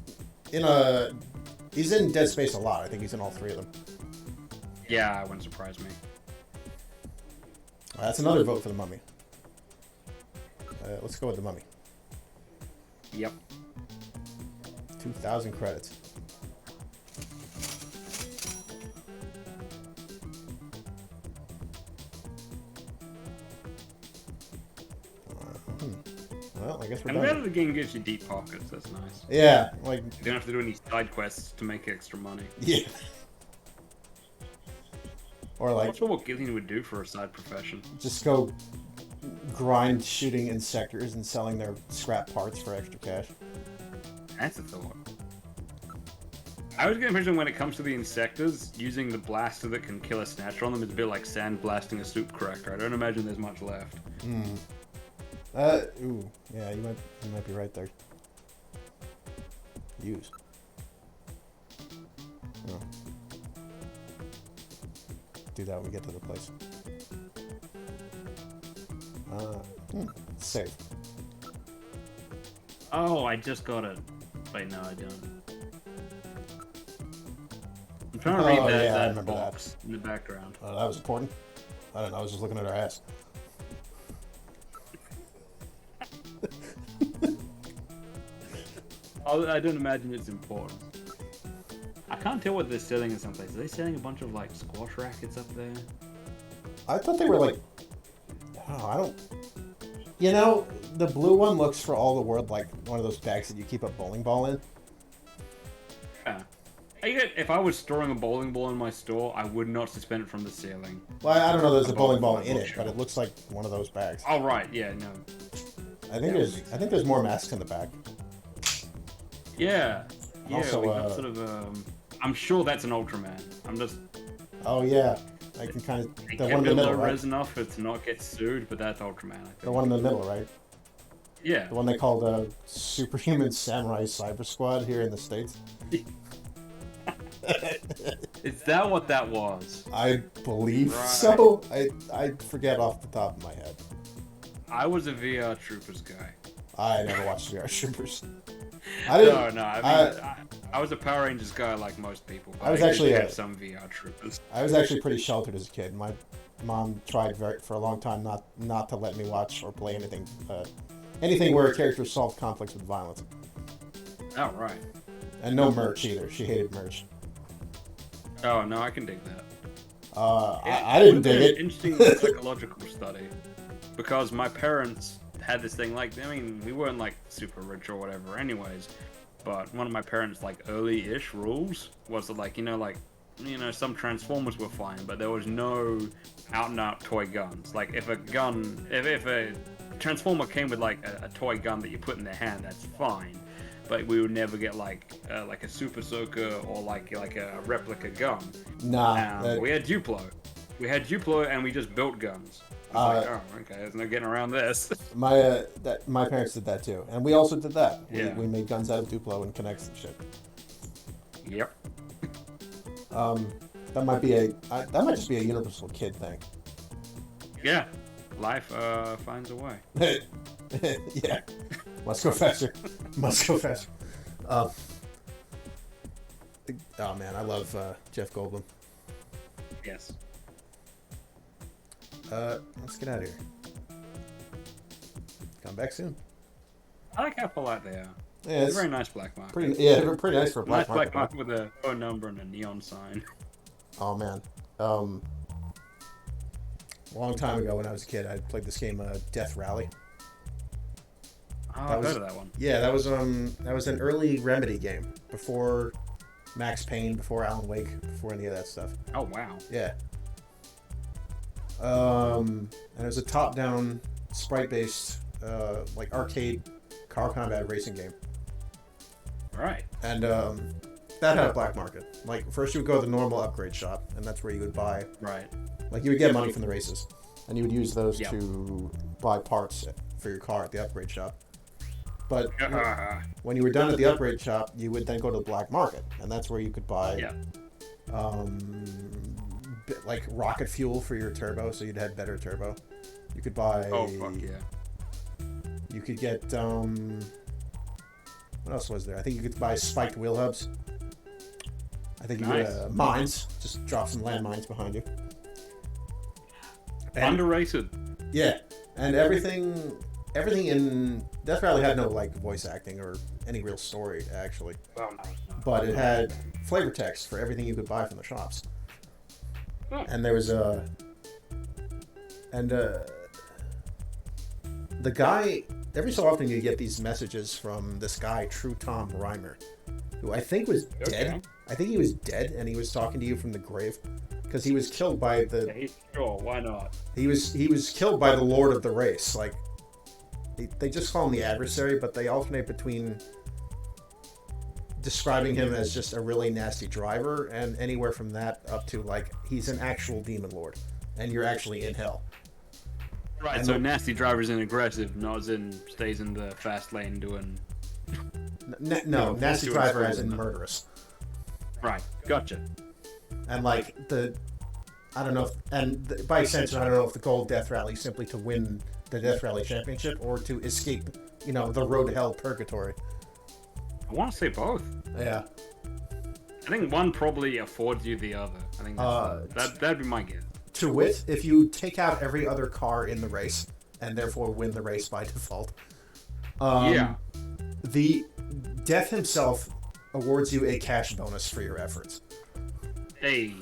S1: in Dead Space a lot. I think he's in all three of them.
S5: Yeah, it wouldn't surprise me.
S1: That's another vote for the Mummy. Let's go with the Mummy.
S5: Yep.
S1: 2,000 credits. Well, I guess we're
S5: I'm
S1: done.
S5: glad the game gives you deep pockets. That's nice.
S1: Yeah, like
S5: You don't have to do any side quests to make extra money.
S1: yeah. Or
S5: I'm
S1: like
S5: not sure what Gillian would do for a side profession.
S1: just go grind shooting insectors and selling their scrap parts for extra cash.
S5: That's a thought. I was going to mention when it comes to the insectors, using the blaster that can kill a snatcher on them is a bit like sand blasting a soup cracker. I don't imagine there's much left.
S1: Ooh, yeah, you might be right there. Use. Oh. Do that when we get to the place. Save.
S5: Oh, I just got it. Wait, no, I don't. I'm trying to read that box in the background.
S1: Oh, that was important. I don't know, I was just looking at her ass.
S5: I don't imagine it's important. I can't tell what they're selling in some places. Are they selling a bunch of like squash rackets up there?
S1: I thought they were like... Oh, I don't... You know, the blue one looks for all the world like one of those bags that you keep a bowling ball in.
S5: Yeah. If I was storing a bowling ball in my store, I would not suspend it from the ceiling.
S1: Well, I don't know there's a bowling ball in it, but it looks like one of those bags.
S5: Oh, right. Yeah, no.
S1: I think there's more masks in the back.
S5: Yeah. Yeah,
S1: Also,
S5: we got sort of, I'm sure that's an Ultraman. I'm just...
S1: Oh, yeah. I can kind of...
S5: They
S1: The
S5: kept
S1: one in the
S5: it
S1: middle,
S5: low
S1: right?
S5: res enough for it to not get sued, but that's Ultraman, I think.
S1: The one in the middle, right?
S5: Yeah.
S1: The one they call the Superhuman Samurai Cyber Squad here in the States.
S5: Is that what that was?
S1: I believe
S5: Right.
S1: so. I forget off the top of my head.
S5: I was a VR Troopers guy.
S1: I never watched VR Troopers. I didn't.
S5: No, I mean, I was a Power Rangers guy like most people. But
S1: I was actually
S5: had some VR Troopers.
S1: I was actually pretty sheltered as a kid. My mom tried for a long time not to let me watch or play anything where characters solved conflicts with violence.
S5: Oh, right.
S1: And no merch either. She hated merch.
S5: Oh, no, I can dig that.
S1: I didn't dig it.
S5: Interesting psychological study. Because my parents had this thing, like, I mean, we weren't like super rich or whatever anyways, but one of my parents' like early-ish rules was that, like, some Transformers were fine, but there was no out-and-out toy guns. Like, if a Transformer came with like a toy gun that you put in their hand, that's fine, but we would never get like a Super Soaker or like a replica gun.
S1: Nah,
S5: we had Duplo. And we just built guns. Like, oh, okay, there's no getting around this.
S1: my parents did that too, and we also did that.
S5: Yeah.
S1: We made guns out of Duplo and connects and shit.
S5: Yep.
S1: That might just be a universal kid thing.
S5: Yeah. Life finds a way.
S1: Yeah. Must go faster. Oh man, I love Jeff Goldblum.
S5: Yes.
S1: Let's get out of here. Come back soon.
S5: I like how polite they are.
S1: Yeah,
S5: it's a very nice black market.
S1: Pretty nice for a black market.
S5: Black market with a phone number and a neon sign.
S1: Oh man. A long time ago when I was a kid, I played this game, Death Rally.
S5: Oh, I've heard of that one.
S1: Yeah, that was an early Remedy game before Max Payne, before Alan Wake, before any of that stuff.
S5: Oh wow.
S1: Yeah. And it was a top-down, sprite-based, like arcade car combat racing game.
S5: Right.
S1: And that had a black market. Like, first you would go to the normal upgrade shop, and that's where you would buy.
S5: Right.
S1: Like, you would get money from the races, and you would use those
S5: Yep.
S1: to buy parts for your car at the upgrade shop. But when you were done at the upgrade shop, you would then go to the black market, and that's where you could buy, like rocket fuel for your turbo, so you'd have better turbo. You could buy.
S5: Oh fuck yeah.
S1: You could get what else was there? I think you could buy spiked wheel hubs. I think you could mines. Just drop some landmines behind you. And,
S5: Underrated.
S1: Yeah, and everything in Death Rally had no like voice acting or any real story actually, but it had flavor text for everything you could buy from the shops. And there was the guy, every so often you get these messages from this guy, True Tom Reimer, who I think was dead. I think he was dead, and he was talking to you from the grave, because he was killed by the.
S5: Sure, why not?
S1: He was killed by the Lord of the Race. Like, they just call him the adversary, but they alternate between describing him as just a really nasty driver, and anywhere from that up to like he's an actual demon lord, and you're actually in hell.
S5: Right. And so nasty driver's in aggressive, not as in stays in the fast lane doing.
S1: No, nasty driver as in murderous.
S5: Right. Gotcha.
S1: And like I don't know if, by extension, I don't know if the goal of Death Rally is simply to win the Death Rally championship or to escape, the road to hell purgatory.
S5: I want to say both.
S1: Yeah.
S5: I think one probably affords you the other. I think that'd be my guess.
S1: To wit, if you take out every other car in the race and therefore win the race by default, the Death himself awards you a cash bonus for your efforts.
S5: Hey.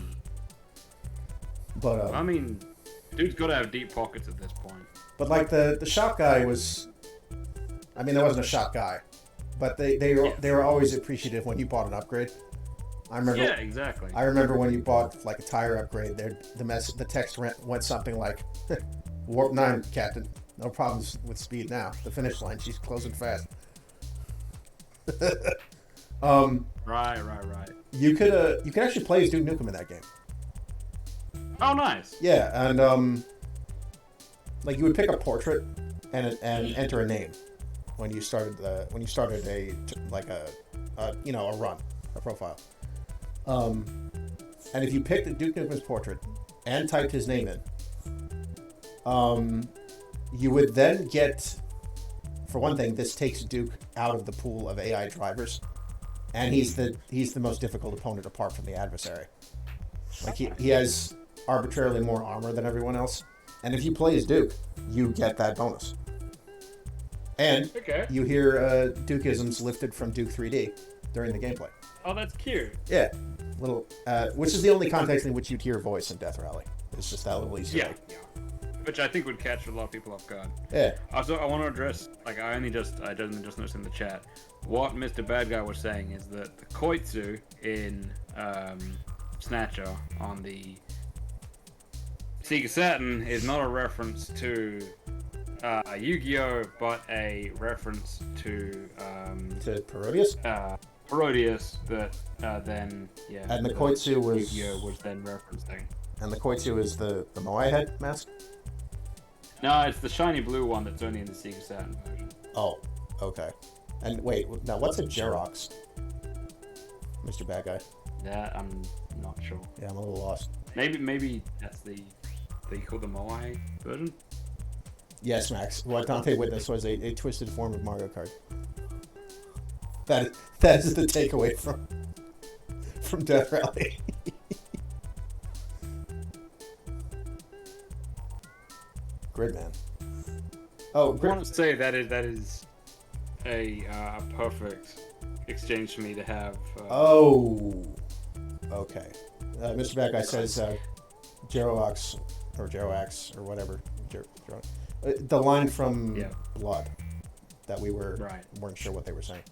S1: But
S5: I mean, dude's got to have deep pockets at this point.
S1: But like the shop guy was, I mean, there wasn't a shop guy, but they were always appreciative when you bought an upgrade. I remember.
S5: Yeah, exactly.
S1: I remember when you bought like a tire upgrade. The text went something like, "Warp 9, Captain. No problems with speed now. The finish line. She's closing fast."
S5: Right.
S1: You could actually play as Duke Nukem in that game.
S5: Oh, nice.
S1: Yeah, and like you would pick a portrait and enter a name when you started a run, a profile. And if you picked Duke Nukem's portrait and typed his name in, you would then get, for one thing, this takes Duke out of the pool of AI drivers, and he's the most difficult opponent apart from the adversary. Like he has arbitrarily more armor than everyone else, and if you play as Duke, you get that bonus. And you hear Dukeisms lifted from Duke 3D during the gameplay.
S5: Oh, that's cute.
S1: Yeah, which is the only context in which you'd hear voice in Death Rally. It's just that little Easter egg.
S5: which I think would catch a lot of people off guard.
S1: Yeah.
S5: Also, I want to address, like, I just noticed in the chat, what Mr. Bad Guy was saying is that the Koitsu in Snatcher on the Sega Saturn is not a reference to Yu-Gi-Oh, but a reference to
S1: Parodius?
S5: Parodius that then, yeah.
S1: And the Koitsu was...
S5: Yu-Gi-Oh was then referencing.
S1: And the Koitsu is the Moai head mask?
S5: No, it's the shiny blue one that's only in the Sega Saturn version.
S1: Oh, okay. And wait, now what's a Jerox? Mr. Bad Guy.
S5: That I'm not sure.
S1: Yeah, I'm a little lost.
S5: Maybe that's they call the Moai version?
S1: Yes, Max. What Dante witnessed was a twisted form of Mario Kart. That is the takeaway from Death Rally. Gridman. Oh,
S5: I want to say that is a perfect exchange for me to have.
S1: Okay. Mr. Bad Guy says Jeroax or whatever. The line from Blood that we weren't sure what they were saying.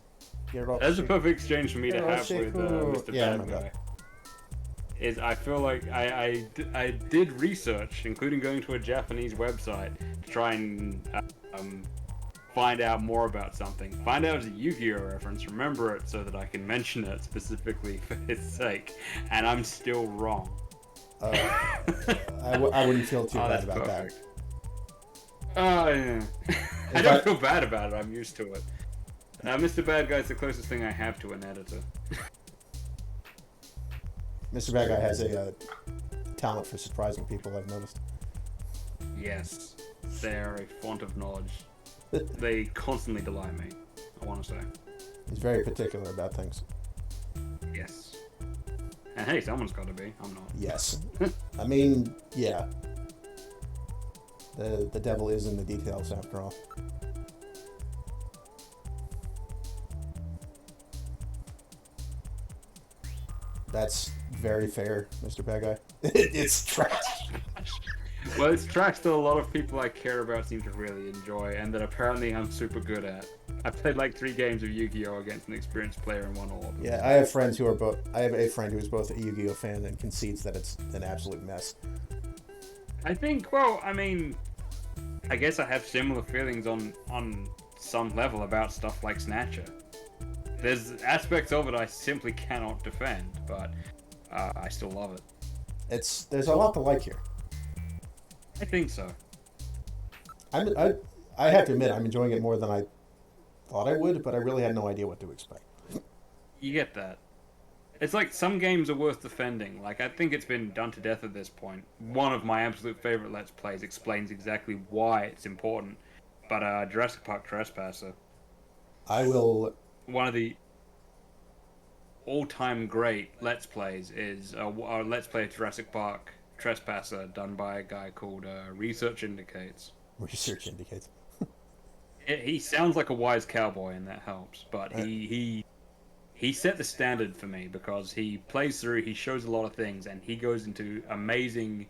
S5: That's a perfect exchange for me to have with Mr. Bad Guy. I feel like I did research, including going to a Japanese website to try and find out more about something. Find out it's a Yu-Gi-Oh reference, remember it so that I can mention it specifically for his sake, and I'm still wrong.
S1: I wouldn't feel too bad about
S5: perfect. That. Oh, yeah. I don't feel bad about it, I'm used to it. Mr. Bad Guy's the closest thing I have to an editor.
S1: Mr. Bad Guy has a talent for surprising people, I've noticed.
S5: Yes, they're a font of knowledge. They constantly delight me, I want to say.
S1: He's very particular about things.
S5: Yes. And hey, someone's got to be. I'm not.
S1: Yes. I mean, yeah. The devil is in the details, after all. That's very fair, Mr. Bad Guy. It's trash.
S5: Well, it's tracks that a lot of people I care about seem to really enjoy, and that apparently I'm super good at. I played like 3 games of Yu-Gi-Oh against an experienced player and won all of them.
S1: Yeah, I have friends who are both. I have a friend who is both a Yu-Gi-Oh fan and concedes that it's an absolute mess.
S5: I think. Well, I mean, I guess I have similar feelings on some level about stuff like Snatcher. There's aspects of it I simply cannot defend, but I still love it.
S1: There's a lot to like here.
S5: I think so.
S1: I have to admit, I'm enjoying it more than I thought I would, but I really had no idea what to expect.
S5: You get that. It's like some games are worth defending. Like, I think it's been done to death at this point. One of my absolute favorite Let's Plays explains exactly why it's important. But Jurassic Park Trespasser. One of the all-time great Let's Plays is a Let's Play of Jurassic Park Trespasser done by a guy called Research Indicates.
S1: Research Indicates.
S5: He sounds like a wise cowboy, and that helps. But he set the standard for me because he plays through, he shows a lot of things, and he goes into amazing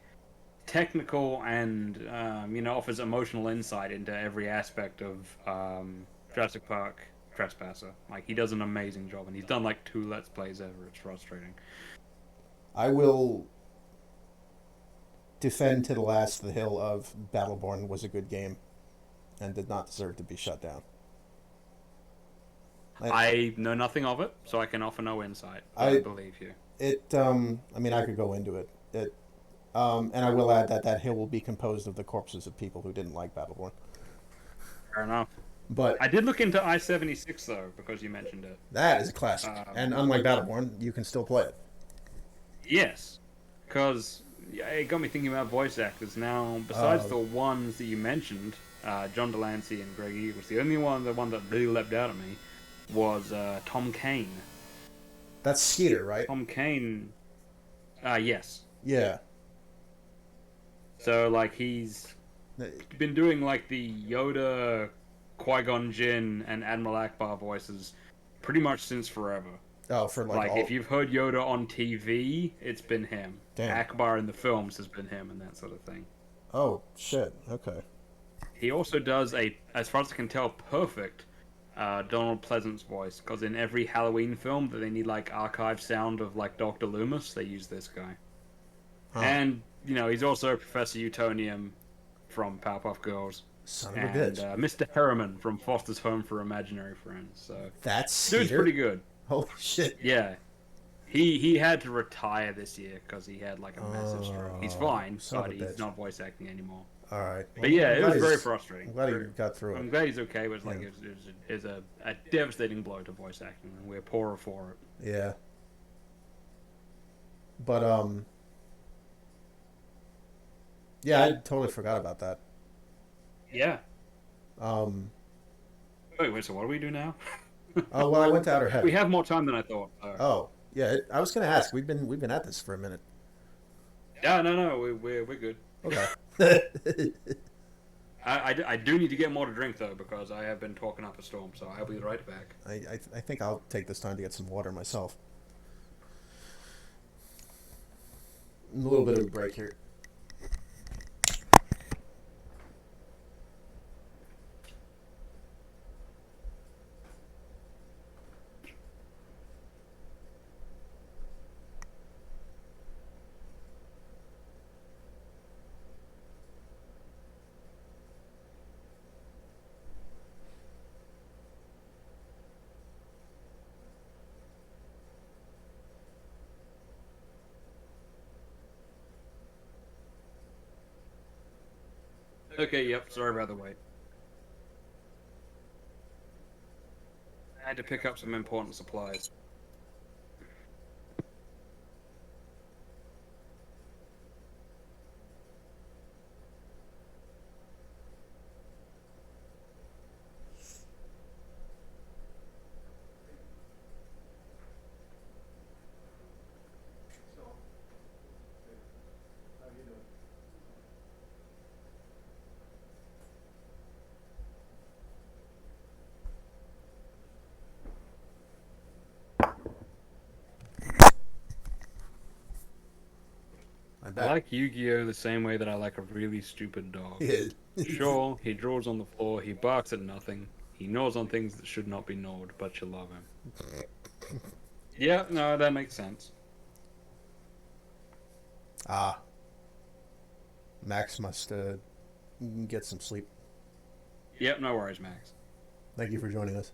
S5: technical and offers emotional insight into every aspect of Jurassic Park Trespasser. Like, he does an amazing job, and he's done like 2 Let's Plays ever. It's frustrating.
S1: I will defend to the last the hill of Battleborn was a good game and did not deserve to be shut down.
S5: I know nothing of it, so I can offer no insight. I believe you.
S1: I mean, I could go into it. And I will add that hill will be composed of the corpses of people who didn't like Battleborn.
S5: Fair enough.
S1: But
S5: I did look into I-76 though, because you mentioned it.
S1: That is a classic, and unlike Battleborn, you can still play it.
S5: Yes, because it got me thinking about voice actors. Now, besides the ones that you mentioned, John Delancey and Greg Eagles, the one that really leapt out at me was Tom Kane.
S1: That's Skeeter, right?
S5: Tom Kane. Yes.
S1: Yeah.
S5: So, like, he's been doing, like, the Yoda, Qui-Gon Jinn, and Admiral Akbar voices pretty much since forever.
S1: Oh, for
S5: like if you've heard Yoda on TV, it's been him.
S1: Damn.
S5: Akbar in the films has been him, and that sort of thing.
S1: Oh shit. Okay.
S5: He also does as far as I can tell, perfect Donald Pleasant's voice. Because in every Halloween film that they need like archive sound of like Dr. Loomis, they use this guy.
S1: Huh.
S5: And he's also Professor Utonium from Powerpuff Girls.
S1: Son of a
S5: And
S1: bitch.
S5: Mr. Harriman from Foster's Home for Imaginary Friends. So
S1: That's
S5: dude's
S1: Skeeter?
S5: pretty good.
S1: Holy shit.
S5: Yeah. He had to retire this year because he had like a massive stroke. He's fine,
S1: son of
S5: but
S1: a
S5: he's
S1: bitch.
S5: not voice acting anymore.
S1: All right.
S5: But yeah,
S1: I'm
S5: it was
S1: glad
S5: very
S1: he's-
S5: frustrating.
S1: I'm glad he got through
S5: I'm
S1: it.
S5: glad he's okay. It was like
S1: Yeah.
S5: it was a devastating blow to voice acting, and we're poorer for it.
S1: Yeah. But yeah, I totally forgot about that.
S5: Yeah.
S1: Um.
S5: Wait. So what do we do now?
S1: Oh well, I went to Outer
S5: We
S1: Heaven.
S5: have more time than I thought.
S1: Oh yeah, I was gonna ask. We've been at this for a minute.
S5: Yeah. No. We're good.
S1: Okay.
S5: I do need to get more to drink though because I have been talking up a storm. So I'll be right back.
S1: I think I'll take this time to get some water myself. A little bit of a break here.
S5: Okay. Yep. Sorry about the wait. I had to pick up some important supplies. I like Yu-Gi-Oh! The same way that I like a really stupid dog. Sure, he draws on the floor, he barks at nothing, he gnaws on things that should not be gnawed, but you love him. Yeah, no, that makes sense.
S1: Ah. Max must get some sleep.
S5: Yep, no worries, Max.
S1: Thank you for joining us.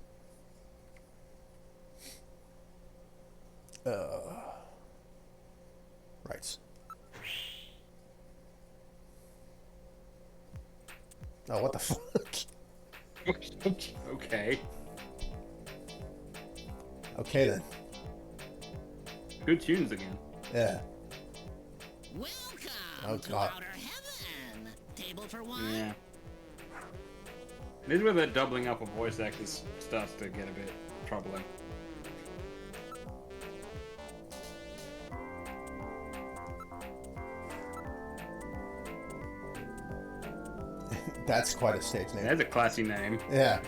S1: Right. Oh, what the fuck?
S5: Okay.
S1: Okay then.
S5: Good tunes again.
S1: Yeah.
S6: Welcome
S1: Oh,
S6: to
S1: God.
S6: Outer Heaven. Table for one.
S5: Yeah. This is where that doubling up of voice actors starts to get a bit troubling.
S1: That's quite a stage name.
S5: That's a classy name.
S1: Yeah.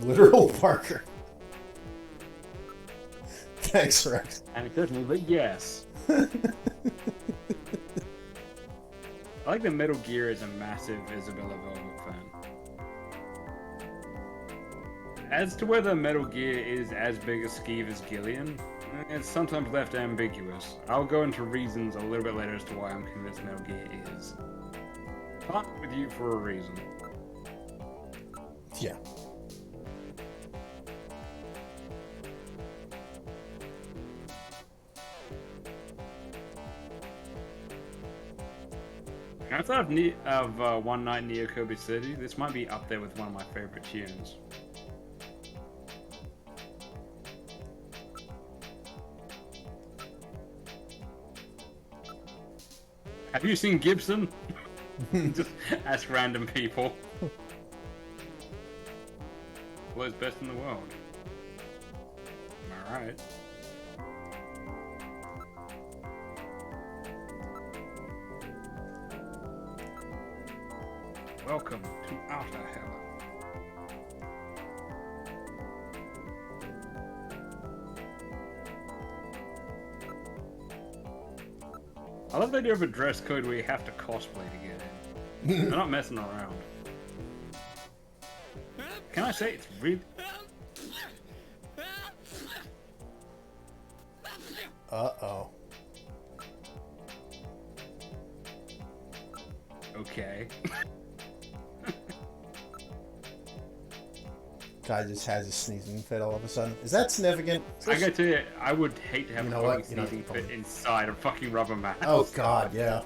S1: Literal Parker. Thanks, Rex.
S5: And it doesn't, but yes. I like that Metal Gear is a massive Isabella Velvet fan. As to whether Metal Gear is as big a skeeve as Gillian, it's sometimes left ambiguous. I'll go into reasons a little bit later as to why I'm convinced Metal Gear is. But with you for a reason.
S1: Yeah.
S5: Outside of One Night Near Kobe City, this might be up there with one of my favorite tunes. Have you seen Gibson? Just ask random people. What's best in the world? Am I right? Welcome to Outer Hell. I love the idea of a dress code where you have to cosplay to get in. They're not messing around. Can I say it's really...
S1: Uh-oh.
S5: Okay.
S1: Guy just has a sneezing fit all of a sudden. Is that significant?
S5: I gotta tell you, I would hate to have
S1: You
S5: a
S1: know
S5: fucking
S1: what? You know,
S5: sneezing fit
S1: probably-
S5: inside a fucking rubber mask.
S1: Oh, God, yeah.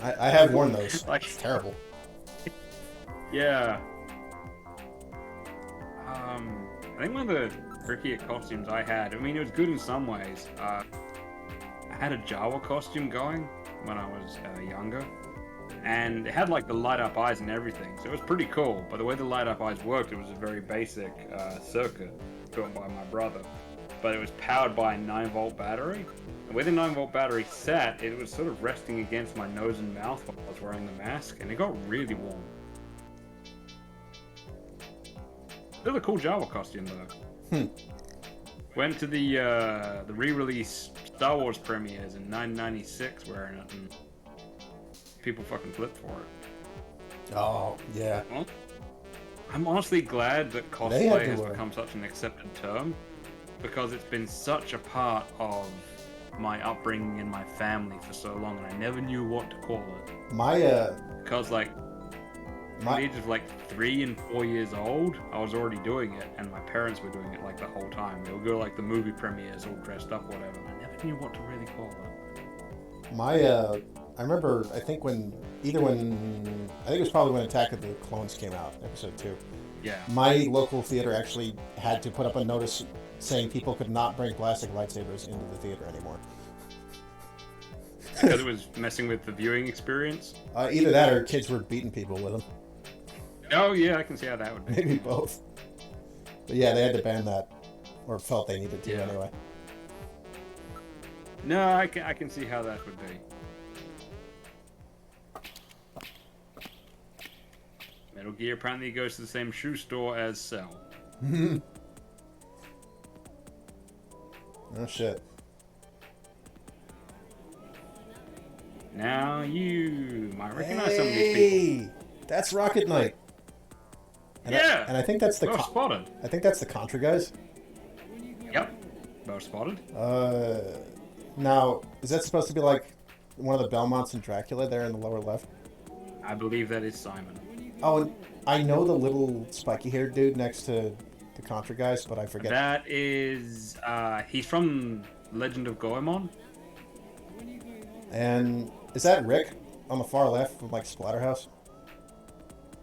S1: I have worn those.
S5: Like-
S1: It's terrible.
S5: Yeah. I think one of the trickier costumes I had, I mean, it was good in some ways. I had a Jawa costume going when I was younger. And it had like the light up eyes and everything, so it was pretty cool. But the way the light up eyes worked, it was a very basic circuit built by my brother. But it was powered by a 9-volt battery. And where the 9-volt battery sat, it was sort of resting against my nose and mouth while I was wearing the mask, and it got really warm. Still a cool Jawa costume though. Went to the re-release Star Wars premieres in 1996 wearing it, and people fucking flipped for it.
S1: Oh, yeah.
S5: Well, I'm honestly glad that
S1: They had
S5: cosplay
S1: to,
S5: has become such an accepted term, because it's been such a part of my upbringing and my family for so long, and I never knew what to call it.
S1: My,
S5: Because like, at the age of like 3 and 4 years old, I was already doing it, and my parents were doing it like the whole time. They would go like the movie premieres all dressed up, whatever. And I never knew what to really call it.
S1: I remember, I think I think it was probably when Attack of the Clones came out, episode 2.
S5: Yeah.
S1: My local theater actually had to put up a notice saying people could not bring plastic lightsabers into the theater anymore.
S5: Because it was messing with the viewing experience.
S1: Either that or kids were beating people with them.
S5: Oh yeah, I can see how that would be.
S1: Maybe both. But yeah, they had to ban that, or felt they needed to
S5: Yeah.
S1: anyway.
S5: No, I can see how that would be. Metal Gear apparently goes to the same shoe store as Cell.
S1: Oh shit.
S5: Now you might recognize some of these people.
S1: Hey, that's Rocket Knight. And
S5: Yeah!
S1: and I think that's the
S5: Well spotted.
S1: I think that's the Contra guys.
S5: Yep. Well spotted.
S1: Now is that supposed to be like one of the Belmonts in Dracula there in the lower left?
S5: I believe that is Simon.
S1: Oh, and I know the little spiky-haired dude next to the Contra guys, but I forget.
S5: That is he's from Legend of Goemon.
S1: And is that Rick on the far left from like Splatterhouse?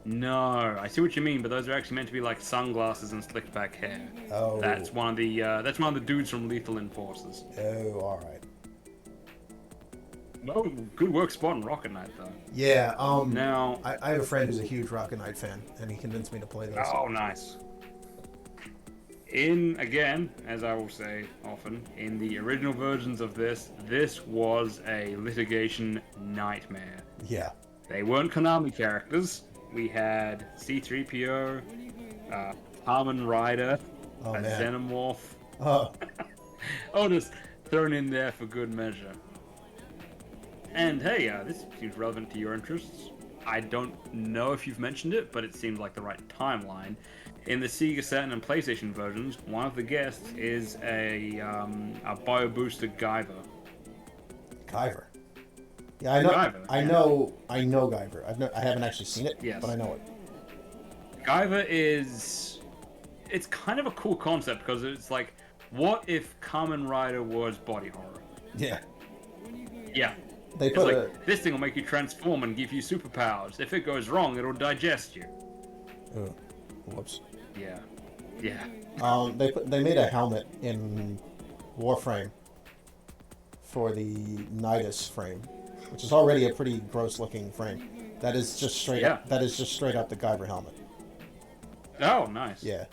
S5: No, I see what you mean, but those are actually meant to be like sunglasses and slicked back hair.
S1: Oh.
S5: That's one of the dudes from Lethal Enforcers.
S1: Oh, all right.
S5: Well, good work spotting Rocket Knight though.
S1: Yeah.
S5: Now,
S1: I have a friend who's a huge Rocket Knight fan, and he convinced me to play this.
S5: oh nice. In again, as I will say often, in the original versions of this was a litigation nightmare.
S1: Yeah.
S5: They weren't Konami characters. We had C-3PO, Kamen Rider,
S1: Oh,
S5: a
S1: man.
S5: Xenomorph.
S1: Oh,
S5: Oh, just thrown in there for good measure. And hey, this seems relevant to your interests. I don't know if you've mentioned it, but it seems like the right timeline. In the Sega Saturn and PlayStation versions, one of the guests is a bio-boosted Guyver.
S1: Guyver. Yeah, I know.
S5: Guyver,
S1: I
S5: yeah.
S1: know. I know Guyver. I haven't actually seen it,
S5: Yes.
S1: but I know it.
S5: Guyver it's kind of a cool concept because it's like, what if Kamen Rider was body horror?
S1: Yeah.
S5: Yeah.
S1: They
S5: It's
S1: put
S5: like, this thing will make you transform and give you superpowers. If it goes wrong, it'll digest you.
S1: Oh, whoops.
S5: Yeah. Yeah.
S1: They made a helmet in Warframe for the Nidus frame, which is already a pretty gross-looking frame. That is just straight
S5: Yeah.
S1: up. That is just straight up the Guyver helmet.
S5: Oh, nice.
S1: Yeah,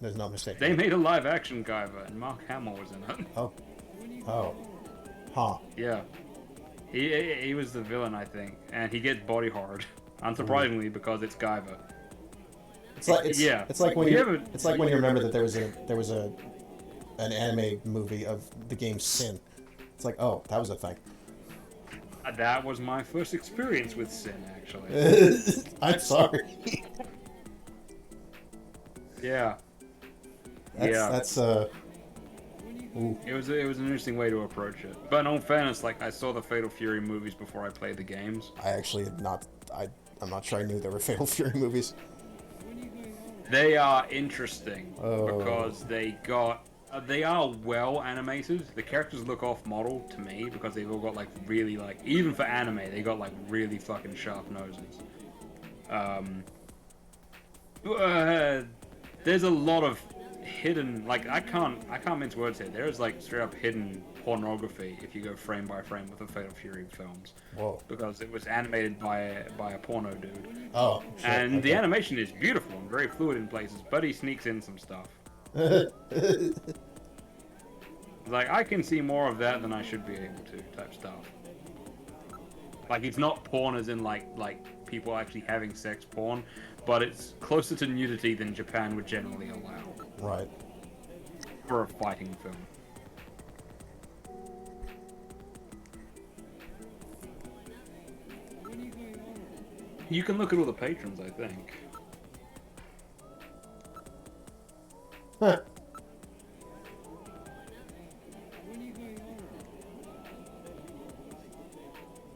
S1: there's no mistake.
S5: They made a live-action Guyver, and Mark Hamill was in it.
S1: Oh, huh.
S5: Yeah. He was the villain, I think, and he gets body horrored, unsurprisingly, because it's Guyver.
S1: It's like It's like when you remember that there was an anime movie of the game Sin. It's like, oh, that was a thing.
S5: That was my first experience with Sin, actually.
S1: I'm sorry.
S5: Yeah.
S1: That's ooh.
S5: It was an interesting way to approach it. But in all fairness, like, I saw the Fatal Fury movies before I played the games.
S1: I actually I'm not sure I knew there were Fatal Fury movies.
S5: They are interesting
S1: Oh.
S5: because they are well animated. The characters look off model to me because they've all got like really like, even for anime, they got like really fucking sharp noses. There's a lot of hidden, like, I can't mince words here. There is like straight up hidden pornography if you go frame by frame with the Fatal Fury films.
S1: Whoa.
S5: Because it was animated by a porno dude.
S1: Oh. Shit.
S5: And
S1: Okay.
S5: the animation is beautiful and very fluid in places, but he sneaks in some stuff. Like, I can see more of that than I should be able to, type stuff. Like, it's not porn as in like people actually having sex porn, but it's closer to nudity than Japan would generally allow.
S1: Right.
S5: For a fighting film. You can look at all the patrons, I think.
S1: Huh.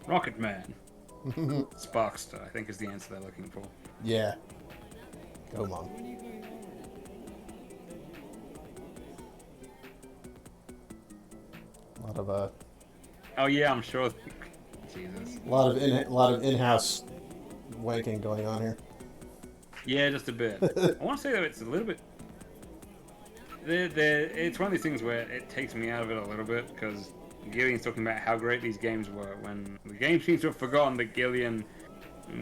S5: Rocket Man. Sparkster, I think is the answer they're looking for.
S1: Yeah. Go, Mom. A lot of
S5: Oh yeah, I'm sure. Jesus.
S1: a lot of in-house wanking going on here.
S5: Yeah, just a bit. I want to say that it's a little bit. It's one of these things where it takes me out of it a little bit because Gillian's talking about how great these games were when the game seems to have forgotten that Gillian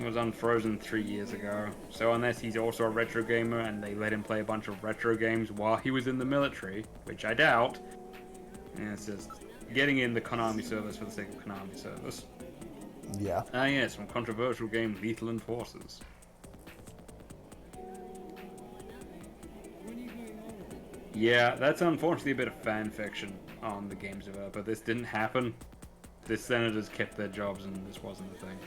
S5: was unfrozen 3 years ago. So unless he's also a retro gamer and they let him play a bunch of retro games while he was in the military, which I doubt, and it's just getting in the Konami service for the sake of Konami service.
S1: Yeah.
S5: Ah yes, from controversial game Lethal Enforcers. Yeah, that's unfortunately a bit of fan fiction on the game's developer. This didn't happen. The senators kept their jobs and this wasn't a thing.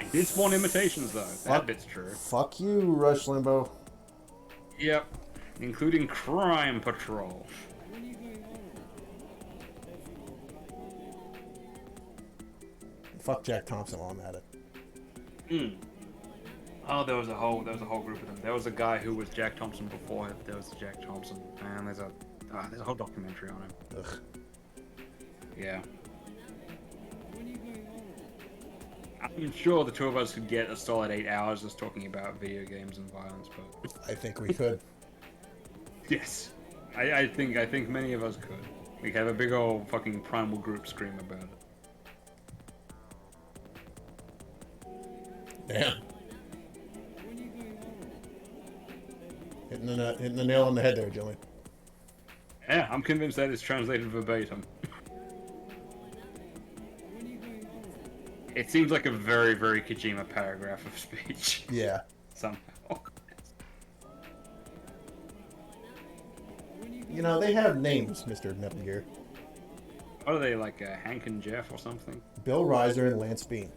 S5: It did spawn imitations though. That bit's true.
S1: Fuck you, Rush Limbo.
S5: Yep. Including Crime Patrol.
S1: Fuck Jack Thompson while I'm at it.
S5: Oh, there was a whole group of them. There was a guy who was Jack Thompson before him. There was Jack Thompson, and there's a whole documentary on him.
S1: Ugh.
S5: Yeah. I'm sure the two of us could get a solid 8 hours just talking about video games and violence, but
S1: I think we could.
S5: yes, I think many of us could. We have a big old fucking primal group scream about it.
S1: Damn. Hitting the nail on the head there, Julian.
S5: Yeah, I'm convinced that is translated verbatim. It seems like a very, very Kojima paragraph of speech.
S1: Yeah.
S5: Somehow.
S1: You know, they have names, Mr. Metal Gear.
S5: What are they, like Hank and Jeff or something?
S1: Bill Reiser and Lance Bean.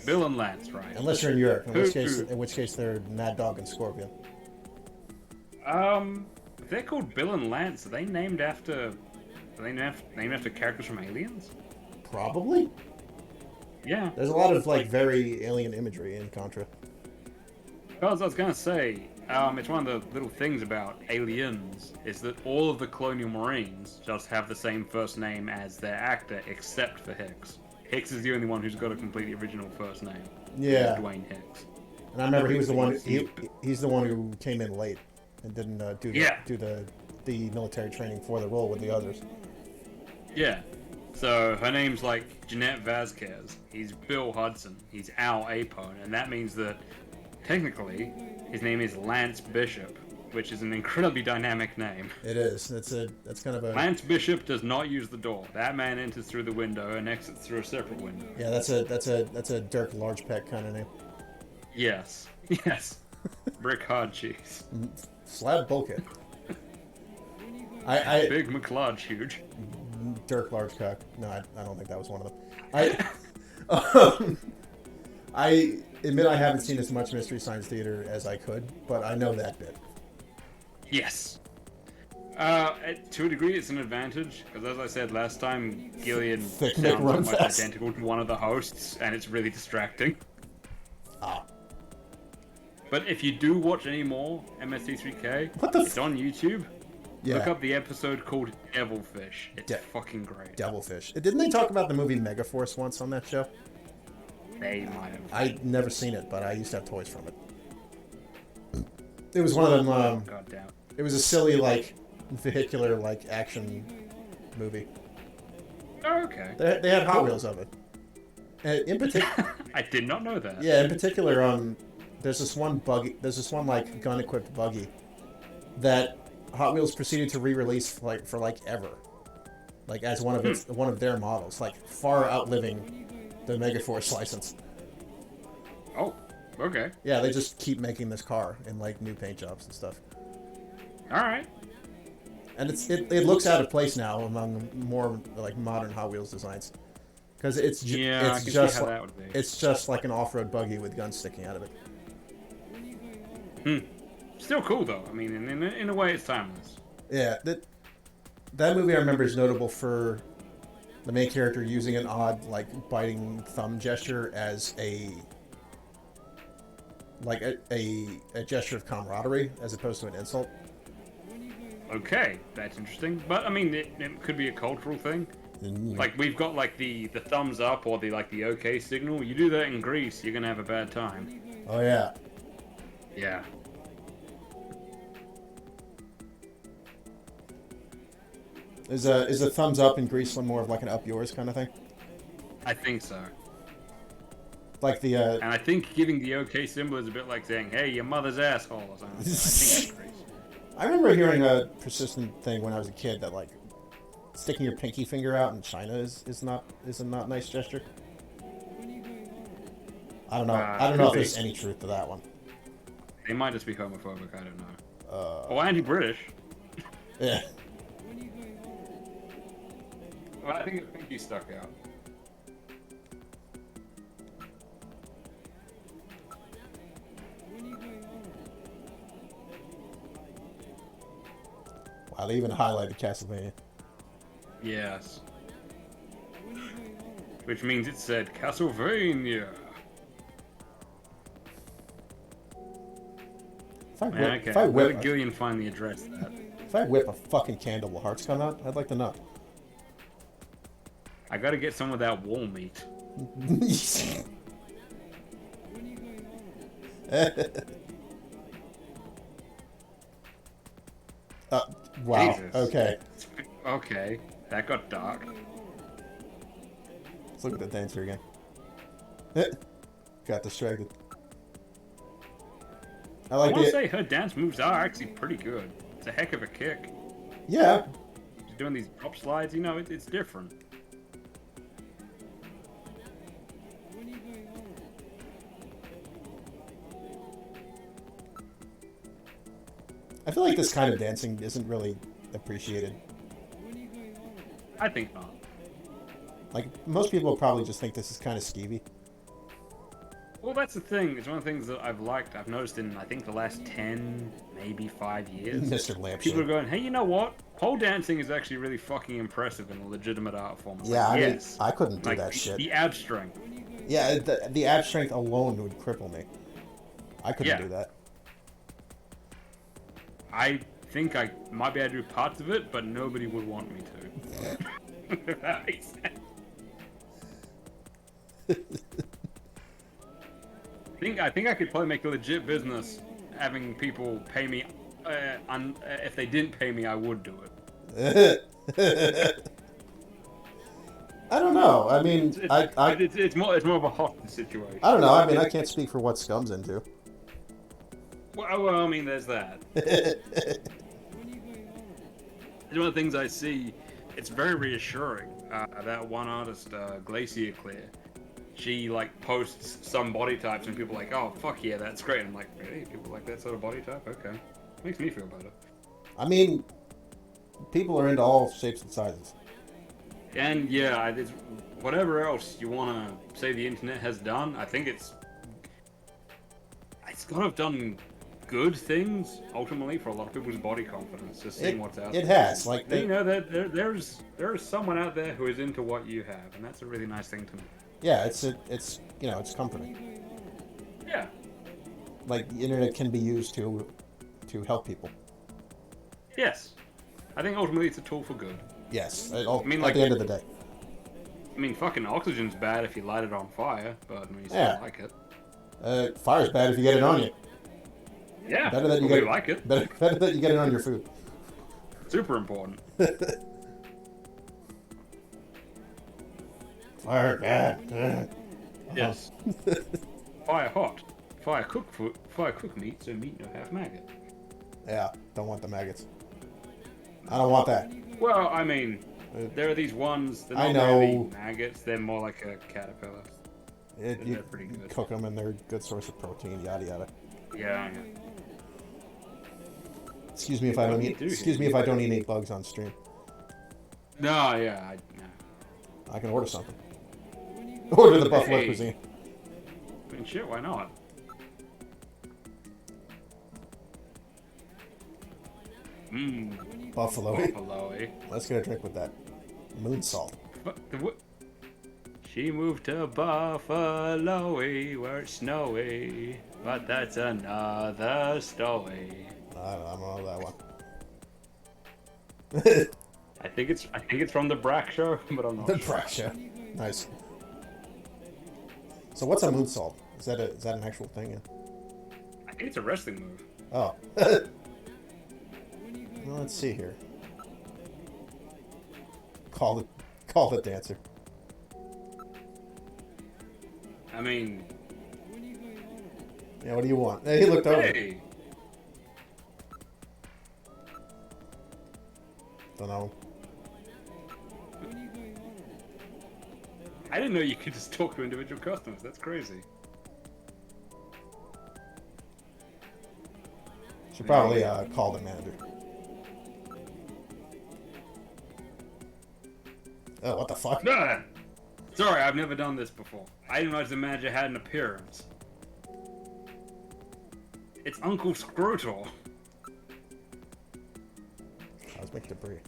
S5: Bill and Lance, right?
S1: Unless you're in Europe, in which case they're Mad Dog and Scorpion.
S5: They're called Bill and Lance. Are they named after? Are they named after characters from Aliens?
S1: Probably.
S5: Yeah.
S1: There's a lot of like very alien imagery in Contra.
S5: Because I was gonna say, it's one of the little things about Aliens is that all of the Colonial Marines just have the same first name as their actor, except for Hicks. Hicks is the only one who's got a completely original first name.
S1: Yeah.
S5: Dwayne Hicks.
S1: And I remember he was the one. He's the one who came in late and didn't do the military training for the role with the others.
S5: Yeah. So her name's like Jeanette Vasquez. He's Bill Hudson. He's Al Apone, and that means that technically his name is Lance Bishop, which is an incredibly dynamic name.
S1: It is. That's kind of a.
S5: Lance Bishop does not use the door. That man enters through the window and exits through a separate window.
S1: Yeah, that's a Dirk Largepeck kind of name.
S5: Yes. Yes. Brick hard cheese.
S1: Slab bulkhead.
S5: Big McLarge huge.
S1: Dirk Largecock. No, I don't think that was one of them. I admit I haven't seen as much Mystery Science Theater as I could, but I know that bit.
S5: Yes. To a degree, it's an advantage, because as I said last time, Gillian
S1: Thick
S5: sounds
S1: Nick run
S5: almost
S1: fast.
S5: identical to one of the hosts, and it's really distracting.
S1: Ah.
S5: But if you do watch any more MST3K,
S1: What the
S5: it's on YouTube.
S1: Yeah.
S5: Look up the episode called Devilfish. It's fucking great.
S1: Devilfish. Didn't they talk about the movie Megaforce once on that show?
S5: They might have.
S1: I'd never seen it, but I used to have toys from it. It was one of them.
S5: God damn.
S1: It was a silly, like, vehicular, like, action movie.
S5: Oh, okay.
S1: They had Hot Wheels of it. And in particular,
S5: I did not know that.
S1: yeah, in particular, there's this one buggy. There's this one like gun-equipped buggy that Hot Wheels proceeded to re-release for ever, like as one of their models, like far outliving the Megaforce license.
S5: Oh, okay.
S1: Yeah, they just keep making this car in like new paint jobs and stuff.
S5: All right.
S1: And it looks out of place now among more like modern Hot Wheels designs, because
S5: I can see how that would be.
S1: it's just like an off-road buggy with guns sticking out of it.
S5: Still cool though. I mean, in a way, it's timeless.
S1: Yeah, that movie I remember is notable for the main character using an odd like biting thumb gesture as a gesture of camaraderie as opposed to an insult.
S5: Okay, that's interesting. But I mean, it could be a cultural thing. Like we've got like the thumbs up or the okay signal. You do that in Greece, you're gonna have a bad time.
S1: Oh yeah.
S5: Yeah.
S1: Is a thumbs up in Greece more of like an up yours kind of thing?
S5: I think so.
S1: Like the
S5: And I think giving the okay symbol is a bit like saying, "Hey, your mother's asshole" or something. I think that's Greece.
S1: I remember hearing a persistent thing when I was a kid that like sticking your pinky finger out in China is not a not nice gesture. I don't know. I don't know if there's any truth to that one.
S5: They might just be homophobic. I don't know. Or anti-British.
S1: Yeah.
S5: Well, I think the pinky stuck out.
S1: Wow, they even highlighted Castlevania.
S5: Yes. Which means it said Castlevania. Where did Gillian find the address to that?
S1: If I whip a fucking candle, will hearts come out? I'd like to know.
S5: I gotta get some of that wall meat.
S1: Wow.
S5: Jesus.
S1: Okay.
S5: Okay, that got dark.
S1: Let's look at the dancer again. Got distracted. I
S5: I
S1: like
S5: want to
S1: it.
S5: say her dance moves are actually pretty good. It's a heck of a kick.
S1: Yeah.
S5: She's doing these drop slides, it's different.
S1: I feel like this kind of dancing isn't really appreciated.
S5: I think not.
S1: Like, most people probably just think this is kind of skeevy.
S5: Well, that's the thing. It's one of the things that I've noticed in, I think, the last 10, maybe 5 years.
S1: Mr. Lampshade.
S5: People are going, hey, you know what? Pole dancing is actually really fucking impressive in a legitimate art form.
S1: Yeah,
S5: like,
S1: I mean,
S5: yes.
S1: I couldn't do
S5: Like,
S1: that shit.
S5: The ab strength.
S1: Yeah, the ab strength alone would cripple me. I couldn't do that.
S5: I think I might be able to do parts of it, but nobody would want me to. If that makes sense. I think I could probably make a legit business having people pay me. If they didn't pay me, I would do it.
S1: I don't know. I mean,
S5: It's more of a hostage situation.
S1: I don't know. I mean, I can't speak for what Scum's into.
S5: Well, I mean, there's that. One of the things I see, it's very reassuring. That one artist, Glacier Clear, she like posts some body types and people are like, oh fuck yeah, that's great. I'm like, really? People like that sort of body type? Okay, makes me feel better.
S1: I mean, people are into all shapes and sizes.
S5: And yeah, it's whatever else you want to say the internet has done. I think it's kind of done good things ultimately for a lot of people's body confidence. Just seeing what's out there.
S1: It has, like,
S5: you know, that there is someone out there who is into what you have, and that's a really nice thing to know.
S1: Yeah, it's you know, it's comforting.
S5: Yeah.
S1: Like, the internet can be used to help people.
S5: Yes. I think ultimately it's a tool for good.
S1: Yes.
S5: I mean,
S1: at
S5: like,
S1: the end of the day.
S5: I mean, fucking oxygen's bad if you light it on fire, but I mean, you still like it.
S1: Fire's bad if you get it on you.
S5: Yeah.
S1: Better that you get
S5: like it.
S1: Better that you get it on your food.
S5: Super important.
S1: Fire bad.
S5: Yes. Fire hot. Fire cook meat, so meat no have maggot.
S1: Yeah, don't want the maggots. I don't want that.
S5: Well, I mean, there are these ones that are not really maggots. They're more like a caterpillar.
S1: You
S5: pretty good.
S1: Cook them and they're a good source of protein. Yada yada.
S5: Yeah.
S1: Excuse me if I don't eat. Excuse me if I don't eat 8 bugs on stream.
S5: No, yeah,
S1: I can order something. Order the buffalo cuisine.
S5: I mean, shit, why not?
S1: Buffalo.
S5: Buffalo.
S1: Let's get a drink with that. Moon salt.
S5: She moved to Buffalo where it's snowy, but that's another story.
S1: I don't know that one.
S5: I think it's from the Brack Show, but I'm not
S1: The
S5: sure.
S1: Brack Show. Nice. So what's a moon salt? Is that an actual thing?
S5: I think it's a wrestling move.
S1: Oh. Well, let's see here. Call the dancer.
S5: I mean,
S1: yeah. What do you want? Hey, he looked over. Don't know.
S5: I didn't know you could just talk to individual customers. That's crazy.
S1: Should probably call the manager. Oh, what the fuck?
S5: Nah. Sorry, I've never done this before. I didn't realize the manager had an appearance. It's Uncle Scrotal.
S1: Cosmic debris.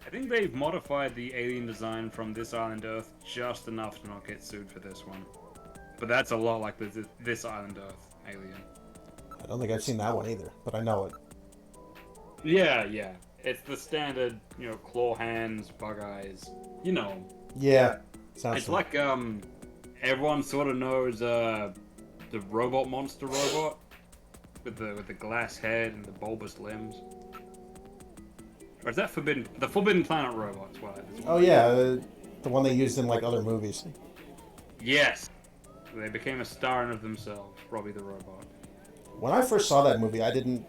S5: I think they've modified the alien design from this Island Earth just enough to not get sued for this one. But that's a lot like this Island Earth alien.
S1: I don't think I've seen that one either, but I know it.
S5: Yeah. It's the standard, claw hands, bug eyes.
S1: Yeah. Sounds
S5: it's like, everyone sort of knows, the robot monster robot with the glass head and the bulbous limbs. Or is that the Forbidden Planet robot?
S1: Oh yeah, the one they used in like other movies.
S5: Yes, they became a star in of themselves. Robbie the robot.
S1: When I first saw that movie, I didn't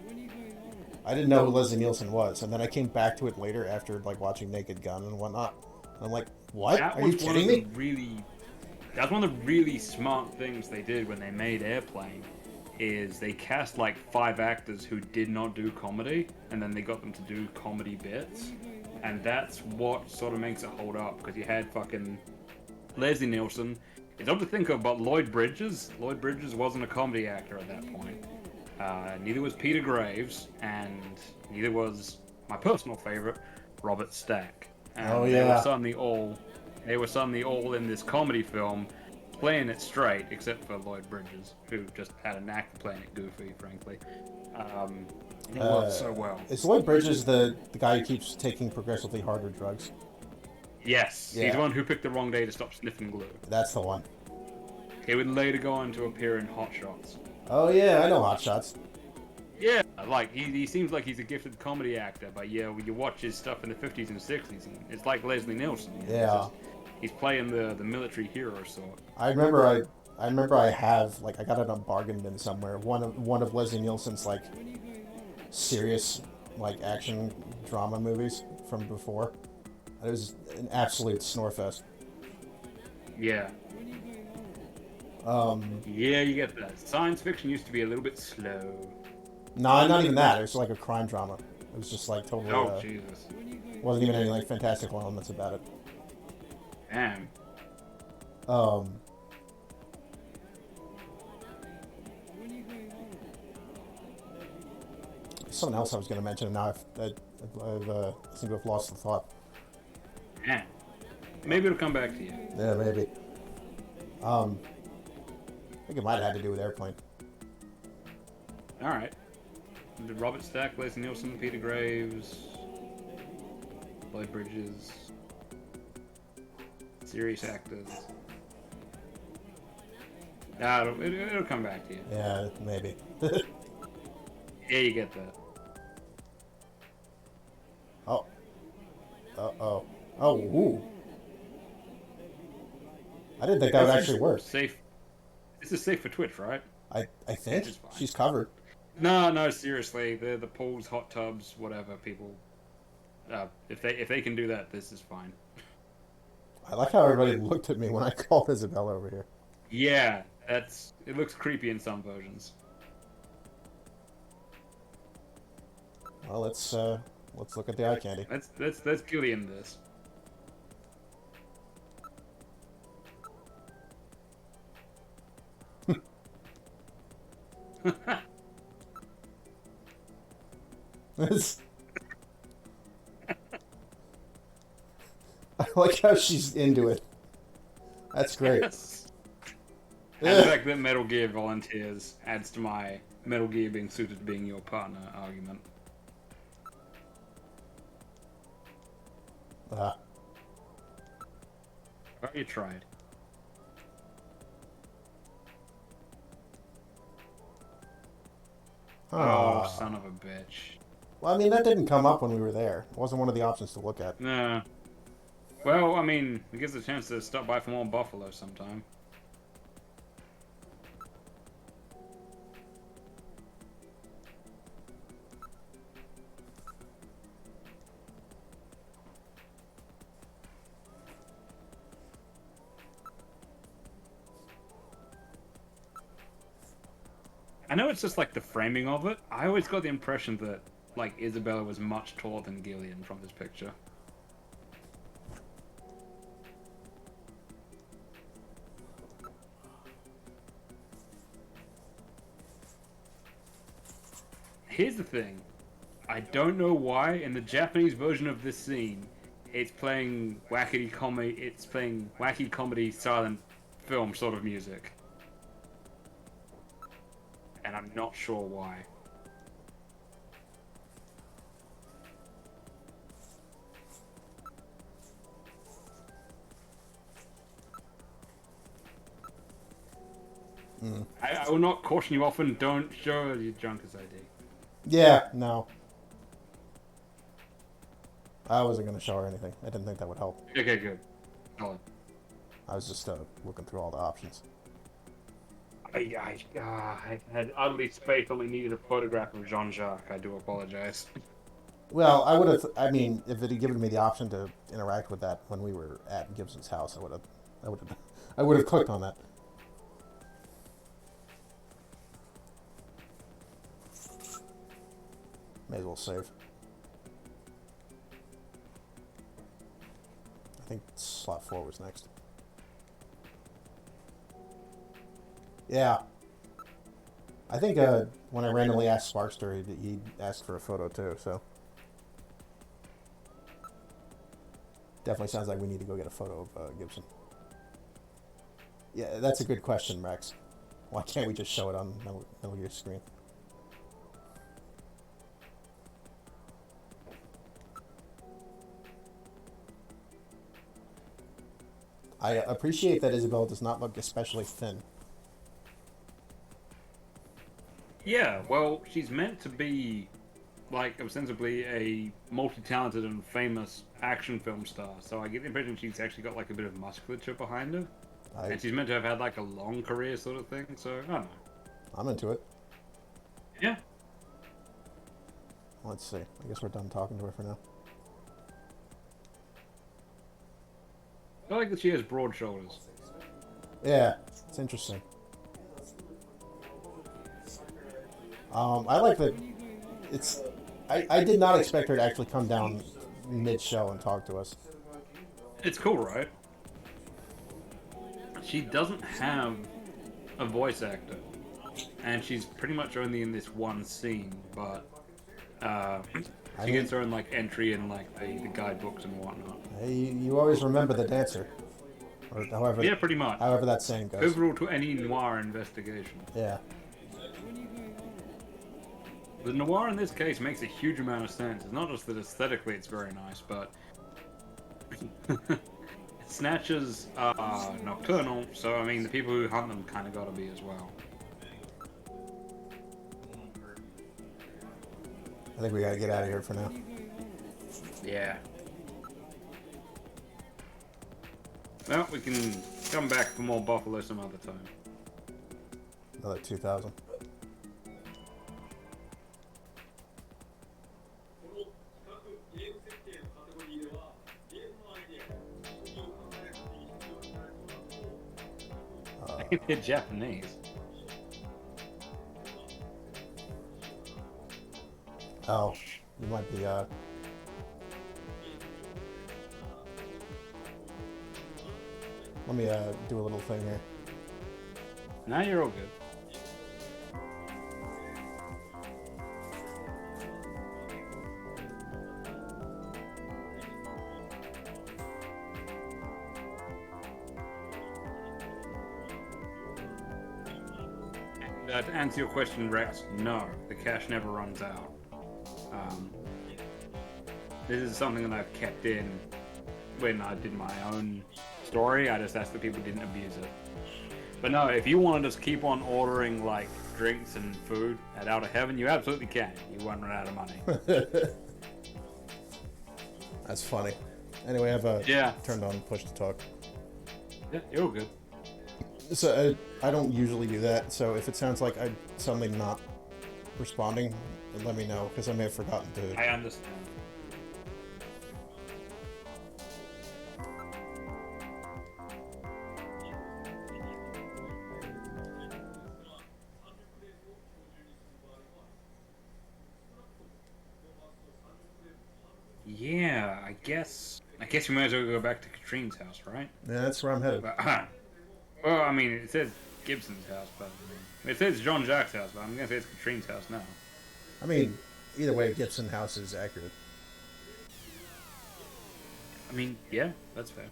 S1: know who Leslie Nielsen was, and then I came back to it later after like watching Naked Gun and whatnot. And I'm like, what? Are you kidding me?
S5: That's one of the really smart things they did when they made Airplane. Is they cast like 5 actors who did not do comedy, and then they got them to do comedy bits, and that's what sort of makes it hold up. Because you had fucking Leslie Nielsen. It's odd to think of, but Lloyd Bridges. Lloyd Bridges wasn't a comedy actor at that point. Neither was Peter Graves, and neither was my personal favorite, Robert Stack. And
S1: Oh,
S5: They
S1: yeah.
S5: were suddenly all in this comedy film, playing it straight, except for Lloyd Bridges, who just had a knack for playing it goofy, frankly. He worked so well.
S1: Is Lloyd Bridges the guy who keeps taking progressively harder drugs?
S5: Yes,
S1: Yeah.
S5: he's the one who picked the wrong day to stop sniffing glue.
S1: That's the one.
S5: He would later go on to appear in Hot Shots.
S1: Oh yeah, I know Hot Shots.
S5: Yeah, like he seems like he's a gifted comedy actor, but yeah, when you watch his stuff in the 50s and 60s, it's like Leslie Nielsen.
S1: Yeah.
S5: He's playing the military hero sort.
S1: I remember I have, like, I got it on bargain bin somewhere. One of Leslie Nielsen's, like, serious, like, action drama movies from before. It was an absolute snorefest.
S5: Yeah. Yeah, you get that. Science fiction used to be a little bit slow.
S1: No, not even that. It was like a crime drama. It was just like totally.
S5: Oh, Jesus.
S1: Wasn't even any like fantastical elements about it.
S5: Damn.
S1: Something else I was going to mention, and now I've seem to have lost the thought.
S5: Damn. Maybe it'll come back to you.
S1: Yeah, maybe. I think it might have had to do with Airplane.
S5: Alright. Robert Stack, Leslie Nielsen, Peter Graves, Lloyd Bridges, serious actors. It'll come back to you.
S1: Yeah, maybe.
S5: Yeah, you get that.
S1: Oh. Uh-oh. Oh, ooh. I didn't think that would actually work.
S5: Safe. This is safe for Twitch, right?
S1: I think.
S5: It's fine.
S1: She's covered.
S5: No, seriously. The pools, hot tubs, whatever, people. If they can do that, this is fine.
S1: I like how everybody looked at me when I called Isabella over here.
S5: Yeah, it looks creepy in some versions.
S1: Well, let's look at the eye candy.
S5: Let's Gillian this.
S1: I like how she's into it. That's great.
S5: Yes. And the fact that Metal Gear volunteers adds to my Metal Gear being suited to being your partner argument.
S1: Ah.
S5: Well, you tried.
S1: Ah.
S5: Oh, son of a bitch.
S1: Well, I mean, that didn't come up when we were there. It wasn't one of the options to look at.
S5: Nah. Well, I mean, it gives us a chance to stop by for more Buffalo sometime. I know it's just like the framing of it. I always got the impression that, like, Isabella was much taller than Gillian from this picture. Here's the thing. I don't know why in the Japanese version of this scene, it's playing wacky comedy silent film sort of music. And I'm not sure why. I will not caution you often, don't show your Junkers ID.
S1: Yeah, no. I wasn't going to show her anything. I didn't think that would help.
S5: Okay, good. Solid.
S1: I was just looking through all the options.
S5: I had utterly faithfully needed a photograph of Jean-Jacques. I do apologize.
S1: Well, I would have. I mean, if it had given me the option to interact with that when we were at Gibson's house, I would have clicked on that. May as well save. I think slot 4 was next. Yeah. I think when I randomly asked Sparkster, he asked for a photo too, so. Definitely sounds like we need to go get a photo of Gibson. Yeah, that's a good question, Rex. Why can't we just show it on Metal Gear screen? I appreciate that Isabel does not look especially thin.
S5: Yeah, well, she's meant to be, like, ostensibly a multi-talented and famous action film star, so I get the impression she's actually got, like, a bit of musculature behind her. And she's meant to have had, like, a long career sort of thing, so, I don't know.
S1: I'm into it.
S5: Yeah.
S1: Let's see. I guess we're done talking to her for now.
S5: I like that she has broad shoulders.
S1: Yeah, it's interesting. I like that it's... I did not expect her to actually come down mid-show and talk to us.
S5: It's cool, right? She doesn't have a voice actor. And she's pretty much only in this one scene, but she gets her own, like, entry in, like, the guidebooks and whatnot.
S1: Hey, you always remember the dancer. Or however...
S5: Yeah, pretty much.
S1: However that saying goes.
S5: Overall to any noir investigation.
S1: Yeah.
S5: The noir in this case makes a huge amount of sense. It's not just that aesthetically it's very nice, but snatchers are nocturnal, so I mean the people who hunt them kind of got to be as well.
S1: I think we gotta get out of here for now.
S5: Yeah. Well, we can come back for more Buffalo some other time.
S1: Another 2,000.
S5: They're Japanese.
S1: Oh, you might be, Let me, do a little thing here.
S5: Now you're all good. To answer your question, Rex, no, the cash never runs out. This is something that I've kept in when I did my own story. I just asked that people didn't abuse it. But no, if you want to just keep on ordering like drinks and food at Outer Heaven, you absolutely can. You won't run out of money.
S1: That's funny. Anyway, I've turned on push to talk.
S5: Yeah, you're all good.
S1: So I don't usually do that, so if it sounds like I'm suddenly not responding, let me know, because I may have forgotten to...
S5: I understand. Yeah, I guess we might as well go back to Katrine's house, right?
S1: Yeah, that's where I'm headed.
S5: Well, I mean, it says Gibson's house, but it says Jean Jacques' house, but I'm gonna say it's Katrine's house now.
S1: I mean, either way, Gibson house is accurate.
S5: I mean, yeah, that's fair.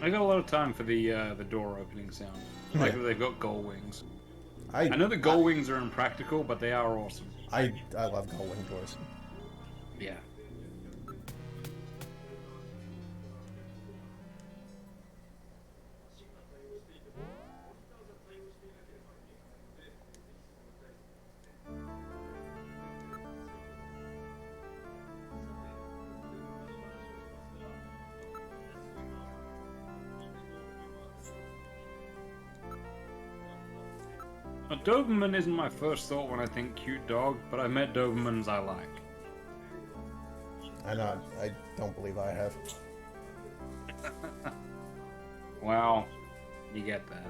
S5: I got a lot of time for the door opening sound. I like that they've got gull wings. I know the gull wings are impractical, but they are awesome.
S1: I love gull wing doors.
S5: Yeah. A Doberman isn't my first thought when I think cute dog, but I've met Dobermans I like.
S1: I know, I don't believe I have.
S5: Well, you get that.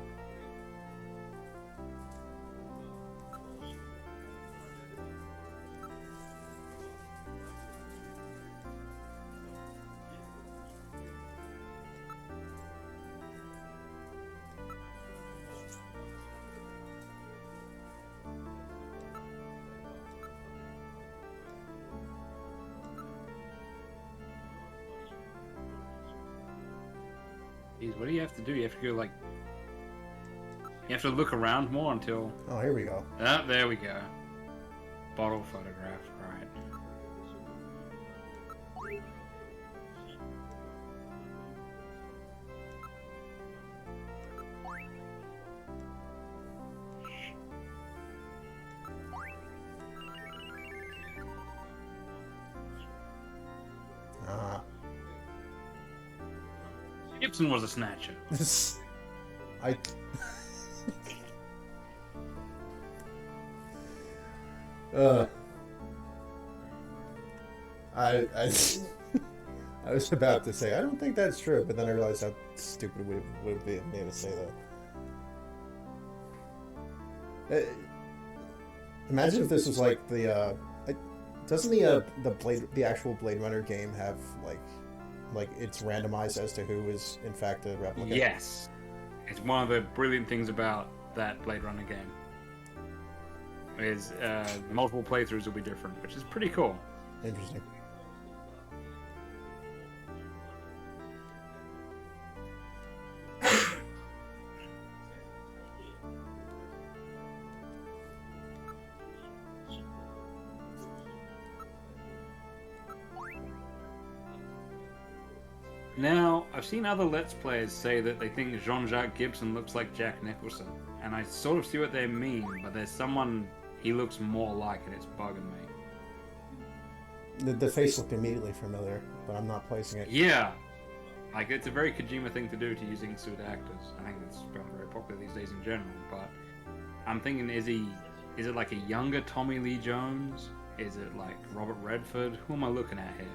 S5: What do you have to do? You have to go like. You have to look around more until.
S1: Oh, here we go.
S5: Ah, there we go. Bottle photograph, right. Gibson was a snatcher.
S1: I. I I was about to say I don't think that's true, but then I realized how stupid it would be of me to say that. Imagine if this was like the doesn't the actual Blade Runner game have like it's randomized as to who is in fact a replicant?
S5: Yes, it's one of the brilliant things about that Blade Runner game. Is multiple playthroughs will be different, which is pretty cool.
S1: Interesting.
S5: Now, I've seen other Let's Players say that they think Jean-Jacques Gibson looks like Jack Nicholson, and I sort of see what they mean, but there's someone he looks more like, and it's bugging me.
S1: The face looked immediately familiar, but I'm not placing it.
S5: Yeah, like it's a very Kojima thing to do to use in-suit actors. I think it's become very popular these days in general, but I'm thinking, is it like a younger Tommy Lee Jones? Is it like Robert Redford? Who am I looking at here?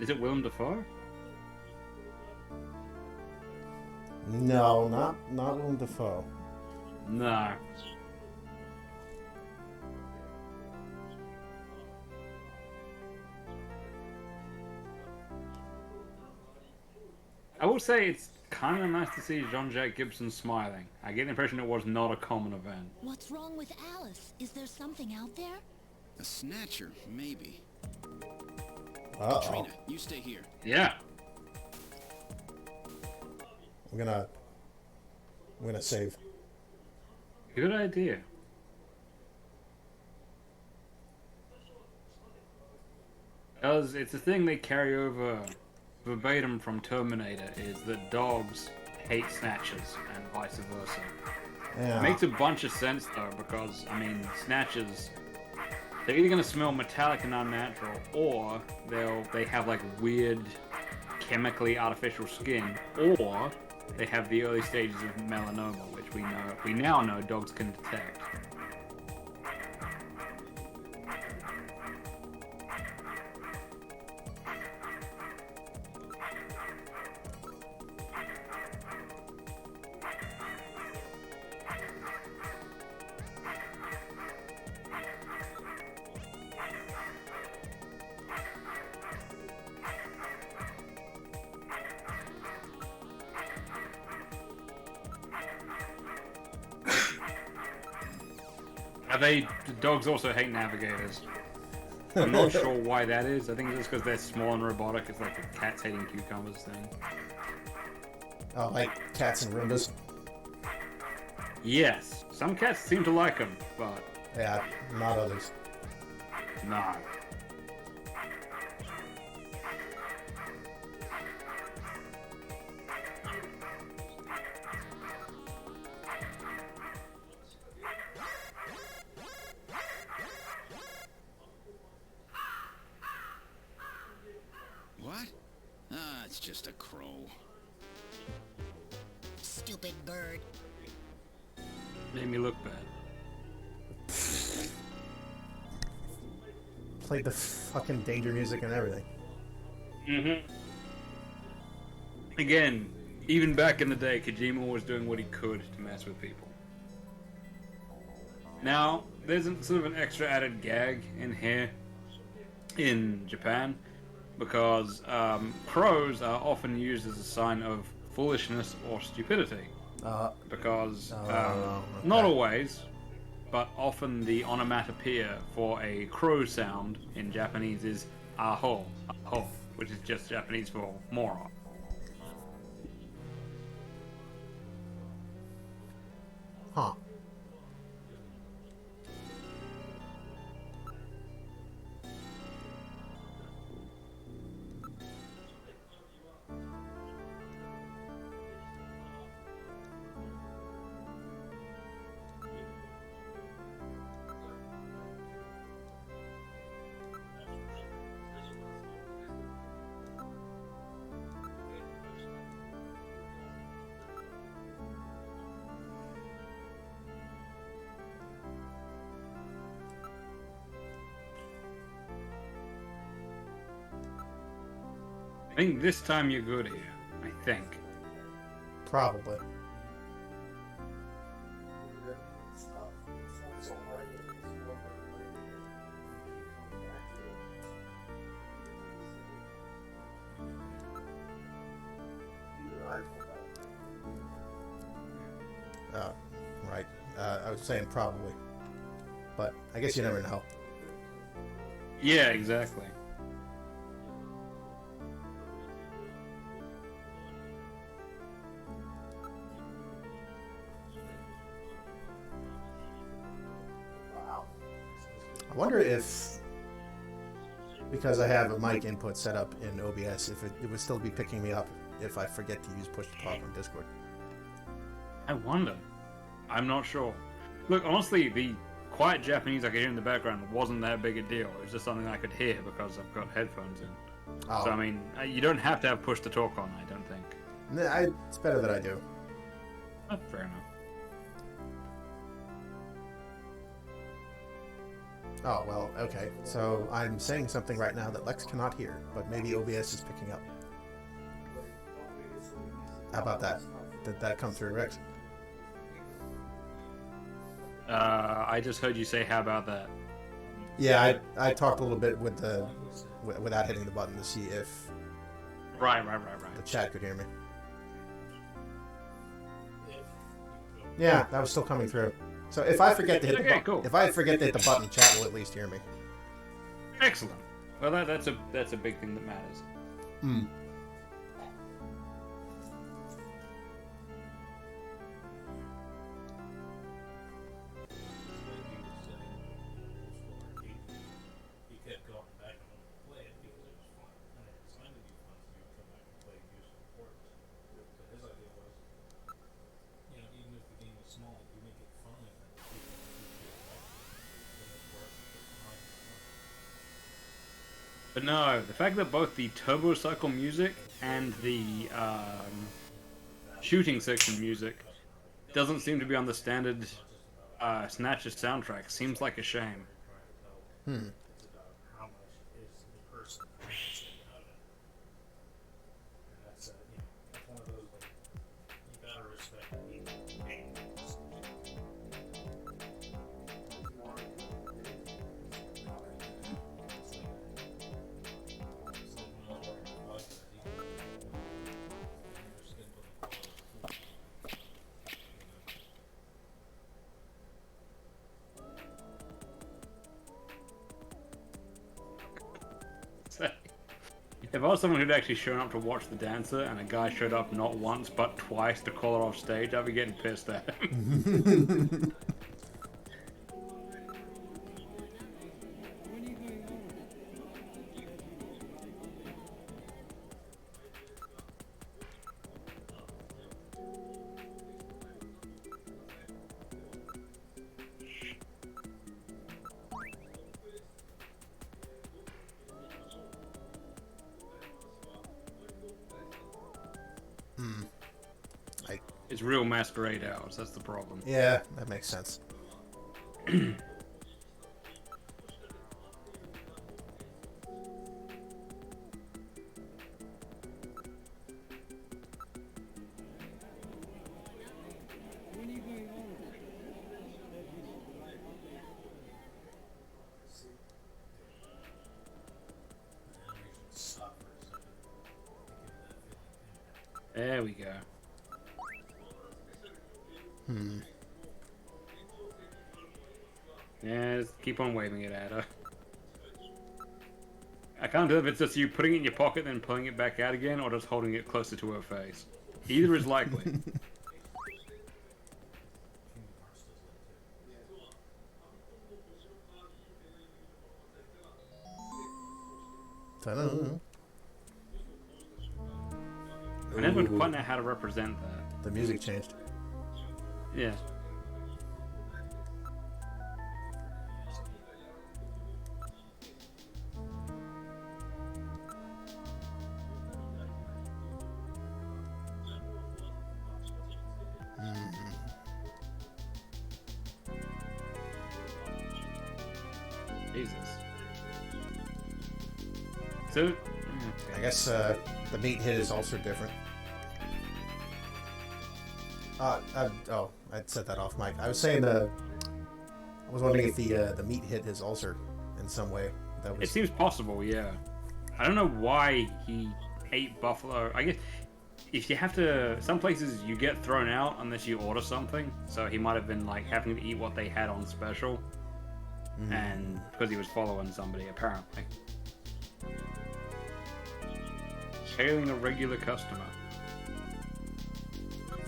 S5: Is it Willem Dafoe?
S1: No, not Willem Dafoe.
S5: No. I will say it's kind of nice to see Jean-Jacques Gibson smiling. I get the impression it was not a common event.
S3: What's wrong with Alice? Is there something out there?
S4: A snatcher, maybe.
S1: Uh-oh.
S4: Trina, you stay here.
S5: Yeah.
S1: I'm gonna save.
S5: Good idea. Because it's a thing they carry over verbatim from Terminator, is that dogs hate snatchers and vice versa.
S1: Yeah.
S5: It makes a bunch of sense though, because I mean, snatchers, they're either gonna smell metallic and unnatural, or they have like weird, chemically artificial skin, or they have the early stages of melanoma, which we now know dogs can detect. Dogs also hate navigators. I'm not sure why that is. I think it's just because they're small and robotic. It's like the cats hating cucumbers thing.
S1: Oh, like cats and Roombas?
S5: Yes. Some cats seem to like them, but...
S1: Yeah, not others.
S5: No.
S4: What? Ah, it's just a crow.
S6: Stupid bird.
S5: Made me look bad.
S1: Played the fucking danger music and everything.
S5: Mm-hmm. Again, even back in the day, Kojima was doing what he could to mess with people. Now, there's sort of an extra added gag in here in Japan, because crows are often used as a sign of foolishness or stupidity. Because, not always, but often the onomatopoeia for a crow sound in Japanese is aho, aho. which is just Japanese for moron.
S1: Huh.
S5: I think this time you're good here. I think.
S1: Probably. Right. I was saying probably. But I guess you never know.
S5: Yeah, exactly.
S1: I wonder if, because I have a mic input set up in OBS, if it would still be picking me up if I forget to use push to talk on Discord.
S5: I wonder. I'm not sure. Look, honestly, the quiet Japanese I could hear in the background wasn't that big a deal. It was just something I could hear because I've got headphones in.
S1: Oh.
S5: So, I mean, you don't have to have push to talk on, I don't think.
S1: It's better that I do.
S5: Fair enough.
S1: Oh, well, okay. So I'm saying something right now that Lex cannot hear, but maybe OBS is picking up. How about that? Did that come through, Rex?
S5: I just heard you say, how about that?
S1: Yeah, I talked a little bit with without hitting the button to see if
S5: Right.
S1: the chat could hear me. Yeah, that was still coming through. So if I forget to hit the button,
S5: cool.
S1: if I forget to hit the button, chat will at least hear me.
S5: Excellent. Well, that's a big thing that matters.
S1: Hmm.
S5: But no, the fact that both the turbo cycle music and the shooting section music doesn't seem to be on the standard Snatcher soundtrack seems like a shame.
S1: Hmm.
S5: If I was someone who'd actually shown up to watch the dancer and a guy showed up not once but twice to call her off stage, I'd be getting pissed at him. It's real masquerade hours, that's the problem.
S1: Yeah, that makes sense.
S5: There we go. Yeah, just keep on waving it at her. I can't tell if it's just you putting it in your pocket, then pulling it back out again, or just holding it closer to her face. Either is likely.
S1: Ta-da.
S5: I never
S1: Ooh.
S5: quite know how to represent that.
S1: The music changed.
S5: Yeah. Jesus. So,
S1: I guess the meat hit is also different. I set that off mic. I was saying I was wondering if the meat hit his ulcer in some way. That
S5: it
S1: was
S5: seems possible, yeah. I don't know why he ate buffalo. I guess if you have to, some places you get thrown out unless you order something. So he might have been like having to eat what they had on special, and because he was following somebody apparently. Hailing a regular customer.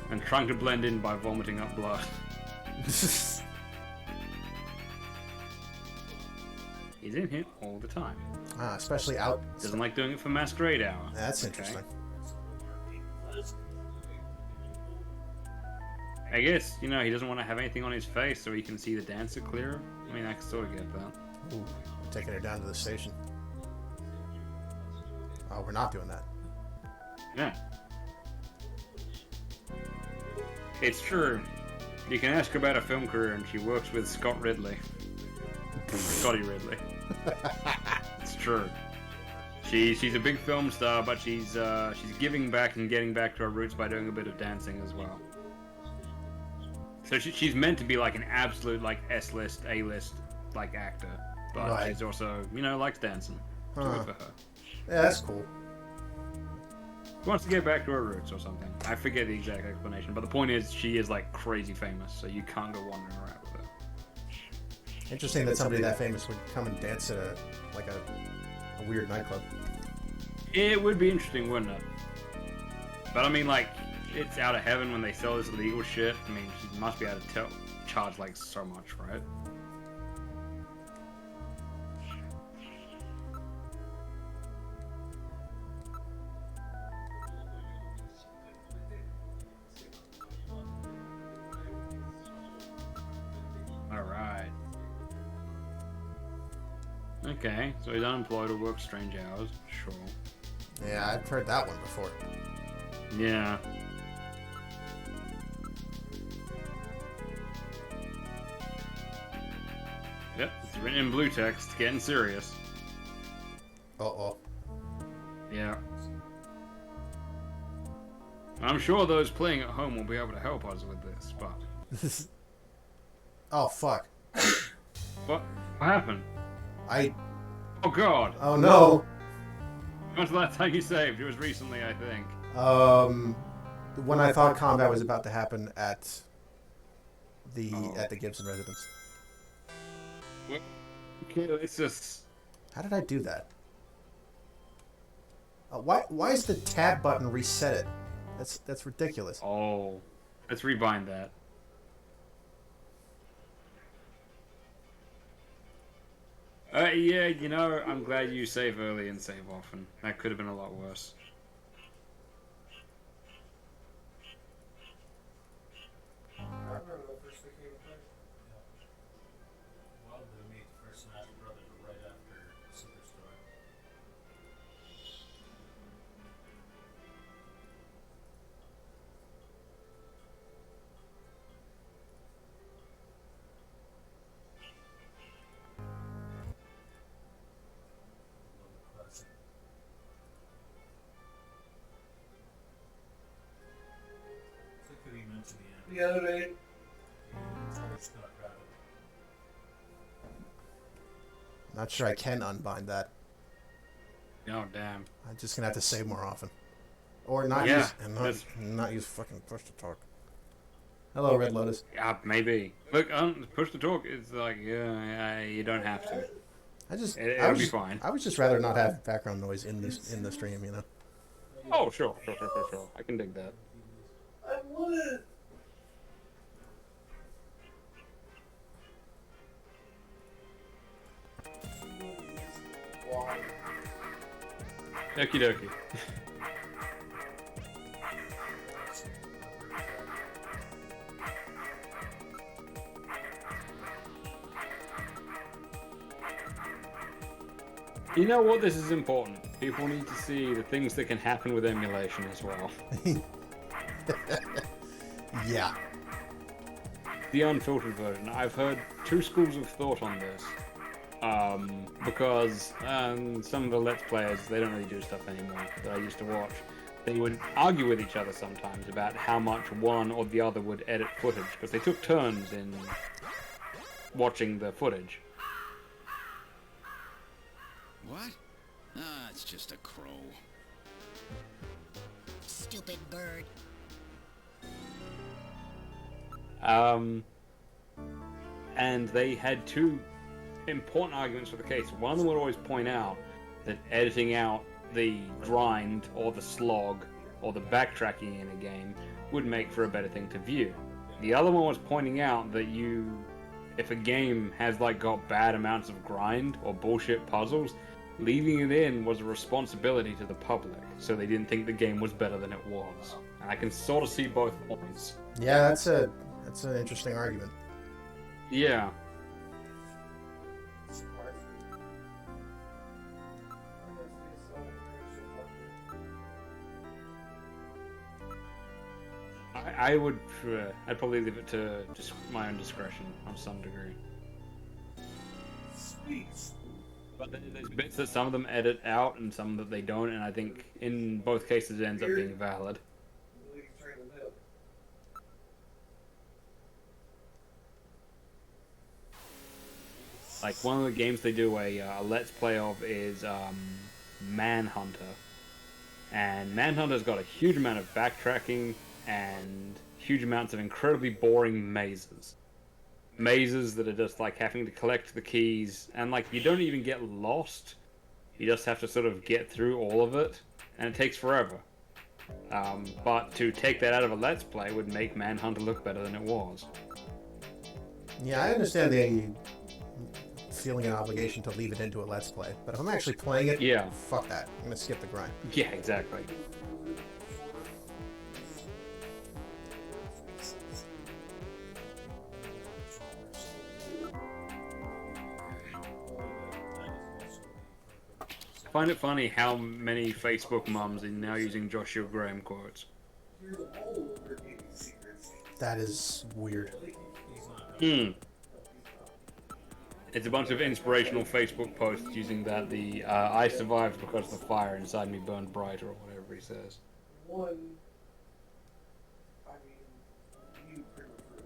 S5: And trying to blend in by vomiting up blood. He's in here all the time.
S1: especially out.
S5: Doesn't like doing it for masquerade hour.
S1: That's
S5: Okay.
S1: interesting.
S5: I guess, he doesn't want to have anything on his face so he can see the dancer clearer. I mean, I can sort of get that.
S1: Ooh, we're taking her down to the station. Oh, we're not doing that.
S5: Yeah. It's true. You can ask her about her film career, and she works with Scott Ridley. Scotty Ridley. It's true. She's a big film star, but she's giving back and getting back to her roots by doing a bit of dancing as well. So she's meant to be like an absolute like S-list, A-list like actor, but
S1: Right.
S5: she's also likes dancing. Good for her.
S1: Yeah, that's cool.
S5: She wants to get back to her roots or something. I forget the exact explanation, but the point is she is like crazy famous, so you can't go wandering around with her.
S1: Interesting that somebody that famous would come and dance at a weird nightclub.
S5: It would be interesting, wouldn't it? But I mean, like, it's out of heaven when they sell this illegal shit. I mean, she must be able to charge like so much, right? Alright. Okay, so he's unemployed or works strange hours. Sure.
S1: Yeah, I've heard that one before.
S5: Yeah. Yep, it's written in blue text, getting serious.
S1: Uh-oh.
S5: Yeah. I'm sure those playing at home will be able to help us with this, but...
S1: Oh, fuck.
S5: What happened? Oh god!
S1: Oh, no!
S5: When's the last time you saved? It was recently, I think.
S1: When I thought combat was about to happen at the Gibson residence.
S5: Well, okay, it's just...
S1: How did I do that? Why is the tab button reset it? That's ridiculous.
S5: Oh. Let's rebind that. Yeah, I'm glad you save early and save often. That could have been a lot worse.
S7: I remember the first thing came up. Well, to meet the first Smash Brother right after Superstore. Classic. So could he mention the other day? Scott Rabbit.
S1: Not sure I can unbind that.
S5: Oh, damn.
S1: I'm just gonna have to save more often, or not
S5: Yeah,
S1: use not use fucking push to talk. Hello, Red Lotus.
S5: Yeah, maybe. Look, push to talk is like, yeah, you don't have to. It'll be fine.
S1: I would just rather not have background noise in the stream, you know.
S5: Oh, sure. I can dig that.
S7: I wanna.
S5: Okie dokie. You know what? This is important. People need to see the things that can happen with emulation as well.
S1: Yeah.
S5: The unfiltered version. I've heard two schools of thought on this. Because some of the Let's Players, they don't really do stuff anymore that I used to watch. They would argue with each other sometimes about how much one or the other would edit footage, because they took turns in watching the footage.
S4: What? Ah, it's just a crow.
S6: Stupid bird.
S5: And they had two important arguments for the case. One of them would always point out that editing out the grind or the slog or the backtracking in a game would make for a better thing to view. The other one was pointing out that if a game has got bad amounts of grind or bullshit puzzles, leaving it in was a responsibility to the public, so they didn't think the game was better than it was. And I can sort of see both points.
S1: Yeah, that's an interesting argument.
S5: Yeah. I'd probably leave it to just my own discretion on some degree. But there's bits that some of them edit out and some that they don't, and I think in both cases it ends up being valid. One of the games they do a Let's Play of is Manhunter. And Manhunter's got a huge amount of backtracking and huge amounts of incredibly boring mazes. Mazes that are just having to collect the keys, and you don't even get lost. You just have to sort of get through all of it, and it takes forever. But to take that out of a Let's Play would make Manhunter look better than it was.
S1: Yeah, I understand the feeling an obligation to leave it into a Let's Play, but if I'm actually playing it,
S5: yeah,
S1: fuck that. I'm gonna skip the grind.
S5: Yeah, exactly. I find it funny how many Facebook mums are now using Joshua Graham quotes.
S1: That is weird.
S5: It's a bunch of inspirational Facebook posts using that. I survived because the fire inside me burned brighter, or whatever he says.
S7: One, I mean, you premature.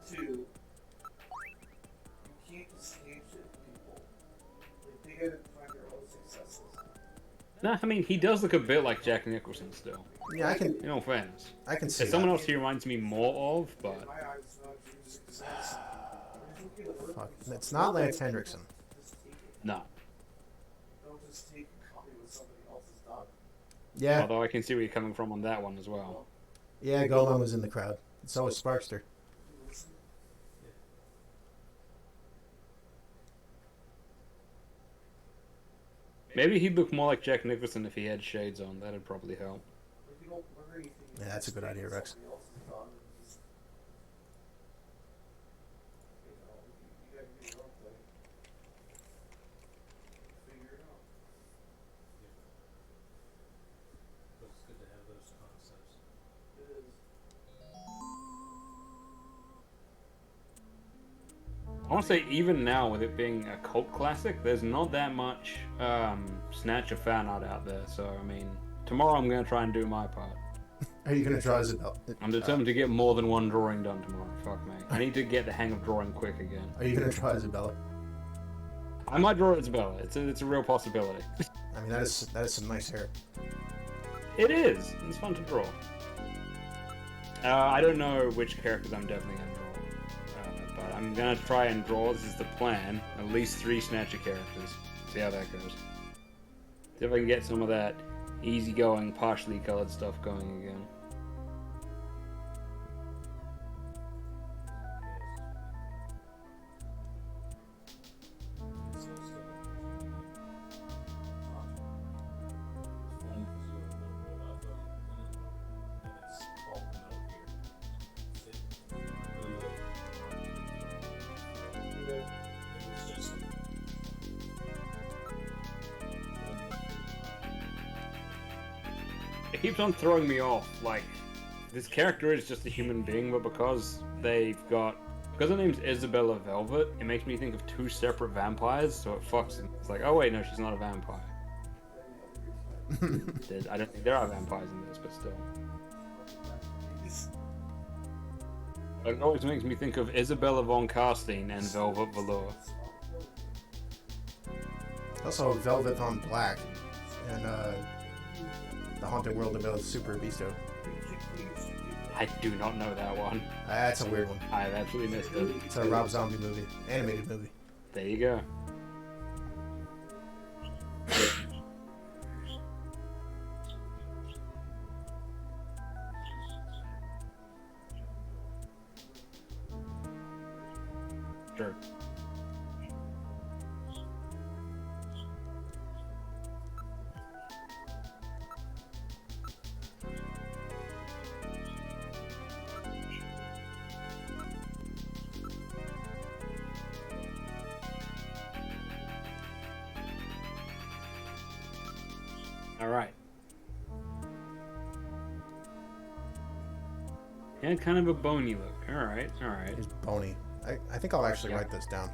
S7: Two, you can't escape shit, people. They gotta find their own successes.
S5: No, I mean, he does look a bit like Jack Nicholson still.
S1: Yeah, I can.
S5: In all fairness.
S1: I can see
S5: There's someone else he reminds me more of, but...
S1: Fuck. It's not Lance Hendrickson.
S5: No.
S7: Don't just take a copy of somebody else's dog.
S1: Yeah.
S5: Although I can see where you're coming from on that one as well.
S1: Yeah, Golan was in the crowd. So was Sparkster.
S5: Maybe he'd look more like Jack Nicholson if he had shades on. That'd probably help.
S1: Yeah, that's a good idea, Rex.
S5: I want to say, even now, with it being a cult classic, there's not that much Snatcher fan art out there. So, I mean, tomorrow I'm going to try and do my part.
S1: Are you going to draw Isabella?
S5: I'm determined to get more than one drawing done tomorrow. Fuck me. I need to get the hang of drawing quick again.
S1: Are you going to draw Isabella?
S5: I might draw Isabella. It's a real possibility.
S1: I mean, that is some nice hair.
S5: It is. It's fun to draw. I don't know which characters I'm definitely going to draw. But I'm gonna try and draw, this is the plan, at least 3 Snatcher characters. See how that goes. See if I can get some of that easygoing, partially colored stuff going again. It keeps on throwing me off, like, this character is just a human being, but because her name's Isabella Velvet, it makes me think of 2 separate vampires, so it fucks me. It's like, oh wait, no, she's not a vampire. I don't think there are vampires in this, but still. It always makes me think of Isabella von Karstein and Velvet Velour.
S1: Also, Velvet von Black and The Haunted World of Super Beasto.
S5: I do not know that one.
S1: That's a weird one.
S5: I've absolutely missed it.
S1: It's a Rob Zombie movie, animated movie.
S5: There you go. Sure. All right. Yeah, kind of a bony look. All right, all right.
S1: He's bony. I think I'll actually write this down.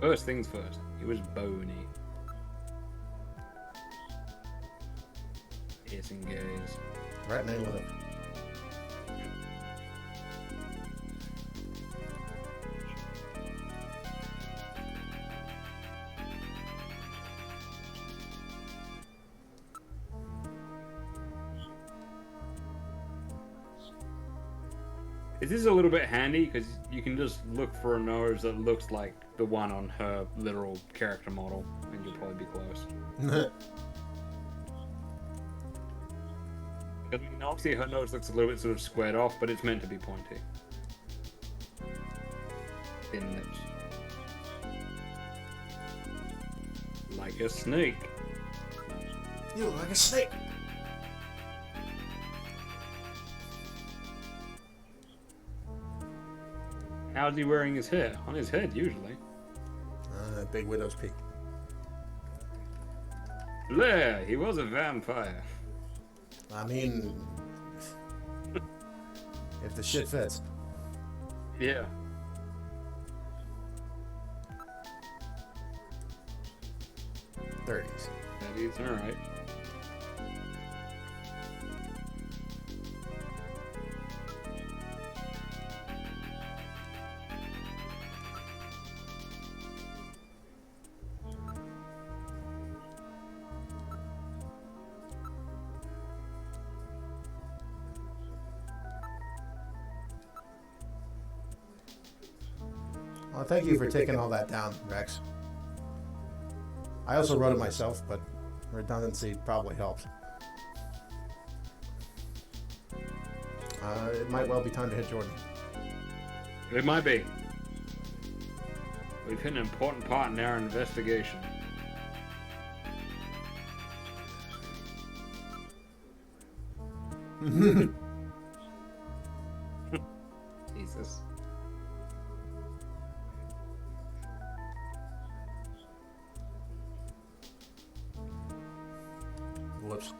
S5: First things first. He was bony. Piercing gaze.
S1: Threatening look.
S5: This is a little bit handy because you can just look for a nose that looks like the one on her literal character model, and you'll probably be close. I mean, obviously her nose looks a little bit sort of squared off, but it's meant to be pointy. Thin lips. Like a snake.
S1: You look like a snake.
S5: How's he wearing his hair? On his head, usually.
S1: Big widow's peak.
S5: Blair, he was a vampire.
S1: I mean, if the shit fits.
S5: Yeah.
S1: '30s.
S5: That is alright.
S1: Well, thank you for taking all that down, Rex. I also wrote it myself, but redundancy probably helps. It might well be time to hit Jordan.
S5: It might be. We've hit an important part in our investigation. Jesus.
S1: Whoops.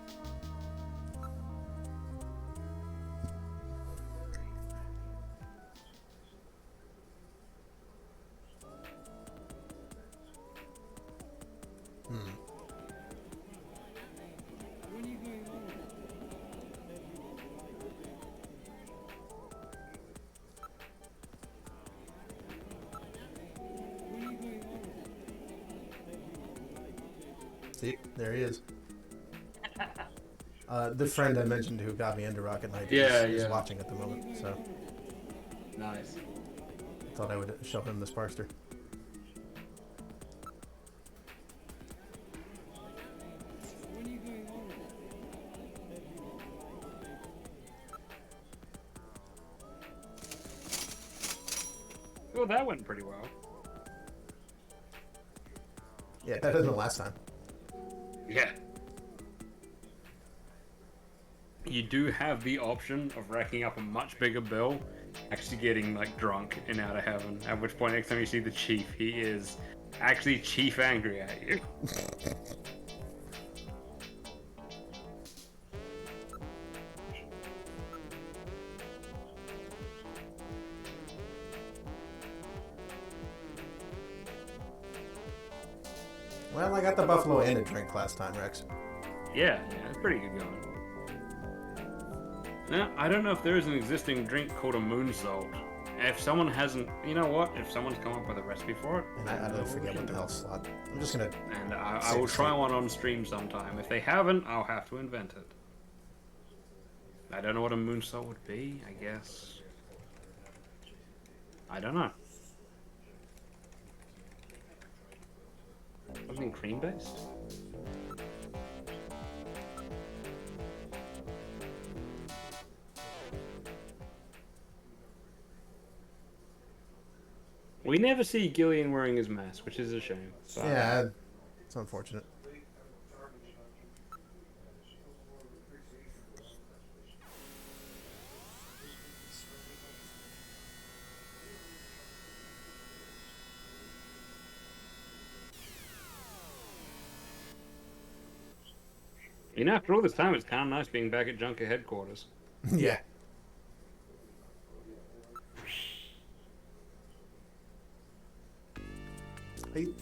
S1: See, there he is. The friend I mentioned who got me into Rocket Knight is watching at the moment, so
S5: Nice.
S1: thought I would show him the Sparkster.
S5: Well, that went pretty well.
S1: Yeah, better than the last time.
S5: Yeah. You do have the option of racking up a much bigger bill, actually getting like drunk and out of heaven. At which point, next time you see the chief, he is actually chief angry at you.
S1: Well, I got the buffalo and a drink last time, Rex.
S5: Yeah, it's pretty good going. Now, I don't know if there is an existing drink called a moon salt. If someone hasn't, you know what? If someone's come up with a recipe for it,
S1: And I don't forget what the hell slot. I'm just gonna.
S5: and I will try one on stream sometime. If they haven't, I'll have to invent it. I don't know what a moon salt would be. I guess. I don't know. Something cream based? We never see Gillian wearing his mask, which is a shame. But
S1: Yeah, it's unfortunate.
S5: you know, after all this time, it's kind of nice being back at Junker headquarters.
S1: Yeah.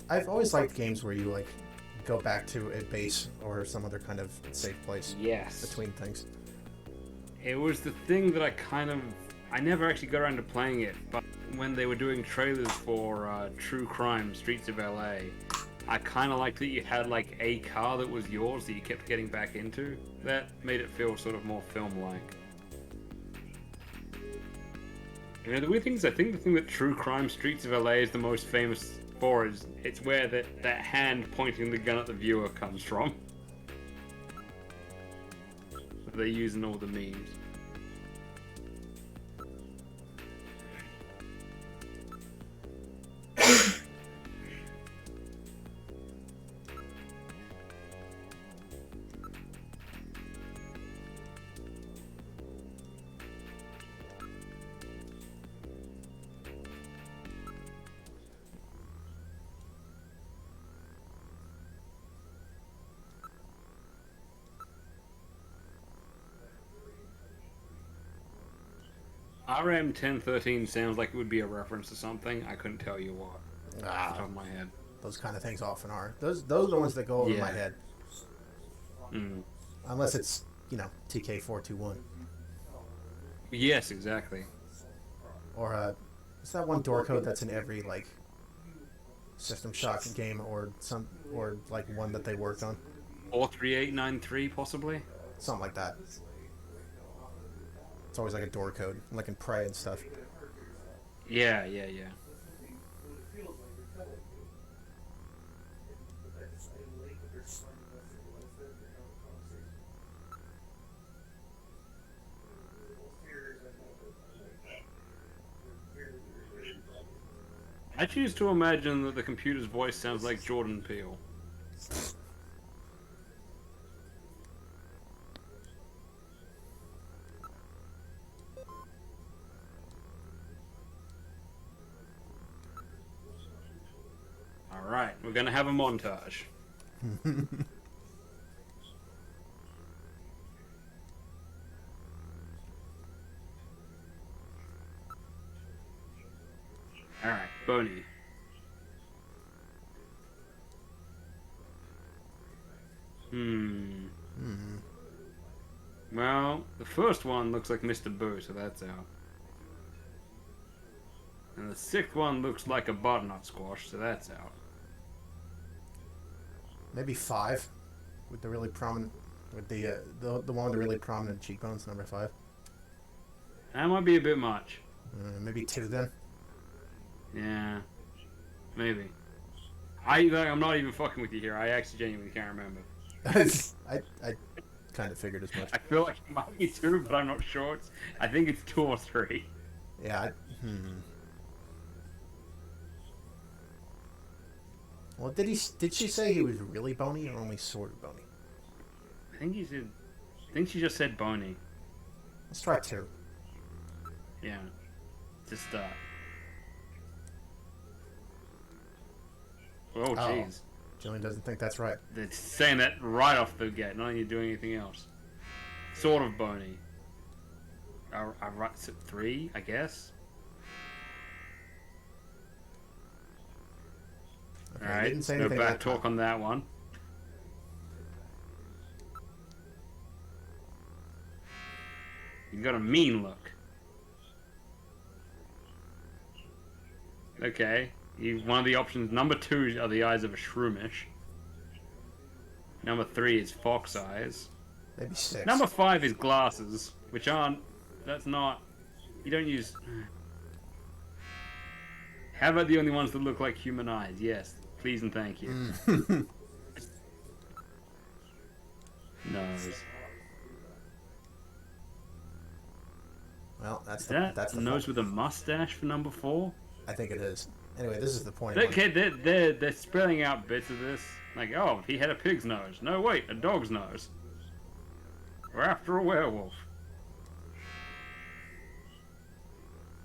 S1: I've always liked games where you like go back to a base or some other kind of safe place
S5: Yes.
S1: between things.
S5: It was the thing that I never actually got around to playing it, but when they were doing trailers for True Crime Streets of LA, I kind of liked that you had like a car that was yours that you kept getting back into. That made it feel sort of more film-like. You know, the weird thing is, I think the thing that True Crime Streets of LA is the most famous for is it's where that hand pointing the gun at the viewer comes from. That they use in all the memes. RM 1013 sounds like it would be a reference to something. I couldn't tell you what. Off the top of my head.
S1: Those kind of things often are. Those are the ones that go over my
S5: Yeah.
S1: head.
S5: Mm.
S1: Unless it's, TK421.
S5: Yes, exactly.
S1: Or is that one door code that's in every like System Shock game or like one that they worked on?
S5: 43893 possibly?
S1: Something like that. It's always like a door code, like in Prey and stuff.
S5: Yeah. I choose to imagine that the computer's voice sounds like Jordan Peele. Alright, we're gonna have a montage. Alright, Boney. Well, the first one looks like Mr. Boo, so that's out. And the sixth one looks like a butternut squash, so that's out.
S1: Maybe 5 with the really prominent With the one with the really prominent cheekbones, number 5.
S5: That might be a bit much.
S1: Maybe 2 then.
S5: Yeah, maybe. I'm not even fucking with you here. I actually genuinely can't remember.
S1: I kind of figured as much.
S5: I feel like it might be 2, but I'm not sure. I think it's 2 or 3.
S1: Yeah. Well, did she say he was really bony or only sort of bony?
S5: I think she just said bony.
S1: Let's try 2.
S5: Yeah. To start. Oh, jeez.
S1: Jillian doesn't think that's right.
S5: They're saying that right off the gate, not even doing anything else. Sort of bony. I write 3, I guess.
S1: Okay,
S5: Alright,
S1: didn't say
S5: no
S1: anything
S5: back
S1: that
S5: talk
S1: time.
S5: on that one. You got a mean look. Okay, one of the options, number 2 are the eyes of a shroomish. Number 3 is fox eyes.
S1: Maybe 6.
S5: Number 5 is glasses, which aren't, that's not, you don't use... How about the only ones that look like human eyes? Yes, please and thank you. Nose.
S1: Well, that's
S5: The
S1: the
S5: nose
S1: fault.
S5: with a mustache for number 4?
S1: I think it is. Anyway, this is the point.
S5: Okay, they're spelling out bits of this. Like, oh, he had a pig's nose. No, wait, a dog's nose. We're after a werewolf.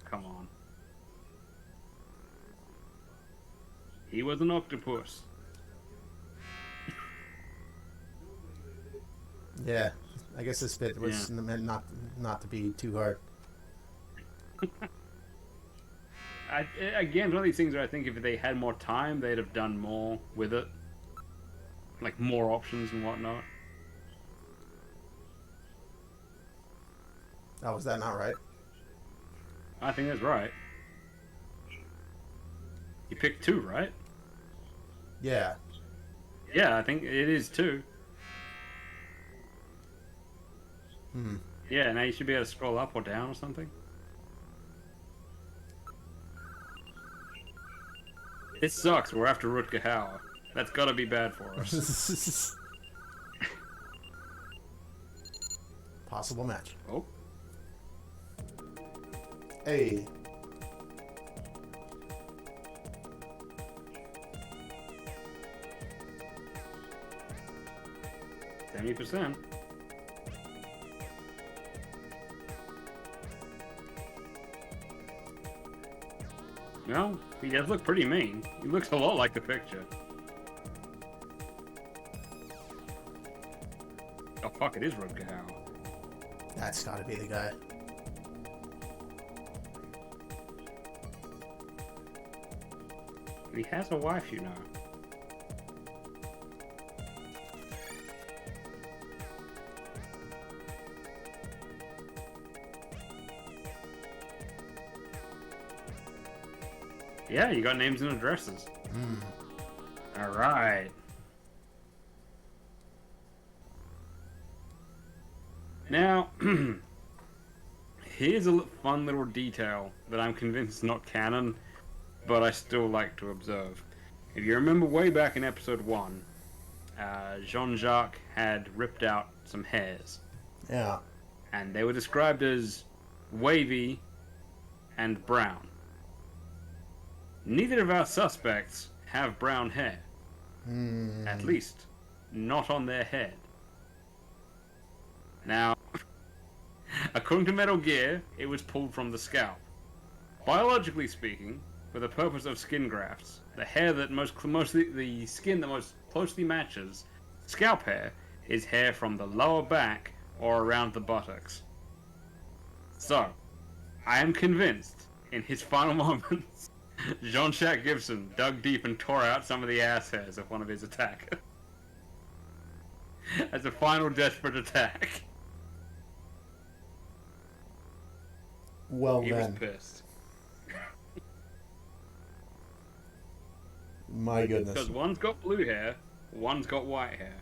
S5: Come on. He was an octopus.
S1: Yeah, I guess this bit was meant not to be too hard.
S5: Again, one of these things where I think if they had more time, they'd have done more with it. Like, more options and whatnot.
S1: Oh, was that not right?
S5: I think that's right. You picked 2, right?
S1: Yeah.
S5: Yeah, I think it is 2. Yeah, now you should be able to scroll up or down or something. This sucks. We're after Rutger Hauer. That's gotta be bad for us.
S1: Possible match.
S5: Oh.
S1: Hey.
S5: %. No, he does look pretty mean. He looks a lot like the picture. Oh fuck, it is Rutger Hauer.
S1: That's gotta be the guy.
S5: He has a wife, you know. Yeah, you got names and addresses. Alright. Now, here's a fun little detail that I'm convinced is not canon, but I still like to observe. If you remember way back in episode 1, Jean-Jacques had ripped out some hairs.
S1: Yeah.
S5: And they were described as wavy and brown. Neither of our suspects have brown hair. At least, not on their head. Now, according to Metal Gear, it was pulled from the scalp. Biologically speaking, for the purpose of skin grafts, the hair that the skin that most closely matches scalp hair is hair from the lower back or around the buttocks. So, I am convinced, in his final moments, Jean-Jacques Gibson dug deep and tore out some of the ass hairs of one of his attackers. As a final desperate attack.
S1: Well
S5: He was
S1: then.
S5: pissed.
S1: My goodness.
S5: Because one's got blue hair, one's got white hair.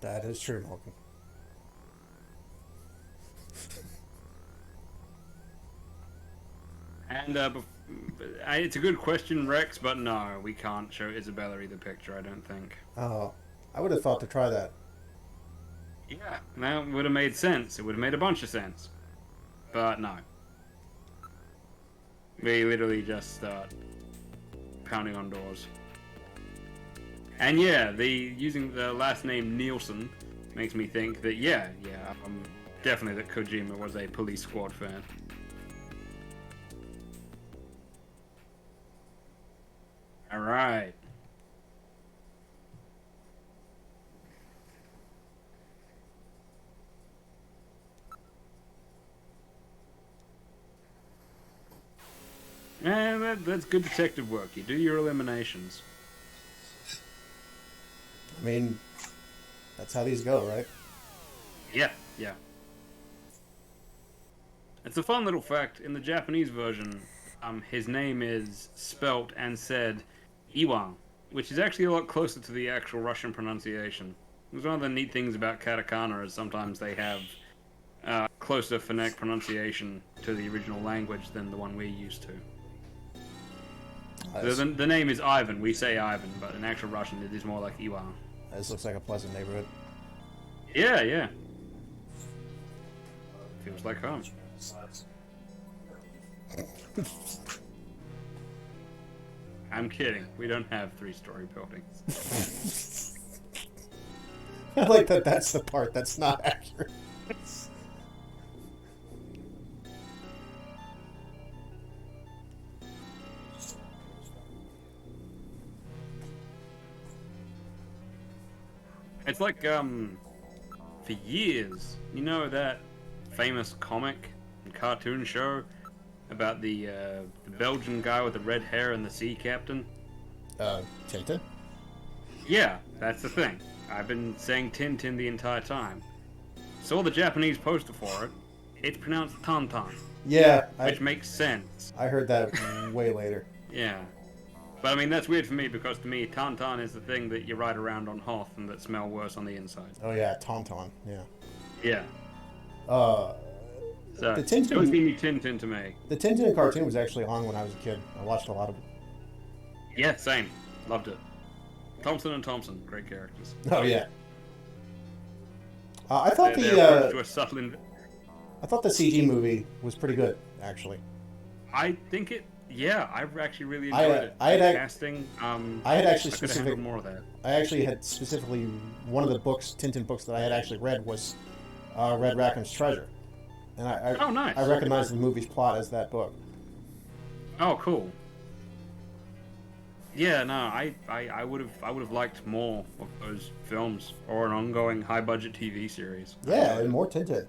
S1: That is true, Malcolm.
S5: And it's a good question, Rex, but no, we can't show Isabella the picture, I don't think.
S1: Oh, I would have thought to try that.
S5: Yeah, that would have made sense. It would have made a bunch of sense. But no. We literally just start pounding on doors. And yeah, using the last name Nielsen makes me think that, definitely that Kojima was a Police Squad fan. Alright. Yeah, that's good detective work. You do your eliminations.
S1: I mean, that's how these go, right?
S5: Yeah. It's a fun little fact. In the Japanese version, his name is spelt and said Iwan, which is actually a lot closer to the actual Russian pronunciation. It's one of the neat things about katakana is sometimes they have closer phonetic pronunciation to the original language than the one we're used to. The name is Ivan. We say Ivan, but in actual Russian it is more like Iwan.
S1: This looks like a pleasant neighborhood.
S5: Yeah. Feels like home. I'm kidding. We don't have 3-story buildings.
S1: I like that that's the part that's not accurate.
S5: It's like, for years, you know that famous comic and cartoon show about the Belgian guy with the red hair and the sea captain?
S1: Tintin?
S5: Yeah, that's the thing. I've been saying Tintin the entire time. Saw the Japanese poster for it. It's pronounced Tantan.
S1: Yeah,
S5: which makes sense.
S1: I heard that way later.
S5: Yeah. But I mean, that's weird for me because to me, Tantan is the thing that you ride around on Hoth and that smell worse on the inside.
S1: Oh yeah, Tauntaun, yeah.
S5: Yeah.
S1: So
S5: the Tintin, it would be Tintin to me.
S1: The Tintin cartoon was actually on when I was a kid. I watched a lot of it.
S5: Yeah, same. Loved it. Thompson and Thompson, great characters.
S1: Oh yeah. I thought the CG movie was pretty good, actually.
S5: I think it. Yeah, I actually really enjoyed it. Casting.
S1: I had actually specifically
S5: more of that.
S1: I actually had specifically one of the Tintin books that I had actually read was Red Rackham's Treasure, and
S5: nice.
S1: I recognized the movie's plot as that book.
S5: Oh, cool. Yeah, no, I would have liked more of those films or an ongoing high budget TV series.
S1: Yeah, and more Tintin.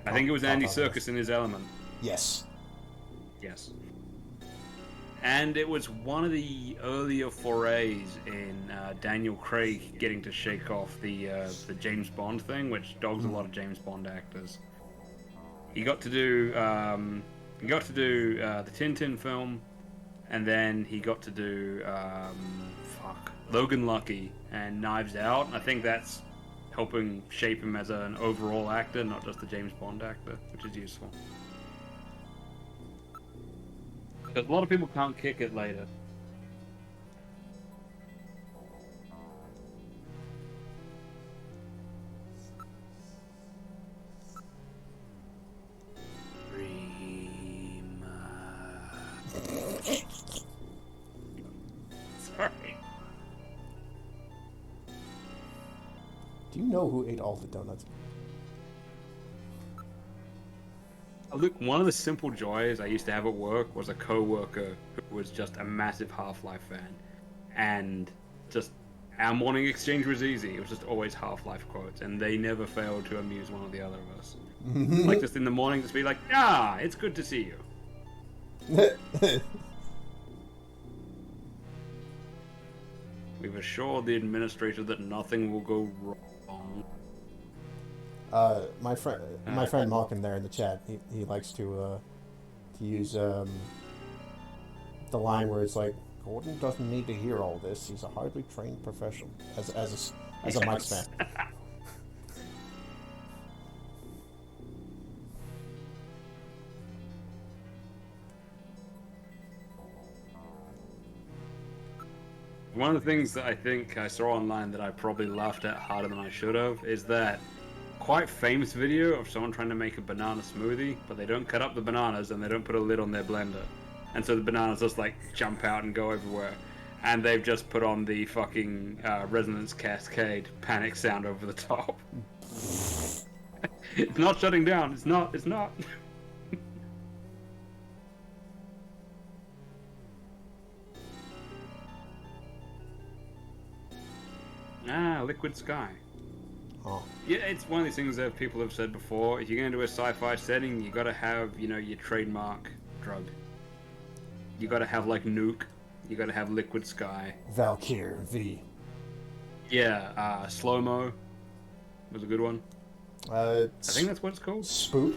S5: I think it was Andy Serkis in his element.
S1: Yes.
S5: And it was one of the earlier forays in Daniel Craig getting to shake off the James Bond thing, which dogs a lot of James Bond actors. He got to do the Tintin film, and then he got to do Logan Lucky and Knives Out. I think that's helping shape him as an overall actor, not just a James Bond actor, which is useful. Because a lot of people can't kick it later. Sorry.
S1: Do you know who ate all the donuts?
S5: Look, one of the simple joys I used to have at work was a co-worker who was just a massive Half-Life fan. And just, our morning exchange was easy. It was just always Half-Life quotes, and they never failed to amuse one or the other of us. Like, just in the morning, just be like, it's good to see you. We've assured the administrator that nothing will go wrong.
S1: My friend Malkin there in the chat, he likes to use the line where it's like, Gordon doesn't need to hear all this. He's a highly trained professional. As a Mike's fan.
S5: One of the things that I think I saw online that I probably laughed at harder than I should have is that quite famous video of someone trying to make a banana smoothie, but they don't cut up the bananas and they don't put a lid on their blender. And so the bananas just like jump out and go everywhere. And they've just put on the fucking Resonance Cascade panic sound over the top. It's not shutting down. It's not. Liquid Sky.
S1: Oh.
S5: Yeah, it's one of these things that people have said before. If you're going to do a sci-fi setting, you gotta have, your trademark drug. You gotta have, like, Nuke. You gotta have Liquid Sky.
S1: Valkyr V.
S5: Yeah, Slow-Mo was a good one. I think that's what it's called.
S1: Spook,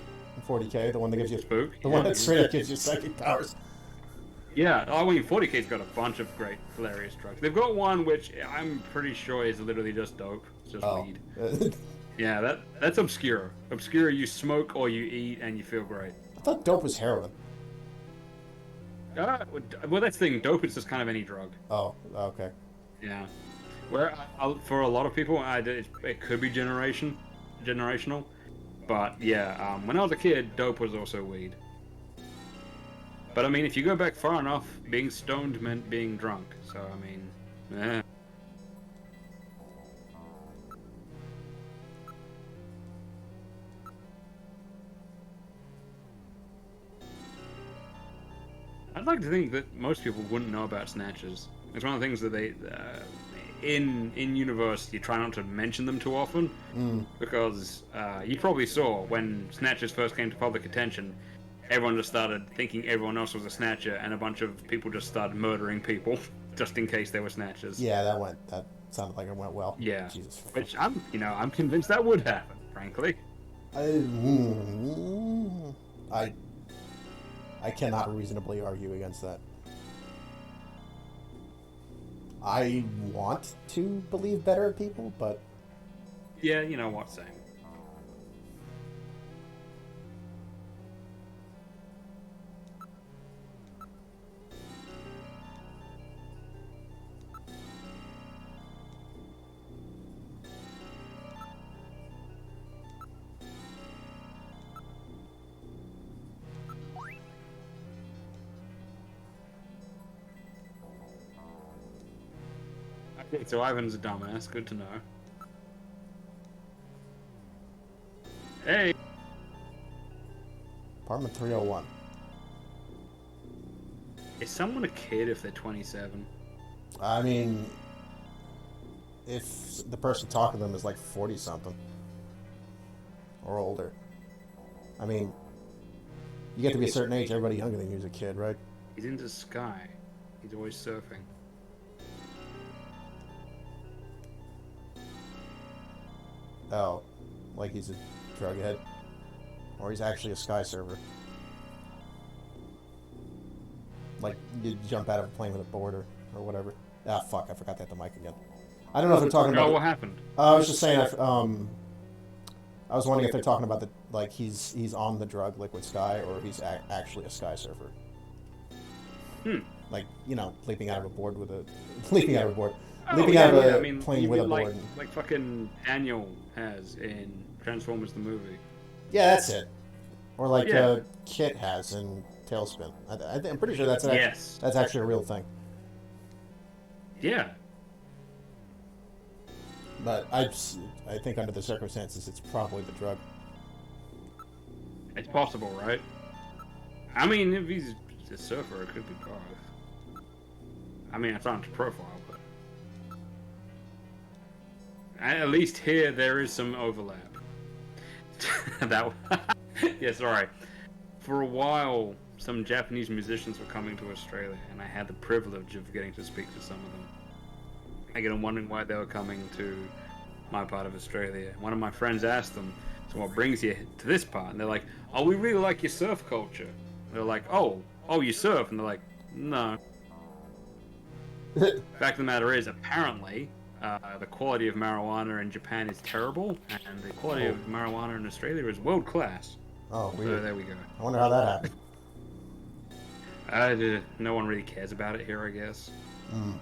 S1: 40k, the one that gives you...
S5: Spook.
S1: The one that straight up gives you psychic powers.
S5: Yeah, 40k's got a bunch of great, hilarious drugs. They've got one which I'm pretty sure is literally just dope. It's just weed. Yeah, that's obscure. Obscure, you smoke or you eat and you feel great.
S1: I thought dope was heroin.
S5: Well, that's the thing. Dope is just kind of any drug.
S1: Oh, okay.
S5: Yeah. Where for a lot of people, it could be generational. But yeah, when I was a kid, dope was also weed. But I mean, if you go back far enough, being stoned meant being drunk. So I mean, I'd like to think that most people wouldn't know about Snatchers. It's one of the things that they, in universe, you try not to mention them too often, because you probably saw when Snatchers first came to public attention, everyone just started thinking everyone else was a Snatcher, and a bunch of people just started murdering people just in case they were Snatchers.
S1: Yeah, that sounded like it went well.
S5: Yeah,
S1: Jesus.
S5: which I'm convinced that would happen, frankly.
S1: I cannot reasonably argue against that. I want to believe better people, but...
S5: Yeah, you know what, same. Okay, so Ivan's a dumbass. Good to know. Hey!
S1: Apartment 301.
S5: Is someone a kid if they're 27?
S1: I mean, if the person talking to them is like 40-something. Or older. I mean, you get to be a certain age, everybody younger than you is a kid, right?
S5: He's into Sky. He's always surfing.
S1: Oh, like he's a drug head? Or he's actually a Sky server? Like, you jump out of a plane with a board or whatever. Ah, fuck, I forgot to hit the mic again. I don't know if they're talking about...
S5: Oh, what happened?
S1: I was just saying, I was wondering if they're talking about like, he's on the drug Liquid Sky, or he's actually a Sky surfer. Like, leaping out of a board with a... leaping out of a board. Leaping out of a plane with a board.
S5: Like fucking Daniel has in Transformers the movie.
S1: Yeah, that's it. Or like Kit has in Tailspin. I'm pretty sure that's actually a real thing.
S5: Yeah.
S1: But I think under the circumstances, it's probably the drug.
S5: It's possible, right? I mean, if he's a surfer, it could be both. I mean, it's on his profile, but... At least here, there is some overlap. Yeah, sorry. For a while, some Japanese musicians were coming to Australia, and I had the privilege of getting to speak to some of them. I'm wondering why they were coming to my part of Australia. One of my friends asked them, so what brings you to this part? And they're like, oh, we really like your surf culture. They're like, oh, you surf? And they're like, no. Fact of the matter is, apparently, the quality of marijuana in Japan is terrible, and the quality of marijuana in Australia is world class.
S1: Oh,
S5: So
S1: weird.
S5: there we go.
S1: I wonder how that happened.
S5: No one really cares about it here, I guess.
S1: Mm.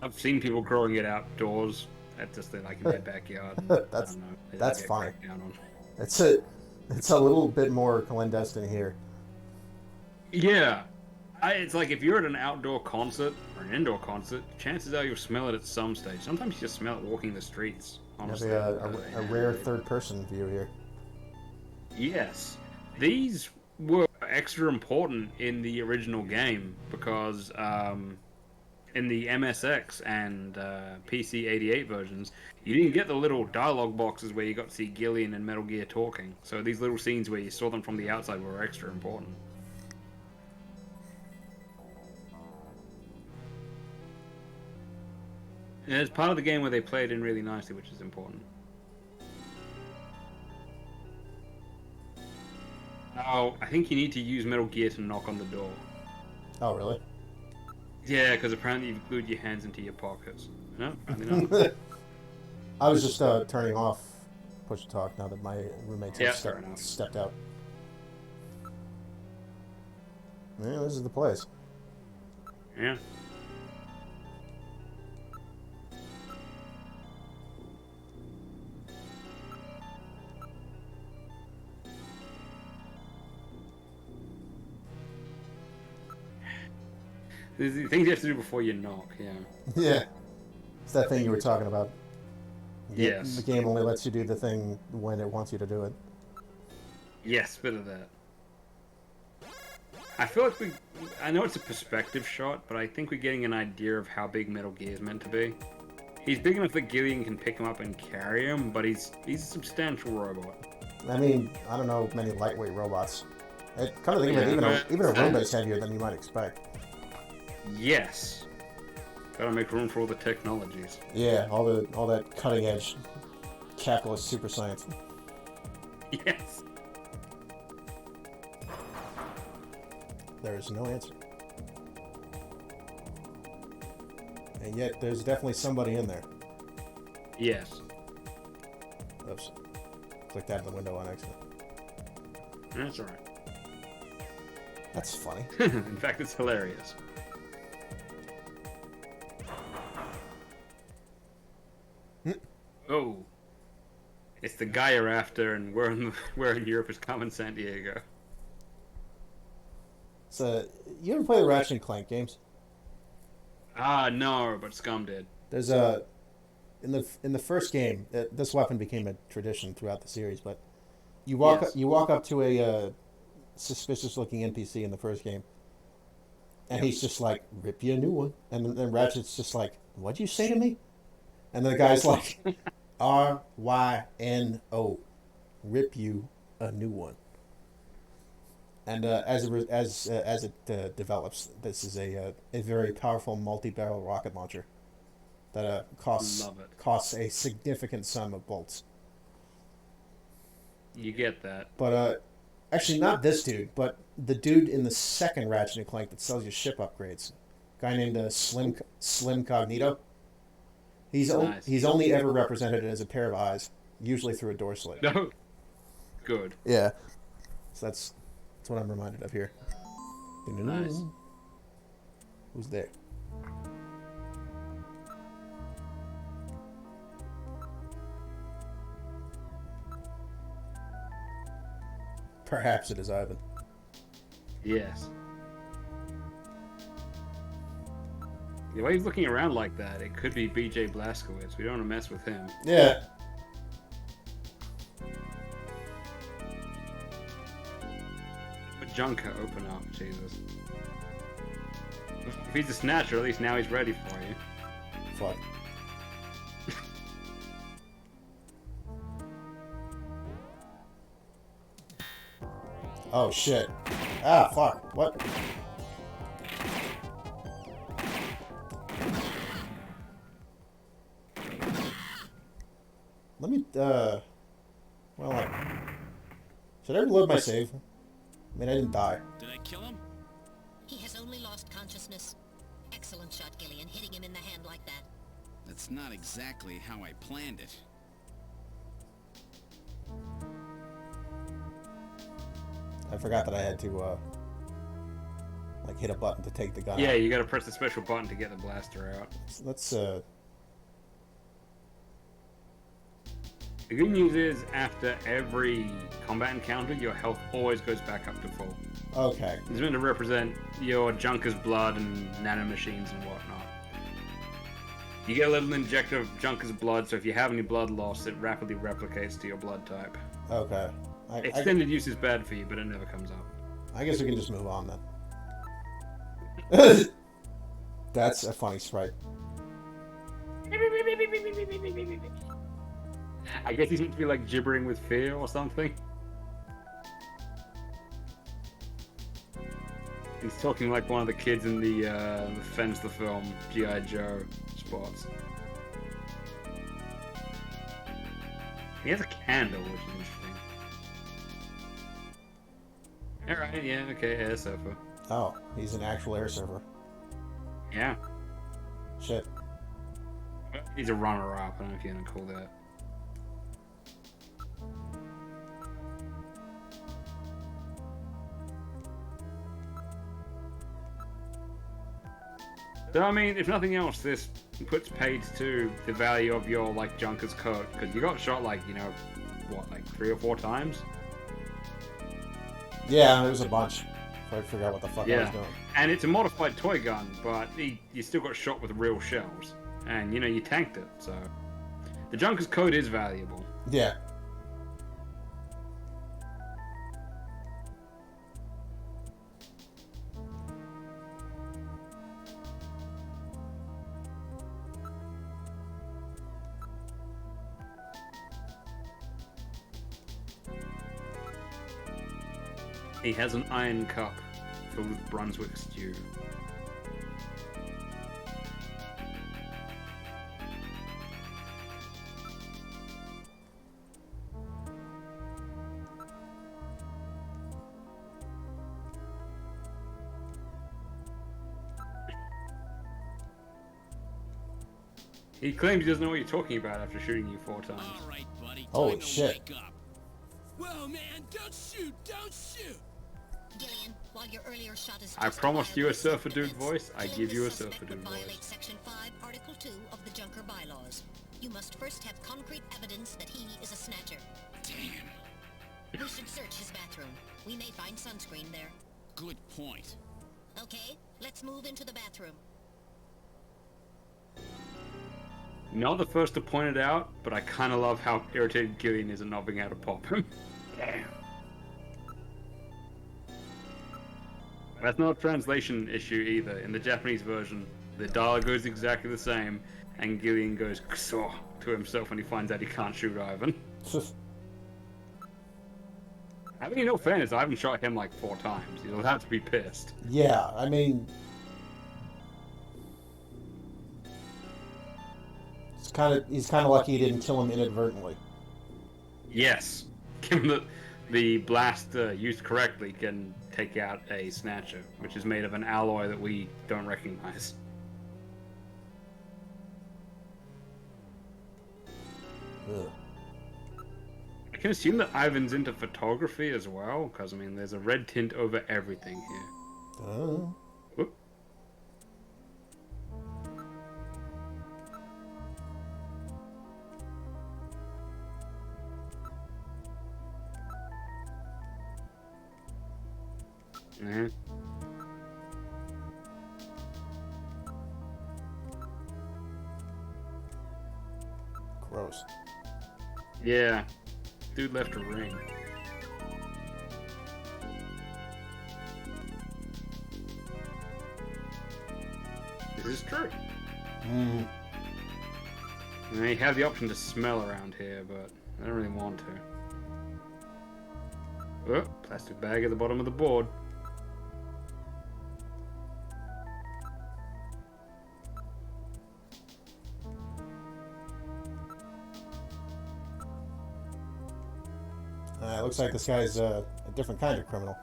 S5: I've seen people growing it outdoors, at just like in their backyard. And,
S1: That's-
S5: I don't know, they
S1: that's
S5: get
S1: funny.
S5: cracked down on.
S1: It's a little bit more clandestine here.
S5: Yeah. It's like if you're at an outdoor concert or an indoor concert, chances are you'll smell it at some stage. Sometimes you just smell it walking the streets, honestly.
S1: A rare third-person view here.
S5: Yes. These were extra important in the original game because in the MSX and PC 88 versions, you didn't get the little dialogue boxes where you got to see Gillian and Metal Gear talking. So these little scenes where you saw them from the outside were extra important. And it's part of the game where they play it in really nicely, which is important. Oh, I think you need to use Metal Gear to knock on the door.
S1: Oh, really?
S5: Yeah, because apparently you've glued your hands into your pockets. No, apparently not.
S1: I was just turning off push to talk now that my roommates have
S5: fair enough.
S1: stepped out. Yeah, this is the place.
S5: Yeah. There's the things you have to do before you knock, yeah.
S1: Yeah. It's that thing you were talking about.
S5: Yes.
S1: The game only lets you do the thing when it wants you to do it.
S5: Yes, bit of that. I feel like I know it's a perspective shot, but I think we're getting an idea of how big Metal Gear is meant to be. He's big enough that Gillian can pick him up and carry him, but he's a substantial robot.
S1: I mean, I don't know many lightweight robots. Kind of think of it, even a robot's heavier than you might expect.
S5: Yes. Gotta make room for all the technologies.
S1: Yeah, all that cutting edge capitalist super science.
S5: Yes.
S1: There's no answer. And yet, there's definitely somebody in there.
S5: Yes.
S1: Oops. Click that in the window on accident.
S5: That's alright.
S1: That's funny.
S5: In fact, it's hilarious. Oh. It's the guy you're after, and where in Europe is Carmen San Diego.
S1: So, you ever play the Ratchet and Clank games?
S5: No, but Scum did.
S1: There's in the first game, this weapon became a tradition throughout the series. But you walk up to a suspicious-looking NPC in the first game, and he's just like, "Rip you a new one," and then Ratchet's just like, "What'd you say to me?" And the guy's like, "RYNO, rip you a new one." And as it develops, this is a very powerful multi-barrel rocket launcher that costs a significant sum of bolts.
S5: You get that.
S1: But actually, not this dude, but the dude in the second Ratchet and Clank that sells you ship upgrades, a guy named Slim Cognito. He's only ever represented as a pair of eyes, usually through a door slit.
S5: No. Good.
S1: Yeah. So that's what I'm reminded of here.
S5: Nice.
S1: Who's there? Perhaps it is Ivan.
S5: Yes. The way he's looking around like that, it could be BJ Blazkowicz. We don't want to mess with him.
S1: Yeah.
S5: But Junker, open up, Jesus. If he's a snatcher, at least now he's ready for you.
S1: Fuck. Oh shit. Ah, fuck. What? Let me, well, should I reload my save? I mean, I didn't die.
S4: Did I kill him?
S6: He has only lost consciousness. excellent shot, Gillian, hitting him in the hand like that.
S8: That's not exactly how I planned it.
S1: I forgot that I had to, like, hit a button to take the gun
S5: Yeah,
S1: out.
S5: you gotta press the special button to get the blaster out.
S1: Let's,
S5: The good news is, after every combat encounter, your health always goes back up to full.
S1: okay.
S5: It's meant to represent your Junker's blood and nanomachines and whatnot. You get a little injector of Junker's blood, so if you have any blood loss, it rapidly replicates to your blood type.
S1: Okay.
S5: Extended use is bad for you, but it never comes up.
S1: I guess we can just move on then. That's a funny sprite.
S5: I guess he seems to be like gibbering with fear or something. He's talking like one of the kids in the Fence the Film G.I. Joe spots. He has a candle, which is interesting. Alright, yeah, okay, air surfer.
S1: Oh, he's an actual air server.
S5: Yeah.
S1: Shit.
S5: He's a runner-up, I don't know if you're gonna call that. So, I mean, if nothing else, this puts paid to the value of your, like, Junker's coat, because you got shot, like, you know, what, like 3 or 4 times?
S1: Yeah, there was a bunch. I forgot what the fuck I was doing.
S5: And it's a modified toy gun, but you still got shot with real shells. And, you know, you tanked it, so... The Junker's coat is valuable.
S1: Yeah.
S5: He has an iron cup filled with Brunswick stew. He claims he doesn't know what you're talking about after shooting you 4 times.
S8: All right, buddy.
S1: Holy
S8: time to
S1: shit.
S8: wake up. Whoa, man, don't shoot! Don't shoot!
S6: Gillian, while your earlier shot is
S5: I promised you a
S6: justifiable
S5: surfer dude
S6: self-defense,
S5: voice, I
S6: killing
S5: give you a
S6: this suspect
S5: surfer dude
S6: would violate
S5: voice.
S6: Section 5, Article 2 of the Junker bylaws. You must first have concrete evidence that he is a snatcher.
S8: Damn.
S6: We should search his bathroom. We may find sunscreen there.
S8: Good point.
S6: Okay, let's move into the bathroom.
S5: Not the first to point it out, but I kind of love how irritated Gillian is at not being able to pop him. Damn. That's not a translation issue either. In the Japanese version, the dialogue goes exactly the same, and Gillian goes "Kso" to himself when he finds out he can't shoot Ivan. I mean, no fairness, I haven't shot him like 4 times. He'll have to be pissed.
S1: Yeah, I mean... He's kind of lucky he didn't kill him inadvertently.
S5: Yes. Given that the blast used correctly can take out a snatcher, which is made of an alloy that we don't recognize.
S1: Ugh.
S5: I can assume that Ivan's into photography as well, because, I mean, there's a red tint over everything here. Whoop. Mm-hmm.
S1: Gross.
S5: Yeah. Dude left a ring. This is true.
S1: Mm.
S5: And you have the option to smell around here, but I don't really want to. Oh, plastic bag at the bottom of the board.
S1: It looks like this guy's a different kind of criminal.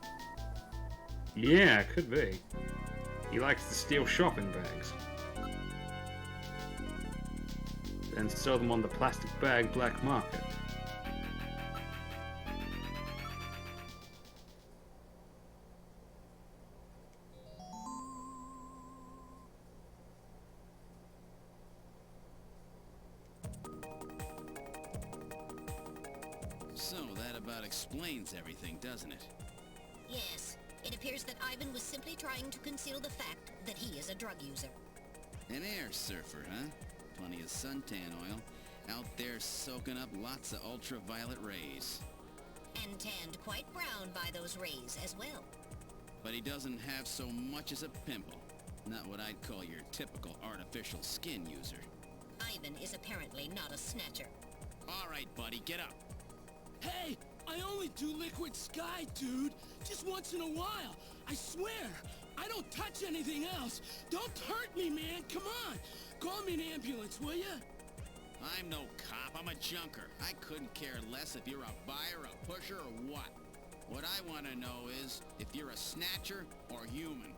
S5: Yeah, could be. He likes to steal shopping bags. And sell them on the plastic bag black market.
S4: So that about explains everything, doesn't it?
S6: Yes, it appears that Ivan was simply trying to conceal the fact that he is a drug user.
S4: An air surfer, huh? Plenty of suntan oil. Out there soaking up lots of ultraviolet rays.
S6: And tanned quite brown by those rays as well.
S4: But he doesn't have so much as a pimple. Not what I'd call your typical artificial skin user.
S6: Ivan is apparently not a snatcher.
S4: All right, buddy, get up.
S8: Hey, I only do liquid sky, dude. Just once in a while. I swear. I don't touch anything else. Don't hurt me, man. Come on. Call me an ambulance, will ya?
S4: I'm no cop, I'm a junker. I couldn't care less if you're a buyer, a pusher, or what. What I want to know is if you're a snatcher or human.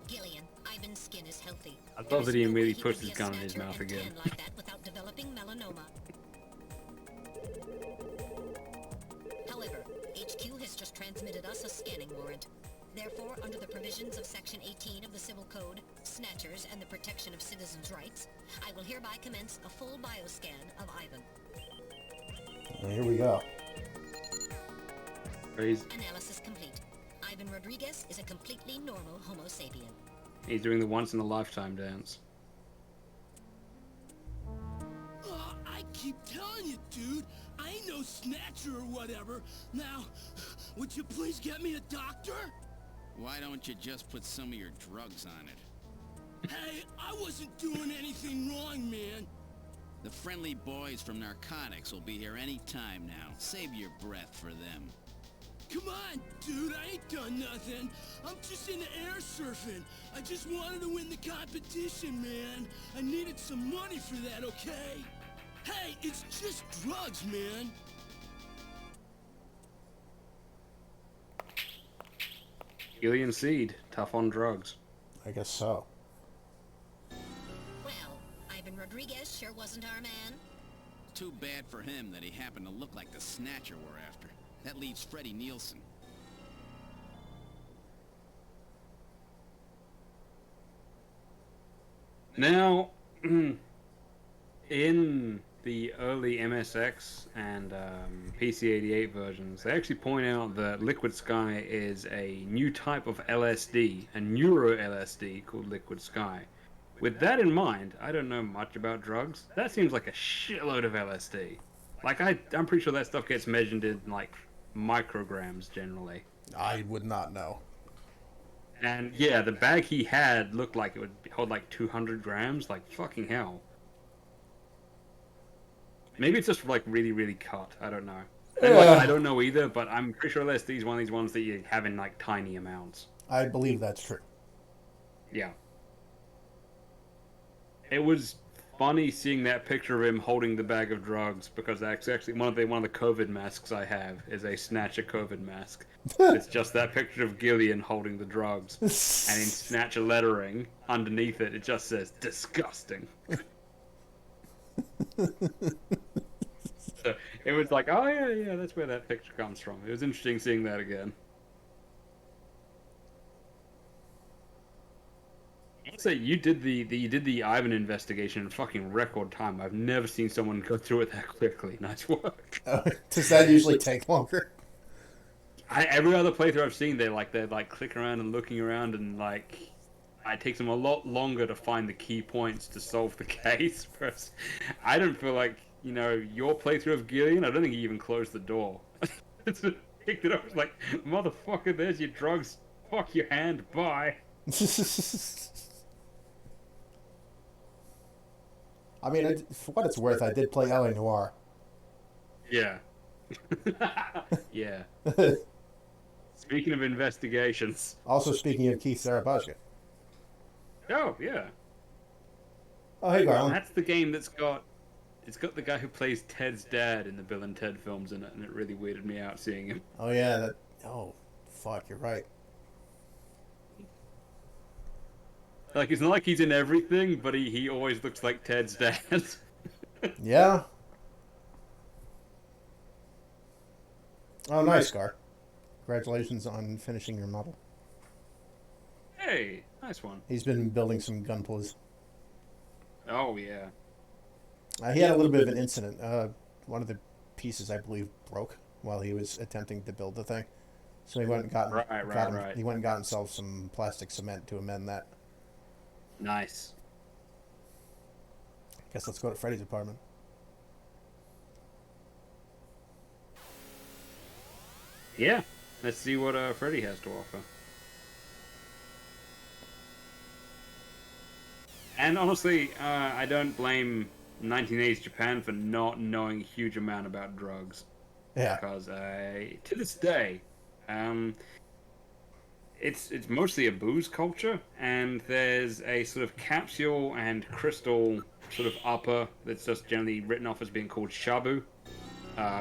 S6: Gillian, Ivan's skin is healthy.
S5: I love
S6: There
S5: that
S6: is
S5: he
S6: no way
S5: immediately
S6: he
S5: puts
S6: could
S5: his
S6: be a
S5: gun in his
S6: snatcher
S5: mouth
S6: and
S5: again.
S6: tan like that without developing melanoma. However, HQ has just transmitted us a scanning warrant. Therefore, under the provisions of Section 18 of the Civil Code, Snatchers and the Protection of Citizens' Rights, I will hereby commence a full bioscan of Ivan.
S1: Well, here we go.
S5: He's,
S6: Analysis complete. Ivan Rodriguez is a completely normal Homo sapien.
S5: he's doing the once-in-a-lifetime dance.
S8: Oh, I keep telling you, dude. I ain't no snatcher or whatever. Now, would you please get me a doctor?
S4: Why don't you just put some of your drugs on it?
S8: Hey, I wasn't doing anything wrong, man.
S4: The friendly boys from narcotics will be here any time now. Save your breath for them.
S8: Come on, dude, I ain't done nothing. I'm just into air surfing. I just wanted to win the competition, man. I needed some money for that, okay? Hey, it's just drugs, man.
S5: Gillian Seed, tough on drugs.
S1: I guess so.
S6: Well, Ivan Rodriguez sure wasn't our man.
S4: Too bad for him that he happened to look like the snatcher we're after. That leaves Freddie Nielsen.
S5: Now, in the early MSX and PC-88 versions, they actually point out that Liquid Sky is a new type of LSD, a neuro-LSD called Liquid Sky. With that in mind, I don't know much about drugs. That seems like a shitload of LSD. Like, I'm pretty sure that stuff gets measured in, like, micrograms generally.
S1: I would not know.
S5: And, yeah, the bag he had looked like it would hold, like, 200 grams. Like, fucking hell. Maybe it's just, like, really, really cut. I don't know. And, like, I don't know either, but I'm pretty sure LSD is one of these ones that you have in, like, tiny amounts.
S1: I believe that's true.
S5: Yeah. It was funny seeing that picture of him holding the bag of drugs, because that's actually one of the COVID masks I have is a Snatcher COVID mask. It's just that picture of Gillian holding the drugs, and in Snatcher lettering underneath it, it just says "disgusting." So it was like, oh yeah, that's where that picture comes from. It was interesting seeing that again. I'd say you did the Ivan investigation in fucking record time. I've never seen someone go through it that quickly. Nice work.
S1: Does that usually take longer?
S5: Every other playthrough I've seen, they're like clicking around and looking around, and like it takes them a lot longer to find the key points to solve the case. Whereas I don't feel like, you know, your playthrough of Gillian, I don't think he even closed the door. It's just picked it up. It's like, motherfucker, there's your drugs. Fuck your hand. Bye.
S1: I mean, for what it's worth, I did play L.A. Noire.
S5: Yeah. Yeah. Speaking of investigations.
S1: Also, speaking of Keith Sarabashka.
S5: Oh, yeah.
S1: Oh, hey, Garland.
S5: That's the game it's got the guy who plays Ted's dad in the Bill and Ted films in it, and it really weirded me out seeing him.
S1: Oh, yeah. Oh, fuck, you're right.
S5: Like, it's not like he's in everything, but he always looks like Ted's dad.
S1: Yeah. Oh, nice, Scar. Congratulations on finishing your model.
S5: Hey, nice one.
S1: He's been building some gunplas.
S5: Oh, yeah.
S1: He had a little bit of an incident. One of the pieces, I believe, broke while he was attempting to build the thing. So he went and
S5: Right.
S1: He went and got himself some plastic cement to amend that.
S5: Nice.
S1: Guess let's go to Freddy's apartment.
S5: Yeah. Let's see what Freddy has to offer. And honestly, I don't blame 1980s Japan for not knowing a huge amount about drugs.
S1: Yeah.
S5: Because to this day, it's mostly a booze culture, and there's a sort of capsule and crystal sort of upper that's just generally written off as being called shabu,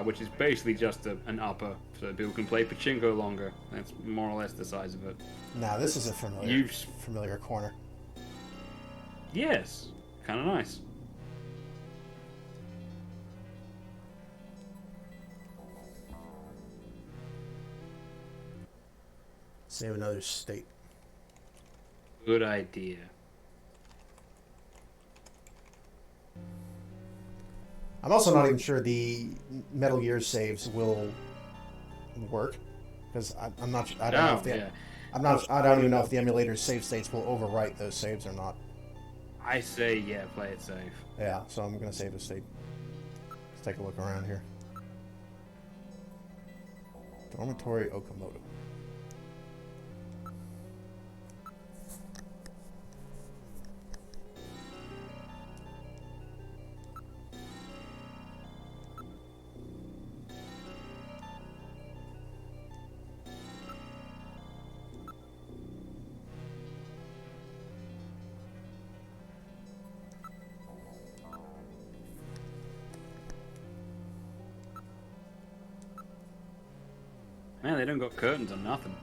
S5: which is basically just an upper so people can play pachinko longer. That's more or less the size of it.
S1: Now this is a familiar corner.
S5: Yes, kind of nice.
S1: Save another state.
S5: Good idea.
S1: I'm also not even sure the Metal Gear saves will work because I'm not. I don't know if the. I'm not. I don't even know if the emulator's save states will overwrite those saves or not.
S5: I say, yeah, play it safe.
S1: Yeah, so I'm gonna save a state. Let's take a look around here. Dormitory Okamoto.
S5: Man, they don't got curtains or nothing.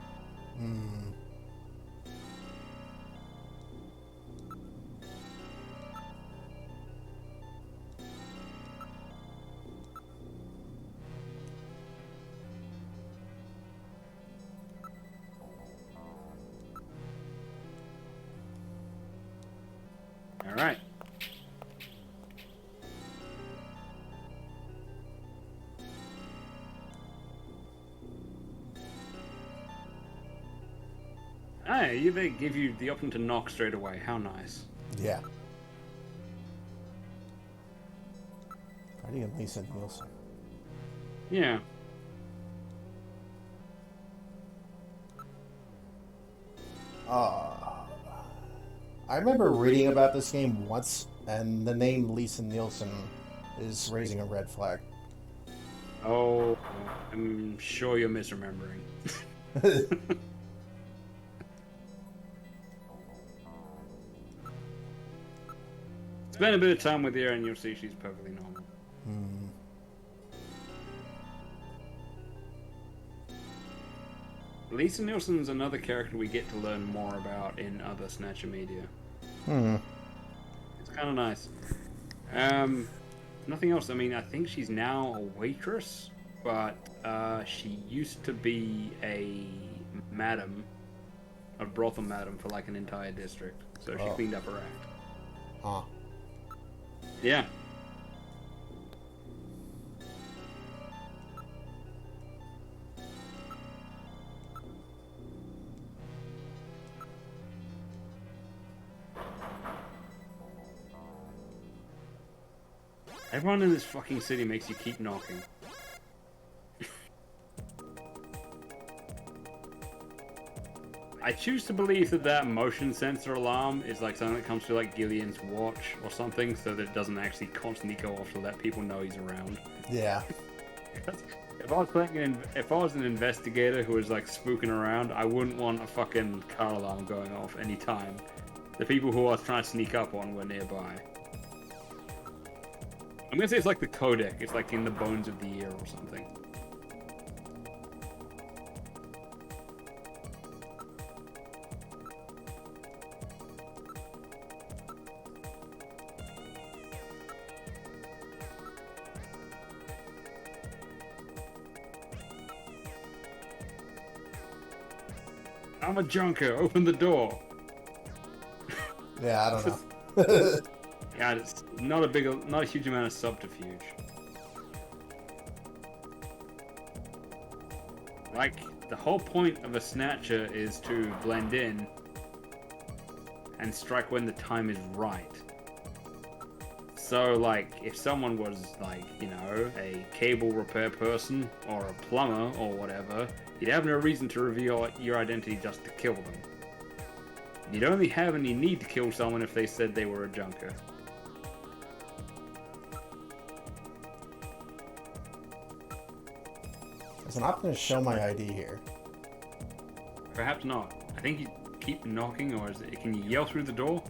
S5: All right. Hey, they give you the option to knock straight away. How nice.
S1: Yeah. Freddy and Lisa Nielsen.
S5: Yeah.
S1: I remember reading about this game once, and the name Lisa Nielsen is raising a red flag.
S5: Oh, I'm sure you're misremembering. Spend a bit of time with her and you'll see she's perfectly normal. Lisa Nielsen's another character we get to learn more about in other Snatcher media. It's kind of nice. Nothing else. I mean, I think she's now a waitress, but she used to be a madam, a brothel madam for like an entire district. So she cleaned up her act.
S1: Huh.
S5: Yeah. Everyone in this fucking city makes you keep knocking. I choose to believe that motion sensor alarm is like something that comes through like Gillian's watch or something, so that it doesn't actually constantly go off to let people know he's around.
S1: Yeah.
S5: If I was an investigator who was like spooking around, I wouldn't want a fucking car alarm going off anytime the people who I was trying to sneak up on were nearby. I'm gonna say it's like the codec. It's like in the bones of the ear or something. I'm a junker. Open the door.
S1: Yeah, I don't know.
S5: Yeah, it's not a huge amount of subterfuge. Like, the whole point of a snatcher is to blend in and strike when the time is right. So, like, if someone was, like, you know, a cable repair person or a plumber or whatever, you'd have no reason to reveal your identity just to kill them. You'd only have any need to kill someone if they said they were a junker.
S1: So I'm not going to show my ID here.
S5: Perhaps not. I think you keep knocking, or can you yell through the door?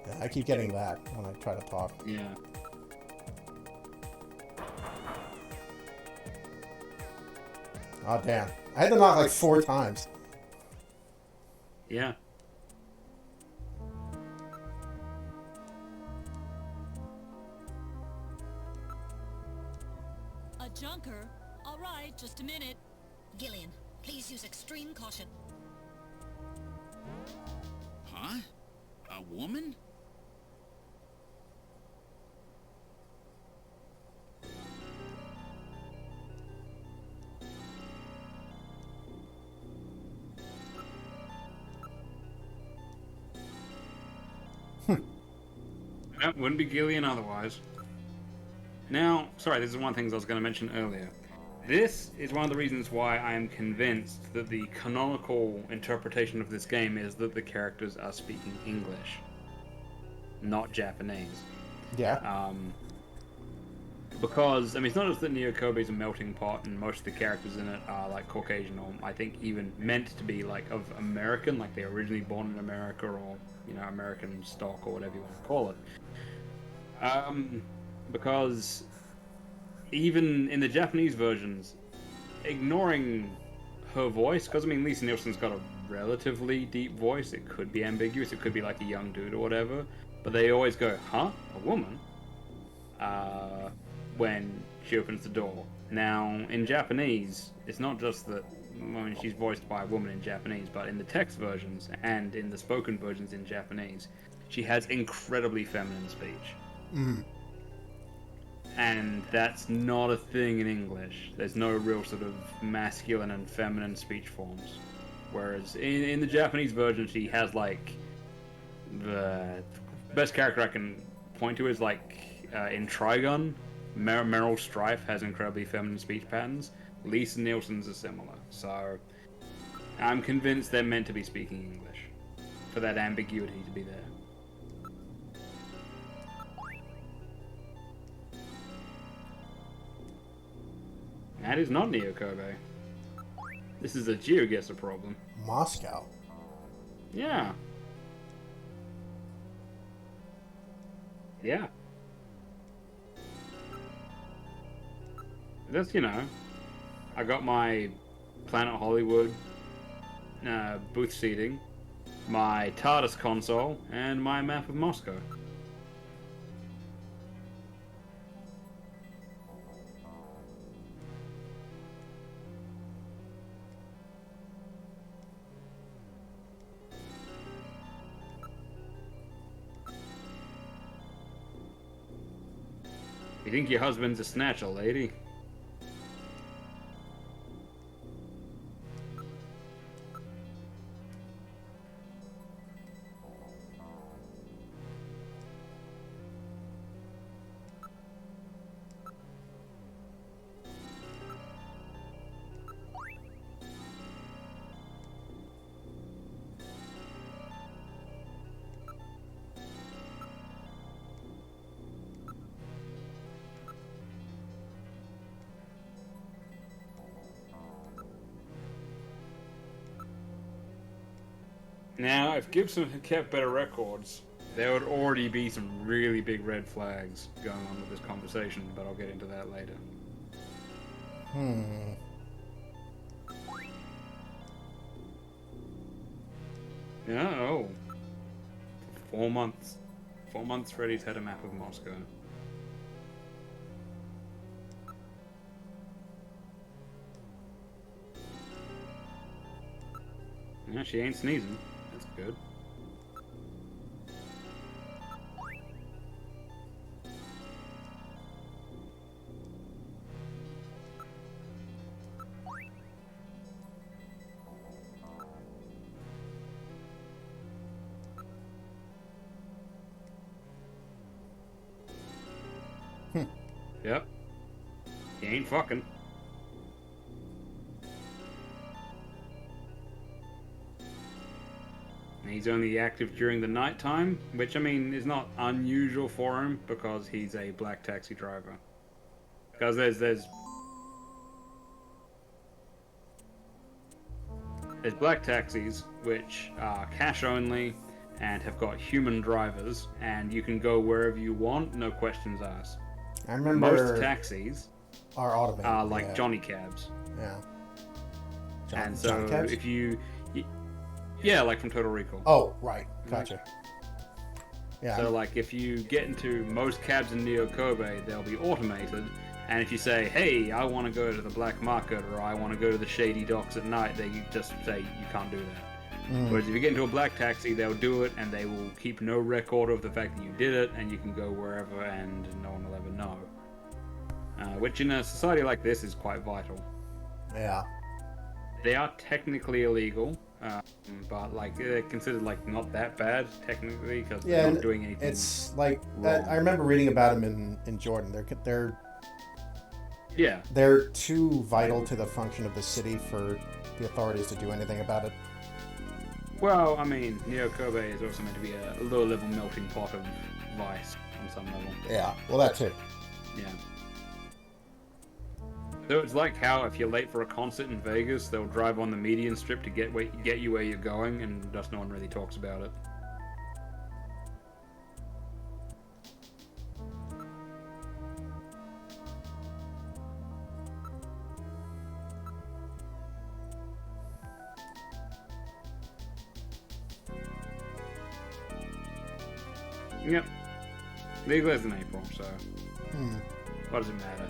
S1: Yeah, I keep getting that when I try to talk.
S5: Yeah.
S1: Oh, damn. I had to knock like 4 times.
S5: Yeah.
S3: A junker? All right, just a minute.
S6: Gillian, please use extreme caution.
S8: Huh? A woman?
S5: That wouldn't be Gillian otherwise. Now, sorry, this is one of the things I was going to mention earlier. This is one of the reasons why I am convinced that the canonical interpretation of this game is that the characters are speaking English, not Japanese.
S1: Yeah.
S5: Because, I mean, it's not just that Neo Kobe is a melting pot and most of the characters in it are, like, Caucasian or, I think, even meant to be, like, of American, like they're originally born in America or, you know, American stock or whatever you want to call it. Because even in the Japanese versions, ignoring her voice, because, I mean, Lisa Nielsen's got a relatively deep voice, it could be ambiguous, it could be like a young dude or whatever, but they always go, huh? A woman? When she opens the door. Now, in Japanese, it's not just that, I mean, she's voiced by a woman in Japanese, but in the text versions and in the spoken versions in Japanese, she has incredibly feminine speech.
S1: Mm.
S5: And that's not a thing in English. There's no real sort of masculine and feminine speech forms. Whereas in the Japanese version, she has, like, the best character I can point to is, like, in Trigun, Meryl Streep has incredibly feminine speech patterns. Lisa Nielsen's are similar. So I'm convinced they're meant to be speaking English for that ambiguity to be there. That is not Neo Kobe. This is a GeoGuessr problem.
S1: Moscow.
S5: Yeah. Yeah. That's, you know, I got my Planet Hollywood booth seating, my TARDIS console, and my map of Moscow. You think your husband's a snatcher, lady? Now, if Gibson had kept better records, there would already be some really big red flags going on with this conversation, but I'll get into that later. Yeah, oh. 4 months. 4 months Freddy's had a map of Moscow. Yeah, she ain't sneezing. That's good. Yep. He ain't fucking. And he's only active during the nighttime, which I mean is not unusual for him because he's a black taxi driver. Because there's black taxis which are cash only and have got human drivers, and you can go wherever you want, no questions asked.
S1: I remember
S5: Most taxis
S1: are automated.
S5: are like Johnny cabs.
S1: Yeah.
S5: And so
S1: Johnny cabs?
S5: if you... Yeah, like from Total Recall.
S1: Oh, right. Gotcha. Yeah.
S5: So, like, if you get into most cabs in Neo Kobe, they'll be automated. And if you say, hey, I want to go to the black market, or I want to go to the shady docks at night, they just say, you can't do that. Whereas if you get into a black taxi, they'll do it, and they will keep no record of the fact that you did it, and you can go wherever, and no one will ever know. Which in a society like this is quite vital.
S1: Yeah.
S5: They are technically illegal, but like they're considered like not that bad technically because they're not doing anything.
S1: It's like
S5: wrong.
S1: I remember reading about them in Jordan. They're too vital to the function of the city for the authorities to do anything about it.
S5: Well, I mean, Neo Kobe is also meant to be a low-level melting pot of vice on some level.
S1: Yeah, well, that too.
S5: Yeah. So it's like how if you're late for a concert in Vegas, they'll drive on the median strip to get you where you're going, and just no one really talks about it. Yep. Legal is in April, so what does it matter?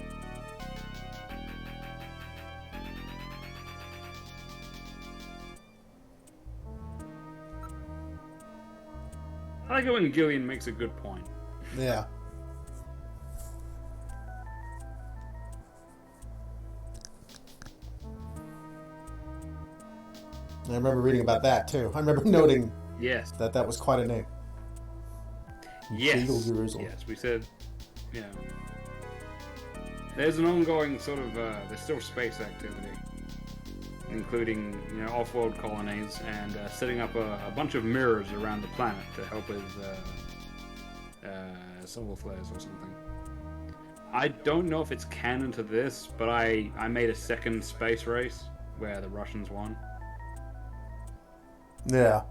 S5: I like it when Gillian makes a good point.
S1: Yeah. I remember reading about that too. I remember noting that was quite a name.
S5: Yes.
S1: Legal Jerusalem.
S5: Yes, we said, yeah. There's an ongoing sort of, there's still space activity, including, off-world colonies and setting up a bunch of mirrors around the planet to help with solar flares or something. I don't know if it's canon to this, but I made a second space race where the Russians won.
S1: Yeah.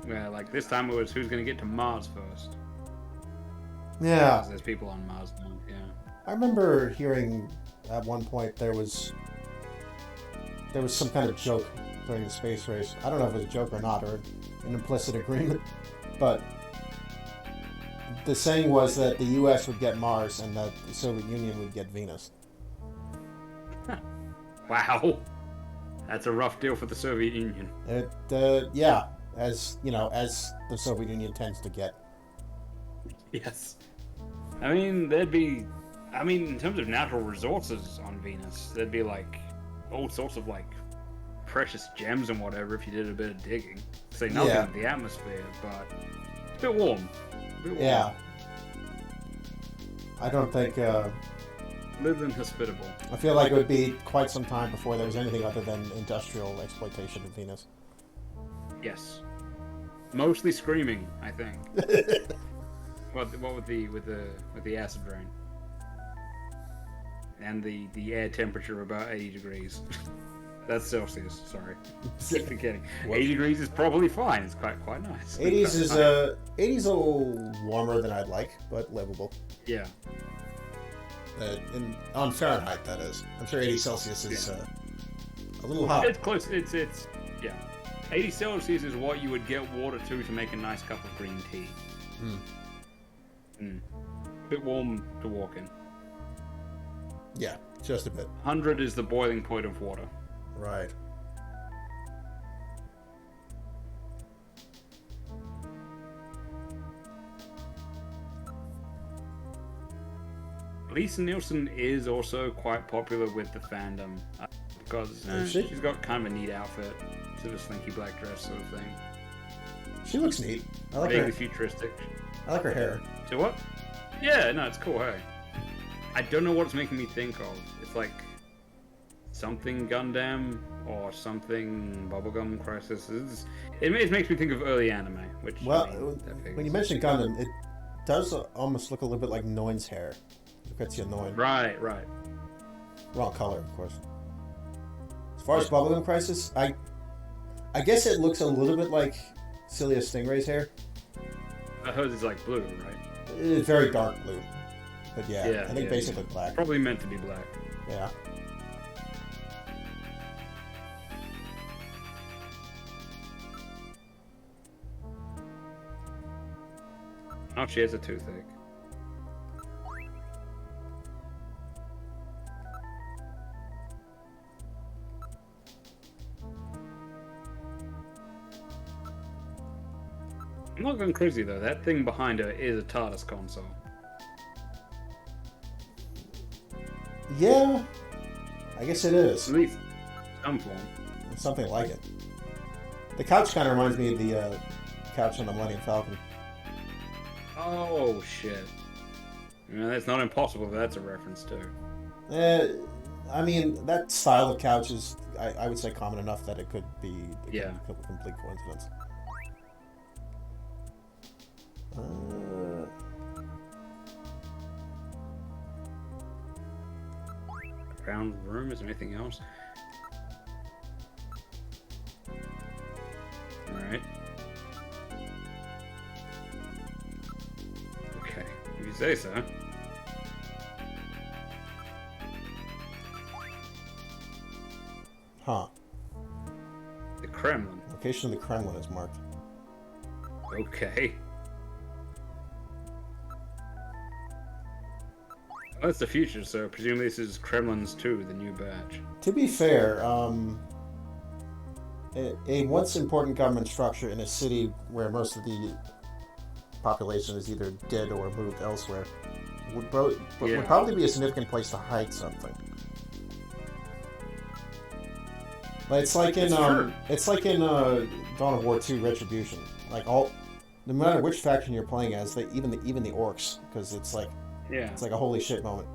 S5: Yeah, like this time it was who's going to get to Mars first.
S1: Yeah.
S5: Because there's people on Mars now, yeah.
S1: I remember hearing at one point there was some kind of joke during the space race. I don't know if it was a joke or not, or an implicit agreement, but the saying was that the U.S. would get Mars and that the Soviet Union would get Venus.
S5: Wow. That's a rough deal for the Soviet Union.
S1: Yeah. As the Soviet Union tends to get.
S5: Yes. I mean, in terms of natural resources on Venus, there'd be like all sorts of like precious gems and whatever if you did a bit of digging. Say nothing of the atmosphere, but it's a bit warm.
S1: Yeah. I don't think.
S5: Live inhospitable.
S1: I feel like it would be quite some time before there was anything other than industrial exploitation of Venus.
S5: Yes. Mostly screaming, I think. What with the acid rain? And the air temperature about 80 degrees. That's Celsius, sorry. Keep forgetting. 80 degrees is probably fine. It's quite nice.
S1: 80s is 80s a little warmer than I'd like, but livable.
S5: Yeah.
S1: On Fahrenheit, that is. I'm sure 80 Celsius is a little hot.
S5: It's close. It's yeah. 80 Celsius is what you would get water to make a nice cup of green tea. Bit warm to walk in.
S1: Yeah, just a bit.
S5: 100 is the boiling point of water.
S1: Right.
S5: Lisa Nielsen is also quite popular with the fandom because she's got kind of a neat outfit, sort of slinky black dress sort of thing.
S1: She looks neat. I like
S5: Vaguely
S1: her.
S5: futuristic.
S1: I like her hair.
S5: So what? Yeah, no, it's cool. Hey, I don't know what it's making me think of. It's like something Gundam or something Bubblegum Crisis. It makes me think of early anime, which
S1: Well,
S5: I mean,
S1: when you mention Gundam, it does almost look a little bit like Noin's hair. Lucrezia Noin.
S5: right.
S1: Wrong color, of course. As far as Bubblegum Crisis, I guess it looks a little bit like Celia Stingray's hair.
S5: Hers is like blue, right?
S1: It's very dark blue. But yeah,
S5: Yeah,
S1: I think
S5: yeah,
S1: basically black.
S5: Probably meant to be black.
S1: Yeah.
S5: Oh, she has a toothache. I'm not going crazy though. That thing behind her is a TARDIS console.
S1: Yeah, I guess it is.
S5: At least some form.
S1: Something like it. The couch kind of reminds me of the couch on the Millennium Falcon.
S5: Oh shit. Yeah, that's not impossible, but that's a reference too.
S1: I mean, that style of couch is, I would say, common enough that it could be a complete coincidence.
S5: Round room, is there anything else? Alright. Okay, if you say so.
S1: Huh.
S5: The Kremlin.
S1: Location of the Kremlin is marked.
S5: Okay. Well, that's the future, so presumably this is Kremlin's 2, the new batch.
S1: To be fair, a once important government structure in a city where most of the population is either dead or moved elsewhere would probably be a significant place to hide something. Like, it's like in Dawn of War 2 Retribution. Like no matter which faction you're playing as, even the orcs, because it's like a holy shit moment.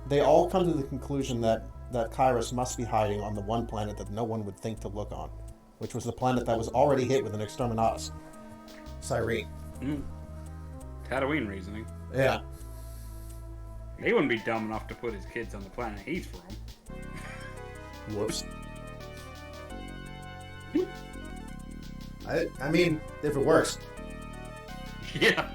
S1: They all come to the conclusion that Kairos must be hiding on the one planet that no one would think to look on, which was the planet that was already hit with an exterminatus. Cyrene.
S5: Tatooine reasoning.
S1: Yeah.
S5: He wouldn't be dumb enough to put his kids on the planet he's from.
S1: Whoops. I mean, if it works.
S5: Yeah.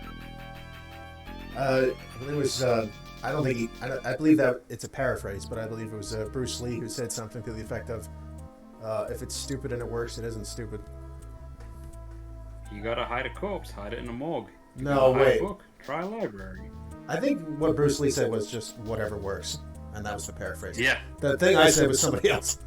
S1: I believe it was. I believe that it's a paraphrase, but I believe it was Bruce Lee who said something to the effect of, "If it's stupid and it works, it isn't stupid."
S5: You gotta hide a corpse, hide it in a morgue.
S1: No, wait.
S5: A book, try a library.
S1: I think what Bruce Lee said was just whatever works, and that was the paraphrase.
S5: Yeah.
S1: The thing I said was somebody else.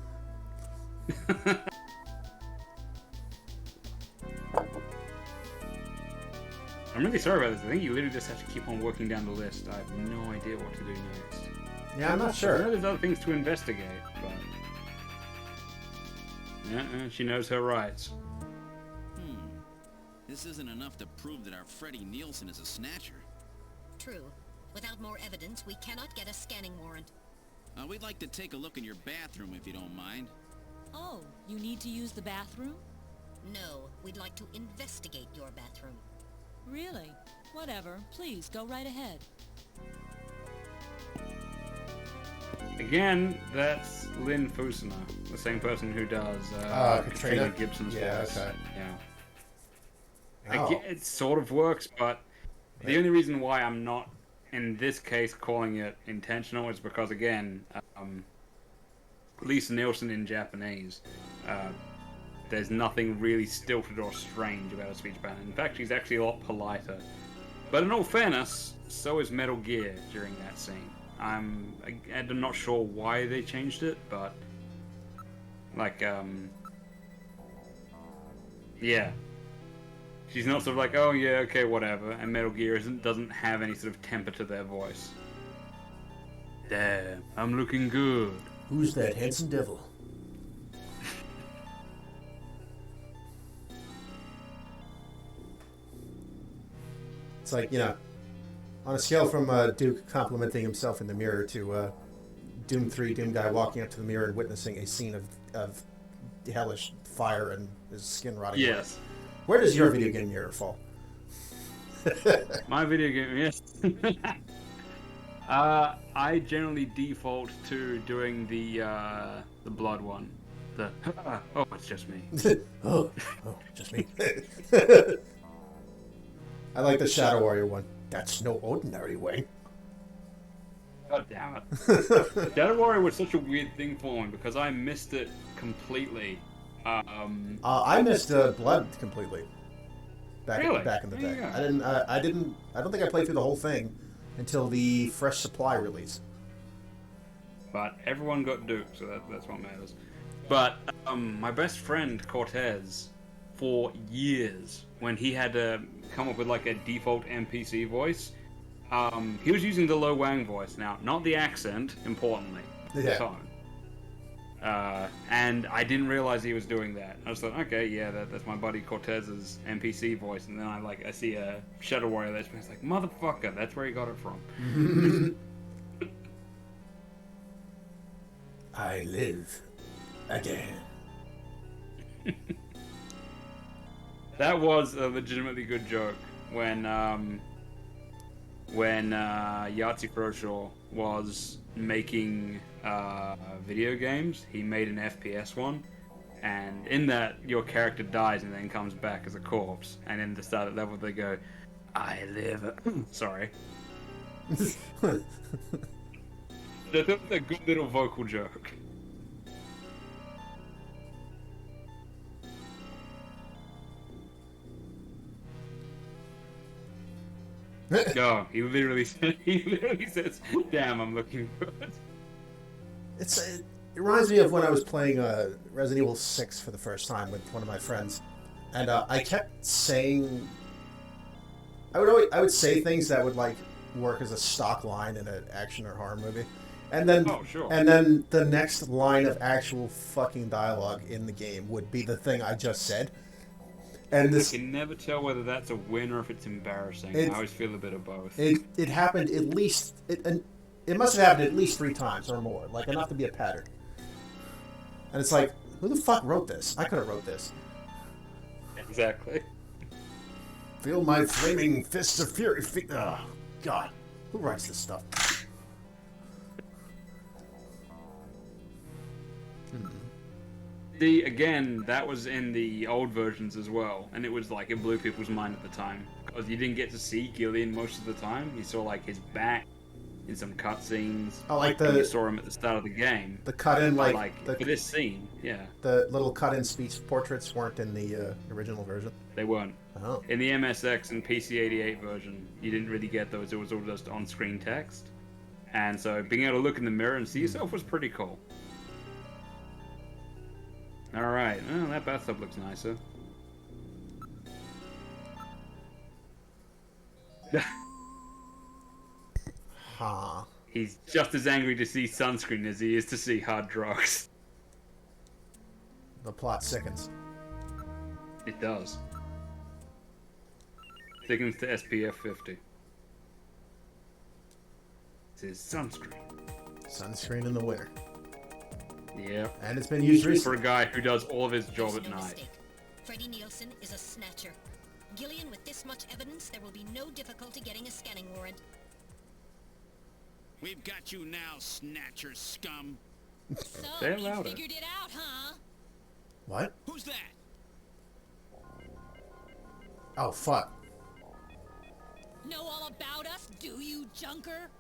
S5: I'm really sorry about this. I think you literally just have to keep on working down the list. I have no idea what to do next.
S1: Yeah, I'm not
S5: I
S1: sure.
S5: know there's other things to investigate, but... she knows her rights.
S4: This isn't enough to prove that our Freddie Nielsen is a snatcher.
S6: True. Without more evidence, we cannot get a scanning warrant.
S4: We'd like to take a look in your bathroom, if you don't mind.
S3: Oh, you need to use the bathroom?
S6: No, we'd like to investigate your bathroom.
S3: Really? Whatever. Please, go right ahead.
S5: Again, that's Lynn Fusina, the same person who does Katrina Gibson's voice.
S1: Okay.
S5: Yeah.
S1: Oh.
S5: It sort of works, but the only reason why I'm not, in this case, calling it intentional is because, again, Lisa Nielsen in Japanese, there's nothing really stilted or strange about her speech pattern. In fact, she's actually a lot politer. But in all fairness, so is Metal Gear during that scene. I'm not sure why they changed it, but yeah. She's not sort of like, oh yeah, okay, whatever. And Metal Gear doesn't have any sort of temper to their voice. Damn, I'm looking good.
S1: Who's that handsome devil? It's like, you know, on a scale from Duke complimenting himself in the mirror to Doom 3 Doom guy walking up to the mirror and witnessing a scene of hellish fire and his skin rotting.
S5: Yes.
S1: Where does your video game mirror fall?
S5: My video game, yes. I generally default to doing the blood one. The oh, it's just me.
S1: oh, just me. I like the Shadow Warrior one. That's no ordinary way.
S5: God damn it. Shadow Warrior was such a weird thing for me because I missed it completely.
S1: I missed Blood completely. Back in the day.
S5: Yeah.
S1: I don't think I played through the whole thing until the Fresh Supply release.
S5: But everyone got Duke, so that's what matters. But my best friend Cortez, for years, when he had to come up with like a default NPC voice, he was using the Lo Wang voice. Now, not the accent, importantly, the tone. And I didn't realize he was doing that. I just thought, okay, yeah, that's my buddy Cortez's NPC voice. And then I see a Shadow Warrior that's like, motherfucker, that's where he got it from.
S1: I live again.
S5: That was a legitimately good joke when Yahtzee Croshaw was making video games. He made an FPS one, and in that your character dies and then comes back as a corpse, and in the start level they go, I live sorry. That's a good little vocal joke. No, he literally says, "Damn, I'm looking good."
S1: It reminds me of when I was playing Resident Evil 6 for the first time with one of my friends, and I kept saying, I would say things that would like work as a stock line in an action or horror movie, and then and then the next line of actual fucking dialogue in the game would be the thing I just said. And this,
S5: I can never tell whether that's a win or if it's embarrassing. I always feel a bit of both.
S1: It happened at least it must have happened at least 3 times or more, like enough to be a pattern. And it's like, who the fuck wrote this? I could have wrote this.
S5: Exactly.
S1: Feel my flaming fists of fury. Oh, God, who writes this stuff?
S5: Again, that was in the old versions as well, and it was like it blew people's mind at the time because you didn't get to see Gillian most of the time. You saw like his back in some cutscenes.
S1: I like
S5: you saw him at the start of the game.
S1: The cut-in,
S5: for this scene, yeah.
S1: The little cut-in speech portraits weren't in the original version.
S5: They weren't.
S1: Oh.
S5: In the MSX and PC-88 version, you didn't really get those. It was all just on-screen text, and so being able to look in the mirror and see yourself was pretty cool. Alright, well, that bathtub looks nicer.
S1: Huh.
S5: He's just as angry to see sunscreen as he is to see hard drugs.
S1: The plot sickens.
S5: It does. Thickens to SPF 50. It is sunscreen.
S1: Sunscreen in the winter.
S5: Yeah.
S1: And it's been used recently.
S5: For a guy who does all of his job at night.
S6: Mistake. Freddie Nielsen is a snatcher. Gillian, with this much evidence, there will be no difficulty getting a scanning warrant.
S8: We've got you now, snatcher scum.
S3: So,
S5: Say it
S3: you
S5: louder.
S3: figured it out, huh?
S1: What?
S8: Who's that?
S1: Oh, fuck.
S3: Know all about us, do you, junker?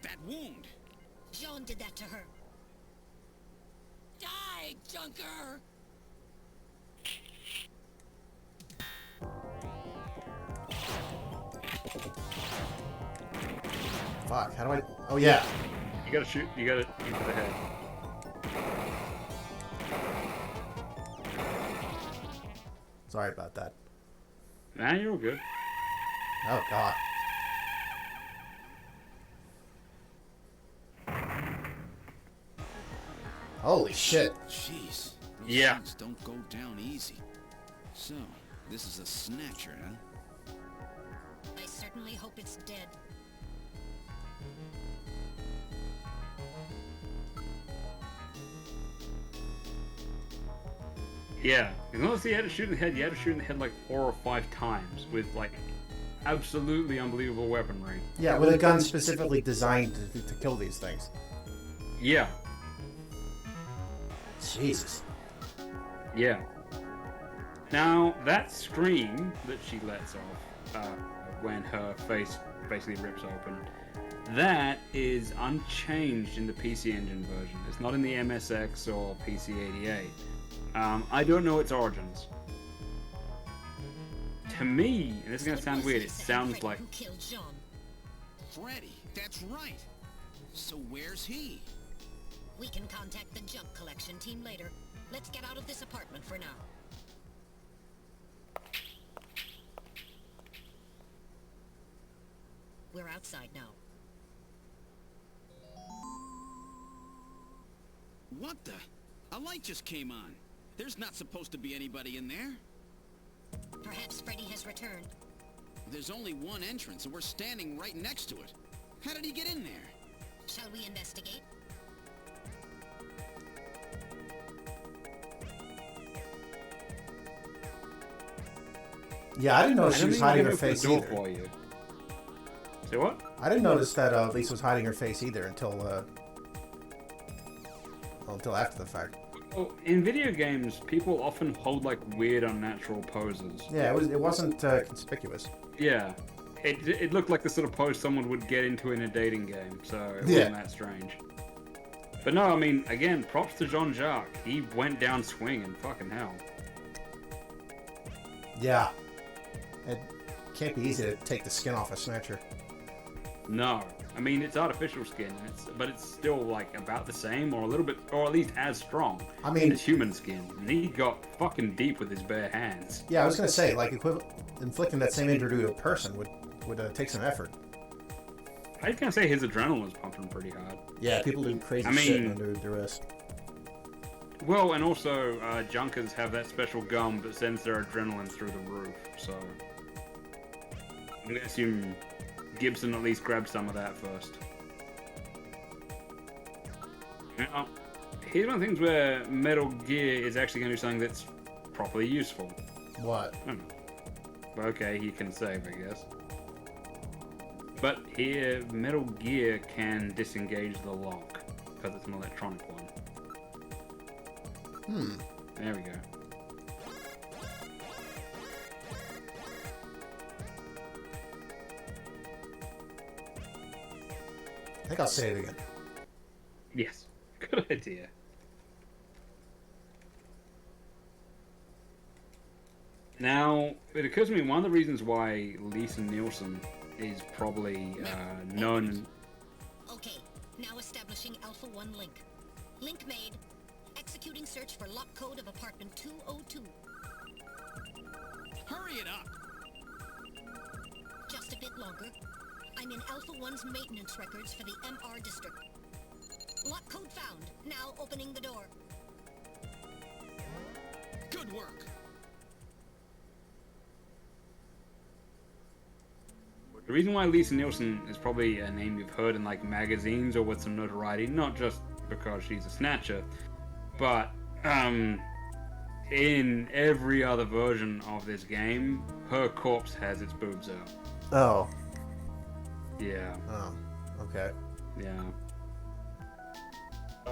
S8: That wound.
S6: Jean did that to her.
S3: Die, junker!
S1: Fuck, how do I... Oh, yeah.
S5: You gotta shoot the head.
S1: Sorry about that.
S5: Nah, you're all good.
S1: Oh, God. Holy shit.
S9: Jeez. Those
S5: Yeah.
S9: things don't go down easy. So, this is a snatcher, huh?
S6: I certainly hope it's dead.
S5: Yeah. As long as he had to shoot in the head, you had to shoot in the head like 4 or 5 times with like absolutely unbelievable weaponry.
S1: Yeah, with a gun specifically designed to kill these things.
S5: Yeah.
S1: Jesus.
S5: Yeah. Now, that scream that she lets off when her face basically rips open, that is unchanged in the PC Engine version. It's not in the MSX or PC-88. I don't know its origins. To me, and this is going to sound weird, it sounds like...
S6: Who killed Jean?
S9: Freddy, that's right. So where's he?
S6: We can contact the junk collection team later. Let's get out of this apartment for now. We're outside now.
S9: What the? A light just came on. There's not supposed to be anybody in there.
S6: Perhaps Freddy has returned.
S9: There's only one entrance, and we're standing right next to it. How did he get in there?
S6: Shall we investigate?
S1: Yeah, I didn't notice she was hiding her
S5: open the
S1: face
S5: door
S1: either.
S5: for you. Say what?
S1: I didn't notice that Lisa was hiding her face either until after the fact.
S5: Well, in video games, people often hold like weird, unnatural poses.
S1: Yeah, it wasn't conspicuous.
S5: Yeah. It looked like the sort of pose someone would get into in a dating game, so it
S1: Yeah.
S5: wasn't that strange. But no, I mean, again, props to Jean-Jacques. He went down swinging, fucking hell.
S1: Yeah. It can't be easy to take the skin off a Snatcher.
S5: No. I mean, it's artificial skin, but it's still like about the same, or a little bit, or at least as strong.
S1: I mean-
S5: as human skin. And he got fucking deep with his bare hands.
S1: Yeah, I was gonna say, like, inflicting that same injury to a person would take some effort.
S5: I was gonna say his adrenaline was pumping pretty hard.
S1: Yeah, people do crazy shit under duress.
S5: Well, and also, junkers have that special gum that sends their adrenaline through the roof, so... I'm gonna assume Gibson at least grabbed some of that first. Now, here's one of the things where Metal Gear is actually going to do something that's properly useful.
S1: What?
S5: I don't know. But okay, he can save, I guess. But here, Metal Gear can disengage the lock, because it's an electronic one. There we go.
S1: I think I'll say it again.
S5: Yes. Good idea. Now, it occurs to me one of the reasons why Lisa Nielsen is probably known...
S6: Okay, now establishing Alpha 1 link. Link made. Executing search for lock code of apartment 202.
S9: Hurry it up!
S6: Just a bit longer. I'm in Alpha 1's maintenance records for the MR district. Lock code found. Now opening the door.
S9: Good work!
S5: The reason why Lisa Nielsen is probably a name you've heard in like magazines or with some notoriety, not just because she's a snatcher, but in every other version of this game, her corpse has its boobs out.
S1: Oh.
S5: Yeah.
S1: Oh. Okay.
S5: Yeah.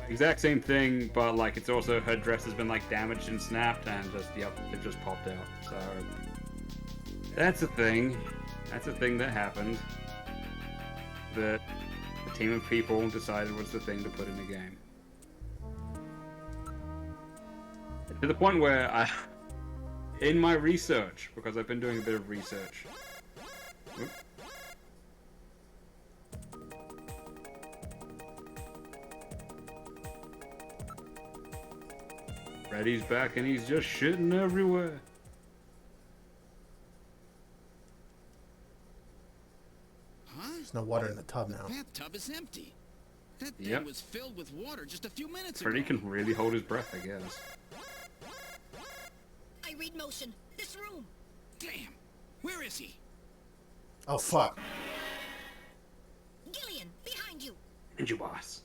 S5: Exact same thing, but like it's also her dress has been like damaged and snapped, and just it just popped out. So that's a thing. That's a thing that happened. That a team of people decided was the thing to put in the game. To the point where I, in my research, because I've been doing a bit of research. Oop. Freddy's back and he's just shitting everywhere.
S1: There's no water in the tub now.
S9: Bathtub is empty. That thing
S5: Yep.
S9: was filled with water just a few minutes
S5: Freddy
S9: ago.
S5: can really hold his breath, I guess.
S6: I read motion. This room.
S9: Damn. Where is he?
S1: Oh, fuck.
S6: Gillian, behind you.
S5: And you boss.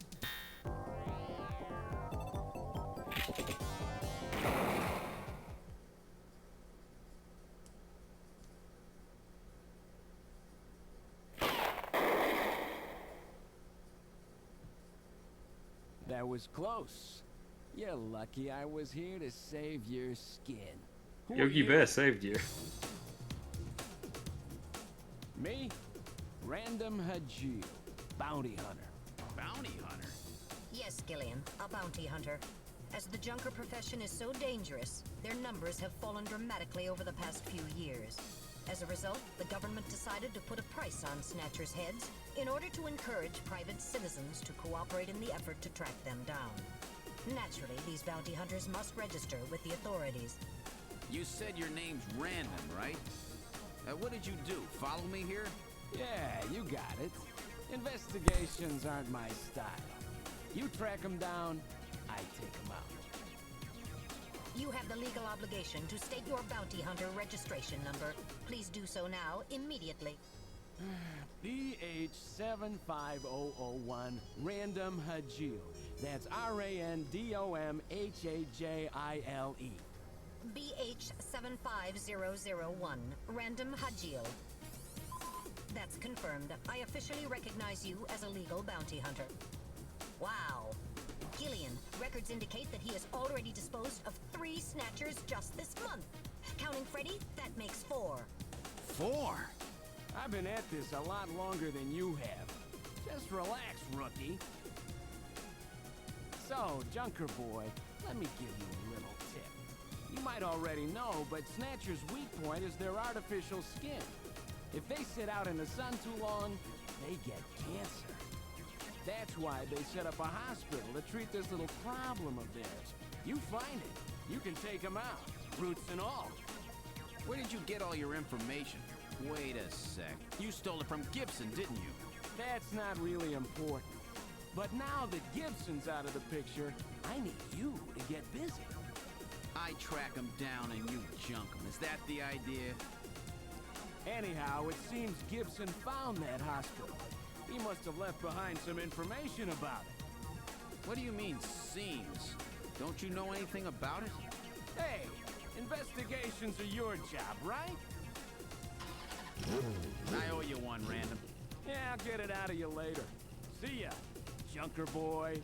S10: That was close. You're lucky I was here to save your skin. Who are
S5: Yogi
S10: you?
S5: Bear saved you.
S10: Me? Random Hajil, bounty hunter.
S9: Bounty hunter?
S6: Yes, Gillian, a bounty hunter. As the junker profession is so dangerous, their numbers have fallen dramatically over the past few years. As a result, the government decided to put a price on snatchers' heads in order to encourage private citizens to cooperate in the effort to track them down. Naturally, these bounty hunters must register with the authorities.
S9: You said your name's Random, right? What did you do? Follow me here?
S10: Yeah, you got it. Investigations aren't my style. You track them down, I take them out.
S6: You have the legal obligation to state your bounty hunter registration number. Please do so now, immediately.
S10: BH75001, Random Hajil. That's RANDOMHAJILE.
S6: BH75001, Random Hajil. That's confirmed. I officially recognize you as a legal bounty hunter. Wow. Gillian, records indicate that he has already disposed of 3 snatchers just this month. Counting Freddy, that makes 4.
S9: 4?
S10: I've been at this a lot longer than you have. Just relax, rookie. So, Junker Boy, let me give you a little tip. You might already know, but Snatcher's weak point is their artificial skin. If they sit out in the sun too long, they get cancer. That's why they set up a hospital to treat this little problem of theirs. You find it, you can take them out, roots and all.
S9: Where did you get all your information? Wait a sec. You stole it from Gibson, didn't you?
S10: That's not really important. But now that Gibson's out of the picture, I need you to get busy.
S9: I track him down and you junk him. Is that the idea?
S10: Anyhow, it seems Gibson found that hospital. He must have left behind some information about it.
S9: What do you mean, seems? Don't you know anything about it?
S10: Hey, investigations are your job, right?
S9: I owe you one, Random.
S10: Yeah, I'll get it out of you later. See ya, Junker Boy.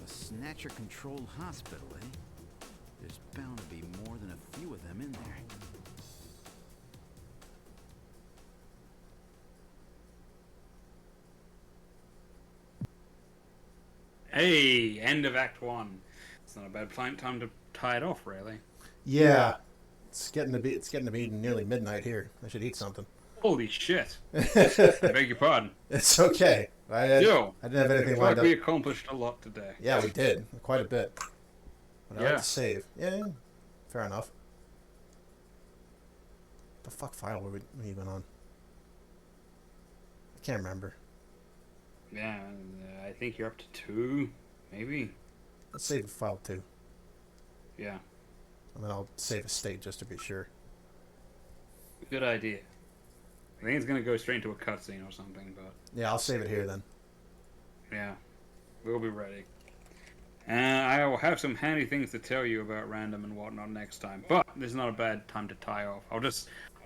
S9: A Snatcher-controlled hospital, eh? There's bound to be more than a few of them in there.
S5: Hey, end of Act 1. It's not a bad time to tie it off, really.
S1: Yeah. It's getting to be nearly midnight here. I should eat something.
S5: Holy shit. I beg your pardon.
S1: It's okay. I didn't have anything
S5: I feel
S1: lined
S5: like we
S1: up.
S5: accomplished a lot today.
S1: Yeah, we did. Quite a bit. But I like
S5: Yeah.
S1: to save. Yeah, fair enough. The fuck file were we even on? I can't remember.
S5: Yeah, I think you're up to 2, maybe.
S1: Let's save file 2.
S5: Yeah,
S1: And then I'll save a state just to be sure.
S5: good idea. I think it's gonna go straight into a cutscene or something, but
S1: Yeah, I'll save it here then.
S5: yeah, we'll be ready. I will have some handy things to tell you about Random and whatnot next time, but this is not a bad time to tie off.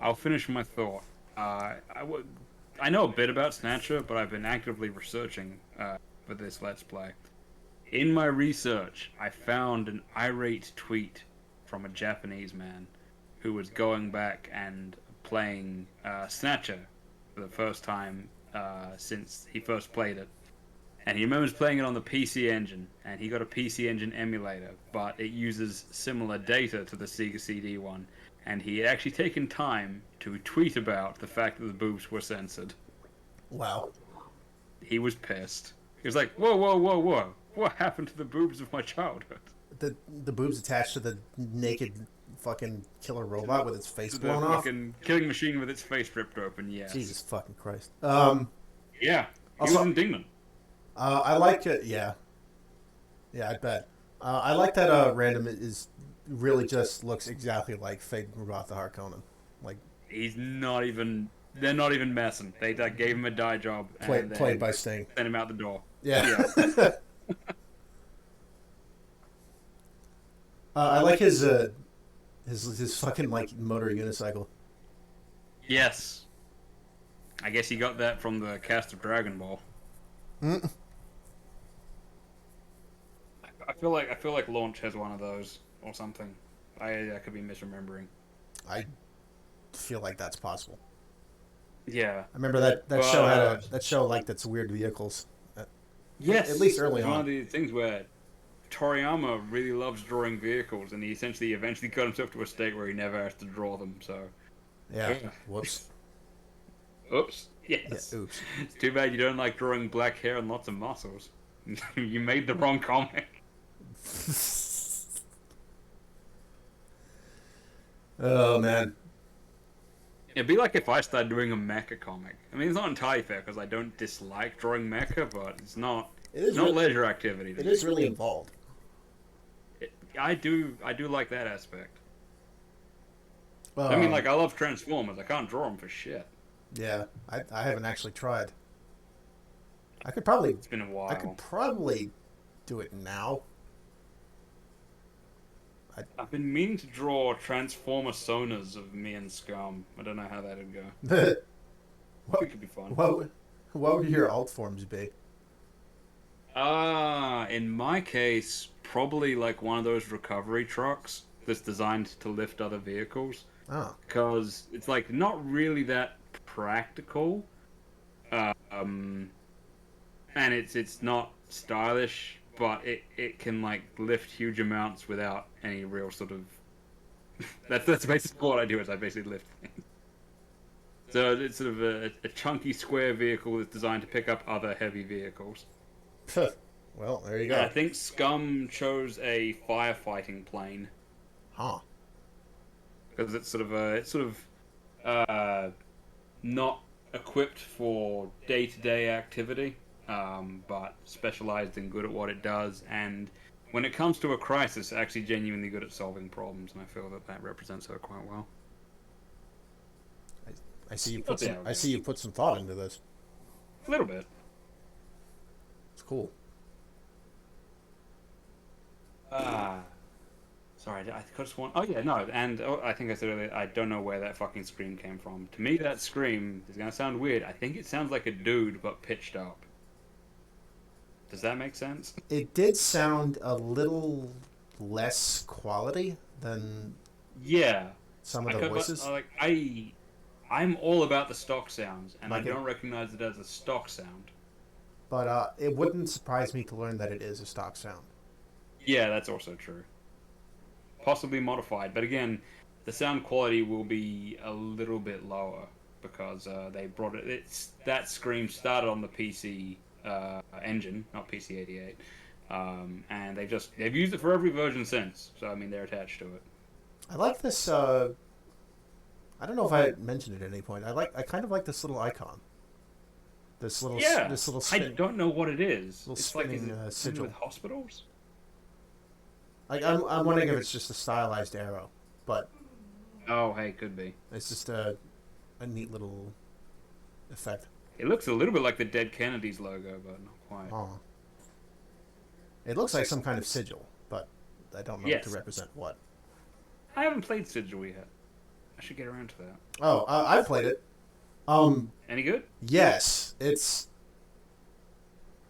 S5: I'll finish my thought. I know a bit about Snatcher, but I've been actively researching for this Let's Play. In my research, I found an irate tweet from a Japanese man who was going back and playing Snatcher for the first time since he first played it. And he remembers playing it on the PC Engine, and he got a PC Engine emulator, but it uses similar data to the Sega CD one. And he had actually taken time to tweet about the fact that the boobs were censored.
S1: Wow.
S5: He was pissed. He was like, whoa, whoa, whoa, whoa. What happened to the boobs of my childhood?
S1: The boobs attached to the naked fucking killer robot with its face
S5: The
S1: blown off.
S5: fucking killing machine with its face ripped open, yes.
S1: Jesus fucking Christ.
S5: Yeah, he
S1: also,
S5: was indignant.
S1: I like it, yeah. Yeah, I bet. I like that Random is really just looks exactly like fake Mugatha Harkonnen. Like,
S5: He's not even... They're not even messing. They gave him a dye job.
S1: Played by Sting.
S5: Sent him out the door.
S1: Yeah. I like his fucking like motor unicycle.
S5: Yes. I guess he got that from the cast of Dragon Ball.
S1: Mm.
S5: I feel like Launch has one of those or something. I could be misremembering.
S1: I feel like that's possible.
S5: Yeah.
S1: I remember that show had that show like that's weird vehicles.
S5: Yes.
S1: At least early
S5: it's
S1: on.
S5: One of the things where Toriyama really loves drawing vehicles, and he eventually got himself to a state where he never has to draw them. So.
S1: Yeah. Whoops.
S5: Oops. Yes.
S1: Yeah, oops.
S5: It's too bad you don't like drawing black hair and lots of muscles. You made the wrong comic.
S1: Oh man.
S5: It'd be like if I started doing a mecha comic. I mean, it's not entirely fair because I don't dislike drawing mecha, but it's not leisure activity.
S1: It is really involved.
S5: I do like that aspect.
S1: Well,
S5: I mean, like, I love Transformers. I can't draw them for shit.
S1: Yeah, I haven't actually tried. I could probably.
S5: It's been a while.
S1: I could probably do it now.
S5: I've been meaning to draw Transformer Sonas of me and Scum. I don't know how that'd go.
S1: What
S5: it could be fun.
S1: What would your alt forms be?
S5: In my case, probably like one of those recovery trucks that's designed to lift other vehicles.
S1: Oh.
S5: Because it's like not really that practical, and it's not stylish, but it can like lift huge amounts without any real sort of. that's basically what I do. Is I basically lift things. So it's sort of a chunky square vehicle that's designed to pick up other heavy vehicles.
S1: Well, there you go.
S5: I think Scum chose a firefighting plane.
S1: Huh.
S5: Because it's sort of not equipped for day-to-day activity, but specialized and good at what it does. And when it comes to a crisis, actually genuinely good at solving problems. And I feel that represents her quite well.
S1: I see you put some. I see you put some thought into this.
S5: A little bit.
S1: It's cool.
S5: Sorry, I just want. Oh yeah, no, and I think I said earlier, I don't know where that fucking scream came from. To me, that scream is gonna sound weird. I think it sounds like a dude, but pitched up. Does that make sense?
S1: It did sound a little less quality than some of the voices.
S5: But, I'm all about the stock sounds, and
S1: like
S5: I don't recognize it as a stock sound.
S1: But it wouldn't surprise me to learn that it is a stock sound.
S5: Yeah, that's also true. Possibly modified, but again, the sound quality will be a little bit lower because they brought it. That scream started on the PC engine, not PC-88, and they've used it for every version since. So I mean, they're attached to it.
S1: I like this. I don't know if I mentioned it at any point. I kind of like this little icon. This little spin.
S5: I don't know what it is.
S1: Little
S5: it's
S1: spinning
S5: like is it
S1: sigil
S5: with hospitals.
S1: Like I'm wondering if it's just a stylized arrow, but
S5: oh hey, could be.
S1: It's just a neat little effect.
S5: It looks a little bit like the Dead Kennedys logo, but not quite.
S1: Oh. It looks like some kind of sigil, but I don't know what to represent what.
S5: I haven't played Sigil yet. I should get around to that.
S1: Oh, I've played it.
S5: Any good?
S1: Yes, it's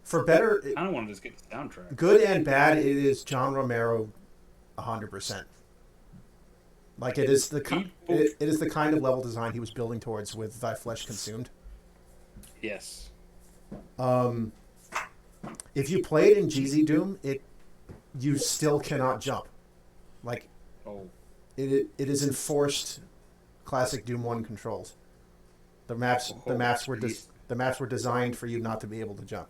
S1: for better.
S5: I don't want to just get the soundtrack.
S1: Good and bad. It is John Romero, 100%. Like it is it is the kind of level design he was building towards with Thy Flesh Consumed.
S5: Yes.
S1: If you play it in GZ Doom, you still cannot jump. Like, it is enforced classic Doom 1 controls. The maps were designed for you not to be able to jump.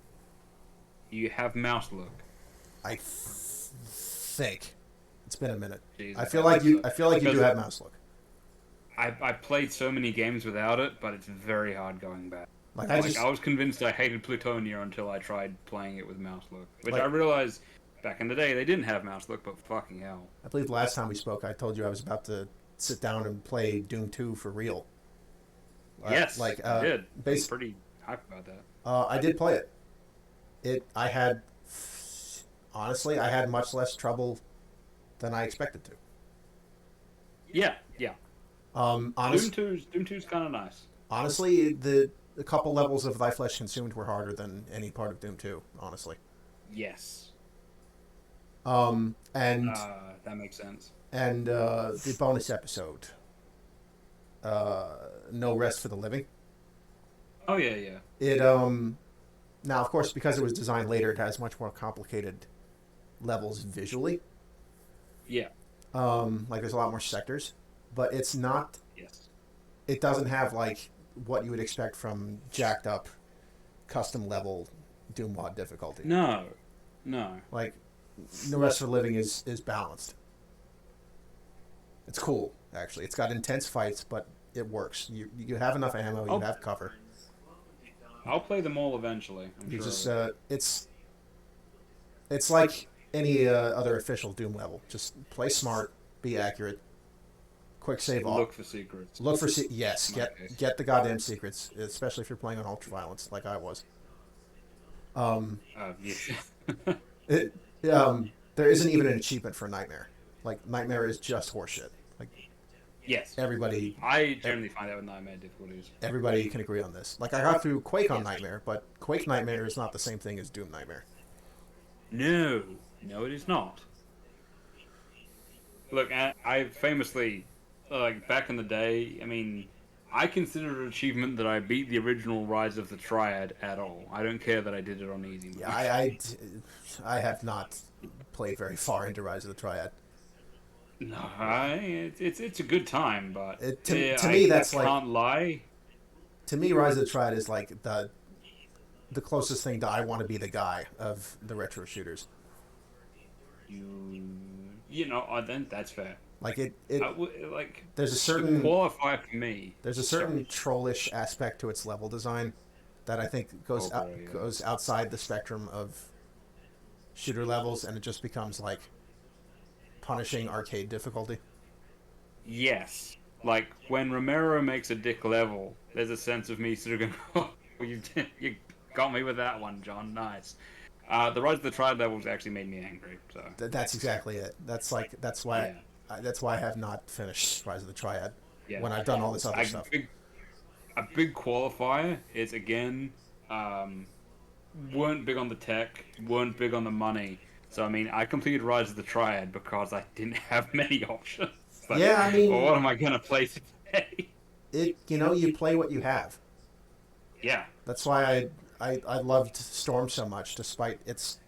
S5: You have mouse look.
S1: I think It's been a minute.
S5: Jeez,
S1: I feel like you do
S5: because
S1: have mouse look.
S5: I played so many games without it, but it's very hard going back.
S1: Like
S5: I was convinced I hated Plutonia until I tried playing it with mouse look, which
S1: Like-
S5: I realized back in the day they didn't have mouse look, but fucking hell.
S1: I believe the last time we spoke, I told you I was about to sit down and play Doom 2 for real.
S5: Yes, I did. I was
S1: Base,
S5: pretty hyped about that.
S1: I did play it. Honestly, I had much less trouble than I expected to.
S5: Yeah.
S1: Doom
S5: Doom 2's kind of nice.
S1: Honestly, the couple levels of Thy Flesh Consumed were harder than any part of Doom 2, honestly.
S5: Yes.
S1: And
S5: that makes sense.
S1: And the bonus episode, No Rest for the Living.
S5: Oh yeah.
S1: It now of course because it was designed later, it has much more complicated levels visually.
S5: Yeah.
S1: Like there's a lot more sectors, but it's not.
S5: Yes.
S1: It doesn't have like what you would expect from jacked up, custom level Doom mod difficulty.
S5: No.
S1: Like, No Rest for the Living is balanced. It's cool, actually. It's got intense fights, but it works. You have enough ammo. You have cover.
S5: I'll play them all eventually. I'm sure.
S1: Just it's like any other official Doom level. Just play smart, be accurate, quick save all.
S5: Look for secrets.
S1: Yes, get the goddamn secrets, especially if you're playing on ultraviolence like I was.
S5: Yeah.
S1: There isn't even an achievement for Nightmare. Like Nightmare is just horseshit. Like
S5: yes.
S1: Everybody.
S5: I generally find that with Nightmare difficulties.
S1: Everybody can agree on this. Like I got through Quake on Nightmare, but Quake Nightmare is not the same thing as Doom Nightmare.
S5: No, it is not. Look, I famously, like back in the day, I mean, I consider it an achievement that I beat the original Rise of the Triad at all. I don't care that I did it on easy mode.
S1: Yeah, I have not played very far into Rise of the Triad.
S5: No, it's a good time, but
S1: to me that's
S5: I can't lie.
S1: To me, Rise of the Triad is like the closest thing to I want to be the guy of the retro shooters.
S5: Then that's fair.
S1: Like
S5: like
S1: there's a certain
S5: qualify for me.
S1: There's a certain trollish aspect to its level design that I think goes outside the spectrum of shooter levels, and it just becomes like punishing arcade difficulty.
S5: Yes, like when Romero makes a dick level, there's a sense of me sort of going, "Oh, you got me with that one, John. Nice." The Rise of the Triad levels actually made me angry. So
S1: that's exactly it. That's why I have not finished Rise of the Triad when I've done all this other stuff.
S5: A big qualifier is again, weren't big on the tech, weren't big on the money. So I mean, I completed Rise of the Triad because I didn't have many options. Like,
S1: yeah, I mean,
S5: well, what am I gonna play today?
S1: You play what you have.
S5: Yeah.
S1: That's why I loved Storm so much, despite its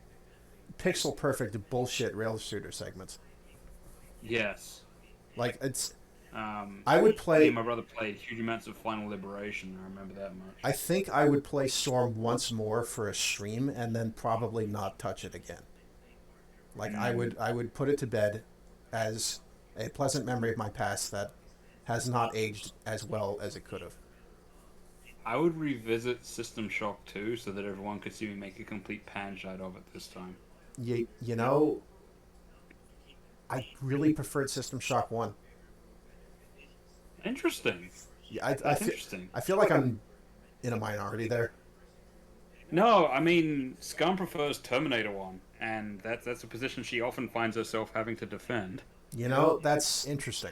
S1: pixel perfect bullshit rail shooter segments.
S5: Yes.
S1: Like it's.
S5: I
S1: would play.
S5: Me and my brother played huge amounts of Final Liberation. I remember that much.
S1: I think I would play Storm once more for a stream, and then probably not touch it again. Like I would put it to bed as a pleasant memory of my past that has not aged as well as it could have.
S5: I would revisit System Shock 2 so that everyone could see me make a complete pan shot of it this time.
S1: You know, I really preferred System Shock 1.
S5: Interesting.
S1: Yeah,
S5: interesting.
S1: I feel like I'm in a minority there.
S5: No, I mean, Scum prefers Terminator 1, and that's a position she often finds herself having to defend.
S1: You know, that's interesting.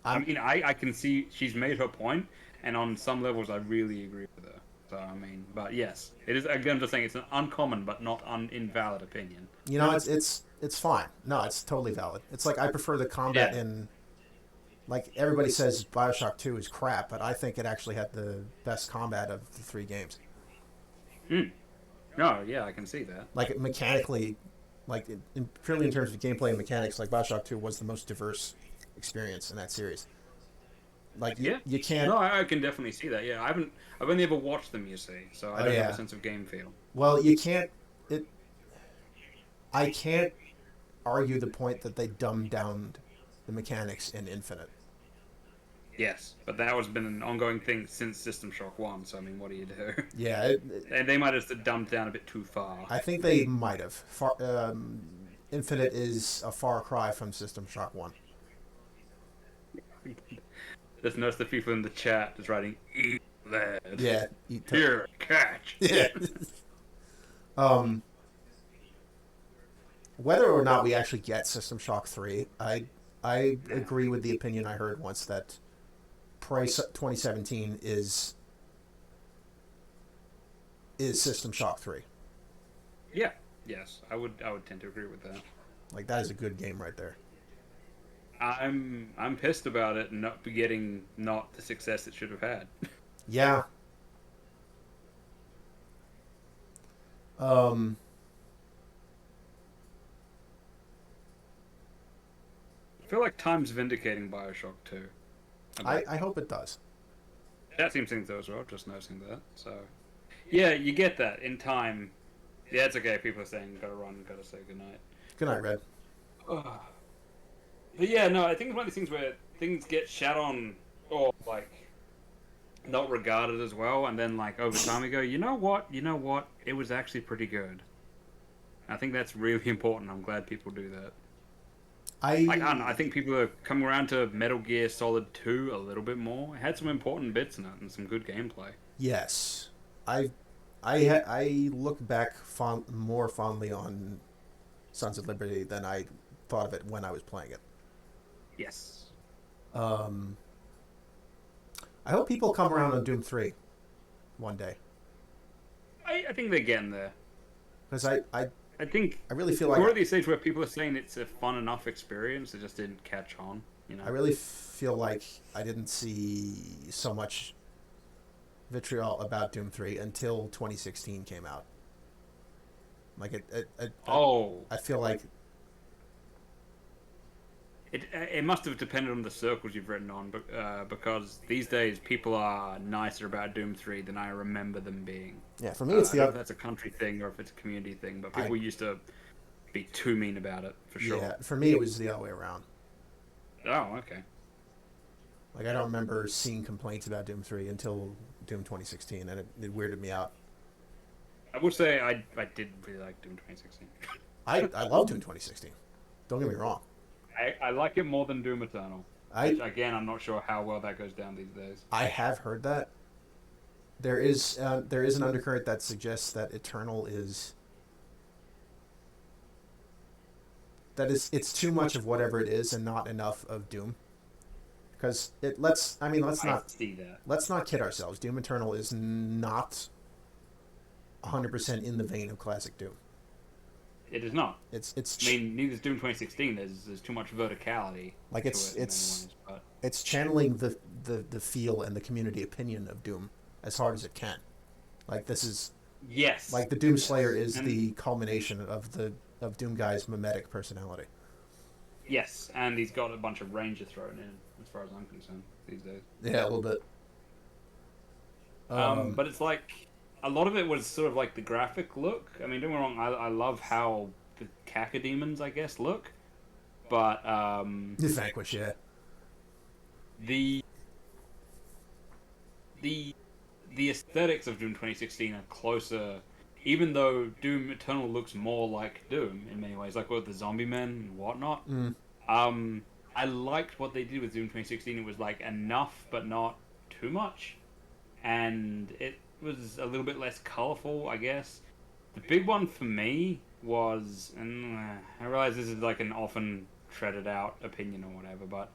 S5: I mean, I can see she's made her point, and on some levels I really agree with her. So, I mean, but yes, it is, again, I'm just saying it's an uncommon but not invalid opinion.
S1: You know, it's fine. No, it's totally valid. It's like I prefer the combat in... Like, everybody says Bioshock 2 is crap, but I think it actually had the best combat of the 3 games.
S5: No, yeah, I can see that.
S1: Like, mechanically, like, purely in terms of gameplay and mechanics, like, Bioshock 2 was the most diverse experience in that series. Like, you can't...
S5: No, I can definitely see that, yeah. I've only ever watched them, you see, so I don't have a sense of game feel.
S1: Well, you can't... I can't argue the point that they dumbed down the mechanics in Infinite.
S5: Yes, but that has been an ongoing thing since System Shock 1, so I mean, what do you do?
S1: Yeah.
S5: And they might have just dumbed down a bit too far.
S1: I think they might have. Infinite is a far cry from System Shock 1.
S5: Just notice the people in the chat just writing, eat that.
S1: Yeah.
S5: Here, catch.
S1: Yeah. Whether or not we actually get System Shock 3, I agree with the opinion I heard once that Price 2017 is System Shock 3.
S5: Yeah. Yes, I would tend to agree with that.
S1: Like, that is a good game right there.
S5: I'm pissed about it not getting not the success it should have had.
S1: Yeah.
S5: I feel like time's vindicating Bioshock 2.
S1: I hope it does.
S5: That seems to think so as well, just noticing that. So, yeah, you get that in time. Yeah, it's okay. People are saying, gotta run, gotta say goodnight.
S1: Good night, Red.
S5: But yeah, no, I think it's one of these things where things get shat on, or, like, not regarded as well, and then, like, over time we go, you know what, it was actually pretty good. I think that's really important. I'm glad people do that. I don't know, I think people are coming around to Metal Gear Solid 2 a little bit more. It had some important bits in it and some good gameplay.
S1: Yes. I look back more fondly on Sons of Liberty than I thought of it when I was playing it.
S5: Yes.
S1: I hope people come around on Doom 3 one day.
S5: I think they're getting there.
S1: Because I
S5: think
S1: I really feel like
S5: we're at the stage where people are saying it's a fun enough experience. It just didn't catch on. You know.
S1: I really feel like I didn't see so much vitriol about Doom 3 until 2016 came out. Like I feel like
S5: it must have depended on the circles you've written on, but because these days people are nicer about Doom 3 than I remember them being.
S1: Yeah, for me it's
S5: I don't know if that's a country thing or if it's a community thing, but people used to be too mean about it for sure.
S1: Yeah, for me it was the other way around.
S5: Oh, okay.
S1: Like, I don't remember seeing complaints about Doom 3 until Doom 2016, and it weirded me out.
S5: I would say I did really like Doom 2016.
S1: I love Doom 2016. Don't get me wrong.
S5: I like it more than Doom Eternal. Which, again, I'm not sure how well that goes down these days.
S1: I have heard that. There is an undercurrent that suggests that Eternal is... it's too much of whatever it is and not enough of Doom. Because let's not kid ourselves. Doom Eternal is not 100% in the vein of classic Doom.
S5: It is not.
S1: It's.
S5: I mean, neither is Doom 2016. There's too much verticality.
S1: Like it's channeling the feel and the community opinion of Doom as hard as it can. Like, this is.
S5: Yes.
S1: Like, the Doom Slayer is the culmination of Doom Guy's mimetic personality.
S5: Yes, and he's got a bunch of Ranger thrown in, as far as I'm concerned, these days.
S1: Yeah, a little bit.
S5: But it's like, a lot of it was sort of like the graphic look. I mean, don't get me wrong, I love how the cacodemons, I guess, look. But,
S1: The Vanquish, yeah.
S5: The aesthetics of Doom 2016 are closer, even though Doom Eternal looks more like Doom in many ways, like with the zombie men and whatnot. I liked what they did with Doom 2016. It was like enough, but not too much. And it was a little bit less colorful, I guess. The big one for me was, and I realize this is like an often treaded out opinion or whatever, but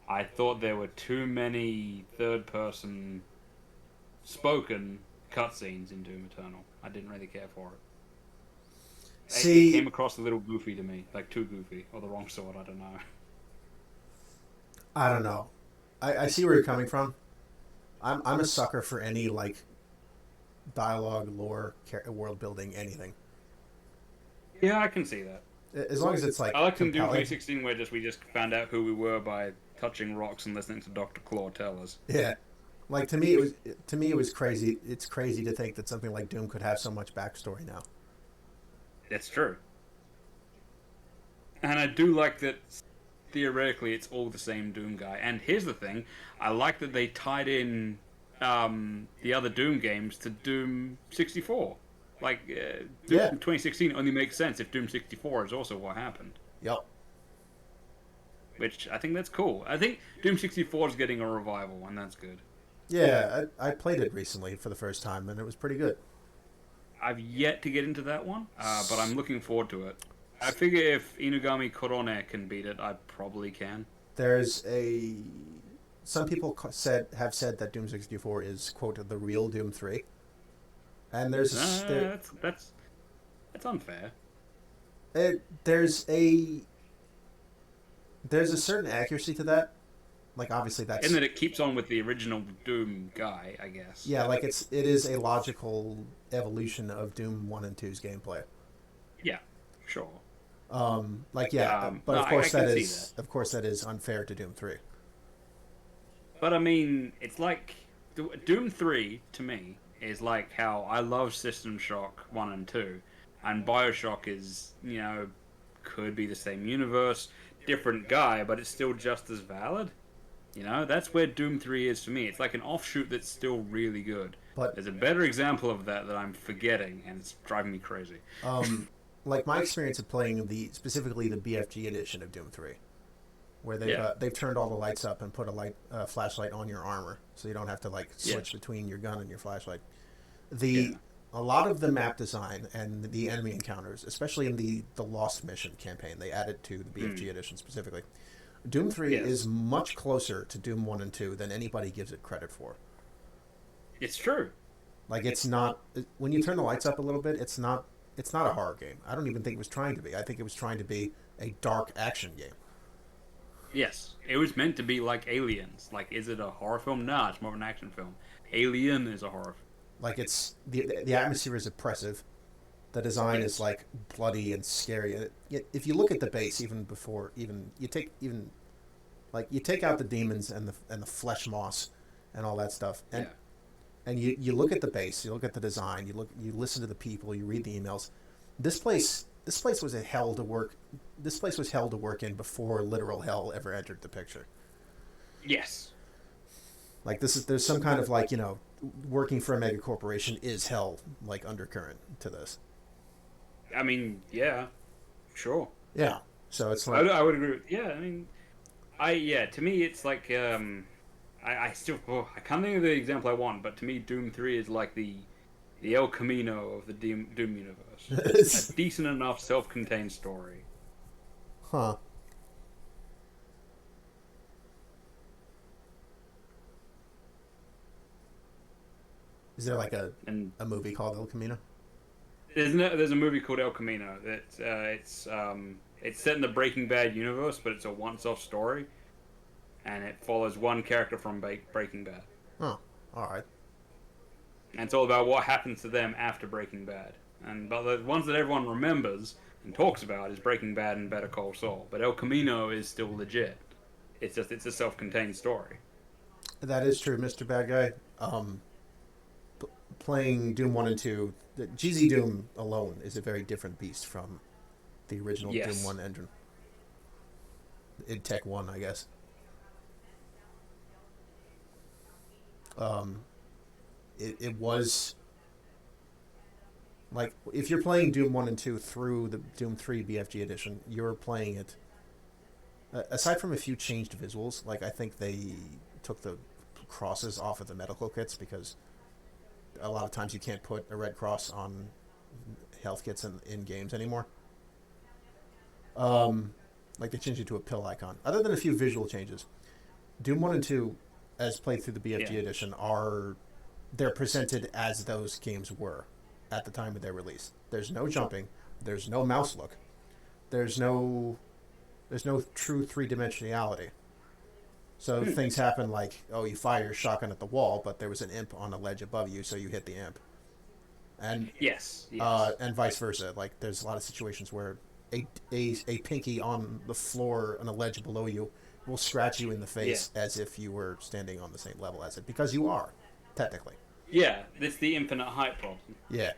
S5: I thought there were too many third-person spoken cutscenes in Doom Eternal. I didn't really care for it.
S1: See,
S5: it came across a little goofy to me, like too goofy, or the wrong sort. I don't know.
S1: I don't know. I see where you're coming from. I'm a sucker for any like dialogue, lore, world building, anything.
S5: Yeah, I can see that.
S1: As long as it's like
S5: I liked in Doom
S1: compelling.
S5: 2016 where we just found out who we were by touching rocks and listening to Dr. Claw tell us.
S1: Yeah. Like, to me it was crazy. It's crazy to think that something like Doom could have so much backstory now.
S5: It's true. And I do like that theoretically it's all the same Doom guy. And here's the thing, I like that they tied in the other Doom games to Doom 64. Like, Doom 2016 only makes sense if Doom 64 is also what happened.
S1: Yep.
S5: Which, I think that's cool. I think Doom 64 is getting a revival, and that's good.
S1: Yeah, I played it recently for the first time, and it was pretty good.
S5: I've yet to get into that one, but I'm looking forward to it. I figure if Inugami Korone can beat it, I probably can.
S1: Some people have said that Doom 64 is, quote, the real Doom 3. And there's
S5: that's unfair.
S1: There's a certain accuracy to that. Like, obviously that's...
S5: In that it keeps on with the original Doom guy, I guess.
S1: Yeah, like it is a logical evolution of Doom 1 and 2's gameplay.
S5: Yeah, sure.
S1: But
S5: no,
S1: of course that is unfair to Doom 3.
S5: But I mean, it's like Doom 3 to me is like how I love System Shock 1 and 2, and BioShock is, could be the same universe, different guy, but it's still just as valid. That's where Doom 3 is for me. It's like an offshoot that's still really good. But there's a better example of that I'm forgetting, and it's driving me crazy.
S1: Like my experience of playing specifically the BFG edition of Doom 3, where they've turned all the lights up and put a flashlight on your armor, so you don't have to switch between your gun and your flashlight. A lot of the map design and the enemy encounters, especially in the Lost Mission campaign, they added to the BFG edition specifically. Doom 3 is much closer to Doom 1 and 2 than anybody gives it credit for.
S5: It's true.
S1: Like, it's not... When you turn the lights up a little bit, it's not a horror game. I don't even think it was trying to be. I think it was trying to be a dark action game.
S5: Yes. It was meant to be like Aliens. Like, is it a horror film? Nah, it's more of an action film. Alien is a horror film.
S1: Like, it's... The atmosphere is oppressive. The design is, like, bloody and scary. If you look at the base, you take out the demons and the flesh moss and all that stuff, and you look at the base, you look at the design, you listen to the people, you read the emails. This place was a hell to work. This place was hell to work in before literal hell ever entered the picture.
S5: Yes.
S1: Like, there's some kind of, like, working for a mega corporation is hell, like, undercurrent to this.
S5: I mean, yeah, sure.
S1: Yeah, so it's like...
S5: I would agree with... Yeah, I mean... to me, it's like, I can't think of the example I want, but to me, Doom 3 is like the El Camino of the Doom universe. A decent enough self-contained story.
S1: Huh. Is there like a movie called El Camino?
S5: There's a movie called El Camino that it's set in the Breaking Bad universe, but it's a once-off story, and it follows one character from Breaking Bad.
S1: Oh, all right.
S5: And it's all about what happens to them after Breaking Bad. But the ones that everyone remembers and talks about is Breaking Bad and Better Call Saul. But El Camino is still legit. It's a self-contained story.
S1: That is true, Mr. Bad Guy. Playing Doom 1 and 2, the GZ Doom alone is a very different beast from the original Doom 1 engine. id Tech 1, I guess. It was... Like, if you're playing Doom 1 and 2 through the Doom 3 BFG edition, you're playing it... aside from a few changed visuals, like, I think they took the crosses off of the medical kits because a lot of times you can't put a red cross on health kits in games anymore. Like, they changed it to a pill icon. Other than a few visual changes, Doom 1 and 2, as played through the BFG edition, they're presented as those games were at the time of their release. There's no jumping. There's no mouse look. There's no true three-dimensionality. So things happen like, you fire your shotgun at the wall, but there was an imp on a ledge above you, so you hit the imp. And
S5: yes.
S1: And vice versa. Like, there's a lot of situations where a pinky on the floor on a ledge below you will scratch you in the face as if you were standing on the same level as it, because you are, technically.
S5: Yeah, it's the infinite height problem.
S1: Yeah.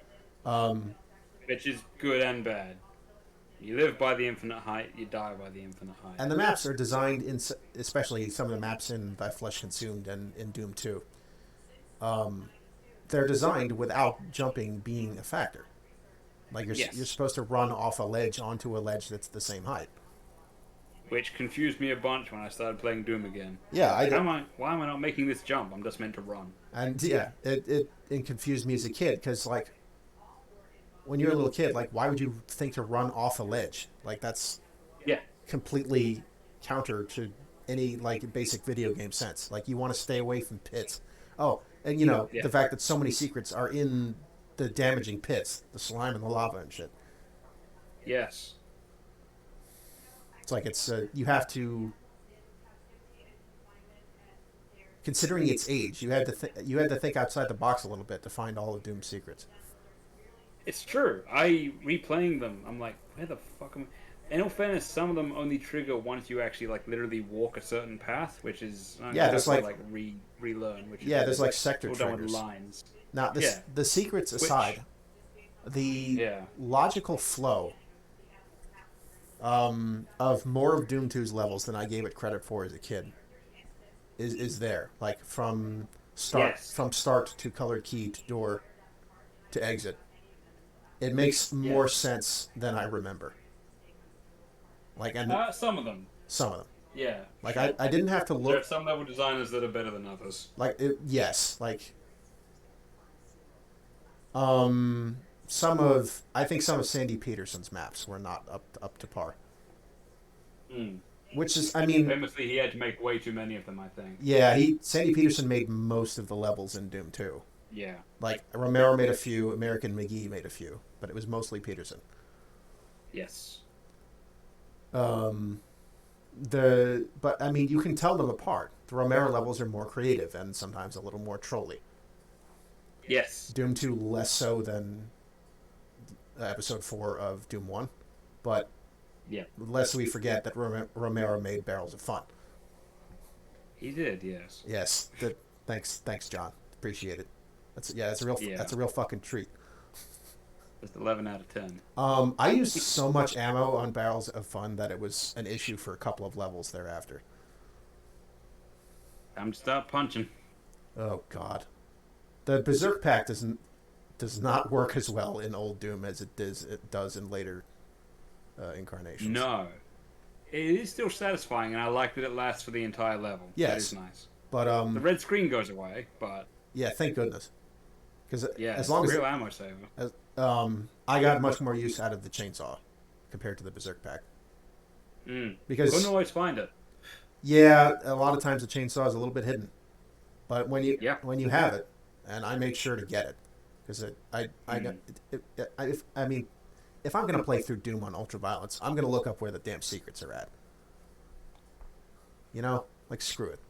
S5: Which is good and bad. You live by the infinite height, you die by the infinite height.
S1: And the maps are designed, especially some of the maps in Thy Flesh Consumed and in Doom 2, they're designed without jumping being a factor. Like you're supposed to run off a ledge onto a ledge that's the same height.
S5: Which confused me a bunch when I started playing Doom again.
S1: Yeah,
S5: why am I not making this jump? I'm just meant to run.
S1: And yeah, it confused me as a kid because like when you're a little kid, like why would you think to run off a ledge? Like that's completely counter to any like basic video game sense. Like you want to stay away from pits. Oh, and the fact that so many secrets are in the damaging pits, the slime and the lava and shit.
S5: Yes.
S1: It's like you have to, considering its age, you had to think outside the box a little bit to find all of Doom's secrets.
S5: It's true. Replaying them, I'm like, where the fuck am I? In all fairness, some of them only trigger once you actually like literally walk a certain path, which is
S1: there's like
S5: relearn. Which
S1: there's like sector
S5: triggers.
S1: triggers.
S5: Lines.
S1: Now the secrets aside, the logical flow of more of Doom 2's levels than I gave it credit for as a kid is there. Like from start to colored key to door to exit. It makes more sense than I remember. Like
S5: some of them. Yeah.
S1: Like I didn't have to look.
S5: There are some level designers that are better than others.
S1: Like I think some of Sandy Peterson's maps were not up to par. Which is, I mean,
S5: famously he had to make way too many of them, I think.
S1: Yeah, Sandy Peterson made most of the levels in Doom 2.
S5: Yeah.
S1: Like Romero made a few, American McGee made a few, but it was mostly Peterson.
S5: Yes.
S1: But I mean, you can tell them apart. The Romero levels are more creative and sometimes a little more trolly.
S5: Yes.
S1: Doom 2 less so than episode 4 of Doom 1, but lest we forget that Romero made Barrels of Fun.
S5: He did, yes.
S1: Yes. Thanks, John. Appreciate it. That's a real fucking treat.
S5: Just 11 out of 10.
S1: I used so much ammo on Barrels of Fun that it was an issue for a couple of levels thereafter.
S5: Time to stop punching.
S1: Oh God, the Berserk Pack does not work as well in old Doom as it does in later incarnations.
S5: No, it is still satisfying, and I like that it lasts for the entire level.
S1: Yes,
S5: that is nice.
S1: But
S5: the red screen goes away, but
S1: yeah, thank goodness. Because
S5: as long as real ammo saver.
S1: I got much more use out of the chainsaw compared to the Berserk Pack. Because
S5: couldn't always find it.
S1: Yeah, a lot of times the chainsaw is a little bit hidden, but when you have it, and I made sure to get it, because if I'm gonna play through Doom on Ultraviolence, I'm gonna look up where the damn secrets are at. Like screw it.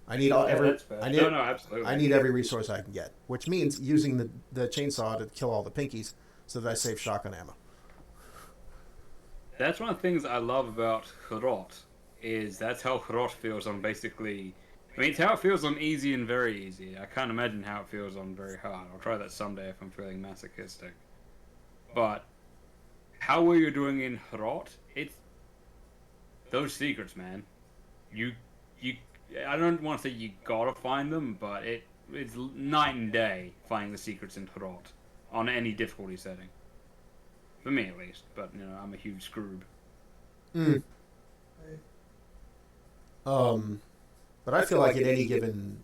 S1: I need I need every resource I can get, which means using the chainsaw to kill all the pinkies so that I save shotgun ammo.
S5: That's one of the things I love about Hrot, is that's how Hrot feels on basically... I mean, it's how it feels on easy and very easy. I can't imagine how it feels on very hard. I'll try that someday if I'm feeling masochistic. But how well you're doing in Hrot, it's... those secrets, man. You I don't want to say you gotta find them, but it's night and day finding the secrets in Hrot on any difficulty setting. For me, at least. But, I'm a huge scroob.
S1: But I feel like in any given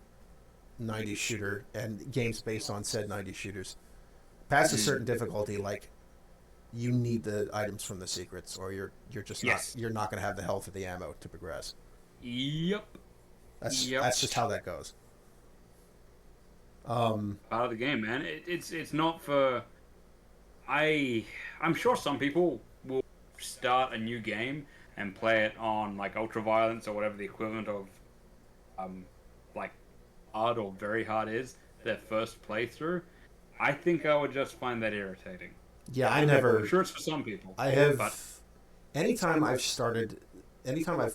S1: 90s shooter, and games based on said 90s shooters, past a certain difficulty, like, you need the items from the secrets, or you're just not going to have the health or the ammo to progress.
S5: Yep.
S1: That's just how that goes.
S5: Part of the game, man. It's not for... I'm sure some people will start a new game and play it on like Ultraviolence or whatever the equivalent of like hard or very hard is, their first playthrough. I think I would just find that irritating.
S1: Yeah, I'm
S5: sure it's for some people.
S1: I have... Anytime I've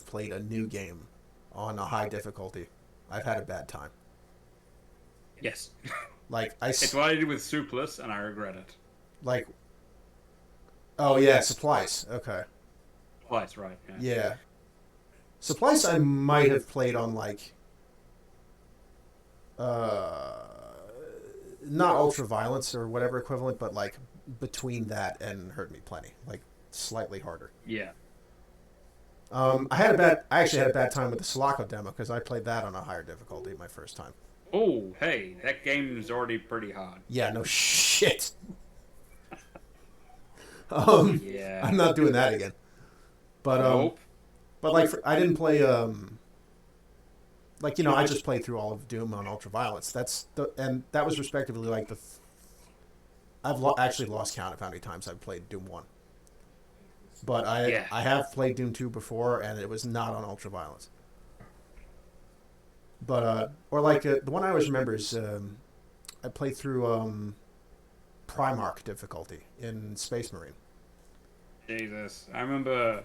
S1: played a new game on a high difficulty, I've had a bad time.
S5: Yes.
S1: Like
S5: it's what I did with Soupless, and I regret it.
S1: Like, Oh yeah, Supplies. Okay.
S5: Twice, right? Yeah.
S1: Yeah. Supplies I might have played on like uh not ultra violence or whatever equivalent, but like between that and Hurt Me Plenty, like slightly harder.
S5: Yeah.
S1: I actually had a bad time with the Sulaco demo because I played that on a higher difficulty my first time.
S5: Oh, hey, that game's already pretty hard.
S1: Yeah, no shit.
S5: Yeah.
S1: I'm not doing that again. But
S5: Nope.
S1: but like I didn't play like I just played through all of Doom on ultraviolence. And that was respectively like I've actually lost count of how many times I've played Doom 1. But I have played Doom 2 before, and it was not on ultraviolence. But or like the one I always remember is I played through Primarch difficulty in Space Marine.
S5: Jesus, I remember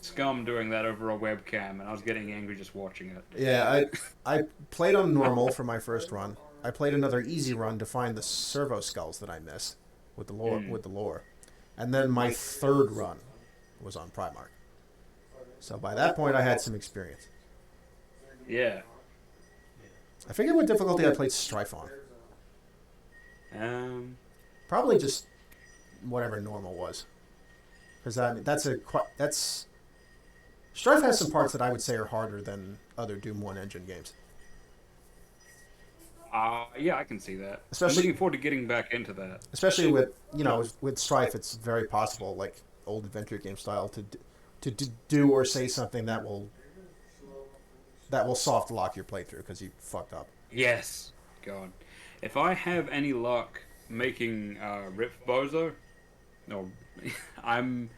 S5: Scum doing that over a webcam, and I was getting angry just watching it.
S1: Yeah, I played on normal for my first run. I played another easy run to find the servo skulls that I missed with the lore, and then my third run was on Primarch. So by that point, I had some experience.
S5: Yeah.
S1: I forget what difficulty I played Strife on. Probably just whatever normal was, because that's Strife has some parts that I would say are harder than other Doom 1 engine games.
S5: Yeah, I can see that.
S1: Especially,
S5: I'm looking forward to getting back into that.
S1: Especially with with Strife, it's very possible, like old adventure game style, to do or say something that will soft lock your playthrough because you fucked up.
S5: Yes, God. If I have any luck making Rip Bozo, no, I'm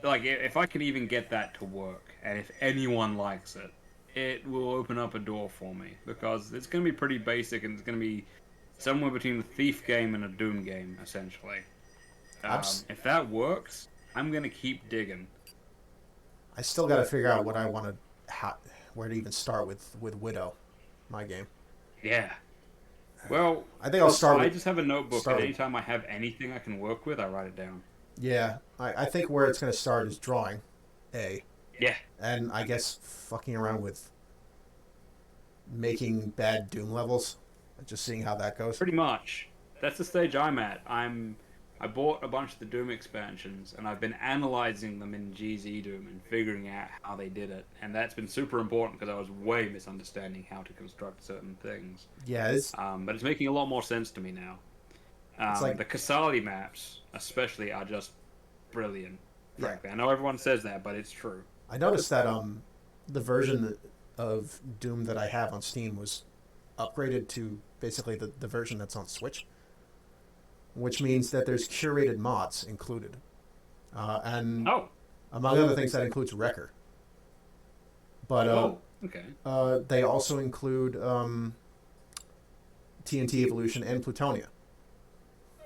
S5: like, if I can even get that to work, and if anyone likes it, it will open up a door for me, because it's going to be pretty basic, and it's going to be somewhere between a Thief game and a Doom game, essentially. If that works, I'm going to keep digging.
S1: I still got to figure out what I want to, where to even start with Widow, my game.
S5: Yeah. Well,
S1: I think I'll start.
S5: I just have a notebook, and anytime I have anything I can work with, I write it down.
S1: Yeah, I think where it's going to start is drawing,
S5: Yeah.
S1: And I guess fucking around with making bad Doom levels, just seeing how that goes.
S5: Pretty much. That's the stage I'm at. I bought a bunch of the Doom expansions, and I've been analyzing them in GZ Doom and figuring out how they did it. And that's been super important because I was way misunderstanding how to construct certain things.
S1: Yeah,
S5: but it's making a lot more sense to me now. Like, the Casali maps, especially, are just brilliant. Frankly, yeah. I know everyone says that, but it's true.
S1: I noticed that the version of Doom that I have on Steam was upgraded to basically the version that's on Switch, which means that there's curated mods included, and among other things that includes Wrecker. But
S5: okay.
S1: They also include TNT Evolution and Plutonia.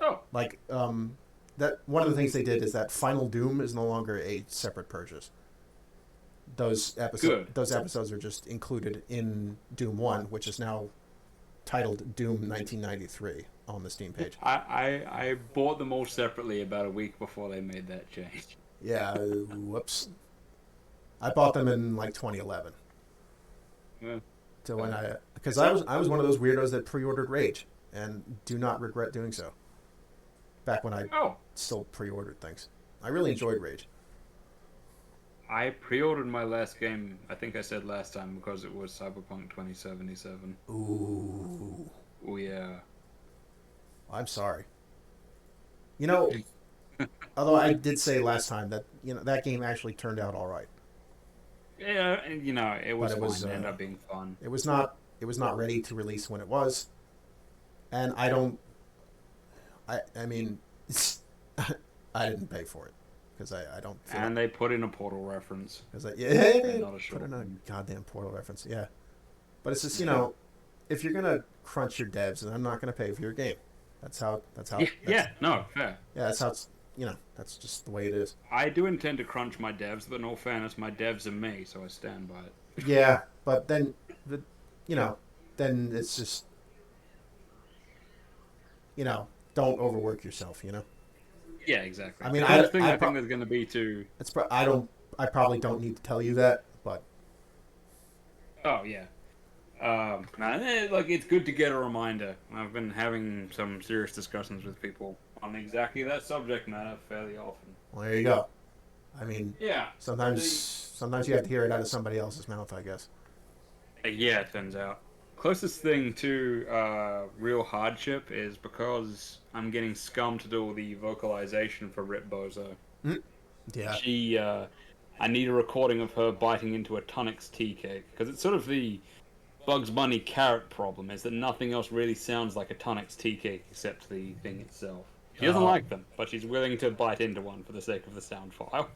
S5: Oh,
S1: like that. One of the things they did is that Final Doom is no longer a separate purchase. Those episodes are just included in Doom 1, which is now titled Doom 1993 on the Steam page.
S5: I bought them all separately about a week before they made that change.
S1: Yeah, whoops. I bought them in like 2011.
S5: Yeah.
S1: So because I was one of those weirdos that pre-ordered Rage and do not regret doing so. Back when I still pre-ordered things, I really enjoyed Rage.
S5: I pre-ordered my last game, I think I said last time, because it was Cyberpunk 2077.
S1: Ooh.
S5: Oh, yeah.
S1: I'm sorry. Although I did say last time that, that game actually turned out all right.
S5: Yeah, it was fun. It ended up being fun.
S1: It was not ready to release when it was. And I mean, I didn't pay for it. Because I don't feel
S5: and they put in a Portal reference.
S1: Put in a goddamn Portal reference, yeah. But it's just, if you're going to crunch your devs, then I'm not going to pay for your game. That's how
S5: fair. Yeah,
S1: that's how it's, that's just the way it is.
S5: I do intend to crunch my devs, but in all fairness, my devs are me, so I stand by it.
S1: Yeah, but then, then it's just, don't overwork yourself,
S5: Yeah, exactly.
S1: I mean,
S5: the
S1: I
S5: first thing I
S1: pro-
S5: think there's going to be to.
S1: I probably don't need to tell you that, but
S5: Oh yeah. Like it's good to get a reminder. I've been having some serious discussions with people on exactly that subject matter fairly often.
S1: well, there you go. I mean,
S5: Yeah.
S1: sometimes you have to hear it out of somebody else's mouth, I guess.
S5: Yeah, it turns out. Closest thing to real hardship is because I'm getting scum to do all the vocalization for Rip Bozo.
S1: Yeah.
S5: I need a recording of her biting into a Tunix tea cake because it's sort of the Bugs Bunny carrot problem is that nothing else really sounds like a Tunix tea cake except the thing itself. She doesn't like them, but she's willing to bite into one for the sake of the sound file.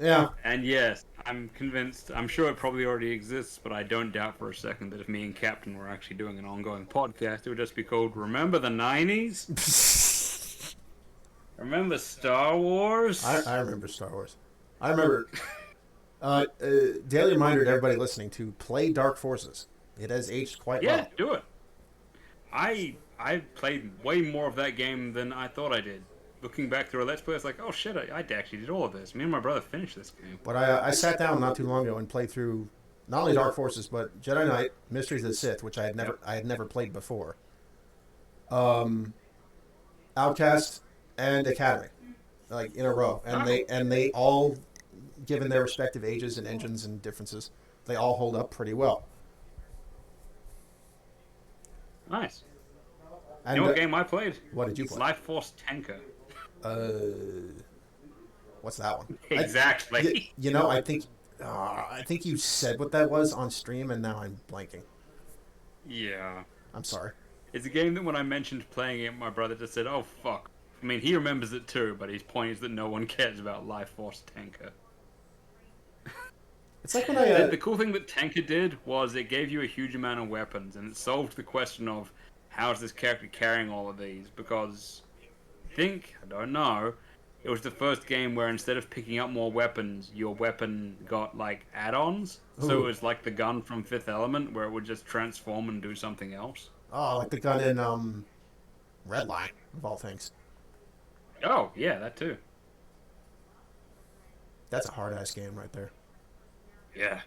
S1: Yeah.
S5: And yes, I'm convinced, I'm sure it probably already exists, but I don't doubt for a second that if me and Captain were actually doing an ongoing podcast, it would just be called Remember the 90s? Remember Star Wars?
S1: I remember Star Wars. I remember. Daily reminder to everybody listening to play Dark Forces. It has aged quite well.
S5: Yeah, do it. I played way more of that game than I thought I did. Looking back through a Let's Play, I was like, oh shit, I actually did all of this. Me and my brother finished this game.
S1: But I sat down not too long ago and played through not only Dark Forces but Jedi Knight, Mysteries of the Sith, which I had never played before. Outcast and Academy, like in a row, and they all, given their respective ages and engines and differences, they all hold up pretty well.
S5: Nice.
S1: And,
S5: you know what game I played?
S1: What did you play?
S5: Life Force Tanker.
S1: What's that one?
S5: Exactly.
S1: I think you said what that was on stream, and now I'm blanking.
S5: Yeah.
S1: I'm sorry.
S5: It's a game that when I mentioned playing it, my brother just said, oh fuck. I mean, he remembers it too, but his point is that no one cares about Life Force Tanker.
S1: It's like when I...
S5: The cool thing that Tanker did was it gave you a huge amount of weapons, and it solved the question of how is this character carrying all of these, because I don't know, it was the first game where instead of picking up more weapons, your weapon got, like, add-ons. Ooh. So it was like the gun from Fifth Element, where it would just transform and do something else.
S1: Oh, like the gun in, Redline, of all things.
S5: Oh, yeah, that too.
S1: That's a hard-ass game right there.
S5: Yeah.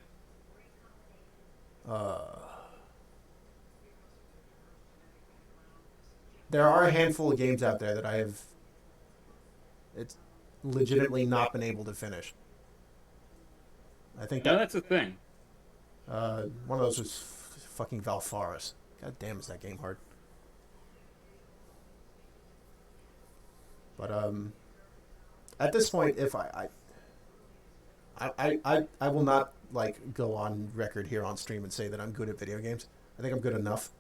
S1: There are a handful of games out there that I have legitimately not been able to finish. I think that...
S5: No, that's the thing.
S1: One of those was fucking Valfaris. God damn, is that game hard. But, at this point, if I will not, like, go on record here on stream and say that I'm good at video games. I think I'm good enough.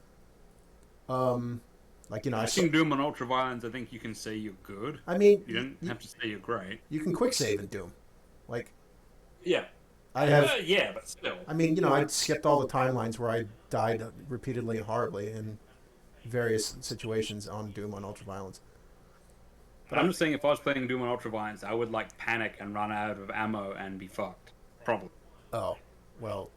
S1: Like, you know,
S5: I think Doom and Ultraviolence, I think you can say you're good.
S1: I mean...
S5: You don't have to say you're great.
S1: You can quick save in Doom. Like...
S5: Yeah.
S1: I have...
S5: yeah, but still.
S1: I mean, you know, I skipped all the timelines where I died repeatedly and horribly in various situations on Doom on Ultraviolence.
S5: But I'm just saying, if I was playing Doom and Ultraviolence, I would, like, panic and run out of ammo and be fucked. Probably.
S1: Oh. Well...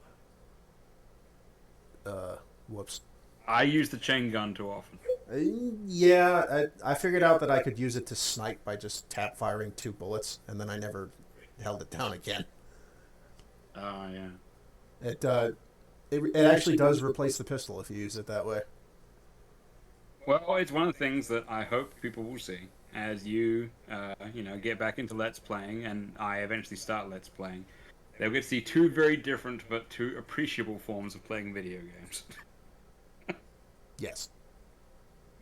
S1: whoops.
S5: I use the chain gun too often.
S1: Yeah, I figured out that I could use it to snipe by just tap firing 2 bullets, and then I never held it down again.
S5: Oh, yeah.
S1: It actually does replace the pistol if you use it that way.
S5: Well, it's one of the things that I hope people will see as you, get back into Let's Playing, and I eventually start Let's Playing. They'll get to see 2 very different but 2 appreciable forms of playing video games.
S1: Yes.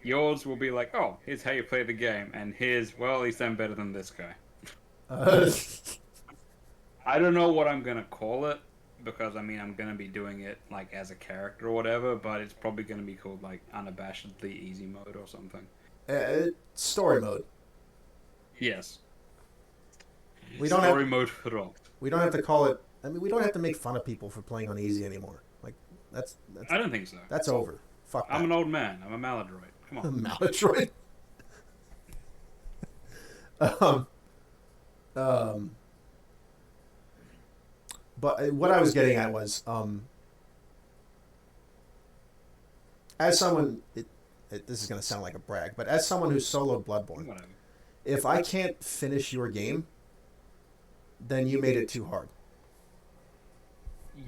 S5: Yours will be like, oh, here's how you play the game, and here's, well, at least I'm better than this guy. I don't know what I'm going to call it, because, I mean, I'm going to be doing it, like, as a character or whatever, but it's probably going to be called, like, unabashedly easy mode or something.
S1: Story mode.
S5: Yes.
S1: Story
S5: mode for all.
S1: We don't have to call it... I mean, we don't have to make fun of people for playing on easy anymore. Like, that's
S5: I don't think so.
S1: That's over. Fuck that.
S5: I'm an old man. I'm a maladroit. Come on.
S1: A maladroit? But what I was getting at was, as someone, this is going to sound like a brag, but as someone who's soloed Bloodborne, if I can't finish your game, then you made it too hard.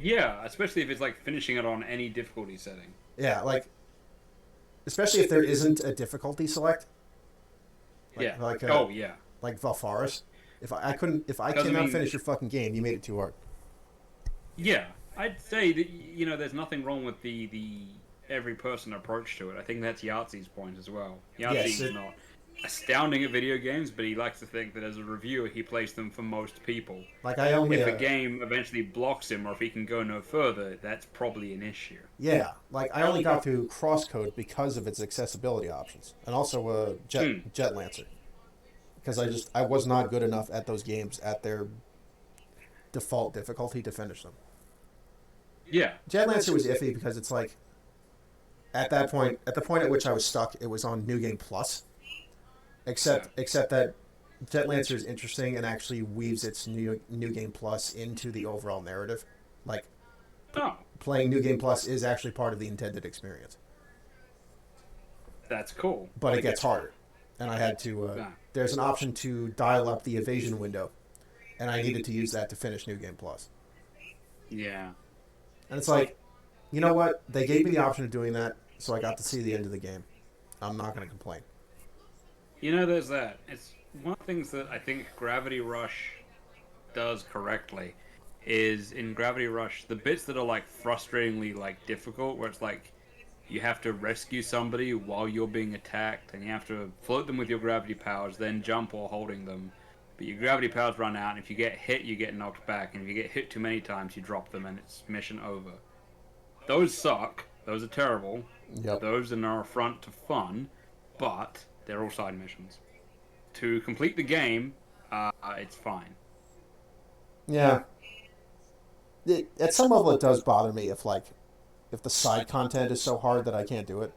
S5: Yeah, especially if it's like finishing it on any difficulty setting.
S1: Yeah, like, especially if there isn't a difficulty select.
S5: Yeah.
S1: Like like Valfaris. If I cannot finish your fucking game, you made it too hard.
S5: Yeah, I'd say that there's nothing wrong with the every person approach to it. I think that's Yahtzee's point as well. Yahtzee's not astounding at video games, but he likes to think that as a reviewer, he plays them for most people.
S1: Like
S5: if a game eventually blocks him, or if he can go no further, that's probably an issue.
S1: Yeah, like I only got through Crosscode because of its accessibility options, and also Jet Lancer, because I was not good enough at those games at their default difficulty to finish them.
S5: Yeah,
S1: Jet Lancer was iffy because it's like at the point at which I was stuck, it was on New Game Plus. Except that Jet Lancer is interesting and actually weaves its New Game Plus into the overall narrative. Like, playing New Game Plus is actually part of the intended experience.
S5: That's cool.
S1: But it gets harder. And I had to... there's an option to dial up the evasion window. And I needed to use that to finish New Game Plus.
S5: Yeah.
S1: And it's like, you know what? They gave me the option of doing that, so I got to see the end of the game. I'm not going to complain.
S5: There's that. It's one of the things that I think Gravity Rush does correctly is in Gravity Rush, the bits that are like frustratingly like difficult, where it's like you have to rescue somebody while you're being attacked, and you have to float them with your gravity powers, then jump while holding them. But your gravity powers run out, and if you get hit, you get knocked back, and if you get hit too many times, you drop them, and it's mission over. Those suck. Those are terrible.
S1: Yep.
S5: Those are no affront to fun, but they're all side missions. To complete the game, it's fine.
S1: Yeah. At some level, it does bother me if the side content is so hard that I can't do it.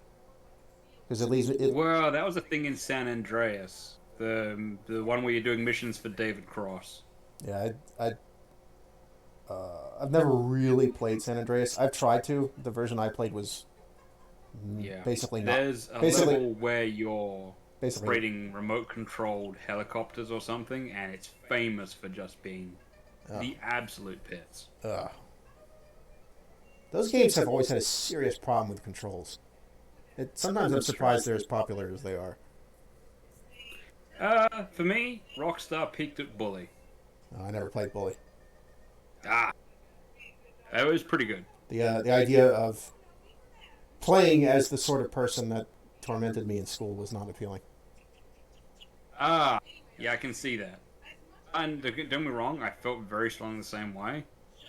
S1: Because it leaves it.
S5: Well, that was a thing in San Andreas, the one where you're doing missions for David Cross.
S1: Yeah, I've never really played San Andreas. I've tried to. The version I played was basically not.
S5: There's a level where you're operating remote-controlled helicopters or something, and it's famous for just being the absolute pits.
S1: Those games have always had a serious problem with controls. Sometimes I'm surprised they're as popular as they are.
S5: For me, Rockstar peaked at Bully.
S1: I never played Bully.
S5: It was pretty good.
S1: The idea of playing as the sort of person that tormented me in school was not appealing.
S5: Yeah, I can see that. And don't get me wrong, I felt very strongly the same way.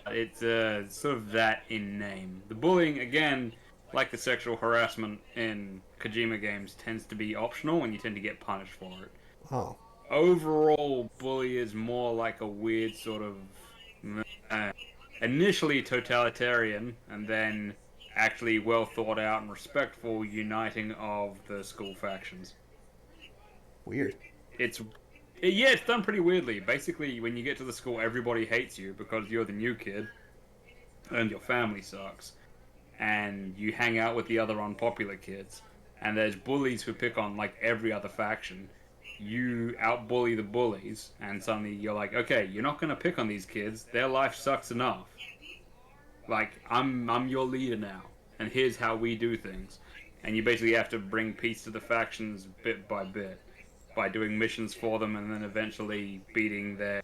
S5: It's sort of that in name. The bullying, again, like the sexual harassment in Kojima games, tends to be optional, and you tend to get punished for it.
S1: Oh.
S5: Overall, Bully is more like a weird sort of initially totalitarian, and then actually well thought out and respectful uniting of the school factions.
S1: Weird.
S5: It's done pretty weirdly. Basically, when you get to the school, everybody hates you because you're the new kid, and your family sucks, and you hang out with the other unpopular kids, and there's bullies who pick on like every other faction. You out-bully the bullies, and suddenly you're like, okay, you're not gonna pick on these kids. Their life sucks enough. Like, I'm your leader now, and here's how we do things. And you basically have to bring peace to the factions bit by bit by doing missions for them, and then eventually beating their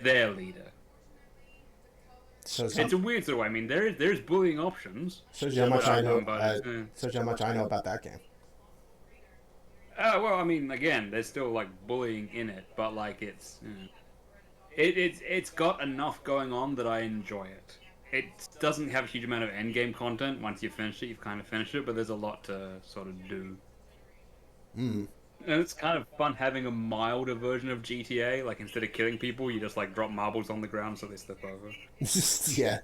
S5: leader.
S1: So
S5: it's a weird sort of way. I mean, there's bullying options.
S1: Shows you how much I know. Shows you how much I know about that game.
S5: Well, I mean, again, there's still like bullying in it, but like it's got enough going on that I enjoy it. It doesn't have a huge amount of endgame content. Once you've finished it, you've kind of finished it, but there's a lot to sort of do.
S1: Mm.
S5: And it's kind of fun having a milder version of GTA. Like, instead of killing people, you just like drop marbles on the ground so they slip over.
S1: Yeah.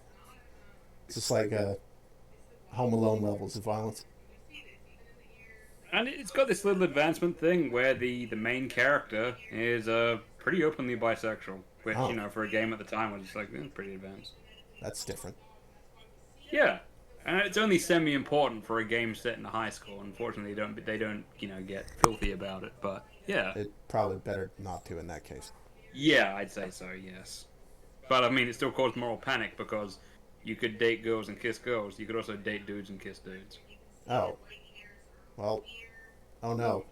S1: It's just like Home Alone levels of violence.
S5: And it's got this little advancement thing where the main character is pretty openly bisexual, which, for a game at the time was just like, pretty advanced.
S1: That's different.
S5: Yeah. And it's only semi-important for a game set in a high school. Unfortunately, they don't get filthy about it. But yeah,
S1: It probably better not to in that case.
S5: yeah, I'd say so. Yes, but I mean, it still caused moral panic because you could date girls and kiss girls. You could also date dudes and kiss dudes.
S1: Oh. Well. Oh no.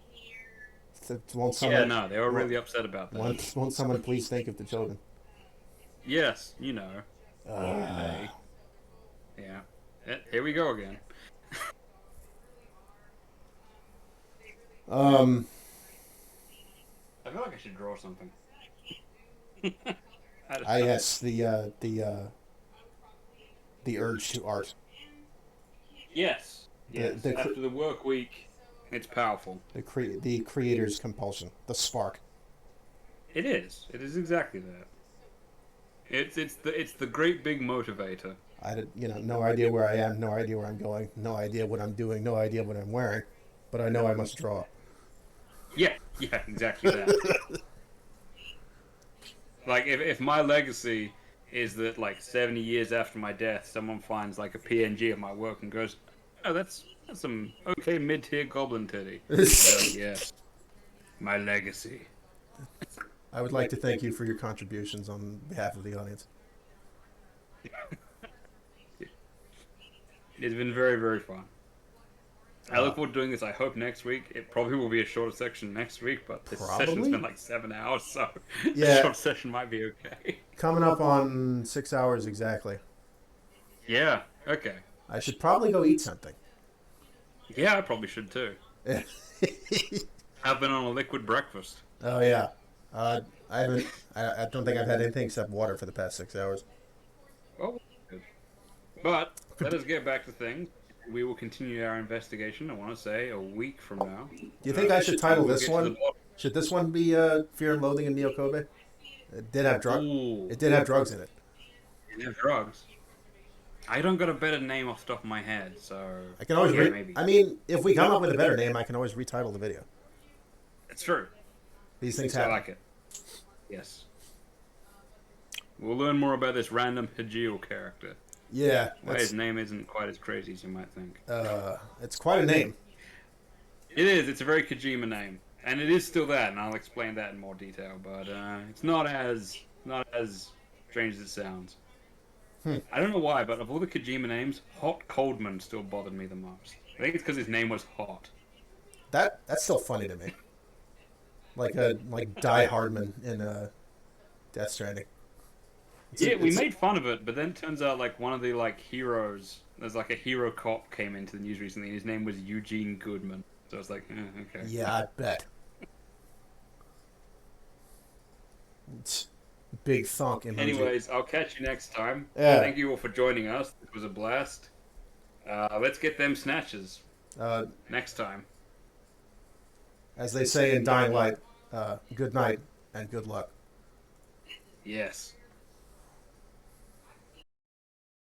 S1: Won't
S5: Yeah, no, they were really upset about that.
S1: Won't someone please think of the children?
S5: Yes, you know. Yeah. Here we go again. I feel like I should draw something.
S1: Yes, the urge to art.
S5: Yes. Yes. After the work week, it's powerful.
S1: The creator's compulsion, the spark.
S5: It is. It is exactly that. It's the great big motivator.
S1: I had no idea where I am, no idea where I'm going, no idea what I'm doing, no idea what I'm wearing, but I know I must draw.
S5: Yeah, exactly that. Like if my legacy is that like 70 years after my death, someone finds like a PNG of my work and goes, "Oh, that's some okay mid-tier goblin titty." So, yes, my legacy.
S1: I would like to thank you for your contributions on behalf of the audience.
S5: It's been very, very fun. I look forward to doing this. I hope next week. It probably will be a shorter section next week, but this session's been like 7 hours, so a short session might be okay.
S1: Coming up on 6 hours exactly.
S5: Yeah, okay.
S1: I should probably go eat something.
S5: Yeah, I probably should too. I've been on a liquid breakfast.
S1: Oh, yeah. I haven't. I don't think I've had anything except water for the past 6 hours.
S5: Oh, good. But let us get back to things. We will continue our investigation. I want to say a week from now.
S1: Do you think I should title this one? Should this one be Fear and Loathing in Neokobe? It did have drugs. It did have drugs in it.
S5: It did have drugs. I don't got a better name off the top of my head, so
S1: I can always.
S5: maybe.
S1: I mean, if we come up with a better name, I can always retitle the video.
S5: It's true.
S1: These things happen.
S5: I like it. Yes. We'll learn more about this random Hajio character.
S1: Yeah.
S5: Why his name isn't quite as crazy as you might think.
S1: It's quite a name.
S5: It is. It's a very Kojima name. And it is still that, and I'll explain that in more detail. But it's not as strange as it sounds. I don't know why, but of all the Kojima names, Hot Coldman still bothered me the most. I think it's because his name was Hot.
S1: That's still funny to me. Like Die Hardman in Death Stranding.
S5: We made fun of it, but then it turns out like one of the like heroes, there's like a hero cop came into the news recently, and his name was Eugene Goodman. So I was like, okay.
S1: Yeah, I bet. It's big thunk emoji.
S5: Anyways, I'll catch you next time.
S1: Yeah.
S5: Thank you all for joining us. It was a blast. Let's get them snatches next time.
S1: As they say in Dying Light, good night and good luck.
S5: Yes.